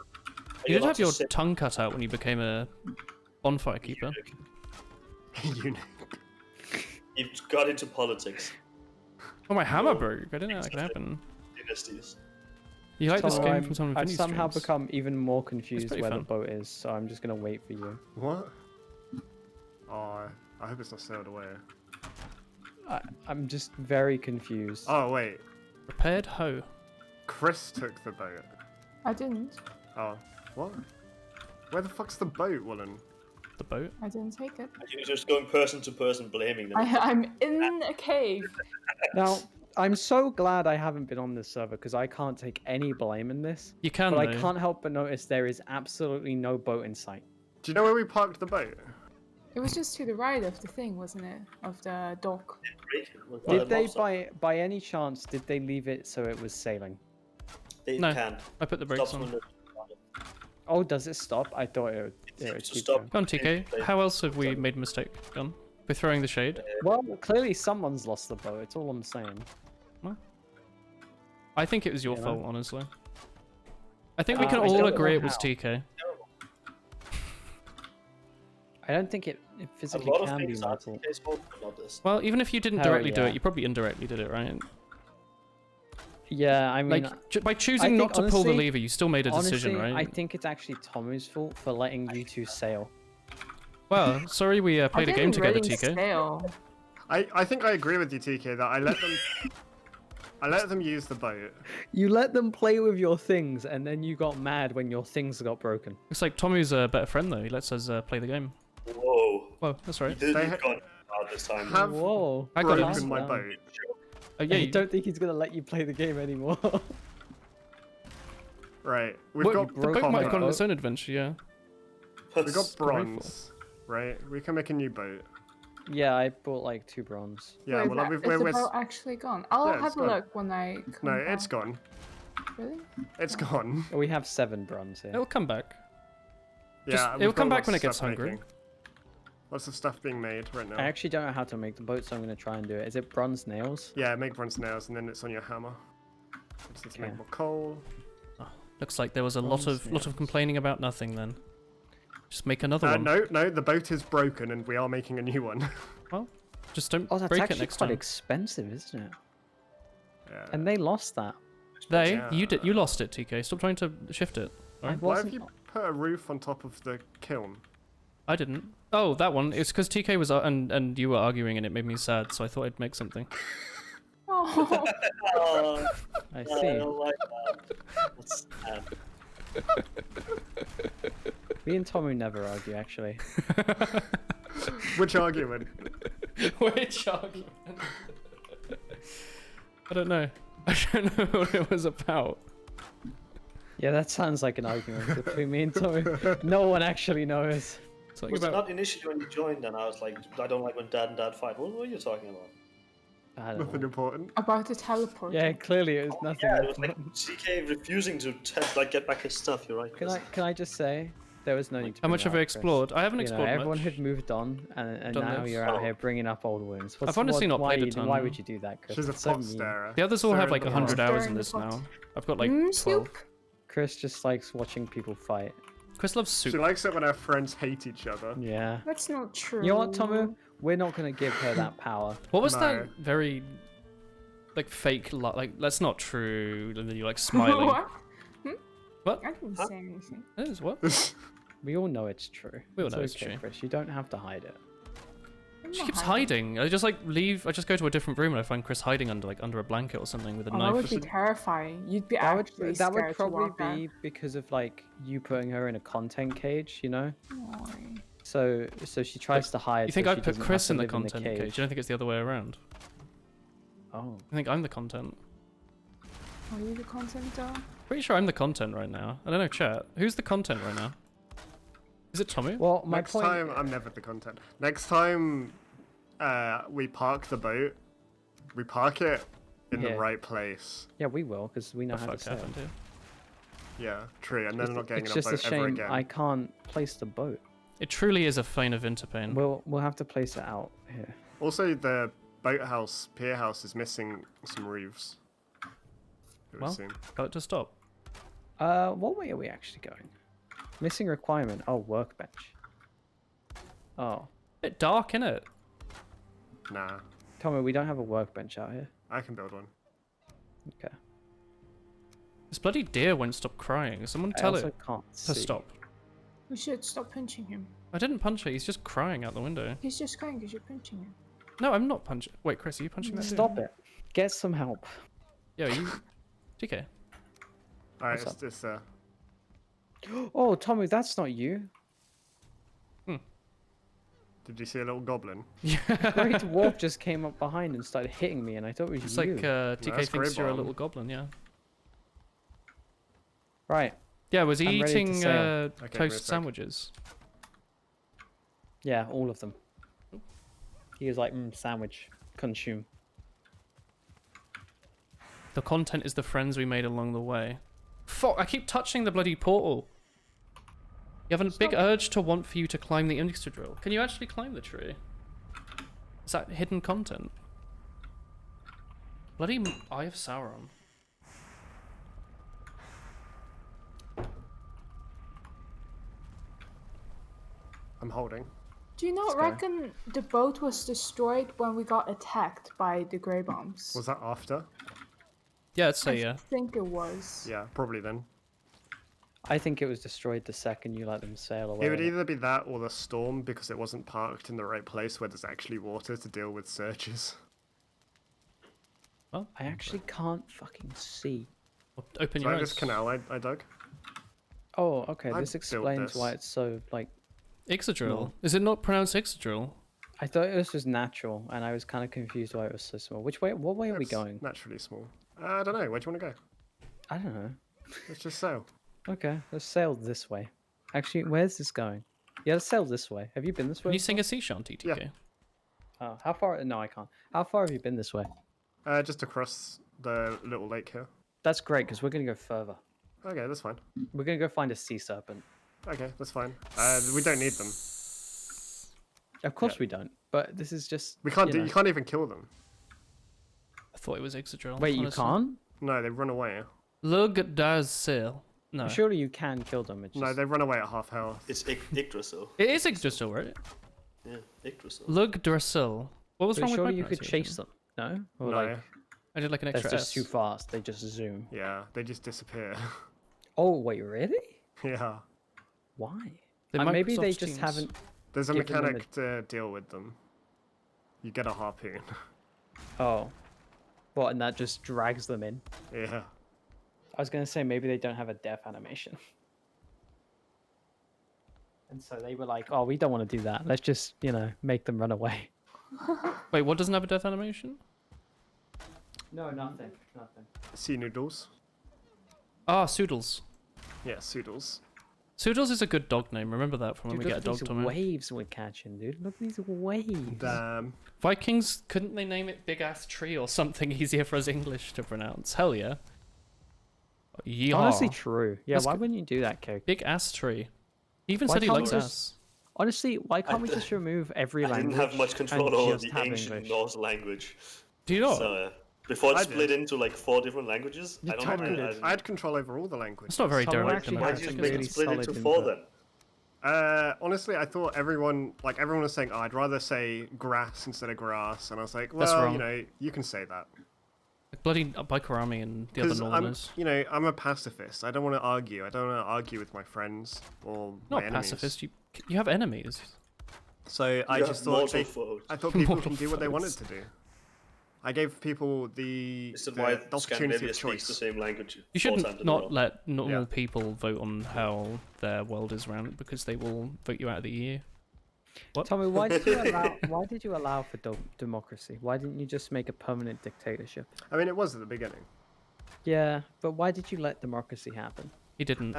Speaker 2: You did
Speaker 5: allowed
Speaker 2: have
Speaker 5: to
Speaker 2: your
Speaker 5: sing?
Speaker 2: tongue cut out when you became a bonfire keeper.
Speaker 4: Eunuch.
Speaker 5: You've got into politics.
Speaker 2: Oh, my hammer broke. I didn't know that could happen.
Speaker 5: Dynasties.
Speaker 2: You like this
Speaker 6: Tom,
Speaker 2: game from some of
Speaker 6: I've
Speaker 2: Vinny's
Speaker 6: somehow
Speaker 2: streams?
Speaker 6: become even more confused
Speaker 2: pretty
Speaker 6: where
Speaker 2: fun.
Speaker 6: the boat is, so I'm just gonna wait for you.
Speaker 4: What? Oh, I hope it's not sailed away.
Speaker 6: I'm just very confused.
Speaker 4: Oh wait,
Speaker 2: Repaired hoe.
Speaker 4: Chris took the boat.
Speaker 3: I didn't.
Speaker 4: Oh, what? Where the fuck's the boat, Willen?
Speaker 2: The boat.
Speaker 3: I didn't take it.
Speaker 5: You're just going person to person blaming them.
Speaker 3: I'm in a cave.
Speaker 6: Now, I'm so glad I haven't been on this server because I can't take any blame in this.
Speaker 2: You can,
Speaker 6: But
Speaker 2: though.
Speaker 6: I can't help but notice there is absolutely no boat in sight.
Speaker 4: Do you know where we parked the boat?
Speaker 3: It was just to the right of the thing, wasn't it? Of the dock.
Speaker 6: Did they, by any chance, did they leave it so it was sailing?
Speaker 5: They
Speaker 2: No.
Speaker 5: can't.
Speaker 2: I put the brakes
Speaker 5: Stops when
Speaker 2: on.
Speaker 5: they're-
Speaker 6: Oh, does it stop? I thought it would
Speaker 5: seems to
Speaker 6: keep
Speaker 5: stop.
Speaker 6: going.
Speaker 2: Go on, TK. How else have we made a mistake? Gone. We're throwing the shade.
Speaker 6: Well, clearly someone's lost the boat. It's all I'm saying.
Speaker 2: I think it was your
Speaker 6: Yeah.
Speaker 2: fault, honestly. I think we can
Speaker 6: I
Speaker 2: all
Speaker 6: don't
Speaker 2: agree
Speaker 6: know
Speaker 2: it was
Speaker 6: how.
Speaker 2: TK.
Speaker 6: I don't think it
Speaker 5: A
Speaker 6: physically
Speaker 5: lot of
Speaker 6: can be
Speaker 5: things
Speaker 6: my
Speaker 5: are
Speaker 6: fault.
Speaker 5: TK's fault, but not this.
Speaker 2: Well, even if you didn't
Speaker 6: Oh,
Speaker 2: directly do
Speaker 6: yeah.
Speaker 2: it, you probably indirectly did it, right?
Speaker 6: Yeah, I mean,
Speaker 2: Like, by choosing
Speaker 6: think
Speaker 2: not to pull the
Speaker 6: honestly-
Speaker 2: lever, you still made a decision,
Speaker 6: honestly,
Speaker 2: right?
Speaker 6: I think it's actually Tomu's fault for letting you two sail.
Speaker 2: Well, sorry we played
Speaker 3: I
Speaker 2: a game
Speaker 3: didn't
Speaker 2: together,
Speaker 3: really
Speaker 2: TK.
Speaker 3: sail.
Speaker 4: I think I agree with you, TK, that I let them I let them use the boat.
Speaker 6: You let them play with your things, and then you got mad when your things got broken.
Speaker 2: Looks like Tommy's a better friend, though. He lets us play the game.
Speaker 5: Whoa.
Speaker 2: Well, that's
Speaker 5: You
Speaker 2: right.
Speaker 5: didn't
Speaker 4: They ha-
Speaker 5: got out this time.
Speaker 4: Have
Speaker 6: Whoa!
Speaker 2: I got it.
Speaker 4: broken my
Speaker 6: Down.
Speaker 4: boat.
Speaker 2: Yeah,
Speaker 6: I
Speaker 2: you,
Speaker 6: don't think he's gonna let you play the game anymore.
Speaker 4: Right, we've
Speaker 2: well,
Speaker 4: got
Speaker 2: the boat might have gone on
Speaker 4: copper,
Speaker 2: its own adventure, yeah.
Speaker 4: we've got
Speaker 2: It's grateful.
Speaker 4: bronze, right? We can make a new boat.
Speaker 6: Yeah, I bought like 2 bronze.
Speaker 4: Yeah,
Speaker 3: Wait,
Speaker 4: well,
Speaker 3: is the
Speaker 4: we're
Speaker 3: boat actually gone? I'll
Speaker 4: Yeah, it's
Speaker 3: have a
Speaker 4: gone.
Speaker 3: look when I come
Speaker 4: no, it's
Speaker 3: back.
Speaker 4: gone.
Speaker 3: Really?
Speaker 4: It's gone.
Speaker 6: We have 7 bronze here.
Speaker 2: It'll come back.
Speaker 4: Yeah,
Speaker 2: it'll
Speaker 4: we've
Speaker 2: come
Speaker 4: got
Speaker 2: back when
Speaker 4: lots
Speaker 2: it
Speaker 4: of
Speaker 2: gets
Speaker 4: stuff
Speaker 2: hungry.
Speaker 4: making. Lots of stuff being made right now.
Speaker 6: I actually don't know how to make the boat, so I'm gonna try and do it. Is it bronze nails?
Speaker 4: Yeah, make bronze nails, and then it's on your hammer. Just need to
Speaker 6: Okay.
Speaker 4: make more coal.
Speaker 2: Looks like there was a lot
Speaker 6: Bronze
Speaker 2: of
Speaker 6: nails.
Speaker 2: complaining about nothing then. Just make another one.
Speaker 4: No, the boat is broken, and we are making a new one.
Speaker 2: Well, just don't
Speaker 6: Oh, that's
Speaker 2: break it
Speaker 6: actually
Speaker 2: next
Speaker 6: quite
Speaker 2: time.
Speaker 6: expensive, isn't it?
Speaker 4: Yeah.
Speaker 6: And they lost that.
Speaker 2: You
Speaker 4: Yeah.
Speaker 2: you lost it, TK. Stop trying to shift it.
Speaker 6: I
Speaker 2: Alright?
Speaker 4: Why have
Speaker 6: wasn't.
Speaker 4: you put a roof on top of the kiln?
Speaker 2: I didn't. Oh, that one. It's because TK was and you were arguing, and it made me sad. So I thought I'd make something.
Speaker 3: Oh,
Speaker 5: Oh,
Speaker 6: I
Speaker 5: I
Speaker 6: see.
Speaker 5: don't like that. That's sad.
Speaker 6: Me and Tomu never argue, actually.
Speaker 4: Which argument?
Speaker 2: Which argument? I don't know. I don't know what it was about.
Speaker 6: Yeah, that sounds like an argument between me and Tommy. No one actually knows.
Speaker 2: Talking
Speaker 5: Was it
Speaker 2: about
Speaker 5: not initially when you joined and I was like, I don't like when Dad and Dad fight? What were you talking about?
Speaker 6: I don't
Speaker 4: Nothing
Speaker 6: know.
Speaker 4: important.
Speaker 3: About the teleporter.
Speaker 6: Yeah, clearly it was nothing.
Speaker 5: Yeah, it was like
Speaker 6: important.
Speaker 5: CK refusing to get back his stuff. You're right.
Speaker 6: Can I just say there was no need to.
Speaker 2: how
Speaker 6: bring
Speaker 2: much
Speaker 6: that
Speaker 2: have we
Speaker 6: up, Chris.
Speaker 2: explored? I haven't
Speaker 6: You know,
Speaker 2: explored
Speaker 6: everyone
Speaker 2: much.
Speaker 6: had moved on, and
Speaker 2: Done
Speaker 6: now
Speaker 2: this.
Speaker 6: you're out here bringing up old wounds.
Speaker 2: I've honestly not
Speaker 6: why
Speaker 2: played a
Speaker 6: Why
Speaker 2: ton.
Speaker 6: would you do that, Chris?
Speaker 4: She's a
Speaker 6: It's so
Speaker 4: pot
Speaker 6: mean.
Speaker 4: starer.
Speaker 2: The others all have like
Speaker 4: Staring at
Speaker 2: 100
Speaker 4: the
Speaker 2: hours
Speaker 3: Stir
Speaker 2: in
Speaker 3: in the
Speaker 2: this
Speaker 3: pot.
Speaker 2: now. I've got like 12.
Speaker 3: Snoop?
Speaker 6: Chris just likes watching people fight.
Speaker 2: Chris loves
Speaker 4: She
Speaker 2: soup.
Speaker 4: likes it when her friends hate each other.
Speaker 6: Yeah.
Speaker 3: That's not true.
Speaker 6: You know what, Tomu? We're not gonna give her that power.
Speaker 2: What was
Speaker 4: No.
Speaker 2: that very like fake like that's not true and then you're like smiling.
Speaker 3: What?
Speaker 2: What?
Speaker 3: I didn't say anything.
Speaker 2: That is what?
Speaker 6: We all know it's true.
Speaker 2: We all know it's
Speaker 6: okay,
Speaker 2: true.
Speaker 6: Chris. You don't have to hide it.
Speaker 3: I'm
Speaker 2: She
Speaker 3: not
Speaker 2: keeps hiding. I just like leave. I just go to a different room and I find Chris hiding under a blanket or something with a
Speaker 3: Oh, that would
Speaker 2: knife.
Speaker 3: be terrifying. You'd be
Speaker 6: That
Speaker 3: actually
Speaker 6: would
Speaker 3: scared to
Speaker 6: probably
Speaker 3: walk out.
Speaker 6: be because of like you putting her in a content cage, you know.
Speaker 3: Oh,
Speaker 6: So she tries to hide.
Speaker 2: You think
Speaker 6: so
Speaker 2: I'd
Speaker 6: she
Speaker 2: put
Speaker 6: doesn't have
Speaker 2: Chris
Speaker 6: to
Speaker 2: in the
Speaker 6: live
Speaker 2: content cage? You don't think it's the other way around?
Speaker 6: Oh.
Speaker 2: I think I'm the content.
Speaker 3: Are you the content though?
Speaker 2: Pretty sure I'm the content right now. I don't know, chat. Who's the content right now? Is it Tommy?
Speaker 6: Well, my
Speaker 4: Next
Speaker 6: point.
Speaker 4: time, I'm never the content. Next time, we park the boat, we park it in the
Speaker 6: Yeah.
Speaker 4: right place.
Speaker 6: Yeah, we will because we know
Speaker 2: What the
Speaker 6: how
Speaker 2: fuck
Speaker 6: to sail.
Speaker 2: happened here?
Speaker 4: Yeah, true. And then I'm not getting
Speaker 6: It's
Speaker 4: in a
Speaker 6: just a
Speaker 4: boat ever
Speaker 6: shame
Speaker 4: again.
Speaker 6: I can't place the boat.
Speaker 2: It truly is a feign of Interpain.
Speaker 6: We'll have to place it out here.
Speaker 4: Also, the boathouse, pier house, is missing some roofs. It would
Speaker 2: Well.
Speaker 4: seem.
Speaker 2: Tell it to stop.
Speaker 6: What way are we actually going? Missing requirement. Oh, workbench. Oh,
Speaker 2: Bit dark, innit?
Speaker 4: Nah,
Speaker 6: Tommy, we don't have a workbench out here.
Speaker 4: I can build one.
Speaker 6: Okay.
Speaker 2: This bloody deer won't stop crying. Someone
Speaker 6: I
Speaker 2: tell
Speaker 6: also
Speaker 2: it
Speaker 6: can't
Speaker 2: to
Speaker 6: see.
Speaker 2: stop.
Speaker 3: We should stop pinching him.
Speaker 2: I didn't punch it. He's just crying out the window.
Speaker 3: He's just crying because you're pinching him.
Speaker 2: No, I'm not punching. Wait, Chris, are you punching that deer?
Speaker 6: Stop it. Get some help.
Speaker 2: Yo, you. TK.
Speaker 4: Alright,
Speaker 6: What's
Speaker 4: it's
Speaker 6: Oh, Tommy, that's not you.
Speaker 4: Did you see a little goblin?
Speaker 6: Great Dwarf just came up behind and started hitting me, and I thought it was
Speaker 2: It's
Speaker 6: you.
Speaker 2: like TK
Speaker 4: that's
Speaker 2: thinks you're a
Speaker 4: Greybomb.
Speaker 2: little goblin, yeah.
Speaker 6: Right.
Speaker 2: Yeah, was he
Speaker 6: I'm ready to
Speaker 2: eating
Speaker 6: sail.
Speaker 4: Okay, give me a
Speaker 2: toast
Speaker 4: sec.
Speaker 2: sandwiches?
Speaker 6: Yeah, all of them. He was like, sandwich, consume.
Speaker 2: The content is the friends we made along the way. Fuck, I keep touching the bloody portal. You have a big urge to want for you to climb the Insta-drill. Can you actually climb the tree? Is that hidden content? Bloody Eye of Sauron.
Speaker 4: I'm holding.
Speaker 3: Do you not
Speaker 6: Let's go.
Speaker 3: reckon the boat was destroyed when we got attacked by the grey bombs?
Speaker 4: Was that after?
Speaker 2: Yeah, I'd say
Speaker 3: I
Speaker 2: yeah.
Speaker 3: think it was.
Speaker 4: Yeah, probably then.
Speaker 6: I think it was destroyed the second you let them sail away.
Speaker 4: It would either be that or the storm because it wasn't parked in the right place where there's actually water to deal with surges.
Speaker 2: Well,
Speaker 6: I actually can't fucking see.
Speaker 2: open
Speaker 4: So
Speaker 2: your
Speaker 4: this
Speaker 2: eyes.
Speaker 4: canal I dug.
Speaker 6: Oh, okay.
Speaker 4: I
Speaker 6: This
Speaker 4: built
Speaker 6: explains why
Speaker 4: this.
Speaker 6: it's so like.
Speaker 2: Ixodrill.
Speaker 6: No.
Speaker 2: Is it not pronounced Ixodrill?
Speaker 6: I thought this was natural, and I was kind of confused why it was so small. Which way? What way are we
Speaker 4: It's
Speaker 6: going?
Speaker 4: naturally small. I don't know. Where do you want to go?
Speaker 6: I don't know.
Speaker 4: Let's just sail.
Speaker 6: Okay, let's sail this way. Actually, where's this going? Yeah, let's sail this way. Have you been this way?
Speaker 2: Can you sing a sea shanty, TK?
Speaker 4: Yeah.
Speaker 6: Oh, how far? No, I can't. How far have you been this way?
Speaker 4: Just across the little lake here.
Speaker 6: That's great, because we're gonna go further.
Speaker 4: Okay, that's fine.
Speaker 6: We're gonna go find a sea serpent.
Speaker 4: Okay, that's fine. We don't need them.
Speaker 6: Of course we don't. But this is just.
Speaker 4: We can't
Speaker 6: you
Speaker 4: do.
Speaker 6: know.
Speaker 4: You can't even kill them.
Speaker 2: I thought it was Ixodrill.
Speaker 6: Wait, you
Speaker 2: honestly.
Speaker 6: can't?
Speaker 4: No, they run away.
Speaker 2: Look does sail. No.
Speaker 6: Surely you can kill them. It's
Speaker 4: No,
Speaker 6: just...
Speaker 4: they run away at half health.
Speaker 5: It's Yggdrasil.
Speaker 2: It is Yggdrasil, right?
Speaker 5: Yeah, Yggdrasil.
Speaker 2: Look Drasil. What was
Speaker 6: But
Speaker 2: wrong with my
Speaker 6: surely you could chase
Speaker 2: pronunciation?
Speaker 6: them. No? Or
Speaker 4: No.
Speaker 6: like
Speaker 2: I did like an
Speaker 6: that's
Speaker 2: extra
Speaker 6: just
Speaker 2: S.
Speaker 6: too fast. They just zoom.
Speaker 4: Yeah, they just disappear.
Speaker 6: Oh wait, really?
Speaker 4: Yeah.
Speaker 6: Why?
Speaker 2: The
Speaker 6: Maybe they
Speaker 2: Microsoft
Speaker 6: just
Speaker 2: Teams.
Speaker 6: haven't.
Speaker 4: There's a
Speaker 6: Give them
Speaker 4: mechanic to deal with them. You get a harpoon.
Speaker 6: Oh. What? And that just drags them in.
Speaker 4: Yeah.
Speaker 6: I was gonna say maybe they don't have a death animation. And so they were like, "Oh, we don't want to do that. Let's just, make them run away."
Speaker 2: Wait, what doesn't have a death animation?
Speaker 6: No, nothing.
Speaker 4: Sea noodles.
Speaker 2: Ah, Soodles.
Speaker 4: Yeah, Soodles.
Speaker 2: Soodles is a good dog name. Remember that from when
Speaker 6: Dude,
Speaker 2: we
Speaker 6: look
Speaker 2: get a
Speaker 6: at
Speaker 2: dog,
Speaker 6: these
Speaker 2: Tommy.
Speaker 6: waves we're catching, dude. Look at these waves.
Speaker 4: Damn.
Speaker 2: Vikings, couldn't they name it Big Ass Tree or something easier for us English to pronounce? Hell yeah. Yeehaw.
Speaker 6: Honestly, true. Yeah,
Speaker 2: That's
Speaker 6: why
Speaker 2: good.
Speaker 6: wouldn't you do that, Coke?
Speaker 2: Big Ass Tree. He even
Speaker 6: Why
Speaker 2: said he
Speaker 6: can't we
Speaker 2: likes
Speaker 6: just-
Speaker 2: ass.
Speaker 6: Honestly, why can't we just remove every
Speaker 5: I
Speaker 6: language?
Speaker 5: didn't have much control
Speaker 6: and
Speaker 5: over
Speaker 6: just
Speaker 5: the
Speaker 6: have
Speaker 5: ancient
Speaker 6: English?
Speaker 5: Norse language.
Speaker 2: Do you not?
Speaker 5: So before it
Speaker 4: I
Speaker 5: split
Speaker 4: did.
Speaker 5: into like 4 different languages,
Speaker 6: You
Speaker 5: I don't
Speaker 6: totally
Speaker 5: know.
Speaker 6: did.
Speaker 4: I had control over all the languages.
Speaker 2: It's not very
Speaker 6: Someone
Speaker 2: direct
Speaker 6: actually
Speaker 5: Why'd
Speaker 6: had
Speaker 5: you
Speaker 2: democratic,
Speaker 6: some
Speaker 5: just
Speaker 2: is
Speaker 5: make
Speaker 2: it?
Speaker 5: it split
Speaker 6: solid
Speaker 5: into 4
Speaker 6: input.
Speaker 5: then?
Speaker 4: Honestly, I thought everyone was saying, oh, I'd rather say grass instead of grass, and I was like,
Speaker 2: That's
Speaker 4: well,
Speaker 2: wrong.
Speaker 4: you know, you can say that.
Speaker 2: Like bloody Bikarami and the other
Speaker 4: Because I'm,
Speaker 2: Northerners.
Speaker 4: you know, I'm a pacifist. I don't want to argue. I don't want to argue with my friends or my
Speaker 2: Not
Speaker 4: enemies.
Speaker 2: pacifist. You have enemies.
Speaker 4: So I
Speaker 5: You
Speaker 4: just
Speaker 5: have
Speaker 4: thought
Speaker 5: mortal
Speaker 4: they,
Speaker 5: foes.
Speaker 4: I thought people
Speaker 2: Mortal
Speaker 4: can do what they wanted
Speaker 2: foes.
Speaker 4: to do. I gave people the
Speaker 5: Is that why
Speaker 4: opportunity
Speaker 5: Scandinavia
Speaker 4: of
Speaker 5: speaks the
Speaker 4: choice.
Speaker 5: same language?
Speaker 2: You
Speaker 5: 4 times
Speaker 2: shouldn't
Speaker 5: in a row?
Speaker 2: not let normal
Speaker 4: Yeah.
Speaker 2: people vote on how their world is run because they will vote you out of the EU. What?
Speaker 6: Tommy, why did you allow for democracy? Why didn't you just make a permanent dictatorship?
Speaker 4: I mean, it was at the beginning.
Speaker 6: Yeah, but why did you let democracy happen?
Speaker 2: He didn't.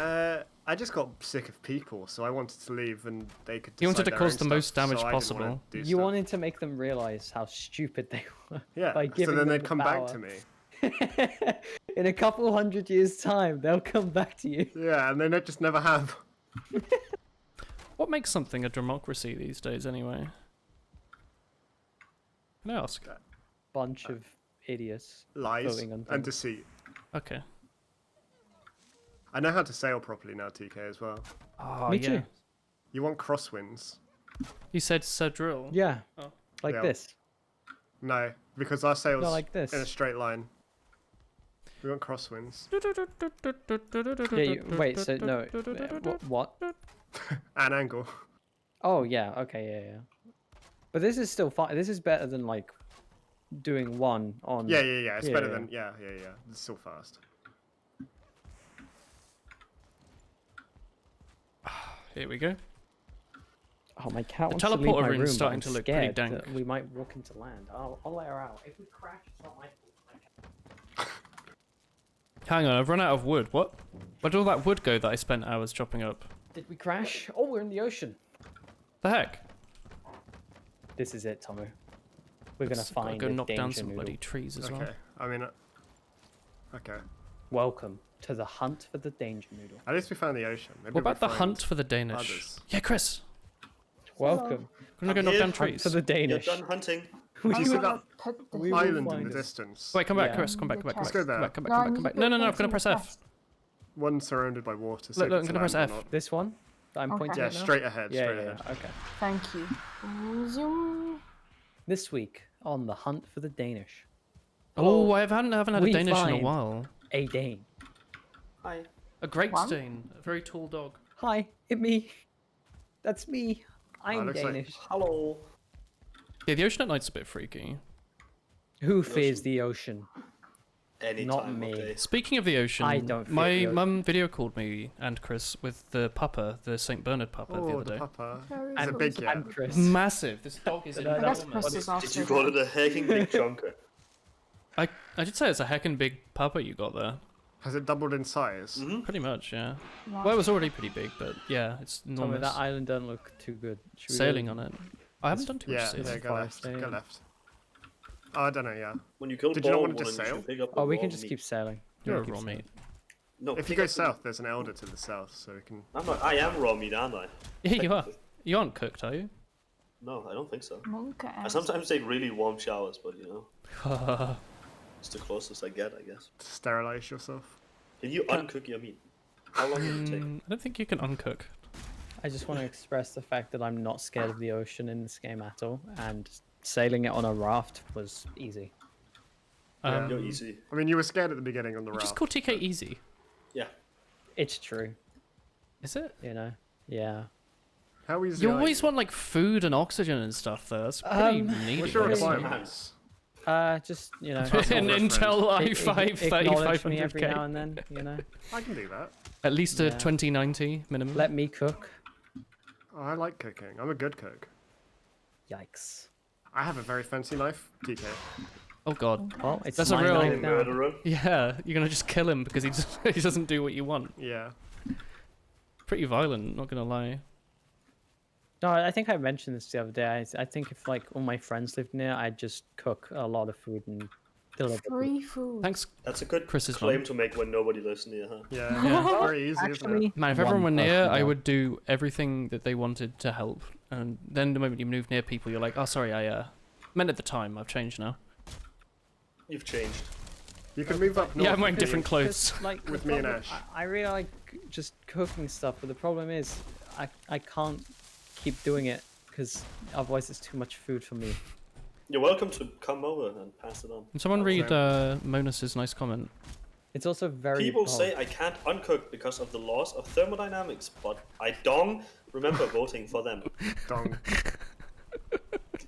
Speaker 4: I just got sick of people, so I wanted to leave, and they could.
Speaker 2: You wanted
Speaker 4: decide
Speaker 2: to
Speaker 4: their
Speaker 2: cause
Speaker 4: own
Speaker 2: the most
Speaker 4: stuff,
Speaker 2: damage
Speaker 4: so I didn't wanna
Speaker 2: possible.
Speaker 4: do
Speaker 6: You
Speaker 4: stuff.
Speaker 6: wanted to make them realize how stupid they were.
Speaker 4: Yeah.
Speaker 6: by
Speaker 4: So
Speaker 6: giving
Speaker 4: then
Speaker 6: them
Speaker 4: they'd
Speaker 6: the
Speaker 4: come back
Speaker 6: power.
Speaker 4: to me.
Speaker 6: In a couple 100 years' time, they'll come back to you.
Speaker 4: Yeah, and then they just never have.
Speaker 2: What makes something a democracy these days, anyway? Can I ask?
Speaker 6: Bunch of idiots
Speaker 4: Lies
Speaker 6: voting on
Speaker 4: and
Speaker 6: things.
Speaker 4: deceit.
Speaker 2: Okay.
Speaker 4: I know how to sail properly now, TK, as well.
Speaker 2: Oh,
Speaker 6: Me
Speaker 2: yeah.
Speaker 6: too.
Speaker 4: You want crosswinds?
Speaker 2: You said Cedril.
Speaker 6: Yeah,
Speaker 2: Oh.
Speaker 6: like
Speaker 4: Yeah.
Speaker 6: this.
Speaker 4: No, because our sail's
Speaker 6: No, like this.
Speaker 4: in a straight line. We want crosswinds.
Speaker 6: Yeah, wait, so no. What?
Speaker 4: An angle.
Speaker 6: Oh, yeah, okay, yeah. But this is still fine. This is better than, like, doing one on.
Speaker 4: Yeah. It's
Speaker 6: Yeah,
Speaker 4: better
Speaker 6: yeah.
Speaker 4: than yeah. It's still fast.
Speaker 2: Here we go.
Speaker 6: Oh, my cat
Speaker 2: The
Speaker 6: wants to leave
Speaker 2: teleporter
Speaker 6: my
Speaker 2: room's
Speaker 6: room,
Speaker 2: starting
Speaker 6: but
Speaker 2: to
Speaker 6: I'm
Speaker 2: look pretty
Speaker 6: scared
Speaker 2: dank.
Speaker 6: that we might walk into land. I'll let her out. If we crash, it's not my fault.
Speaker 2: Hang on, I've run out of wood. What? Where did all that wood go that I spent hours chopping up?
Speaker 6: Did we crash? Oh, we're in the ocean.
Speaker 2: The heck?
Speaker 6: This is it, Tomo. We're gonna
Speaker 2: Let's gotta
Speaker 6: find
Speaker 2: go
Speaker 6: a
Speaker 2: knock down
Speaker 6: danger
Speaker 2: some
Speaker 6: noodle.
Speaker 2: bloody trees as
Speaker 4: Okay.
Speaker 2: well.
Speaker 4: I mean, okay.
Speaker 6: Welcome to the hunt for the danger noodle.
Speaker 4: At least we found the ocean. Maybe
Speaker 2: What about the
Speaker 4: we'll
Speaker 2: hunt
Speaker 4: find
Speaker 2: for the Danish?
Speaker 4: others.
Speaker 2: Yeah, Chris.
Speaker 6: Welcome
Speaker 2: We're gonna go knock
Speaker 5: here.
Speaker 2: down
Speaker 5: Hunt
Speaker 2: trees.
Speaker 6: to the
Speaker 5: You're
Speaker 6: Danish.
Speaker 5: done hunting.
Speaker 6: We
Speaker 4: Do you see
Speaker 6: will-
Speaker 4: that
Speaker 6: we will
Speaker 4: island in
Speaker 6: find
Speaker 4: the
Speaker 6: us.
Speaker 4: distance?
Speaker 2: Wait, come back,
Speaker 3: Yeah.
Speaker 2: Chris. Come back, come back, come
Speaker 3: Let's
Speaker 2: back.
Speaker 4: go there.
Speaker 2: Come back, come back,
Speaker 3: No,
Speaker 2: come
Speaker 3: I
Speaker 2: back,
Speaker 3: need
Speaker 2: come
Speaker 3: to
Speaker 2: back.
Speaker 3: put
Speaker 2: No, no, no, I'm
Speaker 3: things
Speaker 2: gonna
Speaker 3: in
Speaker 2: press
Speaker 3: the
Speaker 2: F.
Speaker 3: chest.
Speaker 4: One surrounded by water. So
Speaker 2: Look, look, I'm
Speaker 4: it's
Speaker 2: gonna press
Speaker 4: land or
Speaker 2: F.
Speaker 4: not.
Speaker 6: This one that I'm
Speaker 3: Okay.
Speaker 6: pointing
Speaker 4: Yeah,
Speaker 6: at now?
Speaker 4: straight ahead.
Speaker 6: Yeah,
Speaker 4: straight
Speaker 6: yeah,
Speaker 4: ahead.
Speaker 6: yeah, okay.
Speaker 3: Thank you. Zoom.
Speaker 6: This week on the hunt for the Danish,
Speaker 2: Oh, I haven't had a
Speaker 6: We
Speaker 2: Danish in a
Speaker 6: find-
Speaker 2: while.
Speaker 6: a Dane.
Speaker 5: Hi.
Speaker 2: A Great
Speaker 3: One?
Speaker 2: Dane, a very tall dog.
Speaker 6: Hi, it me. That's me. I'm
Speaker 4: looks like-
Speaker 6: Danish.
Speaker 5: Hello.
Speaker 2: Yeah, the ocean at night's a bit freaky.
Speaker 6: Who fears the ocean?
Speaker 5: Any
Speaker 6: Not
Speaker 5: time
Speaker 6: me.
Speaker 5: of day.
Speaker 2: Speaking of the ocean,
Speaker 6: I don't fear
Speaker 2: my
Speaker 6: the ocean.
Speaker 2: mum video called me and Chris with the pupper, the St. Bernard pupper, the
Speaker 4: Oh,
Speaker 2: other
Speaker 4: the
Speaker 2: day.
Speaker 4: papa.
Speaker 3: Very
Speaker 4: It's a
Speaker 3: cool.
Speaker 4: big cat.
Speaker 6: And Chris.
Speaker 2: Massive. This dog is
Speaker 6: I
Speaker 3: I guess
Speaker 2: enormous.
Speaker 3: Chris is also
Speaker 5: Did you call it a hecking big chunker?
Speaker 2: I did say it's a heckin' big pupper you got there.
Speaker 4: Has it doubled in size?
Speaker 2: Pretty much, yeah.
Speaker 3: Wow.
Speaker 2: Well, it was already pretty big, but yeah, it's
Speaker 6: Tommy,
Speaker 2: enormous.
Speaker 6: that island doesn't look too good. Should we
Speaker 2: Sailing
Speaker 6: go-
Speaker 2: on it. I haven't done too much
Speaker 4: Yeah,
Speaker 2: sailing.
Speaker 4: yeah, go left.
Speaker 6: Forest,
Speaker 4: Go
Speaker 6: yeah.
Speaker 4: left. Oh, I don't know, yeah.
Speaker 5: When you kill
Speaker 4: Did you not
Speaker 5: ball
Speaker 4: want it to
Speaker 5: one, you
Speaker 4: sail?
Speaker 5: should pick up
Speaker 6: Oh,
Speaker 5: the
Speaker 6: we
Speaker 5: raw
Speaker 6: can just
Speaker 5: meat.
Speaker 6: keep sailing.
Speaker 2: You're a
Speaker 6: Keep
Speaker 2: raw
Speaker 6: sailing.
Speaker 2: meat.
Speaker 5: No,
Speaker 4: If you
Speaker 5: pick
Speaker 4: go
Speaker 5: up the-
Speaker 4: south, there's an elder to the south, so we can.
Speaker 5: I'm not. I am raw meat, aren't I?
Speaker 2: Yeah, you are. You aren't cooked, are you?
Speaker 5: No, I don't think so.
Speaker 3: Monka
Speaker 5: I
Speaker 3: ass.
Speaker 5: sometimes take really warm showers, but you know, it's the closest I get, I guess.
Speaker 4: Sterilize yourself.
Speaker 5: Can you uncook your meat? How long does it take?
Speaker 2: I don't think you can uncook.
Speaker 6: I just want to express the fact that I'm not scared of the ocean in this game at all, and sailing it on a raft was easy.
Speaker 5: You're easy.
Speaker 4: I mean, you were scared at the beginning on the
Speaker 2: You just
Speaker 4: raft.
Speaker 2: call TK easy.
Speaker 5: Yeah.
Speaker 6: It's true,
Speaker 2: Is it?
Speaker 6: you know. Yeah.
Speaker 4: How easy
Speaker 2: You
Speaker 4: are
Speaker 2: always
Speaker 4: you?
Speaker 2: want like food and oxygen and stuff though. That's pretty needy.
Speaker 4: What's your
Speaker 2: isn't it?
Speaker 4: requirements?
Speaker 6: Just you know.
Speaker 2: An
Speaker 4: Personal
Speaker 2: Intel
Speaker 6: a-
Speaker 2: i5
Speaker 6: acknowledge me every now
Speaker 2: 3500K.
Speaker 6: and then, you know.
Speaker 4: I can do that.
Speaker 2: At least a
Speaker 6: Yeah.
Speaker 2: 2090 minimum.
Speaker 6: Let me cook.
Speaker 4: Oh, I like cooking. I'm a good cook.
Speaker 6: Yikes.
Speaker 4: I have a very fancy knife, TK.
Speaker 2: Oh god.
Speaker 6: Well, it's
Speaker 2: That's a
Speaker 6: my
Speaker 2: real-
Speaker 6: knife now.
Speaker 5: Murderer.
Speaker 2: Yeah, you're gonna just kill him because he doesn't do what you want.
Speaker 4: Yeah.
Speaker 2: Pretty violent, not gonna lie.
Speaker 6: No, I think I mentioned this the other day. I think if like all my friends lived near, I'd just cook a lot of food and deliver.
Speaker 3: Free food.
Speaker 2: Thanks.
Speaker 5: That's a good
Speaker 2: Chris's
Speaker 5: claim
Speaker 2: mum.
Speaker 5: to make when nobody lives near, huh?
Speaker 4: Yeah,
Speaker 2: Yeah.
Speaker 4: it's very easy, isn't it?
Speaker 6: Actually,
Speaker 2: Man, if
Speaker 6: one
Speaker 2: everyone were near,
Speaker 6: person
Speaker 2: I
Speaker 6: does.
Speaker 2: would do everything that they wanted to help. And then the moment you move near people, you're like, oh, sorry, I meant at the time. I've changed now.
Speaker 5: You've changed.
Speaker 4: You can move up north.
Speaker 2: Yeah, I'm wearing
Speaker 4: with me.
Speaker 2: different clothes.
Speaker 6: Like
Speaker 4: With
Speaker 6: the
Speaker 4: me and
Speaker 6: problem-
Speaker 4: Ash.
Speaker 6: I really like just cooking stuff, but the problem is I can't keep doing it because otherwise it's too much food for me.
Speaker 5: You're welcome to come over and pass it on.
Speaker 2: Can someone
Speaker 4: Okay.
Speaker 2: read Monus's nice comment?
Speaker 6: It's also very
Speaker 5: People
Speaker 6: dull.
Speaker 5: say I can't uncook because of the laws of thermodynamics, but I don't remember voting for them.
Speaker 4: Dong.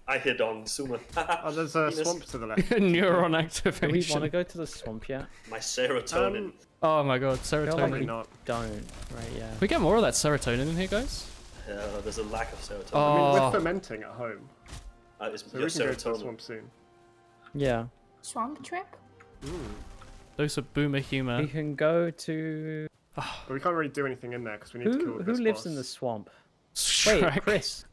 Speaker 5: I hear dong, Suma.
Speaker 4: Oh, there's a
Speaker 5: Penis.
Speaker 4: swamp to the left.
Speaker 2: Neuron
Speaker 6: Do we
Speaker 2: activation.
Speaker 6: want to go to the swamp yet?
Speaker 5: My serotonin.
Speaker 2: Oh my god,
Speaker 6: Feel like
Speaker 2: serotonin.
Speaker 4: Probably
Speaker 6: we
Speaker 4: not.
Speaker 6: don't. Right? Yeah.
Speaker 2: We get more of that serotonin in here, guys.
Speaker 5: There's a lack of serotonin.
Speaker 2: Oh.
Speaker 4: I mean, we're
Speaker 2: Oh.
Speaker 4: fermenting at home,
Speaker 5: It's
Speaker 4: so
Speaker 5: your
Speaker 4: we can go to the
Speaker 5: serotonin.
Speaker 4: swamp soon.
Speaker 6: Yeah.
Speaker 3: Swamp trip?
Speaker 2: Dose of boomer humor.
Speaker 6: We can go to.
Speaker 4: But we can't really do anything in there because we need to kill
Speaker 6: Who
Speaker 4: this
Speaker 6: lives
Speaker 4: boss.
Speaker 6: in the swamp? Wait,
Speaker 2: Shrek.
Speaker 6: Chris.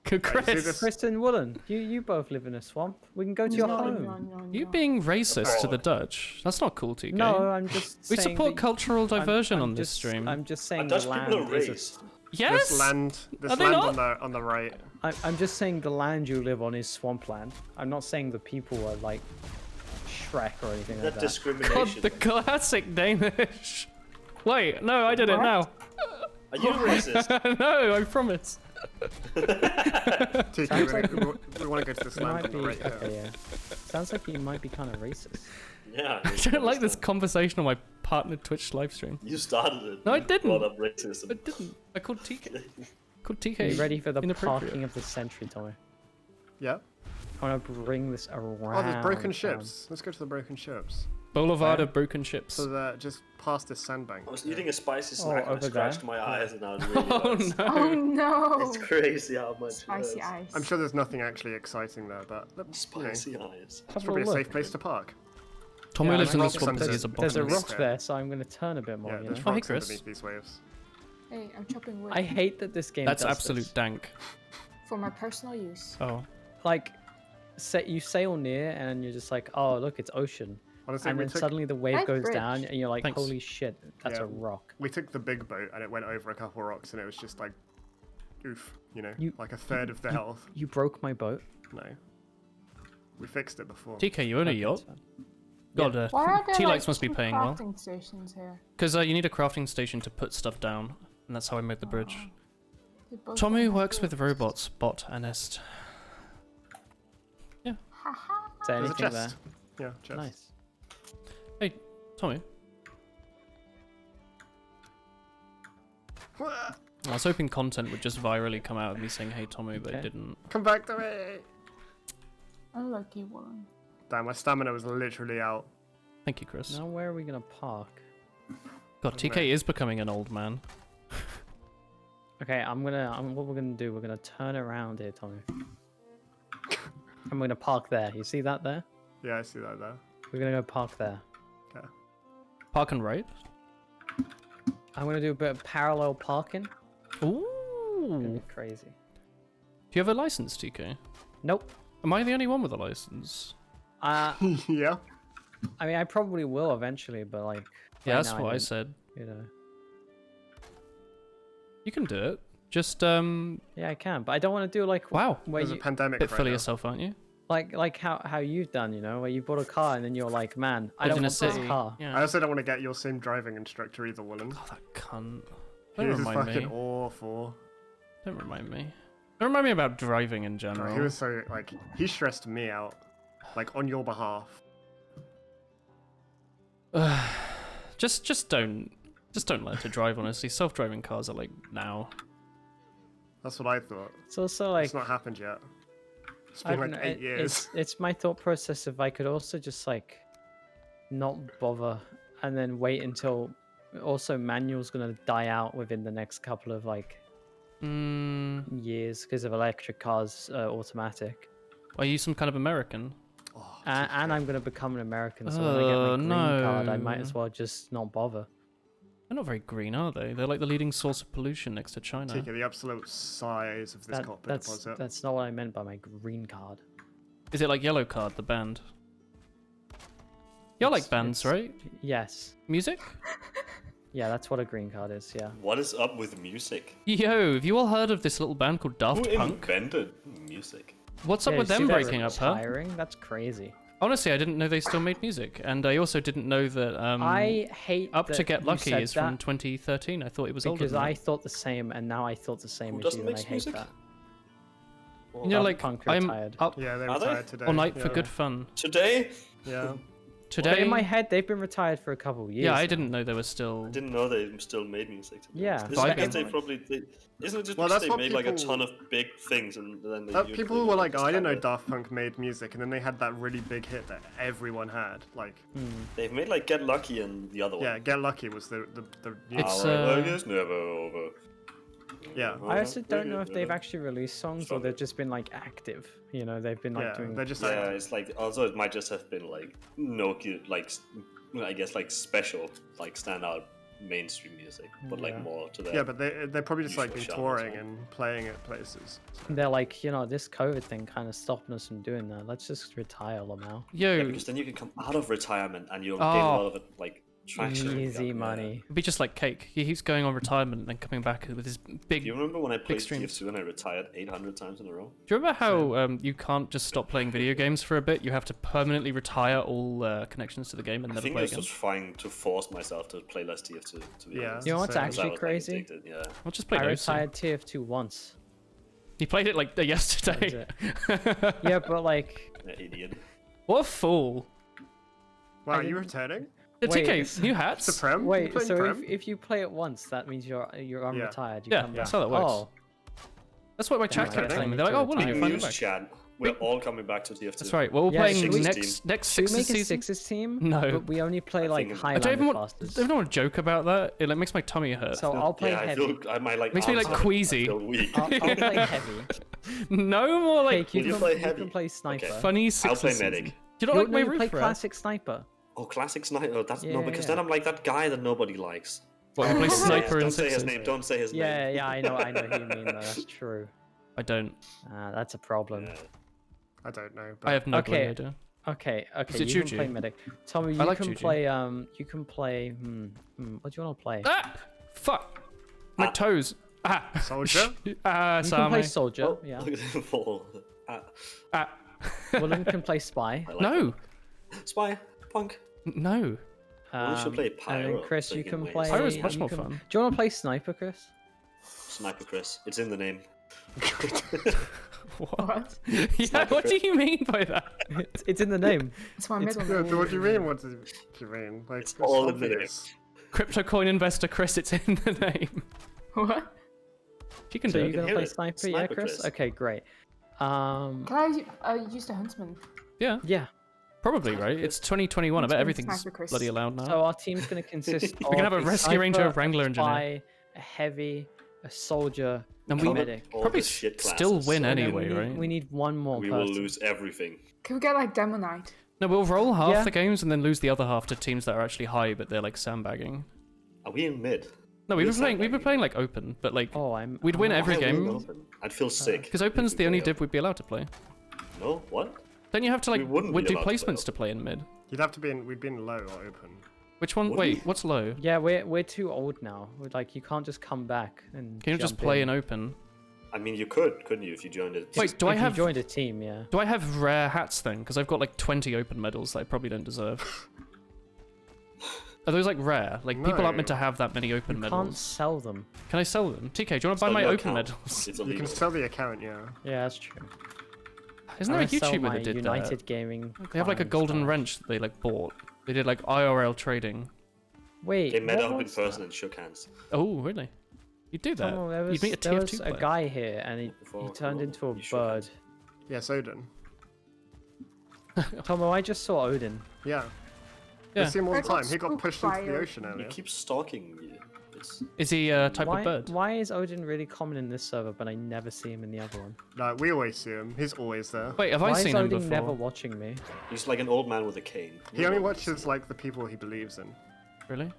Speaker 4: Right, you see
Speaker 2: Chris.
Speaker 4: this?
Speaker 6: Chris and Woolen. You both live in a swamp. We can go to your
Speaker 3: No,
Speaker 6: home.
Speaker 3: no, no,
Speaker 2: You
Speaker 3: no.
Speaker 2: being racist to the
Speaker 5: Abroad.
Speaker 2: Dutch. That's not cool, TK.
Speaker 6: No, I'm just.
Speaker 2: We
Speaker 6: saying
Speaker 2: support
Speaker 6: that-
Speaker 2: cultural diversion
Speaker 6: I'm
Speaker 2: on this
Speaker 6: just-
Speaker 2: stream.
Speaker 6: I'm just
Speaker 5: Are
Speaker 6: saying
Speaker 5: Dutch
Speaker 6: the
Speaker 5: people
Speaker 6: land
Speaker 5: a
Speaker 6: is
Speaker 5: race?
Speaker 2: Yes?
Speaker 4: This land,
Speaker 2: Are they
Speaker 4: on the right.
Speaker 6: I'm just saying the land you live on is swampland. I'm not saying the people are like Shrek or anything like
Speaker 5: That
Speaker 6: that.
Speaker 2: God,
Speaker 5: discrimination.
Speaker 2: the classic Danish. Wait, no, I did it
Speaker 3: What?
Speaker 2: now.
Speaker 5: Are you racist?
Speaker 2: No, I promise.
Speaker 4: TK,
Speaker 6: Sounds like-
Speaker 4: we want to go to this
Speaker 6: You
Speaker 4: land
Speaker 6: might
Speaker 4: on the
Speaker 6: be
Speaker 4: right.
Speaker 6: okay, yeah. Sounds like you might be kind of racist.
Speaker 5: Yeah.
Speaker 2: I don't like this conversation on my partnered Twitch live stream.
Speaker 5: You started it.
Speaker 2: No, I
Speaker 5: You
Speaker 2: didn't.
Speaker 5: brought up racism.
Speaker 2: I didn't. I called TK. Called
Speaker 6: Are
Speaker 2: TK.
Speaker 6: you ready for the
Speaker 2: inappropriate.
Speaker 6: parking of the century, Tommy?
Speaker 4: Yeah.
Speaker 6: I want to bring this around.
Speaker 4: Oh, there's broken
Speaker 6: town.
Speaker 4: ships. Let's go to the broken ships.
Speaker 2: Boulevard
Speaker 6: Where?
Speaker 2: of broken ships.
Speaker 4: So that just past this sandbank.
Speaker 5: I was eating a spicy
Speaker 6: Oh,
Speaker 5: snack and I
Speaker 6: over
Speaker 5: scratched
Speaker 6: there?
Speaker 5: my eyes and I was really
Speaker 2: Oh
Speaker 5: nice.
Speaker 3: Oh
Speaker 2: no.
Speaker 3: no!
Speaker 5: It's crazy how much it
Speaker 3: Spicy
Speaker 5: hurts.
Speaker 3: eyes.
Speaker 4: I'm sure there's nothing actually exciting there, but you know,
Speaker 5: Spicy eyes.
Speaker 4: it's
Speaker 6: Have
Speaker 4: probably a
Speaker 6: look.
Speaker 4: safe place to park.
Speaker 2: Tommy
Speaker 6: Yeah,
Speaker 2: lives in the
Speaker 4: rocks
Speaker 2: swamp
Speaker 4: under
Speaker 2: because he's a
Speaker 6: There's a
Speaker 2: botanist.
Speaker 6: rock there, so I'm going to turn a bit more.
Speaker 4: Yeah,
Speaker 6: You
Speaker 4: there's
Speaker 6: know?
Speaker 2: Oh, hey,
Speaker 4: rocks
Speaker 2: Chris.
Speaker 4: underneath these waves.
Speaker 3: Hey, I'm chopping wood
Speaker 6: I hate that this game.
Speaker 2: That's
Speaker 6: does
Speaker 2: absolute
Speaker 6: this.
Speaker 2: dank.
Speaker 3: for my personal use.
Speaker 2: Oh.
Speaker 6: Like, you sail near and you're just like, oh look, it's ocean,
Speaker 4: Honestly,
Speaker 6: and
Speaker 4: we
Speaker 6: then
Speaker 4: took,
Speaker 6: suddenly the wave
Speaker 3: Nice
Speaker 6: goes
Speaker 3: bridge.
Speaker 6: down and you're like,
Speaker 2: Thanks.
Speaker 6: holy shit, that's
Speaker 4: Yeah.
Speaker 6: a rock.
Speaker 4: we took the big boat and it went over a couple of rocks and it was just like, oof, you know,
Speaker 6: You-
Speaker 4: like a third of the health.
Speaker 6: You broke my boat.
Speaker 4: No. We fixed it before.
Speaker 2: TK, you own a
Speaker 6: Okay,
Speaker 2: yacht?
Speaker 6: it's fine.
Speaker 2: God,
Speaker 3: Why are there
Speaker 2: T-Likes
Speaker 3: like
Speaker 2: must be
Speaker 3: two
Speaker 2: paying well.
Speaker 3: crafting stations here?
Speaker 2: Because you need a crafting station to put stuff down, and that's how I made the bridge.
Speaker 3: They both
Speaker 2: Tommy
Speaker 3: don't have
Speaker 2: works with
Speaker 3: roofs.
Speaker 2: robots, bot, and est.
Speaker 3: Haha.
Speaker 6: Is there
Speaker 4: There's a
Speaker 6: anything there?
Speaker 4: chest. Yeah, chest.
Speaker 6: Nice.
Speaker 2: Hey, Tommy. I was hoping content would just virally come out of me saying "Hey Tommy," but it
Speaker 6: Okay.
Speaker 2: didn't.
Speaker 4: Come back to me!
Speaker 3: Unlucky one.
Speaker 4: Damn, my stamina was literally out.
Speaker 2: Thank you, Chris.
Speaker 6: Now where are we gonna park?
Speaker 2: God, TK is becoming an old man.
Speaker 6: Okay, what we're gonna do, we're gonna turn around here, Tommy. I'm gonna park there. You see that there?
Speaker 4: Yeah, I see that there.
Speaker 6: We're gonna go park there.
Speaker 4: Okay.
Speaker 2: Park and ride.
Speaker 6: I'm gonna do a bit of parallel parking. Gonna
Speaker 2: Ooh.
Speaker 6: be crazy.
Speaker 2: Do you have a license, TK?
Speaker 6: Nope.
Speaker 2: Am I the only one with a license?
Speaker 4: Yeah.
Speaker 6: I mean, I probably will eventually, but like.
Speaker 2: Yeah,
Speaker 6: right
Speaker 2: that's
Speaker 6: now
Speaker 2: what I
Speaker 6: don't,
Speaker 2: said.
Speaker 6: You know.
Speaker 2: You can do it. Just
Speaker 6: Yeah, I can, but I don't want to do like.
Speaker 2: wow.
Speaker 6: Where
Speaker 4: There's
Speaker 6: you
Speaker 4: a pandemic
Speaker 2: Bit
Speaker 4: right
Speaker 2: full of
Speaker 4: now.
Speaker 2: yourself, aren't you?
Speaker 6: like how you've done, you know, where you bought a car and then you're like, man, I
Speaker 2: Lived
Speaker 6: don't
Speaker 2: in a
Speaker 6: want this
Speaker 2: city.
Speaker 6: car.
Speaker 2: Yeah.
Speaker 4: I also don't want to get your same driving instructor either, Woolen.
Speaker 2: Oh, that cunt.
Speaker 4: He
Speaker 2: Don't
Speaker 4: was
Speaker 2: remind
Speaker 4: fucking
Speaker 2: me.
Speaker 4: awful.
Speaker 2: Don't remind me. Don't remind me about driving in general.
Speaker 4: He was so, like, he stressed me out. Like, on your behalf.
Speaker 2: Just don't learn to drive. Honestly, self-driving cars are like now.
Speaker 4: That's what I thought.
Speaker 6: It's also like
Speaker 4: It's not happened yet. It's
Speaker 6: I
Speaker 4: been
Speaker 6: don't
Speaker 4: like
Speaker 6: know,
Speaker 4: 8 years.
Speaker 6: It's my thought process if I could also just like not bother and then wait until also manual's gonna die out within the next couple of like years because of electric cars automatic.
Speaker 2: Are you some kind of American?
Speaker 4: Oh,
Speaker 6: And I'm gonna become an American, so when I get my green card, I might
Speaker 2: no.
Speaker 6: as well just not bother.
Speaker 2: They're not very green, are they? They're like the leading source of pollution next to China.
Speaker 4: TK, the absolute size of this cockpit deposit.
Speaker 6: That's not what I meant by my green card.
Speaker 2: Is it like Yellow Card, the band? You like bands, right?
Speaker 6: Yes.
Speaker 2: Music?
Speaker 6: Yeah, that's what a green card is. Yeah.
Speaker 5: What is up with music?
Speaker 2: Yo, have you all heard of this little band called
Speaker 5: Who
Speaker 2: Daft Punk?
Speaker 5: invented music?
Speaker 2: What's up
Speaker 6: Yeah,
Speaker 2: with
Speaker 6: you see
Speaker 2: them
Speaker 6: they're
Speaker 2: breaking up, huh?
Speaker 6: retiring? That's crazy.
Speaker 2: Honestly, I didn't know they still made music, and I also didn't know that
Speaker 6: I hate
Speaker 2: Up
Speaker 6: that
Speaker 2: to Get
Speaker 6: you
Speaker 2: Lucky
Speaker 6: said
Speaker 2: is from
Speaker 6: that
Speaker 2: 2013. I thought it was older
Speaker 6: because
Speaker 2: than
Speaker 6: I
Speaker 2: that.
Speaker 6: thought the same, and now I thought the same
Speaker 5: Who
Speaker 6: as
Speaker 5: doesn't
Speaker 6: you, and I
Speaker 5: make
Speaker 6: hate
Speaker 5: music?
Speaker 6: that.
Speaker 2: You know,
Speaker 6: Daft
Speaker 2: like
Speaker 6: Punk
Speaker 2: I'm
Speaker 6: retired.
Speaker 2: up
Speaker 4: Yeah, they
Speaker 5: Are they?
Speaker 4: retired today.
Speaker 2: all night for
Speaker 4: yeah.
Speaker 2: good fun.
Speaker 5: Today?
Speaker 4: Yeah.
Speaker 2: Today,
Speaker 6: But in my head, they've been retired for a couple of years.
Speaker 2: yeah, I
Speaker 6: now.
Speaker 2: didn't know they were still.
Speaker 5: I didn't know they still made music. to be
Speaker 6: Yeah,
Speaker 5: honest. Isn't it because
Speaker 2: vibing.
Speaker 5: they probably isn't it just
Speaker 4: Well,
Speaker 5: because
Speaker 4: that's
Speaker 5: they
Speaker 4: what
Speaker 5: made like a
Speaker 4: people-
Speaker 5: ton of big things and then they usually
Speaker 4: People were like,
Speaker 5: just
Speaker 4: oh, I didn't know
Speaker 5: have a-
Speaker 4: Daft Punk made music, and then they had that really big hit that everyone had. Like,
Speaker 5: They've made like Get Lucky and the other one.
Speaker 4: yeah, Get Lucky was the
Speaker 2: It's,
Speaker 5: Love is never over.
Speaker 4: Yeah.
Speaker 6: I also don't know if they've actually released songs or
Speaker 5: Stop
Speaker 6: they've
Speaker 5: it.
Speaker 6: just been like active. You know, they've been like
Speaker 4: yeah,
Speaker 6: doing.
Speaker 4: they're just
Speaker 5: Yeah,
Speaker 4: like,
Speaker 5: it's like also it might just have been like I guess like special like standout mainstream music, but like
Speaker 6: Yeah.
Speaker 5: more to that.
Speaker 4: yeah, but they're probably just like been
Speaker 5: Usual
Speaker 4: touring
Speaker 5: genres,
Speaker 4: and playing at places.
Speaker 6: They're like, you know, this COVID thing kind of stopping us from doing that. Let's just retire them now.
Speaker 2: Yo,
Speaker 5: Yeah, because then you can come out of retirement and you'll
Speaker 2: Oh.
Speaker 5: gain a lot of it, like traction.
Speaker 6: Easy
Speaker 5: Yeah.
Speaker 6: money.
Speaker 2: it'd be just like Cake. He keeps going on retirement and then coming back with his big.
Speaker 5: Do you remember when I played
Speaker 2: streams.
Speaker 5: TF2 and I retired 800 times in a row?
Speaker 2: Do you remember how you can't just stop playing video games for a bit? You have to permanently retire all connections to the game and
Speaker 5: I
Speaker 2: never
Speaker 5: think
Speaker 2: play
Speaker 5: I was
Speaker 2: again.
Speaker 5: just trying to force myself to play less TF2. To be
Speaker 4: Yeah.
Speaker 5: honest.
Speaker 6: You know what's
Speaker 4: So-
Speaker 5: Because I
Speaker 6: actually
Speaker 5: was, like,
Speaker 6: crazy?
Speaker 5: addicted, yeah.
Speaker 2: I'll just play
Speaker 6: I
Speaker 2: those.
Speaker 6: retired TF2 once.
Speaker 2: He played it like yesterday.
Speaker 6: Yeah, but like,
Speaker 5: Yeah, idiot.
Speaker 2: What a fool!
Speaker 4: Wow,
Speaker 6: I
Speaker 4: are you
Speaker 6: didn't-
Speaker 4: returning?
Speaker 2: The
Speaker 6: Wait,
Speaker 2: TK, new hats.
Speaker 4: It's a Prem? You
Speaker 6: wait.
Speaker 4: playing
Speaker 6: So
Speaker 4: Prem?
Speaker 6: if you play it once, that means you're unretired. You
Speaker 2: Yeah,
Speaker 6: come
Speaker 2: that's
Speaker 6: back.
Speaker 2: how that works.
Speaker 6: Oh,
Speaker 2: That's what my
Speaker 6: Yeah,
Speaker 2: chat
Speaker 6: I
Speaker 2: kept
Speaker 6: don't
Speaker 2: telling me.
Speaker 6: need
Speaker 2: They're like,
Speaker 6: to
Speaker 2: "Oh, William,
Speaker 6: retire.
Speaker 2: you're finally
Speaker 5: News
Speaker 2: back."
Speaker 5: chat. We're all coming back to TF2.
Speaker 2: That's right. Well, we're
Speaker 6: Yeah,
Speaker 2: playing
Speaker 6: should we-
Speaker 2: next
Speaker 6: should we
Speaker 2: sixes
Speaker 6: make a
Speaker 2: season.
Speaker 6: sixes team?
Speaker 2: No.
Speaker 6: But we only play
Speaker 5: I
Speaker 6: like
Speaker 5: think-
Speaker 2: I
Speaker 6: Highlander
Speaker 2: don't even want.
Speaker 6: fasters.
Speaker 2: I don't want to joke about that. It like makes my tummy hurt.
Speaker 6: So I'll play
Speaker 5: yeah,
Speaker 6: heavy.
Speaker 5: I might like
Speaker 2: Makes me,
Speaker 5: arms
Speaker 2: like,
Speaker 5: up.
Speaker 2: queasy.
Speaker 5: I feel weak.
Speaker 6: I'll play heavy.
Speaker 2: No more like
Speaker 6: Cake, you,
Speaker 5: Will you
Speaker 6: can,
Speaker 5: play
Speaker 6: you
Speaker 5: heavy?
Speaker 6: can play sniper.
Speaker 5: Okay.
Speaker 2: funny
Speaker 5: I'll
Speaker 2: sixes.
Speaker 5: play
Speaker 2: season.
Speaker 5: medic.
Speaker 2: Do you not
Speaker 6: You,
Speaker 2: like
Speaker 6: no,
Speaker 2: my
Speaker 6: you play
Speaker 2: roof rack?
Speaker 6: classic sniper.
Speaker 5: Oh, classic sniper. That's no, because
Speaker 6: Yeah.
Speaker 5: then I'm like that guy that nobody likes.
Speaker 2: What, you play
Speaker 6: Oh.
Speaker 2: sniper
Speaker 5: Don't
Speaker 2: and
Speaker 5: say his
Speaker 2: sixes?
Speaker 5: name. Don't say his
Speaker 6: Yeah,
Speaker 5: name.
Speaker 6: yeah, I know who you mean though. That's true.
Speaker 2: I don't.
Speaker 6: That's a problem.
Speaker 5: Yeah.
Speaker 4: I don't know. But
Speaker 2: I have no
Speaker 6: Okay.
Speaker 2: idea.
Speaker 6: Okay,
Speaker 2: Is it
Speaker 6: you can
Speaker 2: Juju?
Speaker 6: play medic. Tommy,
Speaker 2: I
Speaker 6: you
Speaker 2: like
Speaker 6: can
Speaker 2: Juju.
Speaker 6: play. You can play. What do you want to play?
Speaker 2: Ah! Fuck! My
Speaker 5: Ah.
Speaker 2: toes. Ah!
Speaker 4: Soldier?
Speaker 2: Ah,
Speaker 6: You can
Speaker 2: Sammy.
Speaker 6: play soldier.
Speaker 5: Oh,
Speaker 6: Yeah.
Speaker 5: look at him fall.
Speaker 2: Ah.
Speaker 6: William can play spy.
Speaker 5: I like
Speaker 2: No.
Speaker 5: that. Spy. Punk.
Speaker 2: No.
Speaker 5: Well, we should play
Speaker 6: And
Speaker 5: Pyro,
Speaker 6: then Chris,
Speaker 5: so
Speaker 6: you
Speaker 5: he
Speaker 6: can
Speaker 5: can
Speaker 6: play.
Speaker 5: waste
Speaker 2: Pyro's
Speaker 6: you
Speaker 2: much more
Speaker 6: can-
Speaker 2: fun.
Speaker 6: Do you want to play sniper, Chris?
Speaker 5: Sniper Chris. It's in the name.
Speaker 2: What? Yeah, what do you mean by that?
Speaker 6: It's in the name.
Speaker 3: It's my
Speaker 6: It's-
Speaker 3: middle
Speaker 4: Yeah,
Speaker 3: name.
Speaker 4: what do you mean? What do you mean? Like,
Speaker 5: It's all in the
Speaker 4: obvious.
Speaker 2: Crypto coin investor Chris, it's in the name.
Speaker 3: What?
Speaker 2: She can
Speaker 6: So
Speaker 2: do
Speaker 6: you're
Speaker 2: it.
Speaker 6: gonna
Speaker 5: hear
Speaker 6: play
Speaker 5: it.
Speaker 6: sniper, yeah,
Speaker 5: Sniper
Speaker 6: Chris?
Speaker 5: Chris.
Speaker 6: Okay, great.
Speaker 3: Can I use the huntsman?
Speaker 2: Yeah,
Speaker 6: Yeah.
Speaker 2: probably, right? It's 2021. I bet
Speaker 3: Huntsman,
Speaker 2: everything's
Speaker 3: Sniper Chris.
Speaker 2: bloody allowed now.
Speaker 6: So our team's gonna consist of
Speaker 2: can have a rescue ranger,
Speaker 6: sniper,
Speaker 2: a wrangler
Speaker 6: a
Speaker 2: engineer.
Speaker 6: spy, a heavy, a soldier,
Speaker 2: And
Speaker 6: a
Speaker 2: we-
Speaker 6: medic.
Speaker 5: All
Speaker 2: Probably
Speaker 5: the shit
Speaker 2: still
Speaker 5: classes,
Speaker 2: win
Speaker 5: so
Speaker 6: And then
Speaker 2: anyway,
Speaker 6: we need,
Speaker 2: right?
Speaker 6: We need one more
Speaker 5: We
Speaker 6: person.
Speaker 5: will lose everything.
Speaker 3: Can we get like Demonite?
Speaker 2: No, we'll roll half
Speaker 6: Yeah.
Speaker 2: the games and then lose the other half to teams that are actually high, but they're like sandbagging.
Speaker 5: Are we in mid?
Speaker 2: No, we've been
Speaker 5: We're
Speaker 2: playing. We've been
Speaker 5: sandbagging.
Speaker 2: playing like open, but like
Speaker 6: Oh, I'm.
Speaker 2: we'd win
Speaker 6: oh,
Speaker 2: every
Speaker 5: Why are we in
Speaker 2: game
Speaker 5: open? I'd feel sick.
Speaker 2: because open's
Speaker 5: if
Speaker 2: the
Speaker 5: we
Speaker 2: only
Speaker 5: play
Speaker 2: div we'd be allowed to play.
Speaker 5: open. No, what?
Speaker 2: Don't you have to like
Speaker 5: We wouldn't be
Speaker 2: do
Speaker 5: allowed to play
Speaker 2: placements to play in mid?
Speaker 4: You'd have to be in. We'd be in low or open.
Speaker 2: Which one?
Speaker 5: Would
Speaker 2: Wait,
Speaker 5: we?
Speaker 2: what's low?
Speaker 6: Yeah, we're too old now. We're like, you can't just come back and.
Speaker 2: Can you just
Speaker 6: jump
Speaker 2: play
Speaker 6: in
Speaker 2: in open?
Speaker 5: I mean, you could, couldn't you, if you joined it?
Speaker 2: Wait, do I
Speaker 6: If you
Speaker 2: have
Speaker 6: joined a team? Yeah.
Speaker 2: do I have rare hats then? Because I've got like 20 open medals that I probably don't deserve. Are those like rare? Like people aren't meant to
Speaker 4: No.
Speaker 2: have that many open
Speaker 6: You can't
Speaker 2: medals.
Speaker 6: sell them.
Speaker 2: Can I sell them? TK, do you want to buy
Speaker 5: on
Speaker 2: my
Speaker 5: your
Speaker 2: open
Speaker 5: account.
Speaker 2: medals?
Speaker 5: It's
Speaker 4: You
Speaker 5: illegal.
Speaker 4: can sell the account, yeah.
Speaker 6: Yeah, that's true.
Speaker 2: Isn't there a
Speaker 6: I'm gonna sell
Speaker 2: YouTuber
Speaker 6: my
Speaker 2: that did
Speaker 6: United
Speaker 2: that?
Speaker 6: Gaming.
Speaker 2: They have like a
Speaker 6: Prime
Speaker 2: golden
Speaker 6: stuff.
Speaker 2: wrench that they like bought. They did like IRL trading.
Speaker 6: Wait,
Speaker 5: They met
Speaker 6: what
Speaker 5: up in
Speaker 6: was
Speaker 5: person
Speaker 6: that?
Speaker 5: and shook hands.
Speaker 2: Oh, really? You do that?
Speaker 6: Tomo, there
Speaker 2: You'd meet a
Speaker 6: there
Speaker 2: TF2
Speaker 6: was a
Speaker 2: player.
Speaker 6: guy here, and he
Speaker 5: Before
Speaker 6: turned
Speaker 5: Corona,
Speaker 6: into a
Speaker 5: you shook
Speaker 6: bird.
Speaker 5: hands.
Speaker 4: Yes, Odin.
Speaker 6: Tomo, I just saw Odin.
Speaker 4: Yeah.
Speaker 2: Yeah.
Speaker 4: You see him all the
Speaker 3: I got
Speaker 4: time. He got
Speaker 3: spooked
Speaker 4: pushed
Speaker 3: by
Speaker 4: into the
Speaker 3: a-
Speaker 4: ocean
Speaker 5: You
Speaker 4: earlier.
Speaker 5: keep stalking me. It's...
Speaker 2: Is he a type
Speaker 6: why,
Speaker 2: of bird?
Speaker 6: Why is Odin really common in this server, but I never see him in the other one?
Speaker 4: No, we always see him. He's always there.
Speaker 2: Wait, have
Speaker 6: Why
Speaker 2: I
Speaker 6: is
Speaker 2: seen him
Speaker 6: Odin
Speaker 2: before?
Speaker 6: never watching me?
Speaker 5: He's like an old man with a cane.
Speaker 4: He only watches like the people he believes in.
Speaker 2: Really?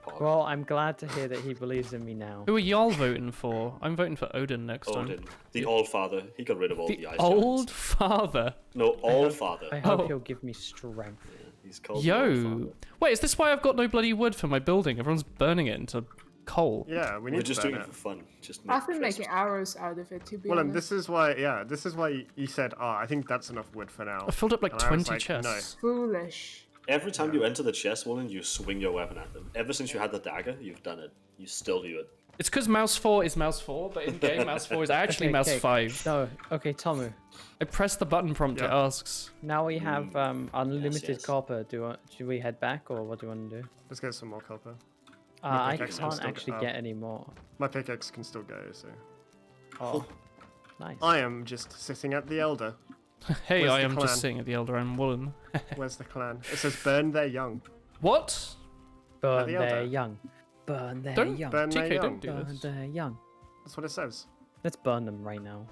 Speaker 5: Pog.
Speaker 6: Well, I'm glad to hear that he believes in me now.
Speaker 2: Who are y'all voting for? I'm voting for Odin next time.
Speaker 5: Odin, the All Father. He got rid of all
Speaker 2: The
Speaker 5: the ice
Speaker 2: old
Speaker 5: giants.
Speaker 2: father.
Speaker 5: No, All Father.
Speaker 6: I hope
Speaker 2: Oh.
Speaker 6: he'll give me strength.
Speaker 5: He's called the All
Speaker 2: Yo.
Speaker 5: Father.
Speaker 2: Wait, is this why I've got no bloody wood for my building? Everyone's burning it into coal.
Speaker 4: Yeah, we need
Speaker 5: We're
Speaker 4: to
Speaker 5: just
Speaker 4: burn
Speaker 5: doing it
Speaker 4: it.
Speaker 5: for fun. Just
Speaker 3: I've been
Speaker 5: crisps.
Speaker 3: making arrows out of it, to be
Speaker 4: Well,
Speaker 3: honest.
Speaker 4: and this is why, this is why you said, oh, I think that's enough wood for now.
Speaker 2: I filled up like
Speaker 4: And I was
Speaker 2: 20
Speaker 4: like, no.
Speaker 2: chests.
Speaker 3: Foolish.
Speaker 5: Every time you enter the chest, Wallen, you swing your weapon at them. Ever since you had the dagger, you've done it. You still do it.
Speaker 2: It's because mouse 4 is mouse 4, but in game mouse 4 is actually
Speaker 6: Okay,
Speaker 2: mouse
Speaker 6: okay.
Speaker 2: 5.
Speaker 6: No, okay, Tomu.
Speaker 2: I press the button prompt, it
Speaker 4: Yeah.
Speaker 2: asks.
Speaker 6: Now we have unlimited
Speaker 5: yes.
Speaker 6: copper. Should we head back or what do you want to do?
Speaker 4: Let's get some more copper.
Speaker 6: I
Speaker 4: pickaxe can
Speaker 6: can't
Speaker 4: still
Speaker 6: actually
Speaker 4: go-
Speaker 6: get any more.
Speaker 4: My pickaxe can still go, so.
Speaker 6: Oh, nice.
Speaker 4: I am just sitting at the Elder.
Speaker 2: Hey,
Speaker 4: Where's
Speaker 2: I
Speaker 4: the
Speaker 2: am
Speaker 4: clan?
Speaker 2: just sitting at the Elder, I'm Woolen.
Speaker 4: Where's the clan? It says burn their young.
Speaker 2: What?
Speaker 6: Burn
Speaker 4: the
Speaker 6: their
Speaker 4: Elder.
Speaker 6: young. Burn their
Speaker 2: Don't
Speaker 6: young.
Speaker 4: Burn their
Speaker 2: TK,
Speaker 4: young.
Speaker 2: don't do
Speaker 6: Burn
Speaker 2: this.
Speaker 6: their young.
Speaker 4: That's what it says.
Speaker 6: Let's burn them right now.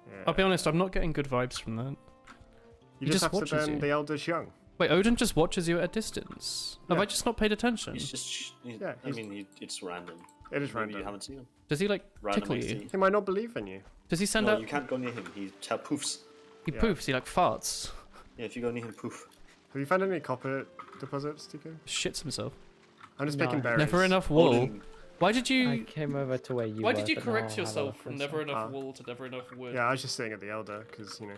Speaker 4: Yeah.
Speaker 2: I'll be honest, I'm not getting good vibes from that.
Speaker 4: you
Speaker 2: he
Speaker 4: just
Speaker 2: just
Speaker 4: have to
Speaker 2: watches
Speaker 4: burn
Speaker 2: you.
Speaker 4: the Elder's young.
Speaker 2: Wait, Odin just watches you at a distance. Have
Speaker 4: Yeah.
Speaker 2: I just not paid attention?
Speaker 5: He's just.
Speaker 4: Yeah,
Speaker 5: I
Speaker 4: he's-
Speaker 5: mean, it's random.
Speaker 4: It is
Speaker 5: Maybe
Speaker 4: random.
Speaker 5: you haven't seen him.
Speaker 2: Does he like
Speaker 5: Random
Speaker 2: tickle you?
Speaker 5: XD.
Speaker 4: He might not believe in you.
Speaker 2: Does he send
Speaker 5: No,
Speaker 2: out?
Speaker 5: you can't go near him. He poofs.
Speaker 2: He
Speaker 4: Yeah.
Speaker 2: poofs. He like farts.
Speaker 5: Yeah, if you go near him, poof.
Speaker 4: Have you found any copper deposits, TK?
Speaker 2: Shits himself.
Speaker 4: I'm just
Speaker 6: No.
Speaker 4: picking berries.
Speaker 2: Never enough wool.
Speaker 5: Odin,
Speaker 2: Why did
Speaker 6: I
Speaker 2: you?
Speaker 6: came over to where you
Speaker 2: Why
Speaker 6: were.
Speaker 2: did you
Speaker 6: but now
Speaker 2: correct
Speaker 6: I'll have a
Speaker 2: yourself
Speaker 6: look
Speaker 2: from
Speaker 6: and
Speaker 2: never
Speaker 6: stuff.
Speaker 2: enough
Speaker 4: Ah.
Speaker 2: wool to never enough wood?
Speaker 4: Yeah, I was just sitting at the Elder, because, you know.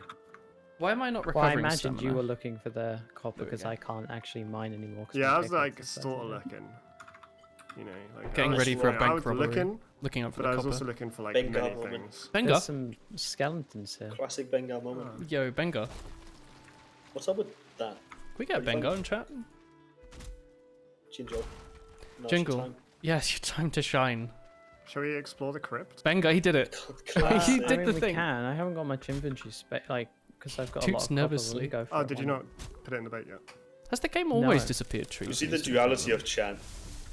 Speaker 2: Why am I not
Speaker 6: Well,
Speaker 2: recovering
Speaker 6: I imagined
Speaker 2: stamina?
Speaker 6: you were looking for the copper
Speaker 2: There we
Speaker 6: because
Speaker 2: go.
Speaker 6: I can't actually mine anymore. 'cause
Speaker 4: Yeah,
Speaker 6: my
Speaker 4: I was
Speaker 6: pickaxe
Speaker 4: like,
Speaker 6: is
Speaker 4: sort of
Speaker 6: better.
Speaker 4: looking. You know, like.
Speaker 2: Getting
Speaker 4: I was,
Speaker 2: ready for a
Speaker 4: I
Speaker 2: bank
Speaker 4: was
Speaker 2: robbery.
Speaker 4: looking,
Speaker 2: Looking up for
Speaker 4: but I
Speaker 2: the
Speaker 4: was
Speaker 2: copper.
Speaker 4: also looking for, like,
Speaker 5: Bengal
Speaker 4: many
Speaker 5: woman.
Speaker 4: things.
Speaker 2: Benga.
Speaker 6: There's some skeletons here.
Speaker 5: classic Bengal moment.
Speaker 2: Yo, Benga. Can
Speaker 5: What's up with that?
Speaker 2: we get a
Speaker 5: Pretty
Speaker 2: Benga
Speaker 5: fun.
Speaker 2: in chat?
Speaker 5: Jingle. Now's
Speaker 2: Jingle.
Speaker 5: your time.
Speaker 2: Yes, your time to shine.
Speaker 4: Shall we explore the crypt?
Speaker 2: Benga, he did it.
Speaker 5: Classic.
Speaker 2: He
Speaker 6: I
Speaker 2: did
Speaker 6: mean,
Speaker 2: the
Speaker 6: we
Speaker 2: thing.
Speaker 6: can. I haven't got much inventory space, like, because I've got a lot
Speaker 2: Toots
Speaker 6: of copper. Will
Speaker 2: nervously.
Speaker 6: you go for
Speaker 4: Oh,
Speaker 6: it,
Speaker 4: did you
Speaker 6: why
Speaker 4: not put it in the bait yet?
Speaker 2: Has the game always
Speaker 6: No.
Speaker 2: disappeared trees?
Speaker 5: You see the
Speaker 2: these days?
Speaker 5: duality of Chan.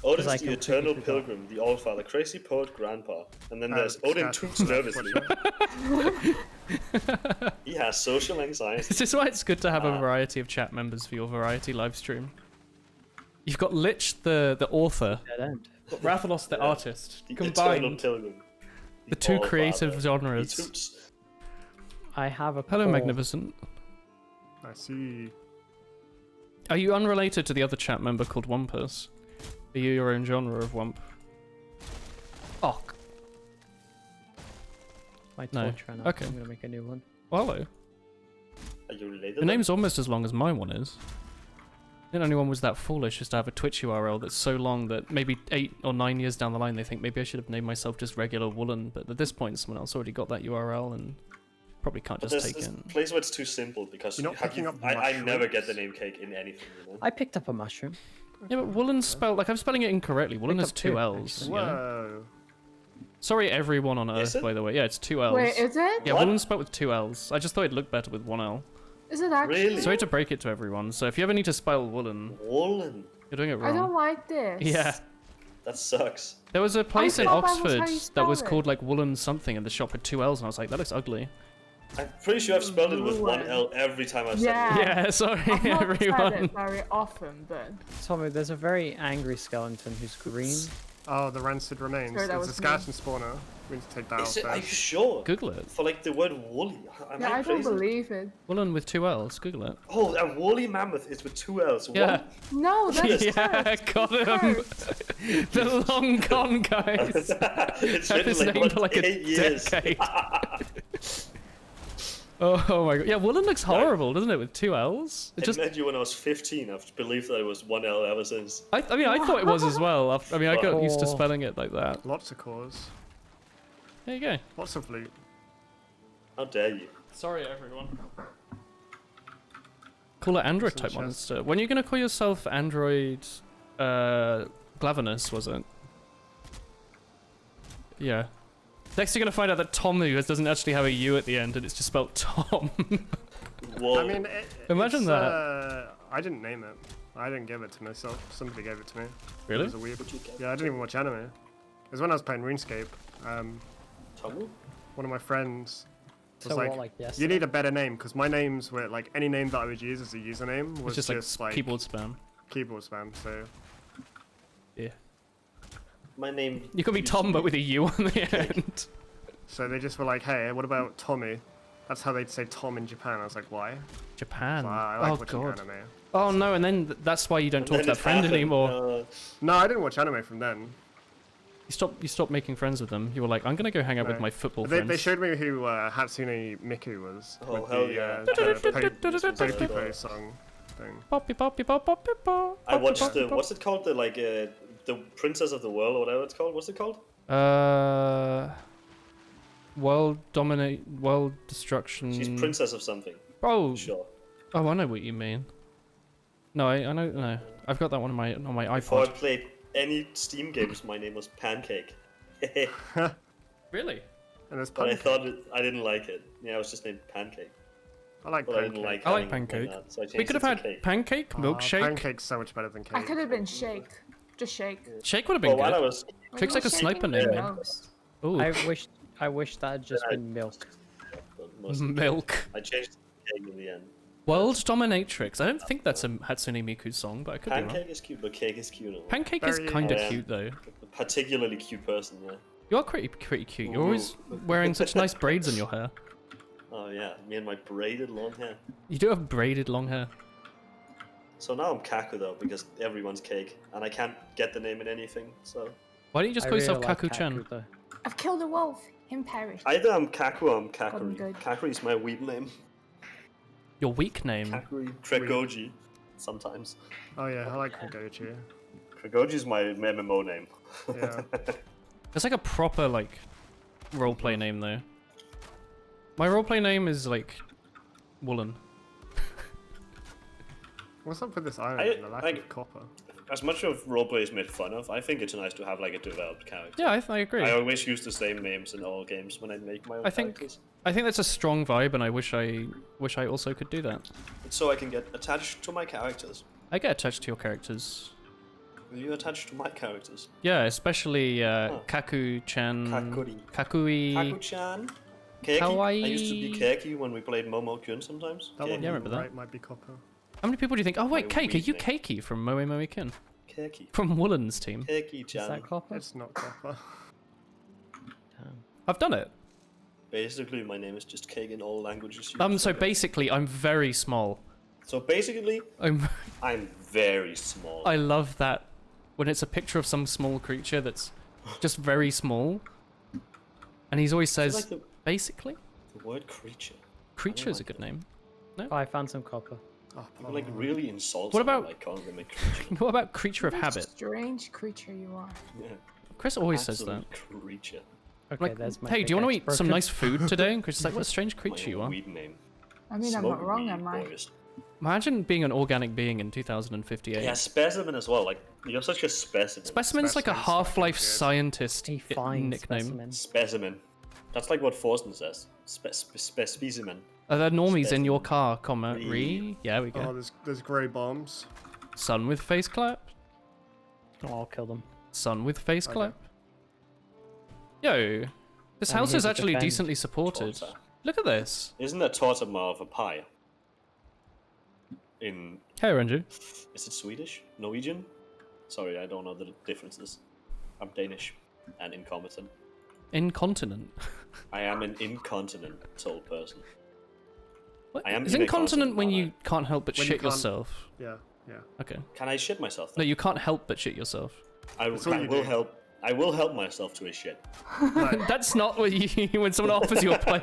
Speaker 5: Odin's
Speaker 6: I
Speaker 5: the
Speaker 6: completely
Speaker 5: eternal
Speaker 6: forgot.
Speaker 5: pilgrim, the all-father, crazy poet grandpa. And then there's Odin
Speaker 4: Scat-
Speaker 5: toots nervously. He has social anxiety.
Speaker 2: This is why it's good to have a
Speaker 5: Ah.
Speaker 2: variety of chat members for your variety live stream. You've got Lich, the author,
Speaker 6: Dead end.
Speaker 2: Rathalos, the
Speaker 5: Yeah.
Speaker 2: artist,
Speaker 5: The eternal
Speaker 2: combined
Speaker 5: pilgrim.
Speaker 2: the two
Speaker 5: all-father.
Speaker 2: creative
Speaker 5: He
Speaker 2: genres.
Speaker 5: toots.
Speaker 6: I have a
Speaker 2: Hello,
Speaker 6: poll.
Speaker 2: Magnificent.
Speaker 4: I see.
Speaker 2: Are you unrelated to the other chat member called Wumpus? Are you your own genre of Wump? Oh,
Speaker 6: My
Speaker 2: No.
Speaker 6: torch ran out.
Speaker 2: Okay.
Speaker 6: I'm gonna make a new one.
Speaker 2: hello.
Speaker 5: Are you related?
Speaker 2: The name's almost as long as my one is. I think anyone was that foolish as to have a Twitch URL that's so long that maybe 8 or 9 years down the line they think maybe I should have named myself just regular Woolen, but at this point someone else already got that URL and probably can't
Speaker 5: But
Speaker 2: just
Speaker 5: there's
Speaker 2: take
Speaker 5: this
Speaker 2: it.
Speaker 5: place where it's too simple because
Speaker 4: You're not picking up
Speaker 5: I never get the
Speaker 4: mushrooms?
Speaker 5: name cake in anything, you know?
Speaker 6: I picked up a mushroom.
Speaker 2: Yeah, but Woolen's spelled like I'm spelling it incorrectly. Woolen
Speaker 6: Picked
Speaker 2: has
Speaker 6: up
Speaker 2: 2
Speaker 6: two,
Speaker 2: L's.
Speaker 6: actually.
Speaker 2: You know?
Speaker 4: Whoa.
Speaker 2: Sorry, everyone on
Speaker 5: Is
Speaker 2: Earth,
Speaker 5: it?
Speaker 2: by the way. Yeah, it's 2 L's.
Speaker 3: Wait, is it?
Speaker 2: Yeah,
Speaker 5: What?
Speaker 2: Woolen's spelled with 2 L's. I just thought it'd look better with 1 L.
Speaker 3: Is it actually?
Speaker 5: Really?
Speaker 2: Sorry to break it to everyone. So if you ever need to spell Woolen,
Speaker 5: Woolen.
Speaker 2: you're doing it
Speaker 3: I don't
Speaker 2: wrong.
Speaker 3: like this.
Speaker 2: Yeah.
Speaker 5: That sucks.
Speaker 2: There was a place in
Speaker 3: thought that was how
Speaker 2: Oxford
Speaker 3: you
Speaker 2: that was
Speaker 3: spell it.
Speaker 2: called like Woolen something in the shop with 2 L's, and I was like, that looks ugly.
Speaker 5: I'm pretty sure I've spelled it with one
Speaker 3: Woolen.
Speaker 5: L every time I've said
Speaker 3: Yeah.
Speaker 5: it.
Speaker 2: Yeah, sorry
Speaker 3: I've not said
Speaker 2: everyone.
Speaker 3: it very often, but
Speaker 6: Tommy, there's a very angry skeleton who's green.
Speaker 4: Oh, the rancid remains.
Speaker 3: Sorry, that
Speaker 4: It's a
Speaker 3: was
Speaker 4: skeleton spawner. We need to take that out
Speaker 5: Is it, are you
Speaker 4: first.
Speaker 5: sure?
Speaker 2: Google it.
Speaker 5: For like the word woolly. Am
Speaker 3: yeah, I don't
Speaker 5: crazy?
Speaker 3: believe it.
Speaker 2: Woolen with 2 L's. Google it.
Speaker 5: Oh, a woolly mammoth is with 2 L's. What?
Speaker 2: Yeah.
Speaker 3: No, that's
Speaker 2: Yeah,
Speaker 3: cursed.
Speaker 2: got him. The long gone, guys.
Speaker 5: It's
Speaker 2: Had
Speaker 5: been
Speaker 2: this
Speaker 5: like,
Speaker 2: name
Speaker 5: what,
Speaker 2: for like
Speaker 5: 8
Speaker 2: a
Speaker 5: years.
Speaker 2: decade. Oh my god. Yeah, Woolen looks horrible, doesn't it, with 2 L's? It
Speaker 5: I
Speaker 2: just.
Speaker 5: met you when I was 15. I've believed that it was 1 L ever since.
Speaker 2: I mean, I thought it was as well. I mean, I got used to
Speaker 6: Oh.
Speaker 2: spelling it like that.
Speaker 4: Lots of cores.
Speaker 2: There you go.
Speaker 4: Lots of loot.
Speaker 5: How dare you?
Speaker 2: Sorry, everyone. Call it Android type
Speaker 4: Some chest.
Speaker 2: monster. When are you gonna call yourself Android Glavenus, was it? Yeah. Next you're gonna find out that Tomu doesn't actually have a U at the end and it's just spelled Tom.
Speaker 5: Whoa.
Speaker 4: I mean,
Speaker 2: Imagine
Speaker 4: it's,
Speaker 2: that.
Speaker 4: I didn't name it. I didn't give it to myself. Somebody gave it to me. It
Speaker 2: Really?
Speaker 4: was a weird.
Speaker 5: What'd you get?
Speaker 4: Yeah, I didn't even watch anime. It was when I was playing RuneScape.
Speaker 5: Tomu?
Speaker 4: One of my friends was
Speaker 6: So
Speaker 4: like,
Speaker 6: what, like
Speaker 4: "You
Speaker 6: yesterday?
Speaker 4: need a better name," because my names were like any name that I would use as a username was
Speaker 2: It's just like
Speaker 4: like
Speaker 2: keyboard spam.
Speaker 4: keyboard spam. So
Speaker 2: Yeah.
Speaker 5: my name.
Speaker 2: You could be
Speaker 5: used
Speaker 2: Tom,
Speaker 5: to
Speaker 2: but with a U on the
Speaker 5: Cake.
Speaker 2: end.
Speaker 4: So they just were like, hey, what about Tommy? That's how they'd say Tom in Japan. I was like, why?
Speaker 2: Japan.
Speaker 4: So I like
Speaker 2: Oh
Speaker 4: watching
Speaker 2: god.
Speaker 4: anime.
Speaker 2: Oh no, and then that's why you don't
Speaker 5: And
Speaker 2: talk
Speaker 5: then
Speaker 2: to that
Speaker 5: it
Speaker 2: friend
Speaker 5: happened,
Speaker 2: anymore.
Speaker 4: No, I didn't watch anime from then.
Speaker 2: You stopped making friends with them. You were like, I'm gonna go hang out with
Speaker 4: No.
Speaker 2: my football
Speaker 4: They
Speaker 2: friends.
Speaker 4: showed me who Hatsune Miku was.
Speaker 5: Oh,
Speaker 4: with
Speaker 5: hell
Speaker 4: the,
Speaker 5: yeah.
Speaker 4: the Popo song thing.
Speaker 2: Poppy poppy pop pop pop pop.
Speaker 5: I watched the what's it called? The Princess of the World or whatever it's called. What's it called?
Speaker 2: World destruction.
Speaker 5: She's princess of something.
Speaker 2: Oh,
Speaker 5: Sure.
Speaker 2: oh, I know what you mean. No, I know. No, I've got that one on my
Speaker 5: Before I
Speaker 2: iPod.
Speaker 5: played any Steam games, my name was Pancake.
Speaker 2: Really?
Speaker 4: And there's
Speaker 5: But I
Speaker 4: pancake.
Speaker 5: thought I didn't like it. Yeah, I was just named Pancake.
Speaker 4: I like
Speaker 5: But I didn't
Speaker 4: pancake.
Speaker 5: like.
Speaker 2: I like
Speaker 5: having it
Speaker 2: pancake.
Speaker 5: that, so I
Speaker 2: We
Speaker 5: changed
Speaker 2: could have
Speaker 5: it to
Speaker 2: had
Speaker 5: cake.
Speaker 2: pancake, milkshake.
Speaker 4: Pancake's so much better than cake.
Speaker 3: I could have been shake. Just shake.
Speaker 2: Shake would have
Speaker 5: Well,
Speaker 2: been
Speaker 5: while I
Speaker 2: good.
Speaker 5: was
Speaker 3: What
Speaker 2: Shake's
Speaker 3: are you
Speaker 2: like a sniper
Speaker 3: shaking
Speaker 2: name,
Speaker 3: the
Speaker 2: man.
Speaker 3: most?
Speaker 2: Ooh,
Speaker 6: I wish that had just been milk.
Speaker 5: mostly cake.
Speaker 2: milk.
Speaker 5: I changed it to cake in the end.
Speaker 2: World dominatrix. I don't think that's a Hatsune Miku song, but I could be wrong.
Speaker 5: Pancake is cute, but cake is cute.
Speaker 2: Pancake is
Speaker 4: Very-
Speaker 2: kind of
Speaker 5: Yeah.
Speaker 2: cute though.
Speaker 5: A particularly cute person, yeah.
Speaker 2: You are pretty cute. You're always wearing such nice braids in your hair.
Speaker 5: Oh yeah, me and my braided long hair.
Speaker 2: You do have braided long hair.
Speaker 5: So now I'm Kaku though, because everyone's cake, and I can't get the name in anything, so...
Speaker 2: Why don't you just
Speaker 6: I
Speaker 2: call
Speaker 6: really
Speaker 2: yourself
Speaker 6: like
Speaker 2: Kaku-chan?
Speaker 6: though.
Speaker 3: I've killed a wolf. Him perish.
Speaker 5: Either I'm Kaku or I'm
Speaker 3: Gotten
Speaker 5: Kakuri.
Speaker 3: good.
Speaker 5: Kakuri is my weeb name.
Speaker 2: Your weak name.
Speaker 5: Kakuri. Kregoji. Sometimes.
Speaker 4: Oh yeah, I like Kogoji.
Speaker 5: Kregoji is my MMO name.
Speaker 4: Yeah.
Speaker 2: It's like a proper like roleplay name though. My roleplay name is like Woolen.
Speaker 4: What's up with this iron
Speaker 5: I-
Speaker 4: and the lack
Speaker 5: like-
Speaker 4: of copper?
Speaker 5: As much of roleplay is made fun of, I think it's nice to have like a developed character.
Speaker 2: Yeah, I agree.
Speaker 5: I always use the same names in all games when I make my own
Speaker 2: I think
Speaker 5: characters.
Speaker 2: that's a strong vibe, and I wish I also could do that.
Speaker 5: It's so I can get attached to my characters.
Speaker 2: I get attached to your characters.
Speaker 5: Are you attached to my characters?
Speaker 2: Yeah, especially Kaku-chan,
Speaker 5: Kakuri.
Speaker 2: Kakui.
Speaker 5: Kaku-chan? Keiki? I
Speaker 2: Kawaii.
Speaker 5: used to be Keiki when we played Momo-kun sometimes.
Speaker 4: That
Speaker 5: Keiki.
Speaker 4: one
Speaker 2: Yeah, I remember that.
Speaker 4: right might be copper.
Speaker 2: How many people do you think? Oh wait,
Speaker 5: My
Speaker 2: Cake, are you
Speaker 5: weak
Speaker 2: Keiki from Moe Moe Kin?
Speaker 5: Keiki.
Speaker 2: From Woolen's team.
Speaker 6: Is
Speaker 5: Keiki-chan.
Speaker 6: that copper?
Speaker 4: It's not copper.
Speaker 6: Damn.
Speaker 2: I've done it.
Speaker 5: Basically, my name is just Cake in all languages. used.
Speaker 2: So basically, I'm very small.
Speaker 5: So basically,
Speaker 2: I'm
Speaker 5: very small.
Speaker 2: I love that when it's a picture of some small creature that's just very small, and he always says,
Speaker 5: like the
Speaker 2: basically,
Speaker 5: word creature.
Speaker 2: creature is a
Speaker 5: like
Speaker 2: good
Speaker 5: that.
Speaker 2: name.
Speaker 6: Oh, I found some copper.
Speaker 4: Oh,
Speaker 5: People like really insult
Speaker 2: What
Speaker 5: someone
Speaker 2: about-
Speaker 5: by calling them a creature.
Speaker 2: What about creature of
Speaker 3: What a
Speaker 2: habit?
Speaker 3: strange creature you are.
Speaker 5: Yeah,
Speaker 2: Chris always says that.
Speaker 5: absolute creature.
Speaker 6: Okay,
Speaker 2: Like,
Speaker 6: there's my
Speaker 2: hey, do you want to eat
Speaker 6: pickaxe
Speaker 2: some
Speaker 6: broken.
Speaker 2: nice food today? And Chris is like, what a strange
Speaker 5: My
Speaker 2: creature you are.
Speaker 5: weed name.
Speaker 3: I mean, I'm
Speaker 5: Smoke
Speaker 3: not wrong,
Speaker 5: weed,
Speaker 3: am I?
Speaker 5: boys.
Speaker 2: Imagine being an organic being in 2058.
Speaker 5: Yeah, specimen as well. Like you're such a specimen.
Speaker 2: Specimen's like a
Speaker 4: Specimen's
Speaker 2: Half-Life
Speaker 4: fucking good.
Speaker 2: scientist
Speaker 6: A fine
Speaker 2: nickname.
Speaker 6: specimen.
Speaker 5: Specimen. That's like what Forsten says. Specimen.
Speaker 2: Are there normies in your
Speaker 5: Specimen.
Speaker 2: car, comma, re? Yeah, we
Speaker 4: Oh,
Speaker 2: go.
Speaker 4: there's grey bombs.
Speaker 2: Sun with face clap.
Speaker 6: Oh, I'll kill them.
Speaker 2: Sun with face
Speaker 4: Okay.
Speaker 2: clap. Yo, this
Speaker 6: I'm
Speaker 2: house
Speaker 6: here
Speaker 2: is
Speaker 6: to
Speaker 2: actually
Speaker 6: defend.
Speaker 2: decently supported.
Speaker 5: Torta.
Speaker 2: Look at this.
Speaker 5: Isn't a torta more of a pie? In
Speaker 2: Hey, Renju.
Speaker 5: is it Swedish? Norwegian? Sorry, I don't know the differences. I'm Danish and incompetent.
Speaker 2: Incontinent.
Speaker 5: I am an incontinental person.
Speaker 2: What?
Speaker 5: I am
Speaker 2: Is incontinent
Speaker 5: incontinent,
Speaker 2: when
Speaker 5: aren't
Speaker 2: you can't help but
Speaker 4: When you
Speaker 2: shit
Speaker 4: can't-
Speaker 2: yourself?
Speaker 4: Yeah, yeah.
Speaker 2: Okay.
Speaker 5: Can I shit myself?
Speaker 2: No,
Speaker 5: Then?
Speaker 2: you can't help but shit yourself.
Speaker 5: I
Speaker 4: That's all you do.
Speaker 5: help. I will help myself to a shit.
Speaker 4: Right.
Speaker 2: That's not what you when someone offers you a plate.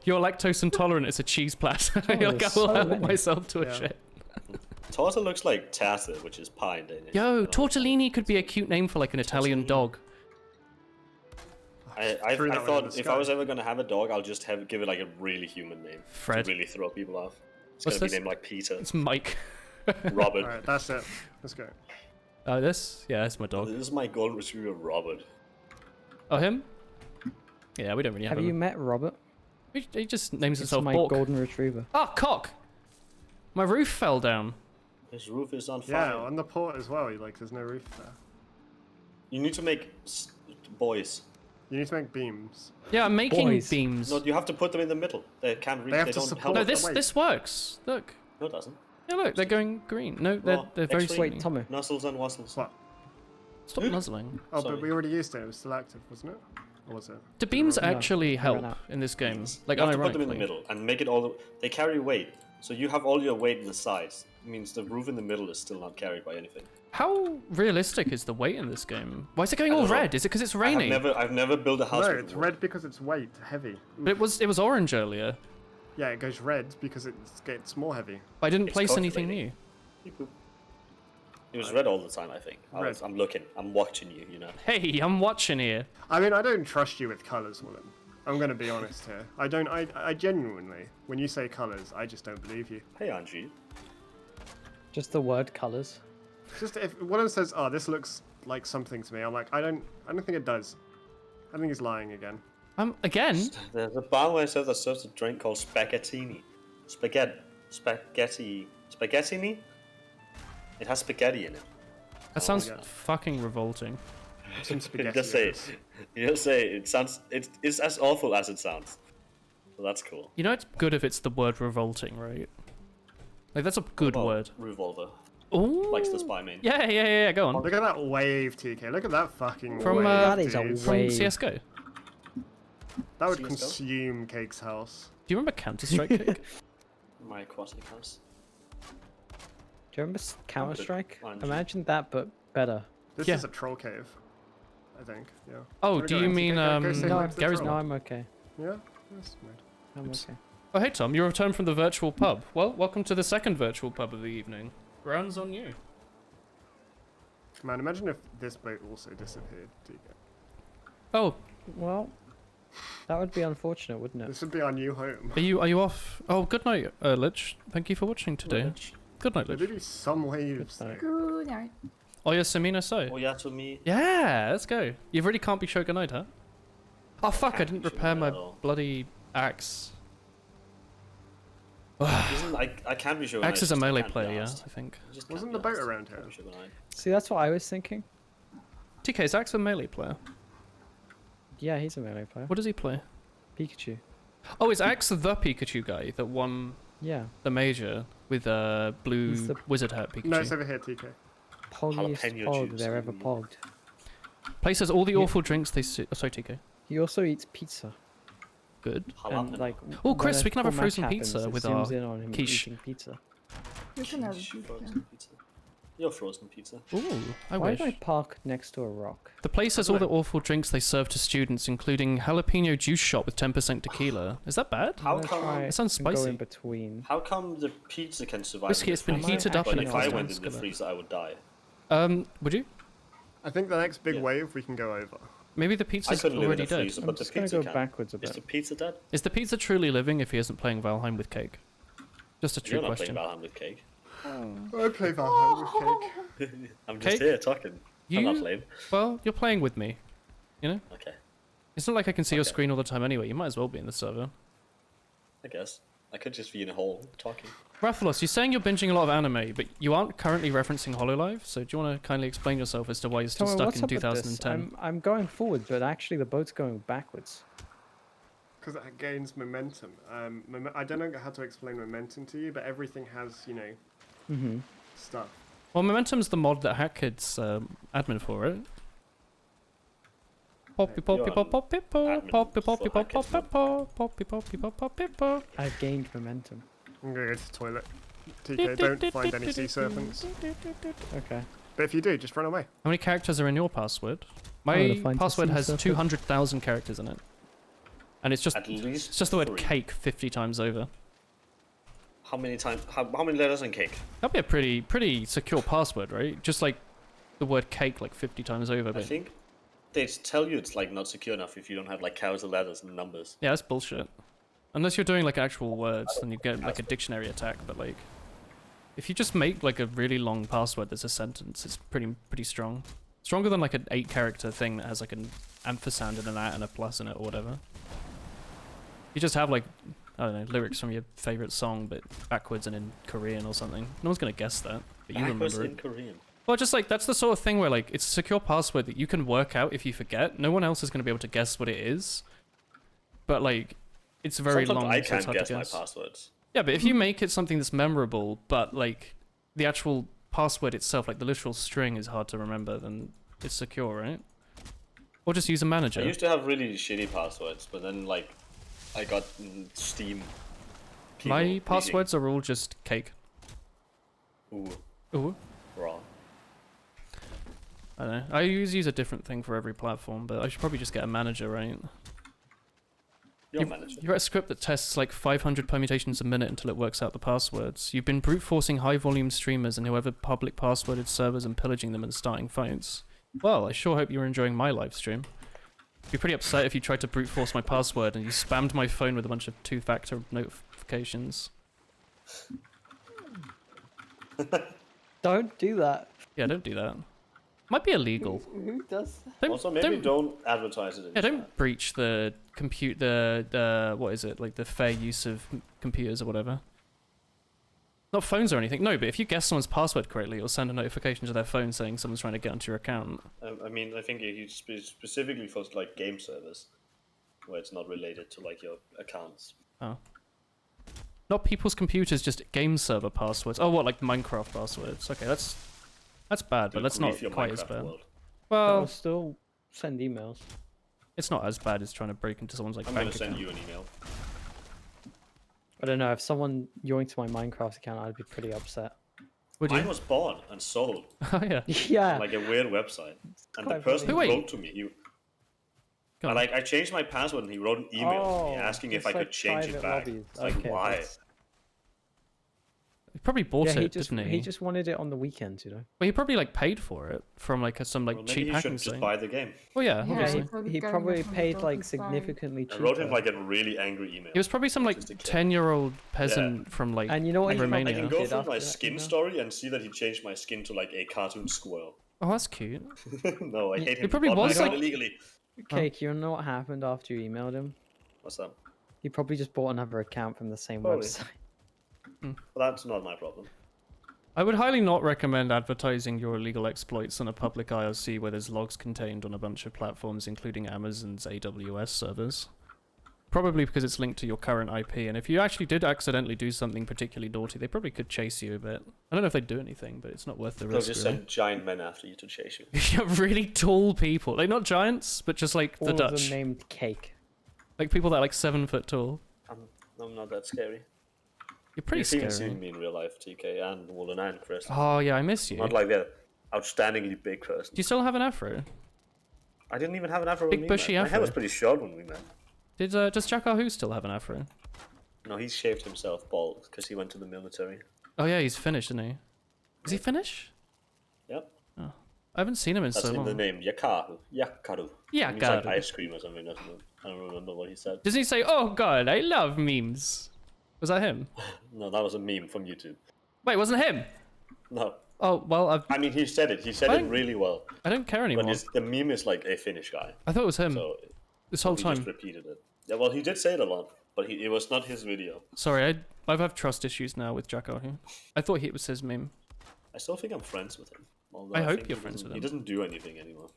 Speaker 2: You're lactose intolerant. It's a cheese platter. You're like, I
Speaker 6: there's
Speaker 2: will
Speaker 6: so
Speaker 2: help
Speaker 6: many.
Speaker 2: myself to a
Speaker 4: Yeah.
Speaker 2: shit.
Speaker 5: Torta looks like tarte, which is pie in Danish.
Speaker 2: Yo,
Speaker 5: You know?
Speaker 2: tortellini could be a cute name for like an Italian
Speaker 5: Tortellini.
Speaker 2: dog.
Speaker 5: I
Speaker 4: Threw that one in
Speaker 5: thought
Speaker 4: the
Speaker 5: if
Speaker 4: sky.
Speaker 5: I was ever gonna have a dog, I'll just give it like a really human name
Speaker 2: Fred.
Speaker 5: to really throw people off. It's
Speaker 2: What's
Speaker 5: gonna
Speaker 2: this?
Speaker 5: be named like Peter,
Speaker 2: It's Mike.
Speaker 5: Robert.
Speaker 4: Alright, that's it. Let's go.
Speaker 2: Oh, this? Yeah, that's my dog.
Speaker 5: This is my golden retriever, Robert.
Speaker 2: Oh, him? Yeah, we don't really have,
Speaker 6: Have you
Speaker 2: him.
Speaker 6: met Robert?
Speaker 2: He just names
Speaker 6: It's
Speaker 2: himself
Speaker 6: my
Speaker 2: Bork.
Speaker 6: golden retriever.
Speaker 2: Ah, cock! My roof fell down.
Speaker 5: His roof is on
Speaker 4: Yeah,
Speaker 5: fire.
Speaker 4: on the port as well. Like, there's no roof there.
Speaker 5: You need to make boys.
Speaker 4: You need to make beams.
Speaker 2: Yeah, I'm making
Speaker 6: Boys.
Speaker 2: beams.
Speaker 5: No, you have to put them in the middle. They can't reach.
Speaker 4: They have
Speaker 5: They
Speaker 4: to
Speaker 5: don't
Speaker 4: support-
Speaker 5: help.
Speaker 2: No,
Speaker 4: Oh,
Speaker 2: this
Speaker 4: wait.
Speaker 2: this works. Look.
Speaker 5: No, it doesn't.
Speaker 2: Yeah, look, they're going green. No, they're
Speaker 5: Oh,
Speaker 2: they're very
Speaker 5: X-ray.
Speaker 2: slowly.
Speaker 6: Wait, Tommy.
Speaker 5: Nuzzles and wassles.
Speaker 4: What?
Speaker 2: Stop muzzling.
Speaker 4: Oh,
Speaker 5: Sorry.
Speaker 4: but we already used it. It was still active, wasn't it? Or was it?
Speaker 2: Do beams
Speaker 6: No,
Speaker 2: actually
Speaker 6: we
Speaker 2: help
Speaker 6: ran out.
Speaker 2: in this game?
Speaker 5: Means
Speaker 2: Like,
Speaker 5: you have to put them in the
Speaker 2: unironically.
Speaker 5: middle and make it all. They carry weight, so you have all your weight in the sides. It means the roof in the middle is still not carried by anything.
Speaker 2: How realistic is the weight in this game? Why is it going
Speaker 5: I
Speaker 2: all
Speaker 5: don't know.
Speaker 2: red? Is it because it's raining?
Speaker 5: I've never built a house.
Speaker 4: No,
Speaker 5: with
Speaker 4: it's
Speaker 5: wood.
Speaker 4: red because it's weight, heavy.
Speaker 2: But it was orange earlier.
Speaker 4: Yeah, it goes red because it gets more heavy.
Speaker 2: But I didn't
Speaker 5: It's
Speaker 2: place anything
Speaker 5: calculating.
Speaker 2: new.
Speaker 5: Beep, boop. It was red all the time, I think.
Speaker 4: Red.
Speaker 5: I'm looking. I'm watching you. You know.
Speaker 2: Hey, I'm watching here.
Speaker 4: I mean, I don't trust you with colours, Willem. I'm gonna be honest here. I genuinely, when you say colours, I just don't believe you.
Speaker 5: Hey, Angie.
Speaker 6: Just the word colors.
Speaker 4: Just if Willem says, "Oh, this looks like something to me," I'm like, I don't think it does. I think he's lying again.
Speaker 2: Again?
Speaker 5: There's a bar where it says that serves a drink called spaghettini. Spaghettini? It has spaghetti in it.
Speaker 2: That sounds
Speaker 4: God.
Speaker 2: fucking revolting.
Speaker 4: Some spaghetti.
Speaker 5: You just say it. You just say it. It sounds. It's as awful as it sounds. So that's cool.
Speaker 2: You know it's good if it's the word revolting, right? Like, that's a good
Speaker 5: Well,
Speaker 2: word.
Speaker 5: Revolver
Speaker 2: Oh.
Speaker 5: likes the spy main.
Speaker 2: Yeah, go on.
Speaker 4: Look at that wave, TK. Look at that fucking
Speaker 2: From,
Speaker 4: wave,
Speaker 6: That is a
Speaker 4: dude.
Speaker 2: From
Speaker 6: wave.
Speaker 2: CSGO.
Speaker 4: That would
Speaker 5: CS:GO?
Speaker 4: consume Cake's house.
Speaker 2: Do you remember Counter-Strike? Cake?
Speaker 5: My crossing house.
Speaker 6: Do you remember Counter Strike?
Speaker 5: Orange.
Speaker 6: Imagine that, but better.
Speaker 4: This
Speaker 2: Yeah.
Speaker 4: is a troll cave, I think. Yeah.
Speaker 2: Oh,
Speaker 4: Wanna
Speaker 2: do
Speaker 4: go
Speaker 2: you
Speaker 4: in?
Speaker 2: mean,
Speaker 4: Go say
Speaker 6: No,
Speaker 4: hi to the
Speaker 2: Gary's
Speaker 4: troll.
Speaker 6: no, I'm okay.
Speaker 4: Yeah. That's weird.
Speaker 6: I'm okay.
Speaker 2: Oh, hey Tom, you returned from the virtual pub. Well, welcome to the second virtual pub of the evening. Rounds on you.
Speaker 4: Man, imagine if this boat also disappeared, TK.
Speaker 2: Oh,
Speaker 6: Well, that would be unfortunate, wouldn't it?
Speaker 4: This would be our new home.
Speaker 2: are you off? Oh, good night, Lich. Thank you for watching today. Good night,
Speaker 4: There'd
Speaker 2: Lich.
Speaker 4: be some waves.
Speaker 6: Good night.
Speaker 3: Good night.
Speaker 2: Oh, yeah, Samina so.
Speaker 5: Oh yeah, to me.
Speaker 2: Yeah, let's go. You really can't be Shogun Knight, huh? Oh fuck, I
Speaker 5: Can't
Speaker 2: didn't
Speaker 5: be
Speaker 2: repair
Speaker 5: Shogun
Speaker 2: my
Speaker 5: at all.
Speaker 2: bloody axe.
Speaker 5: I can't be sure.
Speaker 2: Axe is a melee player, yeah, I think.
Speaker 4: Wasn't the boat around here?
Speaker 6: See, that's what I was thinking.
Speaker 2: TK, is Axe a melee player?
Speaker 6: Yeah, he's a melee player.
Speaker 2: What does he play?
Speaker 6: Pikachu.
Speaker 2: Oh, is Axe the Pikachu guy that won
Speaker 6: Yeah.
Speaker 2: the major with blue
Speaker 6: He's the-
Speaker 2: wizard hat Pikachu?
Speaker 4: No, it's over here, TK.
Speaker 6: Poggiest
Speaker 5: Jalapeno
Speaker 6: pog
Speaker 5: juice.
Speaker 6: they're ever pogged.
Speaker 2: Places all the
Speaker 6: Yeah.
Speaker 2: awful drinks they oh, sorry, TK.
Speaker 6: He also eats pizza.
Speaker 2: Good.
Speaker 6: And like,
Speaker 2: Oh,
Speaker 6: when
Speaker 2: Chris,
Speaker 6: a
Speaker 2: we can have a
Speaker 6: full match
Speaker 2: frozen
Speaker 6: happens,
Speaker 2: pizza
Speaker 6: it
Speaker 2: with
Speaker 6: zooms
Speaker 2: our
Speaker 6: in on him
Speaker 2: quiche.
Speaker 6: eating pizza.
Speaker 3: You can have
Speaker 5: Frozen pizza. Your frozen pizza.
Speaker 2: Ooh, I
Speaker 6: Why
Speaker 2: wish.
Speaker 6: did I park next to a rock?
Speaker 2: The place has all the awful drinks they serve to students, including jalapeno juice shot with 10% tequila. Is that bad?
Speaker 5: How
Speaker 6: I'm gonna
Speaker 5: come?
Speaker 6: try
Speaker 2: It sounds
Speaker 6: and Go
Speaker 2: spicy.
Speaker 6: in between.
Speaker 5: How come the pizza can survive?
Speaker 2: Whiskey,
Speaker 5: in the
Speaker 2: it's been
Speaker 5: freezer,
Speaker 2: heated up
Speaker 5: but
Speaker 2: and
Speaker 6: it
Speaker 5: if I
Speaker 6: costs
Speaker 5: went
Speaker 2: down,
Speaker 5: in the
Speaker 2: Skillet.
Speaker 5: freezer, I would die.
Speaker 2: Would you?
Speaker 4: I think the next big
Speaker 5: Yeah.
Speaker 4: wave we can go over.
Speaker 2: Maybe the
Speaker 5: I
Speaker 2: pizza's
Speaker 5: couldn't live in
Speaker 2: already
Speaker 5: a
Speaker 2: dead.
Speaker 5: freezer,
Speaker 6: I'm
Speaker 5: but the
Speaker 6: just gonna
Speaker 5: pizza
Speaker 6: go
Speaker 5: can.
Speaker 6: backwards a
Speaker 5: Is
Speaker 6: bit.
Speaker 5: the pizza dead?
Speaker 2: Is the pizza truly living if he isn't playing Valheim with cake? Just a true
Speaker 5: You're not
Speaker 2: question.
Speaker 5: playing Valheim with cake.
Speaker 4: I play Valheim with Cake.
Speaker 5: I'm just
Speaker 2: Cake?
Speaker 5: here talking. I'm not
Speaker 2: You,
Speaker 5: playing.
Speaker 2: well, you're playing with me. You know?
Speaker 5: Okay,
Speaker 2: It's not like I can see your
Speaker 5: Okay.
Speaker 2: screen all the time anyway. You might as well be in the server.
Speaker 5: I guess. I could just be in a hole talking.
Speaker 2: Raphaelos, you're saying you're binging a lot of anime, but you aren't currently referencing HoloLive, so do you want to kindly explain yourself as to why you're still
Speaker 6: Tomo,
Speaker 2: stuck
Speaker 6: what's
Speaker 2: in
Speaker 6: up with this?
Speaker 2: 2010?
Speaker 6: I'm going forward, but actually the boat's going backwards.
Speaker 4: Because it gains momentum. I don't know how to explain momentum to you, but everything has,
Speaker 6: Mm-hmm.
Speaker 4: stuff.
Speaker 2: Well, Momentum's the mod that HackKid's admin for, right? Poppy poppy
Speaker 5: You're
Speaker 2: pop poppy pop
Speaker 5: admin
Speaker 2: poppy
Speaker 5: for
Speaker 2: poppy pop
Speaker 5: HackKid's
Speaker 2: poppy pop poppy poppy pop poppy pop.
Speaker 6: I've gained momentum.
Speaker 4: I'm going to go to the toilet. TK, don't find any sea serpents.
Speaker 6: Okay.
Speaker 4: But if you do, just run away.
Speaker 2: How many characters are in your password?
Speaker 6: I'm gonna
Speaker 2: My
Speaker 6: find
Speaker 2: password
Speaker 6: sea
Speaker 2: has
Speaker 6: serpent.
Speaker 2: 200,000 characters in it. And it's just
Speaker 5: At least.
Speaker 2: it's just the word
Speaker 5: 3.
Speaker 2: cake 50 times over.
Speaker 5: How many times? How many letters in cake?
Speaker 2: That'd be a pretty secure password, right? Just like the word cake like 50 times over.
Speaker 5: I
Speaker 2: But
Speaker 5: think they tell you it's like not secure enough if you don't have like capital letters and numbers.
Speaker 2: yeah, that's bullshit. Unless you're doing like actual words, then you get like a dictionary attack. But like, if you just make like a really long password that's a sentence, it's pretty strong. Stronger than like an 8-character thing that has like an ampersand and an at and a plus in it or whatever. You just have like, I don't know, lyrics from your favorite song, but backwards and in Korean or something. No one's gonna guess that, but you
Speaker 5: Backwards
Speaker 2: remember
Speaker 5: in
Speaker 2: it.
Speaker 5: Korean.
Speaker 2: Well, just like that's the sort of thing where like it's a secure password that you can work out if you forget. No one else is gonna be able to guess what it is. But like, it's very
Speaker 5: Sometimes
Speaker 2: long.
Speaker 5: I
Speaker 2: so it's
Speaker 5: can't
Speaker 2: hard
Speaker 5: guess
Speaker 2: to
Speaker 5: my
Speaker 2: guess.
Speaker 5: passwords.
Speaker 2: Yeah, but if you make it something that's memorable, but like the actual password itself, like the literal string, is hard to remember, then it's secure, right? Or just use a manager.
Speaker 5: I used to have really shitty passwords, but then like I got Steam.
Speaker 2: My
Speaker 5: people
Speaker 2: passwords are all just cake.
Speaker 5: Ooh,
Speaker 2: Ooh.
Speaker 5: raw.
Speaker 2: I don't know. I use a different thing for every platform, but I should probably just get a manager, right?
Speaker 5: Your manager.
Speaker 2: You write a script that tests like 500 permutations a minute until it works out the passwords. You've been brute forcing high volume streamers and whoever public passworded servers and pillaging them and starting fights. Well, I sure hope you're enjoying my live stream. I'd be pretty upset if you tried to brute force my password and you spammed my phone with a bunch of two-factor notifications.
Speaker 6: Don't do that.
Speaker 2: Yeah, don't do that. Might be illegal.
Speaker 6: Who does that?
Speaker 2: Don't,
Speaker 5: Also, maybe don't advertise it. In
Speaker 2: Yeah,
Speaker 5: chat.
Speaker 2: don't breach the the what is it, like the fair use of computers or whatever. Not phones or anything. No, but if you guess someone's password correctly, it'll send a notification to their phone saying someone's trying to get onto your account.
Speaker 5: I mean, I think you specifically for like game servers, where it's not related to like your accounts.
Speaker 2: Oh. Not people's computers, just game server passwords. Oh, what, like Minecraft passwords? Okay, that's bad, but that's not
Speaker 5: Grief your
Speaker 2: quite as
Speaker 5: Minecraft
Speaker 2: bad.
Speaker 5: world.
Speaker 6: I'll
Speaker 2: Well,
Speaker 6: still send emails.
Speaker 2: it's not as bad as trying to break into someone's like
Speaker 5: I'm gonna
Speaker 2: bank
Speaker 5: send
Speaker 2: account.
Speaker 5: you an email.
Speaker 6: I don't know, if someone yoinked my Minecraft account, I'd be pretty upset.
Speaker 2: Would
Speaker 5: Mine
Speaker 2: you?
Speaker 5: was bought and sold
Speaker 2: Oh yeah.
Speaker 6: Yeah.
Speaker 5: on like a weird website, and the
Speaker 6: quite
Speaker 5: person who
Speaker 2: funny. Wait.
Speaker 5: wrote to me,
Speaker 2: Go on.
Speaker 5: I changed my password, and he wrote an email to me asking if I
Speaker 6: just
Speaker 5: could
Speaker 6: like
Speaker 5: change it
Speaker 6: private
Speaker 5: back.
Speaker 6: lobbies.
Speaker 5: It's like,
Speaker 6: Okay,
Speaker 5: why?
Speaker 6: that's-
Speaker 2: He probably bought
Speaker 6: Yeah,
Speaker 2: it, didn't he?
Speaker 6: he just wanted it on the weekends, you know.
Speaker 2: Well, he probably like paid for it from like some like
Speaker 5: Well,
Speaker 2: cheap
Speaker 5: maybe you
Speaker 2: hacking
Speaker 5: should just
Speaker 2: site.
Speaker 5: buy the game.
Speaker 2: Well, yeah,
Speaker 3: Yeah,
Speaker 2: obviously.
Speaker 6: He
Speaker 3: going
Speaker 6: probably
Speaker 3: from the
Speaker 6: paid
Speaker 3: dark
Speaker 6: like
Speaker 3: side.
Speaker 6: significantly
Speaker 5: I
Speaker 6: cheaper.
Speaker 5: wrote him like a really angry email.
Speaker 2: He was probably some like
Speaker 5: Just a kid.
Speaker 2: 10-year-old peasant from like
Speaker 6: And you know what he
Speaker 2: Romania.
Speaker 5: I can go
Speaker 6: did
Speaker 5: through
Speaker 6: after
Speaker 5: my
Speaker 6: that
Speaker 5: skin
Speaker 6: email?
Speaker 5: story and see that he changed my skin to like a cartoon squirrel.
Speaker 2: Oh, that's cute.
Speaker 5: No, I hate him.
Speaker 2: probably
Speaker 5: bought my
Speaker 2: was,
Speaker 5: account
Speaker 2: like-
Speaker 5: illegally.
Speaker 6: Cake, you know what happened after you emailed him?
Speaker 5: What's that?
Speaker 6: He probably just bought another account from the same
Speaker 5: Probably.
Speaker 6: website.
Speaker 5: Well, that's not my problem.
Speaker 2: I would highly not recommend advertising your illegal exploits on a public IRC where there's logs contained on a bunch of platforms, including Amazon's AWS servers. Probably because it's linked to your current IP, and if you actually did accidentally do something particularly naughty, they probably could chase you a bit. I don't know if they'd do anything, but it's not worth the
Speaker 5: They'll
Speaker 2: risk.
Speaker 5: just
Speaker 2: Really.
Speaker 5: send giant men after you to chase you.
Speaker 2: Yeah, really tall people. Like, not giants, but just like
Speaker 6: All
Speaker 2: the
Speaker 6: of
Speaker 2: Dutch.
Speaker 6: them named Cake.
Speaker 2: Like people that are like 7 foot tall.
Speaker 5: I'm not that scary.
Speaker 2: You're pretty
Speaker 5: You've even
Speaker 2: scary.
Speaker 5: seen me in real life, TK, and Woolen and Chris.
Speaker 2: Oh, yeah, I miss you.
Speaker 5: Not like the outstandingly big person.
Speaker 2: Do you still have an afro?
Speaker 5: I didn't even have an afro
Speaker 2: Big
Speaker 5: when we
Speaker 2: bushy
Speaker 5: met. My hair was
Speaker 2: afro.
Speaker 5: pretty short when we met.
Speaker 2: Does Jack Who still have an afro?
Speaker 5: No, he shaved himself bald because he went to the military.
Speaker 2: Oh yeah, he's Finnish, isn't he? Is he Finnish?
Speaker 5: Yep.
Speaker 2: I haven't seen him in
Speaker 5: That's
Speaker 2: so
Speaker 5: in
Speaker 2: long.
Speaker 5: the name. Yakaru. Yakaru. It means like
Speaker 2: Yakaru.
Speaker 5: ice cream or something. I don't remember what he said.
Speaker 2: Doesn't he say, "Oh God, I love memes"? Was that him?
Speaker 5: No, that was a meme from YouTube.
Speaker 2: Wait, it wasn't him.
Speaker 5: No.
Speaker 2: Oh well,
Speaker 5: I mean, he said it. He said
Speaker 2: I
Speaker 5: it
Speaker 2: don't-
Speaker 5: really well.
Speaker 2: I don't care
Speaker 5: But
Speaker 2: anymore.
Speaker 5: the meme is like a Finnish guy.
Speaker 2: I thought it was him
Speaker 5: So
Speaker 2: this whole
Speaker 5: he
Speaker 2: time.
Speaker 5: just repeated it. Yeah, well, he did say it a lot, but it was not his video.
Speaker 2: Sorry, I have trust issues now with Jack Who. I thought it was his meme.
Speaker 5: I still think I'm friends with him. Although
Speaker 2: I hope
Speaker 5: think
Speaker 2: you're
Speaker 5: he
Speaker 2: friends
Speaker 5: doesn't-
Speaker 2: with him.
Speaker 5: He doesn't do anything anymore.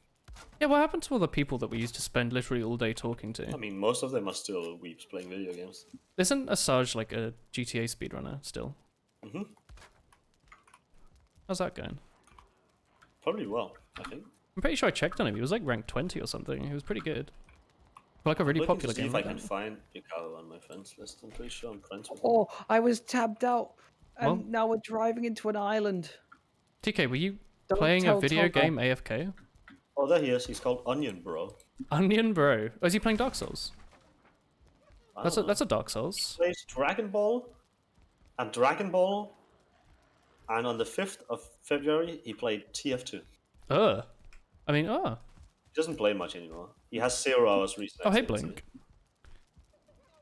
Speaker 2: Yeah, what happened to all the people that we used to spend literally all day talking to?
Speaker 5: I mean, most of them are still weeps playing video games.
Speaker 2: Isn't Asajj like a GTA speedrunner still?
Speaker 5: Hmm.
Speaker 2: How's that going?
Speaker 5: Probably well, I think.
Speaker 2: I'm pretty sure I checked on him. He was like ranked 20 or something. He was pretty good. For like a really
Speaker 5: Looking
Speaker 2: popular
Speaker 5: to see
Speaker 2: game.
Speaker 5: if I
Speaker 2: like
Speaker 5: can
Speaker 2: that.
Speaker 5: find Yakaru on my friends list. I'm pretty sure I'm friends with him.
Speaker 6: Oh, I was tabbed out, and
Speaker 2: Well-
Speaker 6: now we're driving into an island.
Speaker 2: TK, were you
Speaker 6: Don't
Speaker 2: playing a
Speaker 6: tell
Speaker 2: video
Speaker 6: Tom.
Speaker 2: game AFK?
Speaker 5: Oh, there he is. He's called Onion Bro.
Speaker 2: Onion Bro. Oh, is he playing Dark Souls?
Speaker 5: I
Speaker 2: That's
Speaker 5: don't know.
Speaker 2: a Dark Souls.
Speaker 5: Plays Dragon Ball and Dragon Ball, and on the 5th of February he played TF2.
Speaker 2: I mean,
Speaker 5: He doesn't play much anymore. He has 0 hours recent.
Speaker 2: Oh, hey,
Speaker 5: activity.
Speaker 2: Blink.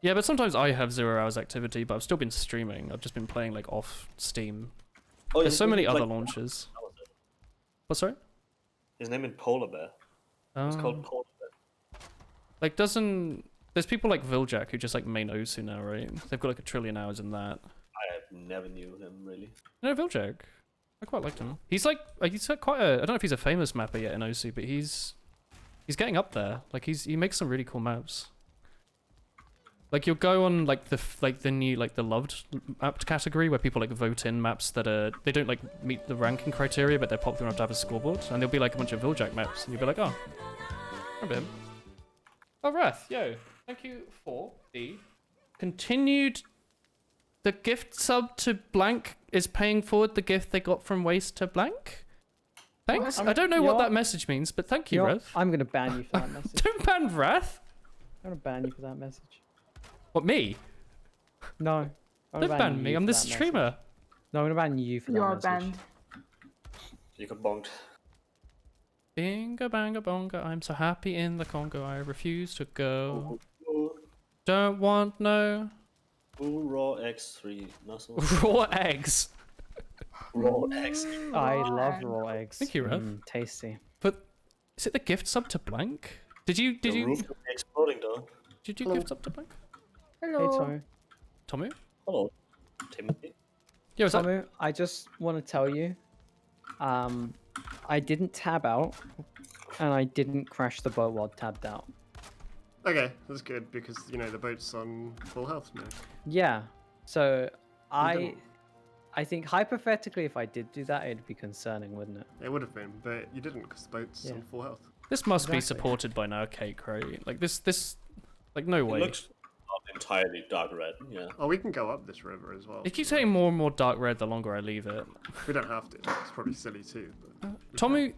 Speaker 2: Yeah, but sometimes I have 0 hours activity, but I've still been streaming. I've just been playing like off Steam.
Speaker 5: Oh,
Speaker 2: There's
Speaker 5: his
Speaker 2: so
Speaker 5: name
Speaker 2: many
Speaker 5: is,
Speaker 2: other
Speaker 5: like,
Speaker 2: launches.
Speaker 5: What was it?
Speaker 2: What, sorry?
Speaker 5: His name is Polar Bear. It's called Polar Bear.
Speaker 2: Like, there's people like Viljack who just like main Osu now, right? They've got like 1 trillion hours in that.
Speaker 5: I have never knew him really.
Speaker 2: No, Viljack. I quite liked him. He's like quite a, I don't know if he's a famous mapper yet in Osu, but he's getting up there. Like he makes some really cool maps. Like you'll go on like the new like the loved map category where people like vote in maps that they don't like meet the ranking criteria but they're popular enough to have a scoreboard, and there'll be like a bunch of Villjack maps and you'll be like, oh, remember him. Oh, Wrath, yo, thank you for the continued. The gift sub to Blank is paying forward the gift they got from Waste to Blank. Thanks. I don't know what that message means, but thank you, Wrath.
Speaker 6: I'm gonna ban you for that message.
Speaker 2: Don't ban Wrath.
Speaker 6: I'm gonna ban you for that message.
Speaker 2: What, me?
Speaker 6: No.
Speaker 2: Don't ban me. I'm the streamer.
Speaker 6: No, I'm gonna ban you for that
Speaker 3: You are
Speaker 6: message.
Speaker 3: banned.
Speaker 5: You got bonked.
Speaker 2: Binga banga bonga, I'm so happy in the Congo, I refuse to go. Don't want no
Speaker 5: Ooh, raw X3 muscle.
Speaker 2: raw eggs.
Speaker 5: Raw X.
Speaker 6: I love raw eggs.
Speaker 2: Thank you, Rev.
Speaker 6: Tasty.
Speaker 2: But is it the gift sub to Blank? Did you
Speaker 5: The roof will be exploding, though.
Speaker 2: did you gift sub to Blank?
Speaker 3: Hello.
Speaker 6: Hey, Tommy.
Speaker 2: Tommy?
Speaker 5: Hello, Timothy.
Speaker 2: Yeah, was that?
Speaker 6: Tommy, I just want to tell you, I didn't tab out, and I didn't crash the boat while tabbed out.
Speaker 4: Okay, that's good because you know the boat's on full health now.
Speaker 6: Yeah. So I
Speaker 4: didn't.
Speaker 6: think hypothetically, if I did do that, it'd be concerning, wouldn't it?
Speaker 4: It would have been, but you didn't because the boat's
Speaker 6: Yeah.
Speaker 4: on full health.
Speaker 2: This must be
Speaker 6: Exactly.
Speaker 2: supported by now, Cake, right? Like this like no
Speaker 5: It
Speaker 2: way.
Speaker 5: looks not entirely dark red. Yeah.
Speaker 4: Oh, we can go up this river as well.
Speaker 2: It keeps getting more and more dark red the longer I leave it.
Speaker 4: We don't have to. It's probably silly too. But
Speaker 2: Tommy,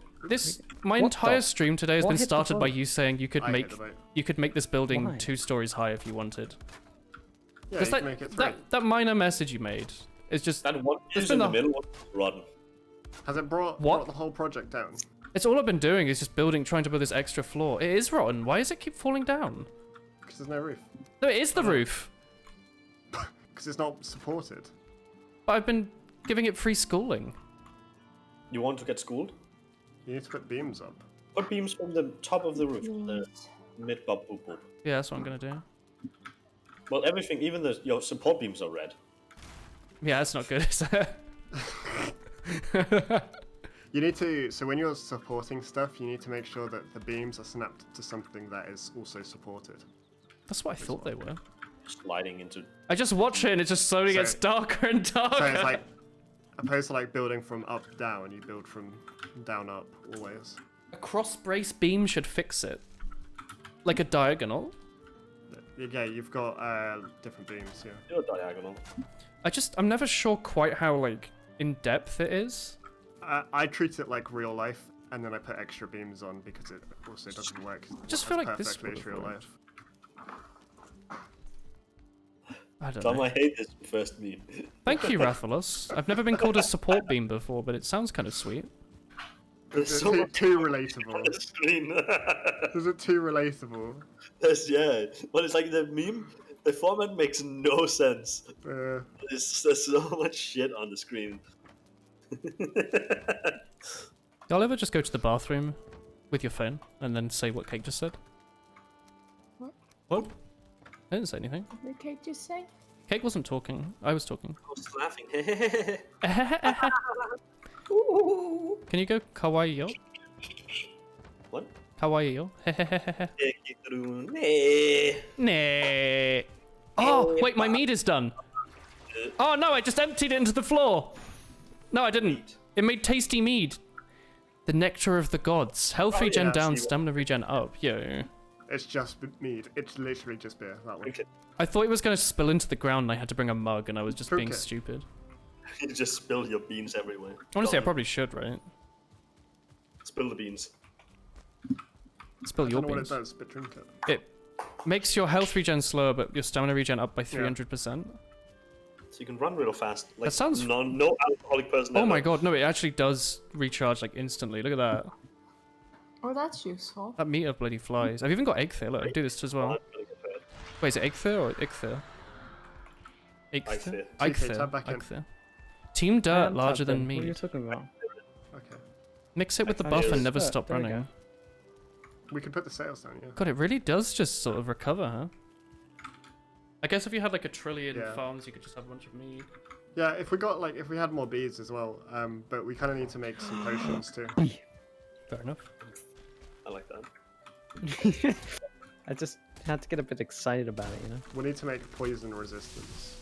Speaker 2: my
Speaker 6: What
Speaker 2: entire
Speaker 6: the-
Speaker 2: stream today has
Speaker 6: what
Speaker 2: been
Speaker 6: hit the
Speaker 2: started by
Speaker 6: boat?
Speaker 2: you saying you could
Speaker 4: I hit
Speaker 2: make
Speaker 4: the boat.
Speaker 2: this building
Speaker 6: Why?
Speaker 2: 2 stories high if you wanted.
Speaker 4: Yeah,
Speaker 2: Just
Speaker 4: you can make it 3.
Speaker 2: that minor message you made is just
Speaker 5: That one
Speaker 2: It's
Speaker 5: is
Speaker 2: been
Speaker 5: in the
Speaker 2: a-
Speaker 5: middle. Rotten.
Speaker 4: Has it brought the whole project down?
Speaker 2: it's all I've been doing is just trying to build this extra floor. It is rotten. Why does it keep falling down?
Speaker 4: Because there's no roof.
Speaker 2: No, it is the roof.
Speaker 4: Because it's not supported.
Speaker 2: But I've been giving it free schooling.
Speaker 5: You want to get schooled?
Speaker 4: You need to put beams up.
Speaker 5: Put beams from the top of the roof. The mid bob boop boop.
Speaker 2: Yeah, that's what I'm gonna do.
Speaker 5: Well, everything, even your support beams are red.
Speaker 2: Yeah, that's not good, is it?
Speaker 4: You need to. So when you're supporting stuff, you need to make sure that the beams are snapped to something that is also supported.
Speaker 2: That's what I thought they were.
Speaker 5: Sliding into.
Speaker 2: I just watch it and it just slowly gets
Speaker 4: So-
Speaker 2: darker and darker.
Speaker 4: So it's like, opposed to like building from up down, you build from down up always.
Speaker 2: A cross brace beam should fix it. Like a diagonal.
Speaker 4: Yeah, you've got different beams. Yeah.
Speaker 5: You're diagonal.
Speaker 2: I'm never sure quite how like in depth it is.
Speaker 4: I treat it like real life, and then I put extra beams on because it also doesn't work.
Speaker 2: Just feel like this
Speaker 4: perfectly as
Speaker 2: would've
Speaker 4: real
Speaker 2: worked.
Speaker 4: life.
Speaker 2: I don't
Speaker 5: Tom,
Speaker 2: know.
Speaker 5: I hate this first meme.
Speaker 2: Thank you, Rathalos. I've never been called a support beam before, but it sounds kind of sweet.
Speaker 5: There's
Speaker 4: Is
Speaker 5: so
Speaker 4: it
Speaker 5: much
Speaker 4: too
Speaker 5: on
Speaker 4: relatable?
Speaker 5: the screen.
Speaker 4: Is it too relatable?
Speaker 5: Yeah. But it's like the meme, the format makes no sense. There's so much shit on the screen.
Speaker 2: Y'all ever just go to the bathroom with your phone and then say what Cake just said?
Speaker 3: What?
Speaker 2: What? I didn't say anything.
Speaker 3: What did Kate just say?
Speaker 2: Cake wasn't talking. I was talking.
Speaker 5: I was laughing.
Speaker 2: Can you go kawaii yo?
Speaker 5: What?
Speaker 2: Kawaii yo?
Speaker 5: Nah.
Speaker 2: Nah. Oh, wait, my meat is done. Oh no, I just emptied it into the floor. No, I didn't. It made tasty mead. The nectar of the gods. Health regen
Speaker 4: yeah,
Speaker 2: down,
Speaker 4: see what-
Speaker 2: stamina regen up. Yo.
Speaker 4: It's just mead. It's literally just beer. That one.
Speaker 5: Okay.
Speaker 2: I thought it was going to spill into the ground and I had to bring a mug and I was just being
Speaker 4: Okay.
Speaker 2: stupid.
Speaker 5: You just spill your beans everywhere.
Speaker 2: Honestly, I
Speaker 5: Go on,
Speaker 2: probably should, right?
Speaker 5: spill the beans.
Speaker 2: Spill
Speaker 4: I
Speaker 2: your
Speaker 4: don't know what
Speaker 2: beans.
Speaker 4: it does, but drink it.
Speaker 2: It makes your health regen slower, but your stamina regen up by 300%.
Speaker 5: So you can run real fast. Like
Speaker 2: That sounds-
Speaker 5: no alcoholic person.
Speaker 2: Oh
Speaker 5: ever.
Speaker 2: my god, no, it actually does recharge like instantly. Look at that.
Speaker 3: Oh, that's useful.
Speaker 2: That meter bloody flies. I've even got Egg Look, I do this as well.
Speaker 5: I'm really good for it.
Speaker 2: Wait, is it Egg or Igthir?
Speaker 5: Igthir.
Speaker 4: TK, tab back in.
Speaker 2: Igthir. Team Dirt larger than
Speaker 6: What are you
Speaker 2: me.
Speaker 6: talking about?
Speaker 4: Okay.
Speaker 2: Mix it with the
Speaker 6: Oh,
Speaker 2: buff
Speaker 6: yes.
Speaker 2: and never
Speaker 6: There
Speaker 2: stop
Speaker 6: we go.
Speaker 2: running.
Speaker 4: We could put the sails down. Yeah.
Speaker 2: God, it really does just sort of recover, huh? I guess if you had like a trillion
Speaker 4: Yeah.
Speaker 2: farms, you could just have a bunch of mead.
Speaker 4: Yeah. If we had more beads as well. But we kind of need to make some potions too.
Speaker 2: Fair enough.
Speaker 5: I like that.
Speaker 6: I just had to get a bit excited about it, you know?
Speaker 4: We need to make poison resistance.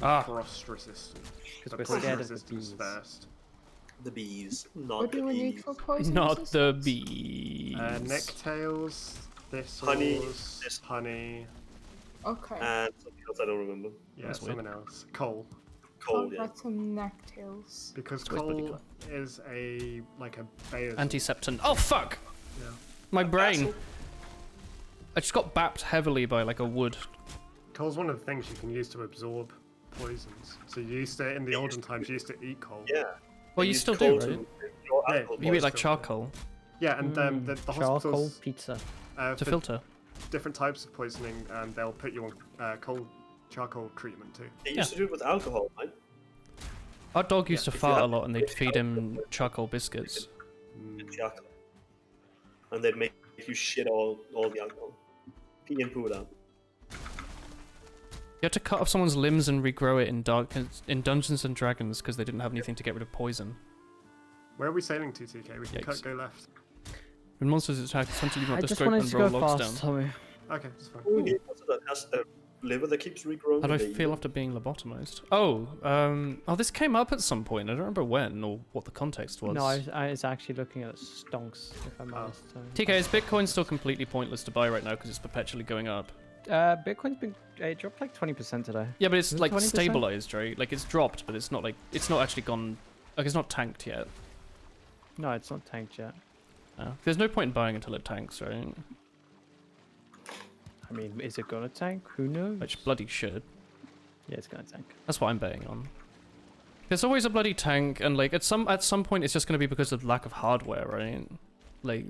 Speaker 2: Ah.
Speaker 4: Frost resistant.
Speaker 6: Because
Speaker 4: But
Speaker 6: we're
Speaker 4: poison
Speaker 6: scared of the
Speaker 4: resistance
Speaker 6: bees.
Speaker 4: first.
Speaker 5: The bees, not
Speaker 3: What
Speaker 5: the
Speaker 3: do we need
Speaker 5: bees.
Speaker 3: for poison
Speaker 2: Not the
Speaker 3: resistance?
Speaker 2: bees.
Speaker 4: Necktails, thistles, honey.
Speaker 3: Okay.
Speaker 5: And something else I don't remember.
Speaker 4: Yeah,
Speaker 2: That's weird.
Speaker 4: something else. Coal.
Speaker 5: Coal,
Speaker 3: I've
Speaker 5: yeah.
Speaker 3: got some necktails.
Speaker 4: Because
Speaker 2: always bloody
Speaker 4: coal is a basal.
Speaker 2: Antiseptant. Oh fuck!
Speaker 4: Yeah.
Speaker 2: My brain.
Speaker 5: Basil?
Speaker 2: I just got bapped heavily by like a wood.
Speaker 4: Coal's one of the things you can use to absorb poisons. So you used to, in the olden times, you used to eat coal.
Speaker 5: Yeah.
Speaker 2: Well,
Speaker 5: They
Speaker 2: you
Speaker 5: use
Speaker 2: still
Speaker 5: coal
Speaker 2: do,
Speaker 5: to
Speaker 2: right?
Speaker 5: draw
Speaker 4: Yeah,
Speaker 5: alcohol
Speaker 2: You eat like
Speaker 4: still do.
Speaker 2: charcoal
Speaker 4: Yeah, and the
Speaker 6: Charcoal
Speaker 4: hospitals,
Speaker 6: pizza.
Speaker 2: to
Speaker 4: for
Speaker 2: filter.
Speaker 4: different types of poisoning, they'll put you on charcoal treatment too.
Speaker 5: They used to do it with alcohol, right?
Speaker 2: Our dog used to
Speaker 5: if you
Speaker 2: fart a
Speaker 5: have-
Speaker 2: lot, and they'd feed him charcoal biscuits.
Speaker 5: Charcoal. And they'd make you shit all the alcohol. Pee and poo it out.
Speaker 2: You had to cut off someone's limbs and regrow it in Dungeons and Dragons because they didn't have anything to get rid of poison.
Speaker 4: Where are we sailing to, TK? We can
Speaker 2: Yikes.
Speaker 4: go left.
Speaker 2: When monsters attack, essentially you
Speaker 6: I
Speaker 2: want the
Speaker 6: just
Speaker 2: scope
Speaker 6: wanted
Speaker 2: and
Speaker 6: to
Speaker 2: roll
Speaker 6: go
Speaker 2: logs
Speaker 6: fast,
Speaker 2: down.
Speaker 6: Tommy.
Speaker 4: Okay, that's fine.
Speaker 5: Who needs that has a liver that keeps regrowing?
Speaker 2: How do I
Speaker 5: and they
Speaker 2: feel
Speaker 5: eat
Speaker 2: after being lobotomized? Oh, this came up at some point. I don't remember when or what the context was.
Speaker 6: No, I was actually looking at stonks, if I'm honest.
Speaker 2: TK, is Bitcoin still completely pointless to buy right now because it's perpetually going up?
Speaker 6: Bitcoin's been it dropped like 20% today.
Speaker 2: Yeah, but it's
Speaker 6: Is it
Speaker 2: like
Speaker 6: 20%?
Speaker 2: stabilized, right? Like it's dropped, but it's not actually gone. Like it's not tanked yet.
Speaker 6: No, it's not tanked yet.
Speaker 2: There's no point in buying until it tanks, right?
Speaker 6: I mean, is it gonna tank? Who knows?
Speaker 2: Which bloody should.
Speaker 6: Yeah, it's gonna tank.
Speaker 2: That's what I'm betting on. There's always a bloody tank, and like at some point it's just going to be because of lack of hardware, right? Like,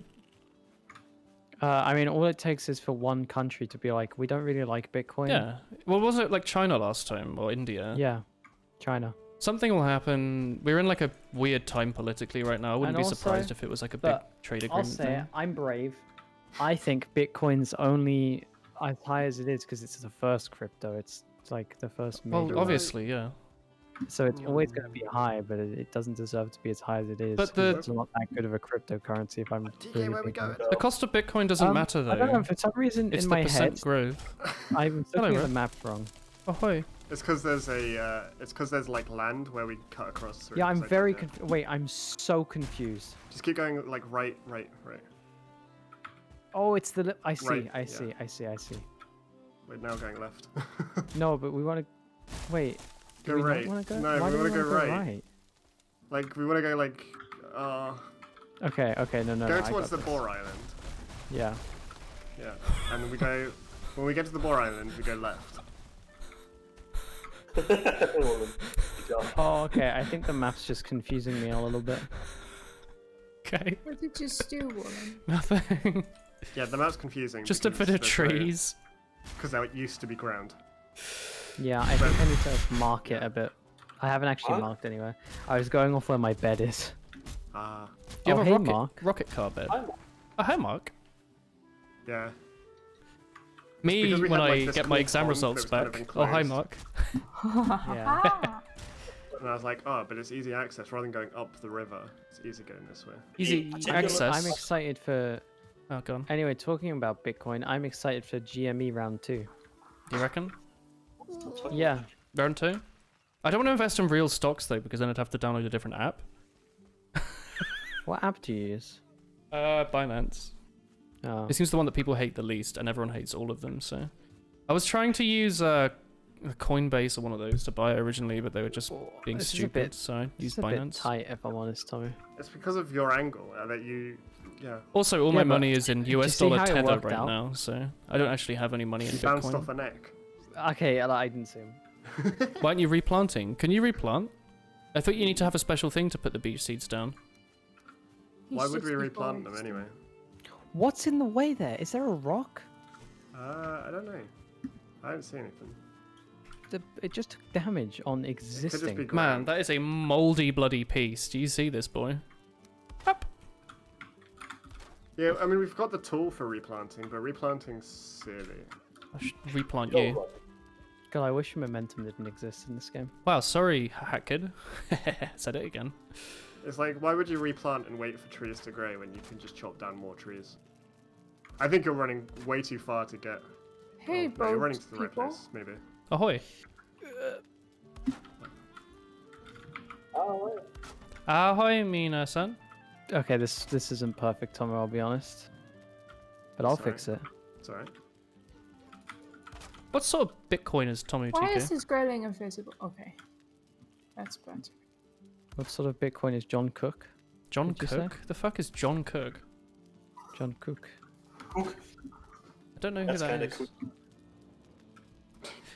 Speaker 6: I mean, all it takes is for one country to be like, we don't really like Bitcoin.
Speaker 2: yeah. Well, was it like China last time or India?
Speaker 6: Yeah. China.
Speaker 2: Something will happen. We're in like a weird time politically right now. I wouldn't
Speaker 6: And
Speaker 2: be
Speaker 6: also-
Speaker 2: surprised if it was like a big
Speaker 6: but
Speaker 2: trade
Speaker 6: I'll
Speaker 2: agreement
Speaker 6: say
Speaker 2: thing.
Speaker 6: it, I'm brave. I think Bitcoin's only as high as it is because it's the first crypto. It's like the first major.
Speaker 2: Well,
Speaker 6: one.
Speaker 2: obviously, yeah.
Speaker 6: So it's always going to be high, but it doesn't deserve to be as high as it is.
Speaker 2: But
Speaker 6: 'cause
Speaker 2: the-
Speaker 6: it's not that good of a cryptocurrency. If I'm really
Speaker 4: where we
Speaker 6: thinking.
Speaker 4: going?
Speaker 2: The cost of Bitcoin doesn't matter though.
Speaker 6: I don't know. For some reason,
Speaker 2: It's
Speaker 6: in
Speaker 2: the
Speaker 6: my
Speaker 2: percent
Speaker 6: head,
Speaker 2: growth.
Speaker 6: I'm
Speaker 2: Hello,
Speaker 6: looking at
Speaker 2: Ro.
Speaker 6: the map wrong.
Speaker 2: Ahoy.
Speaker 4: It's because there's like land where we cut across through.
Speaker 6: Yeah, I'm
Speaker 4: so I
Speaker 6: very
Speaker 4: don't know.
Speaker 6: wait. I'm so confused.
Speaker 4: Just keep going like right.
Speaker 6: Oh, it's the. I see.
Speaker 4: Right,
Speaker 6: I
Speaker 4: yeah.
Speaker 6: see. I see. I see.
Speaker 4: We're now going left.
Speaker 6: No, but we want to. Wait. Do
Speaker 4: Go
Speaker 6: we
Speaker 4: right.
Speaker 6: Not wanna go?
Speaker 4: No,
Speaker 6: Why
Speaker 4: we
Speaker 6: do
Speaker 4: wanna go
Speaker 6: wanna
Speaker 4: right. Like we want to go like
Speaker 6: Okay. Okay. No. No.
Speaker 4: go
Speaker 6: no, I
Speaker 4: towards
Speaker 6: got
Speaker 4: the
Speaker 6: this.
Speaker 4: Boar Island.
Speaker 6: Yeah.
Speaker 4: Yeah, and we go when we get to the Boar Island, we go left.
Speaker 5: Good job.
Speaker 6: Oh, okay. I think the map's just confusing me a little bit.
Speaker 2: Okay.
Speaker 3: What did you do, woman?
Speaker 2: Nothing.
Speaker 4: Yeah, the map's confusing.
Speaker 2: Just a bit of trees.
Speaker 4: Because that used to be ground.
Speaker 6: Yeah, I think I need to mark it a bit. I haven't actually
Speaker 5: What?
Speaker 6: marked anywhere. I was going off where my bed is.
Speaker 4: Ah,
Speaker 2: Do you
Speaker 6: Oh,
Speaker 2: have a
Speaker 6: hey,
Speaker 2: rocket,
Speaker 6: Mark.
Speaker 2: rocket car bed?
Speaker 5: Hi, Mark.
Speaker 2: Oh, hi, Mark.
Speaker 4: yeah.
Speaker 2: Me,
Speaker 4: Because we
Speaker 2: when
Speaker 4: had, like,
Speaker 2: I
Speaker 4: this
Speaker 2: get my
Speaker 4: cool
Speaker 2: exam
Speaker 4: pond that
Speaker 2: results
Speaker 4: was kind of
Speaker 2: back. Oh, hi,
Speaker 4: enclosed.
Speaker 2: Mark.
Speaker 6: Yeah.
Speaker 4: And I was like, oh, but it's easy access rather than going up the river. It's easy going this way.
Speaker 2: Easy
Speaker 5: Actually,
Speaker 2: access.
Speaker 6: I'm excited for.
Speaker 2: Oh, go on.
Speaker 6: Anyway, talking about Bitcoin, I'm excited for GME round 2.
Speaker 2: Do you reckon?
Speaker 6: Yeah.
Speaker 2: Round 2? I don't want to invest in real stocks, though, because then I'd have to download a different app.
Speaker 6: What app do you use?
Speaker 2: Binance.
Speaker 6: Oh.
Speaker 2: It seems the one that people hate the least, and everyone hates all of them, so... I was trying to use Coinbase or one of those to buy originally, but they were just being
Speaker 6: This is a
Speaker 2: stupid,
Speaker 6: bit-
Speaker 2: so I
Speaker 6: It's
Speaker 2: used
Speaker 6: a bit
Speaker 2: Binance.
Speaker 6: tight, if I'm honest, Tommy.
Speaker 4: It's because of your angle that you, yeah,
Speaker 2: Also, all
Speaker 6: Yeah,
Speaker 2: my
Speaker 6: but
Speaker 2: money is in
Speaker 6: did you
Speaker 2: US
Speaker 6: see
Speaker 2: dollar
Speaker 6: how it
Speaker 2: tether
Speaker 6: worked
Speaker 2: right
Speaker 6: out?
Speaker 2: now, so I don't actually have any money in
Speaker 4: you bounced
Speaker 2: Bitcoin.
Speaker 4: off a neck.
Speaker 6: Okay, I didn't see him.
Speaker 2: Why aren't you replanting? Can you replant? I thought you need to have a special thing to put the beach seeds down.
Speaker 4: Why would we replant them anyway?
Speaker 6: What's in the way there? Is there a rock?
Speaker 4: I don't know. I don't see anything.
Speaker 6: It just took damage on
Speaker 4: It could just
Speaker 6: existing.
Speaker 4: be
Speaker 2: Man,
Speaker 4: ground.
Speaker 2: that is a moldy bloody piece. Do you see this, boy? Up.
Speaker 4: Yeah, I mean we've got the tool for replanting, but replanting's silly.
Speaker 2: I should replant
Speaker 5: Go
Speaker 2: you.
Speaker 5: right.
Speaker 6: God, I wish momentum didn't exist in this game.
Speaker 2: Wow, sorry, hat kid. Said it again.
Speaker 4: It's like, why would you replant and wait for trees to grow when you can just chop down more trees? I think you're running way too far to get
Speaker 3: Hey,
Speaker 4: Oh, no, you're
Speaker 3: boat
Speaker 4: running to the right
Speaker 3: people.
Speaker 4: place, maybe.
Speaker 2: Ahoy. Ahoy, Mina-san.
Speaker 6: Okay, this isn't perfect, Tomo. I'll be honest, but I'll
Speaker 4: Sorry.
Speaker 6: fix it.
Speaker 4: It's alright.
Speaker 2: What sort of Bitcoin is Tommy
Speaker 3: Why
Speaker 2: TK?
Speaker 3: is this grayling invisible? Okay. That's better.
Speaker 6: What sort of Bitcoin is John Cook?
Speaker 2: John
Speaker 6: Did you say?
Speaker 2: Cook? The fuck is John Cook?
Speaker 6: John Cook.
Speaker 2: I don't know who
Speaker 5: That's
Speaker 2: that
Speaker 5: kind
Speaker 2: is.
Speaker 5: of cool.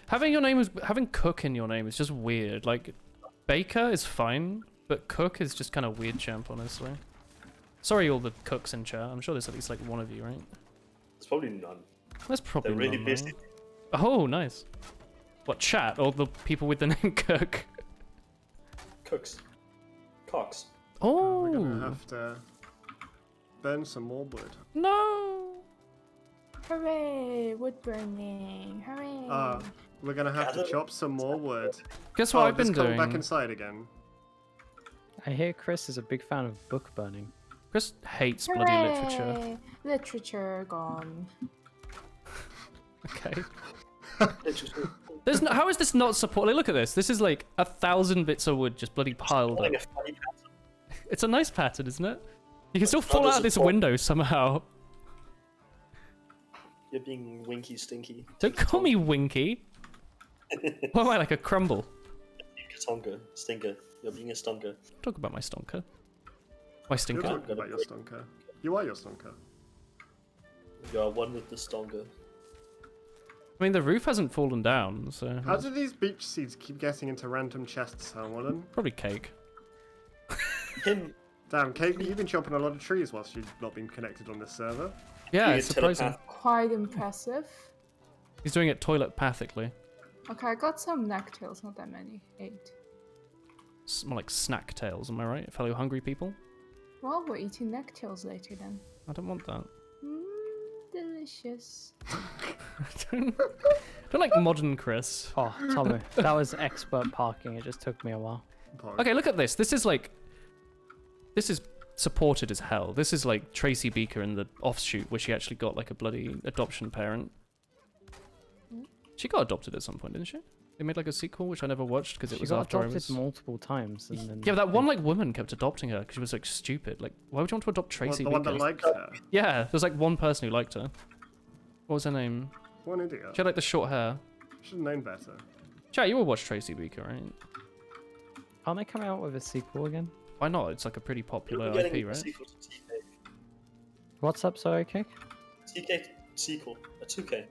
Speaker 2: Having Cook in your name is just weird. Like, Baker is fine, but Cook is just kind of weird, champ. Honestly. Sorry, all the cooks in chat. I'm sure there's at least like one of you, right?
Speaker 5: It's probably none.
Speaker 2: That's probably
Speaker 5: They're really
Speaker 2: none,
Speaker 5: busy.
Speaker 2: right? Oh, nice. What, chat or the people with the name Cook?
Speaker 5: Cooks. Cocks.
Speaker 4: We're gonna
Speaker 2: Oh
Speaker 4: have to burn some more wood.
Speaker 2: no!
Speaker 3: Hooray! Wood burning. Hooray!
Speaker 4: We're gonna have to
Speaker 5: Gather-
Speaker 4: chop some more wood.
Speaker 2: Guess what I've been
Speaker 4: just come
Speaker 2: doing?
Speaker 4: back inside again.
Speaker 6: I hear Chris is a big fan of book burning.
Speaker 2: Chris hates bloody literature.
Speaker 3: Hooray! Literature gone.
Speaker 2: Okay.
Speaker 5: Interesting.
Speaker 2: There's no, how is this not support? Like, look at this. This is like 1,000 bits of wood just bloody piled up.
Speaker 5: Like a funny pattern.
Speaker 2: It's a nice pattern, isn't it? You can still
Speaker 5: Not
Speaker 2: fall
Speaker 5: as
Speaker 2: out of this
Speaker 5: support.
Speaker 2: window somehow.
Speaker 5: You're being winky stinky.
Speaker 2: Don't call me Winky. What am I, like a crumble?
Speaker 5: Stonker. Stinker. You're being a stonker.
Speaker 2: Talk about my stonker. My
Speaker 4: You're
Speaker 2: stinker.
Speaker 4: talking about your stonker. You are your stonker.
Speaker 5: You are one with the stonker.
Speaker 2: I mean, the roof hasn't fallen down, so...
Speaker 4: How do these beach seeds keep getting into random chests, Harwollen?
Speaker 2: Probably cake.
Speaker 5: Him.
Speaker 4: Damn, Kate, you've been chopping a lot of trees whilst you've not been connected on this server.
Speaker 2: Yeah,
Speaker 5: being
Speaker 2: it's
Speaker 5: a
Speaker 2: surprising.
Speaker 5: telepath.
Speaker 3: Quite impressive.
Speaker 2: He's doing it toilet-pathically.
Speaker 3: Okay, I got some necktails, not that many. 8.
Speaker 2: It's more like snack tails, am I right? Fellow hungry people?
Speaker 3: Well, we're eating necktails later then.
Speaker 2: I don't want that.
Speaker 3: Delicious.
Speaker 2: I don't like modern Chris.
Speaker 6: Oh, Tomo, that was expert parking. It just took me a while.
Speaker 2: Okay, look at this. This is like... This is supported as hell. This is like Tracy Beaker in the offshoot where she actually got like a bloody adoption parent. She got adopted at some point, didn't she? They made like a sequel, which I never watched because it
Speaker 6: She
Speaker 2: was
Speaker 6: got
Speaker 2: after I
Speaker 6: adopted
Speaker 2: was...
Speaker 6: multiple times, and then
Speaker 2: Yeah, but that one like woman kept adopting her because she was like stupid. Like, why would you want to adopt
Speaker 4: What,
Speaker 2: Tracy
Speaker 4: the one
Speaker 2: Beaker?
Speaker 4: that liked her?
Speaker 2: Yeah, there was like one person who liked her. What was her name?
Speaker 4: One idiot.
Speaker 2: She had like the short hair.
Speaker 4: Should have known better.
Speaker 2: Chat, you will watch Tracy Beaker, right?
Speaker 6: Can't they come out with a sequel again?
Speaker 2: Why not? It's like a pretty popular
Speaker 5: You're getting
Speaker 2: IP,
Speaker 5: a
Speaker 2: right?
Speaker 5: sequel to TK.
Speaker 6: What's up, sorry, Kick?
Speaker 5: TK sequel. A 2K.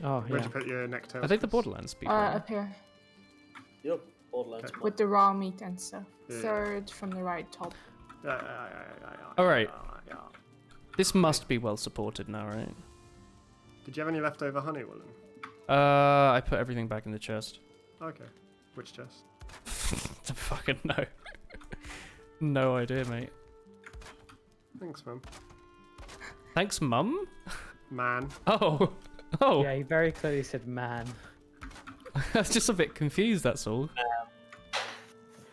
Speaker 6: Oh,
Speaker 4: Where'd
Speaker 6: yeah.
Speaker 4: you put your necktails?
Speaker 2: Are they the Borderlands people?
Speaker 3: Up here.
Speaker 5: Yep. Borderlands.
Speaker 4: Okay.
Speaker 3: With the raw meat and stuff.
Speaker 4: Yeah.
Speaker 3: Third from the right top.
Speaker 2: Alright. This must be well supported now, right?
Speaker 4: Did you have any leftover honey, Willen?
Speaker 2: I put everything back in the chest.
Speaker 4: Okay. Which chest?
Speaker 2: To fucking know. No idea, mate.
Speaker 4: Thanks, man.
Speaker 2: Thanks, mum?
Speaker 4: Man.
Speaker 2: Oh. Oh.
Speaker 6: Yeah, he very clearly said man.
Speaker 2: I was just a bit confused, that's all.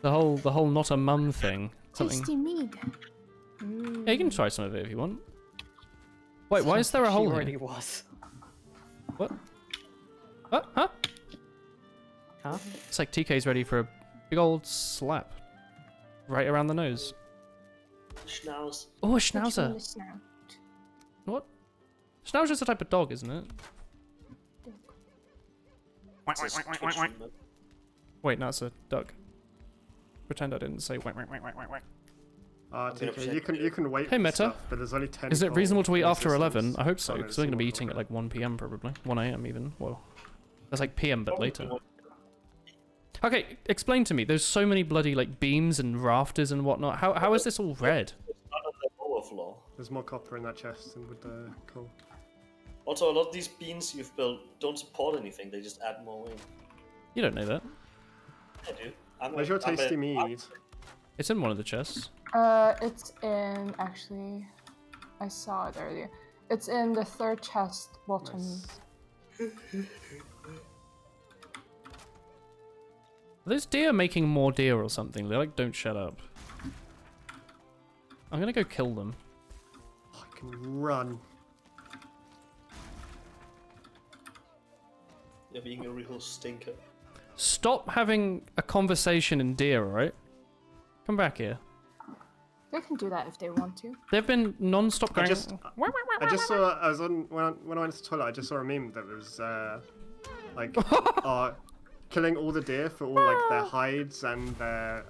Speaker 2: The whole not a mum thing. Something.
Speaker 3: Tasty meat.
Speaker 2: Yeah, you can try some of it if you want. Wait, why is there a
Speaker 6: She
Speaker 2: hole
Speaker 6: already
Speaker 2: here?
Speaker 6: was.
Speaker 2: What? What? Huh?
Speaker 6: Huh?
Speaker 2: It's like TK's ready for a big old slap. Right around the nose.
Speaker 5: Schnauz.
Speaker 2: Oh, a
Speaker 3: Which one
Speaker 2: schnauzer.
Speaker 3: is now?
Speaker 2: What? Schnauzer's a type of dog, isn't it?
Speaker 5: It's a Twitch streamer.
Speaker 2: Wait, no, it's a duck. Pretend I didn't say whack, whack, whack, whack, whack, whack.
Speaker 4: Ah,
Speaker 5: gonna
Speaker 4: TK, you can wait
Speaker 2: Hey,
Speaker 4: for
Speaker 2: Meta.
Speaker 4: stuff, but there's only 10
Speaker 2: Is it reasonable to eat after
Speaker 4: resistance.
Speaker 2: 11? I hope so,
Speaker 4: Oh, no,
Speaker 2: because we're going to be
Speaker 4: it's
Speaker 2: eating at
Speaker 4: not.
Speaker 2: like 1 PM probably. 1 AM even. Whoa. That's like PM, but later. Okay, explain to me. There's so many bloody like beams and rafters and whatnot. How is this all red?
Speaker 5: It's not on the overflow.
Speaker 4: There's more copper in that chest than with the coal.
Speaker 5: Also, a lot of these beans you've built don't support anything. They just add more weight.
Speaker 2: You don't know that.
Speaker 5: I do.
Speaker 4: Where's your tasty meat?
Speaker 2: It's in one of the chests.
Speaker 3: It's in, actually, I saw it earlier. It's in the third chest bottom.
Speaker 4: Nice.
Speaker 2: Are those deer making more deer or something? They like don't shut up. I'm gonna go kill them.
Speaker 4: Oh, I can run.
Speaker 5: You're being a real stinker.
Speaker 2: Stop having a conversation in deer, alright? Come back here.
Speaker 3: They can do that if they want to.
Speaker 2: They've been non-stop
Speaker 4: I
Speaker 2: going...
Speaker 4: just saw. I was on when I went to the toilet. I just saw a meme that was like killing all the deer for all like their hides and their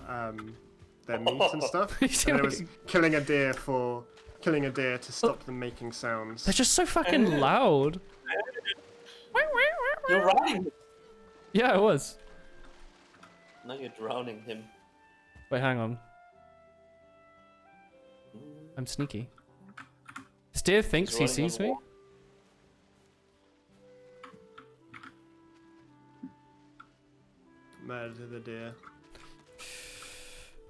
Speaker 4: meat and stuff. And it was killing a deer to stop them making sounds.
Speaker 2: They're just so fucking loud.
Speaker 5: You're riding him.
Speaker 2: Yeah, it was.
Speaker 5: Now you're drowning him.
Speaker 2: Wait, hang on. I'm sneaky. This deer thinks he sees me.
Speaker 4: Murder the deer.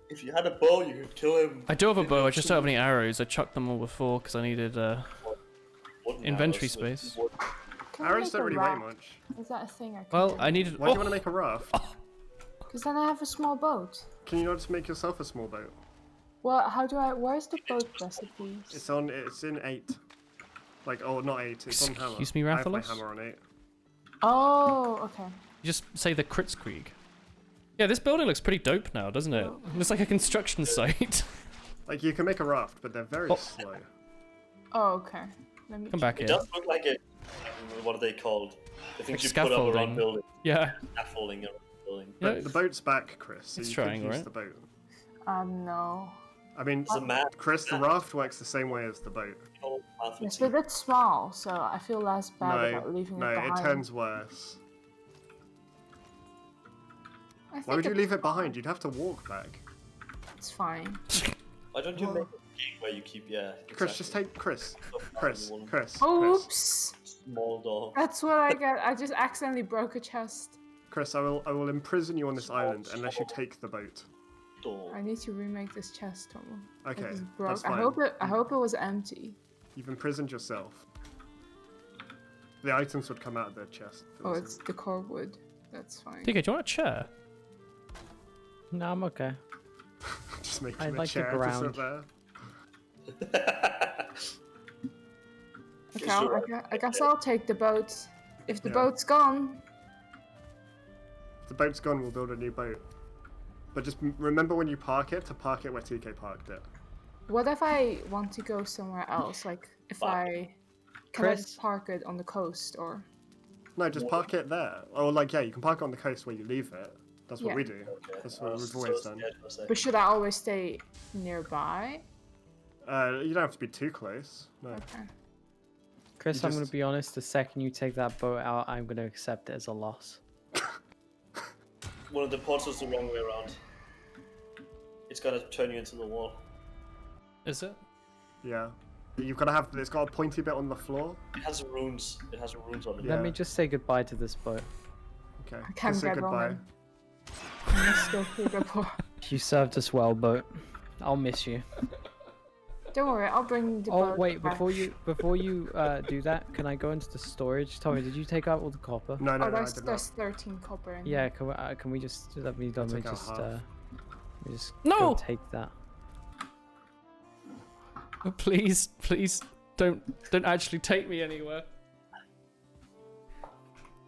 Speaker 5: If you had a bow, you could kill him.
Speaker 2: I do have a bow. I just don't have any arrows. I chucked them all before because I needed
Speaker 5: Wooden
Speaker 2: inventory
Speaker 5: arrows with
Speaker 2: space.
Speaker 5: wood.
Speaker 3: Can I
Speaker 4: Arrows
Speaker 3: make
Speaker 4: don't
Speaker 3: a
Speaker 4: really weigh
Speaker 3: raft?
Speaker 4: much.
Speaker 3: Is that a thing I can
Speaker 2: Well,
Speaker 3: do?
Speaker 2: I needed.
Speaker 4: Why do you want to make a raft?
Speaker 3: Because then I have a small boat.
Speaker 4: Can you not just make yourself a small boat?
Speaker 3: Well, how do I... Where's the boat recipes?
Speaker 4: It's in 8. Like, oh, not 8. It's on hammer.
Speaker 2: Excuse me,
Speaker 4: I have my
Speaker 2: Rathalos?
Speaker 4: hammer on 8.
Speaker 3: Oh, okay.
Speaker 2: You just say the Kritzkrieg. Yeah, this building looks pretty dope now, doesn't it? It looks like a construction site.
Speaker 4: Like, you can make a raft, but they're very slow.
Speaker 3: Oh, okay. Let me
Speaker 2: Come back
Speaker 5: It
Speaker 2: here.
Speaker 5: does look like a. What are they called? The things
Speaker 2: Like
Speaker 5: you put up around
Speaker 2: scaffolding.
Speaker 5: buildings.
Speaker 2: Yeah.
Speaker 5: Scaffolding around building.
Speaker 2: Yeah.
Speaker 4: But the boat's back, Chris. So
Speaker 2: It's
Speaker 4: you
Speaker 2: trying,
Speaker 4: could use
Speaker 2: right?
Speaker 4: the boat.
Speaker 3: no.
Speaker 4: I mean,
Speaker 5: It's a map.
Speaker 4: Chris, the raft works the same way as the boat.
Speaker 3: It's a bit small, so I feel less bad
Speaker 4: No,
Speaker 3: about leaving
Speaker 4: no,
Speaker 3: it
Speaker 4: it
Speaker 3: behind.
Speaker 4: turns worse.
Speaker 3: I
Speaker 4: Why
Speaker 3: think
Speaker 4: would you
Speaker 3: it's
Speaker 4: leave it behind? You'd have to walk back.
Speaker 3: It's fine.
Speaker 5: Why don't you make a gate where you keep
Speaker 4: Chris, just take Chris. Chris.
Speaker 3: Oh,
Speaker 4: Chris.
Speaker 3: oops!
Speaker 5: small door.
Speaker 3: That's what I get. I just accidentally broke a chest.
Speaker 4: Chris, I will imprison you on this island unless you take the boat.
Speaker 5: Door.
Speaker 3: I need to remake this chest, Tom.
Speaker 4: Okay,
Speaker 3: It just broke.
Speaker 4: that's
Speaker 3: I
Speaker 4: fine.
Speaker 3: hope it was empty.
Speaker 4: You've imprisoned yourself. The items would come out of the chest.
Speaker 3: Oh, it's the core wood. That's fine.
Speaker 2: TK, do you want a chair?
Speaker 6: No, I'm okay.
Speaker 4: Just making
Speaker 6: I
Speaker 4: a
Speaker 6: like the
Speaker 4: chair to sit
Speaker 6: ground.
Speaker 4: there.
Speaker 3: Okay,
Speaker 5: Sure.
Speaker 3: I guess I'll take the boat. If the
Speaker 4: Yeah.
Speaker 3: boat's gone,
Speaker 4: If the boat's gone, we'll build a new boat. But just remember when you park it, to park it where TK parked it.
Speaker 3: what if I want to go somewhere else? Like, if
Speaker 5: Fuck.
Speaker 3: I can I
Speaker 6: Chris?
Speaker 3: just park it on the coast or?
Speaker 4: No, just park it there. Or like, yeah, you can park it on the coast where you leave it. That's what
Speaker 3: Yeah.
Speaker 4: we do. That's what we've always done.
Speaker 3: But should I always stay nearby?
Speaker 4: You don't have to be too close. No.
Speaker 3: Okay.
Speaker 6: Chris,
Speaker 4: You
Speaker 6: I'm going
Speaker 4: just-
Speaker 6: to be honest. The second you take that boat out, I'm going to accept it as a loss.
Speaker 5: One of the ports is the wrong way around. It's gonna turn you into the wall.
Speaker 2: Is it?
Speaker 4: Yeah. You've got to have. It's got a pointy bit on the floor.
Speaker 5: It has runes. It has runes on it.
Speaker 4: Yeah.
Speaker 6: Let me just say goodbye to this boat.
Speaker 4: Okay.
Speaker 3: I can't
Speaker 4: Just say
Speaker 3: get
Speaker 4: goodbye.
Speaker 3: on. Let's go through the port.
Speaker 6: You served us well, boat. I'll miss you.
Speaker 3: Don't worry, I'll bring the
Speaker 6: Oh
Speaker 3: boat
Speaker 6: wait,
Speaker 3: back.
Speaker 6: before you do that, can I go into the storage? Tommy, did you take out all the copper?
Speaker 4: No, no,
Speaker 3: Oh,
Speaker 4: no, I
Speaker 3: there's,
Speaker 4: did
Speaker 3: there's
Speaker 4: not.
Speaker 3: 13 copper in
Speaker 6: Yeah,
Speaker 3: here.
Speaker 6: can we just let me
Speaker 4: took out
Speaker 6: just
Speaker 4: half.
Speaker 6: let me just
Speaker 2: No!
Speaker 6: go take that.
Speaker 2: Oh, please, please, don't actually take me anywhere.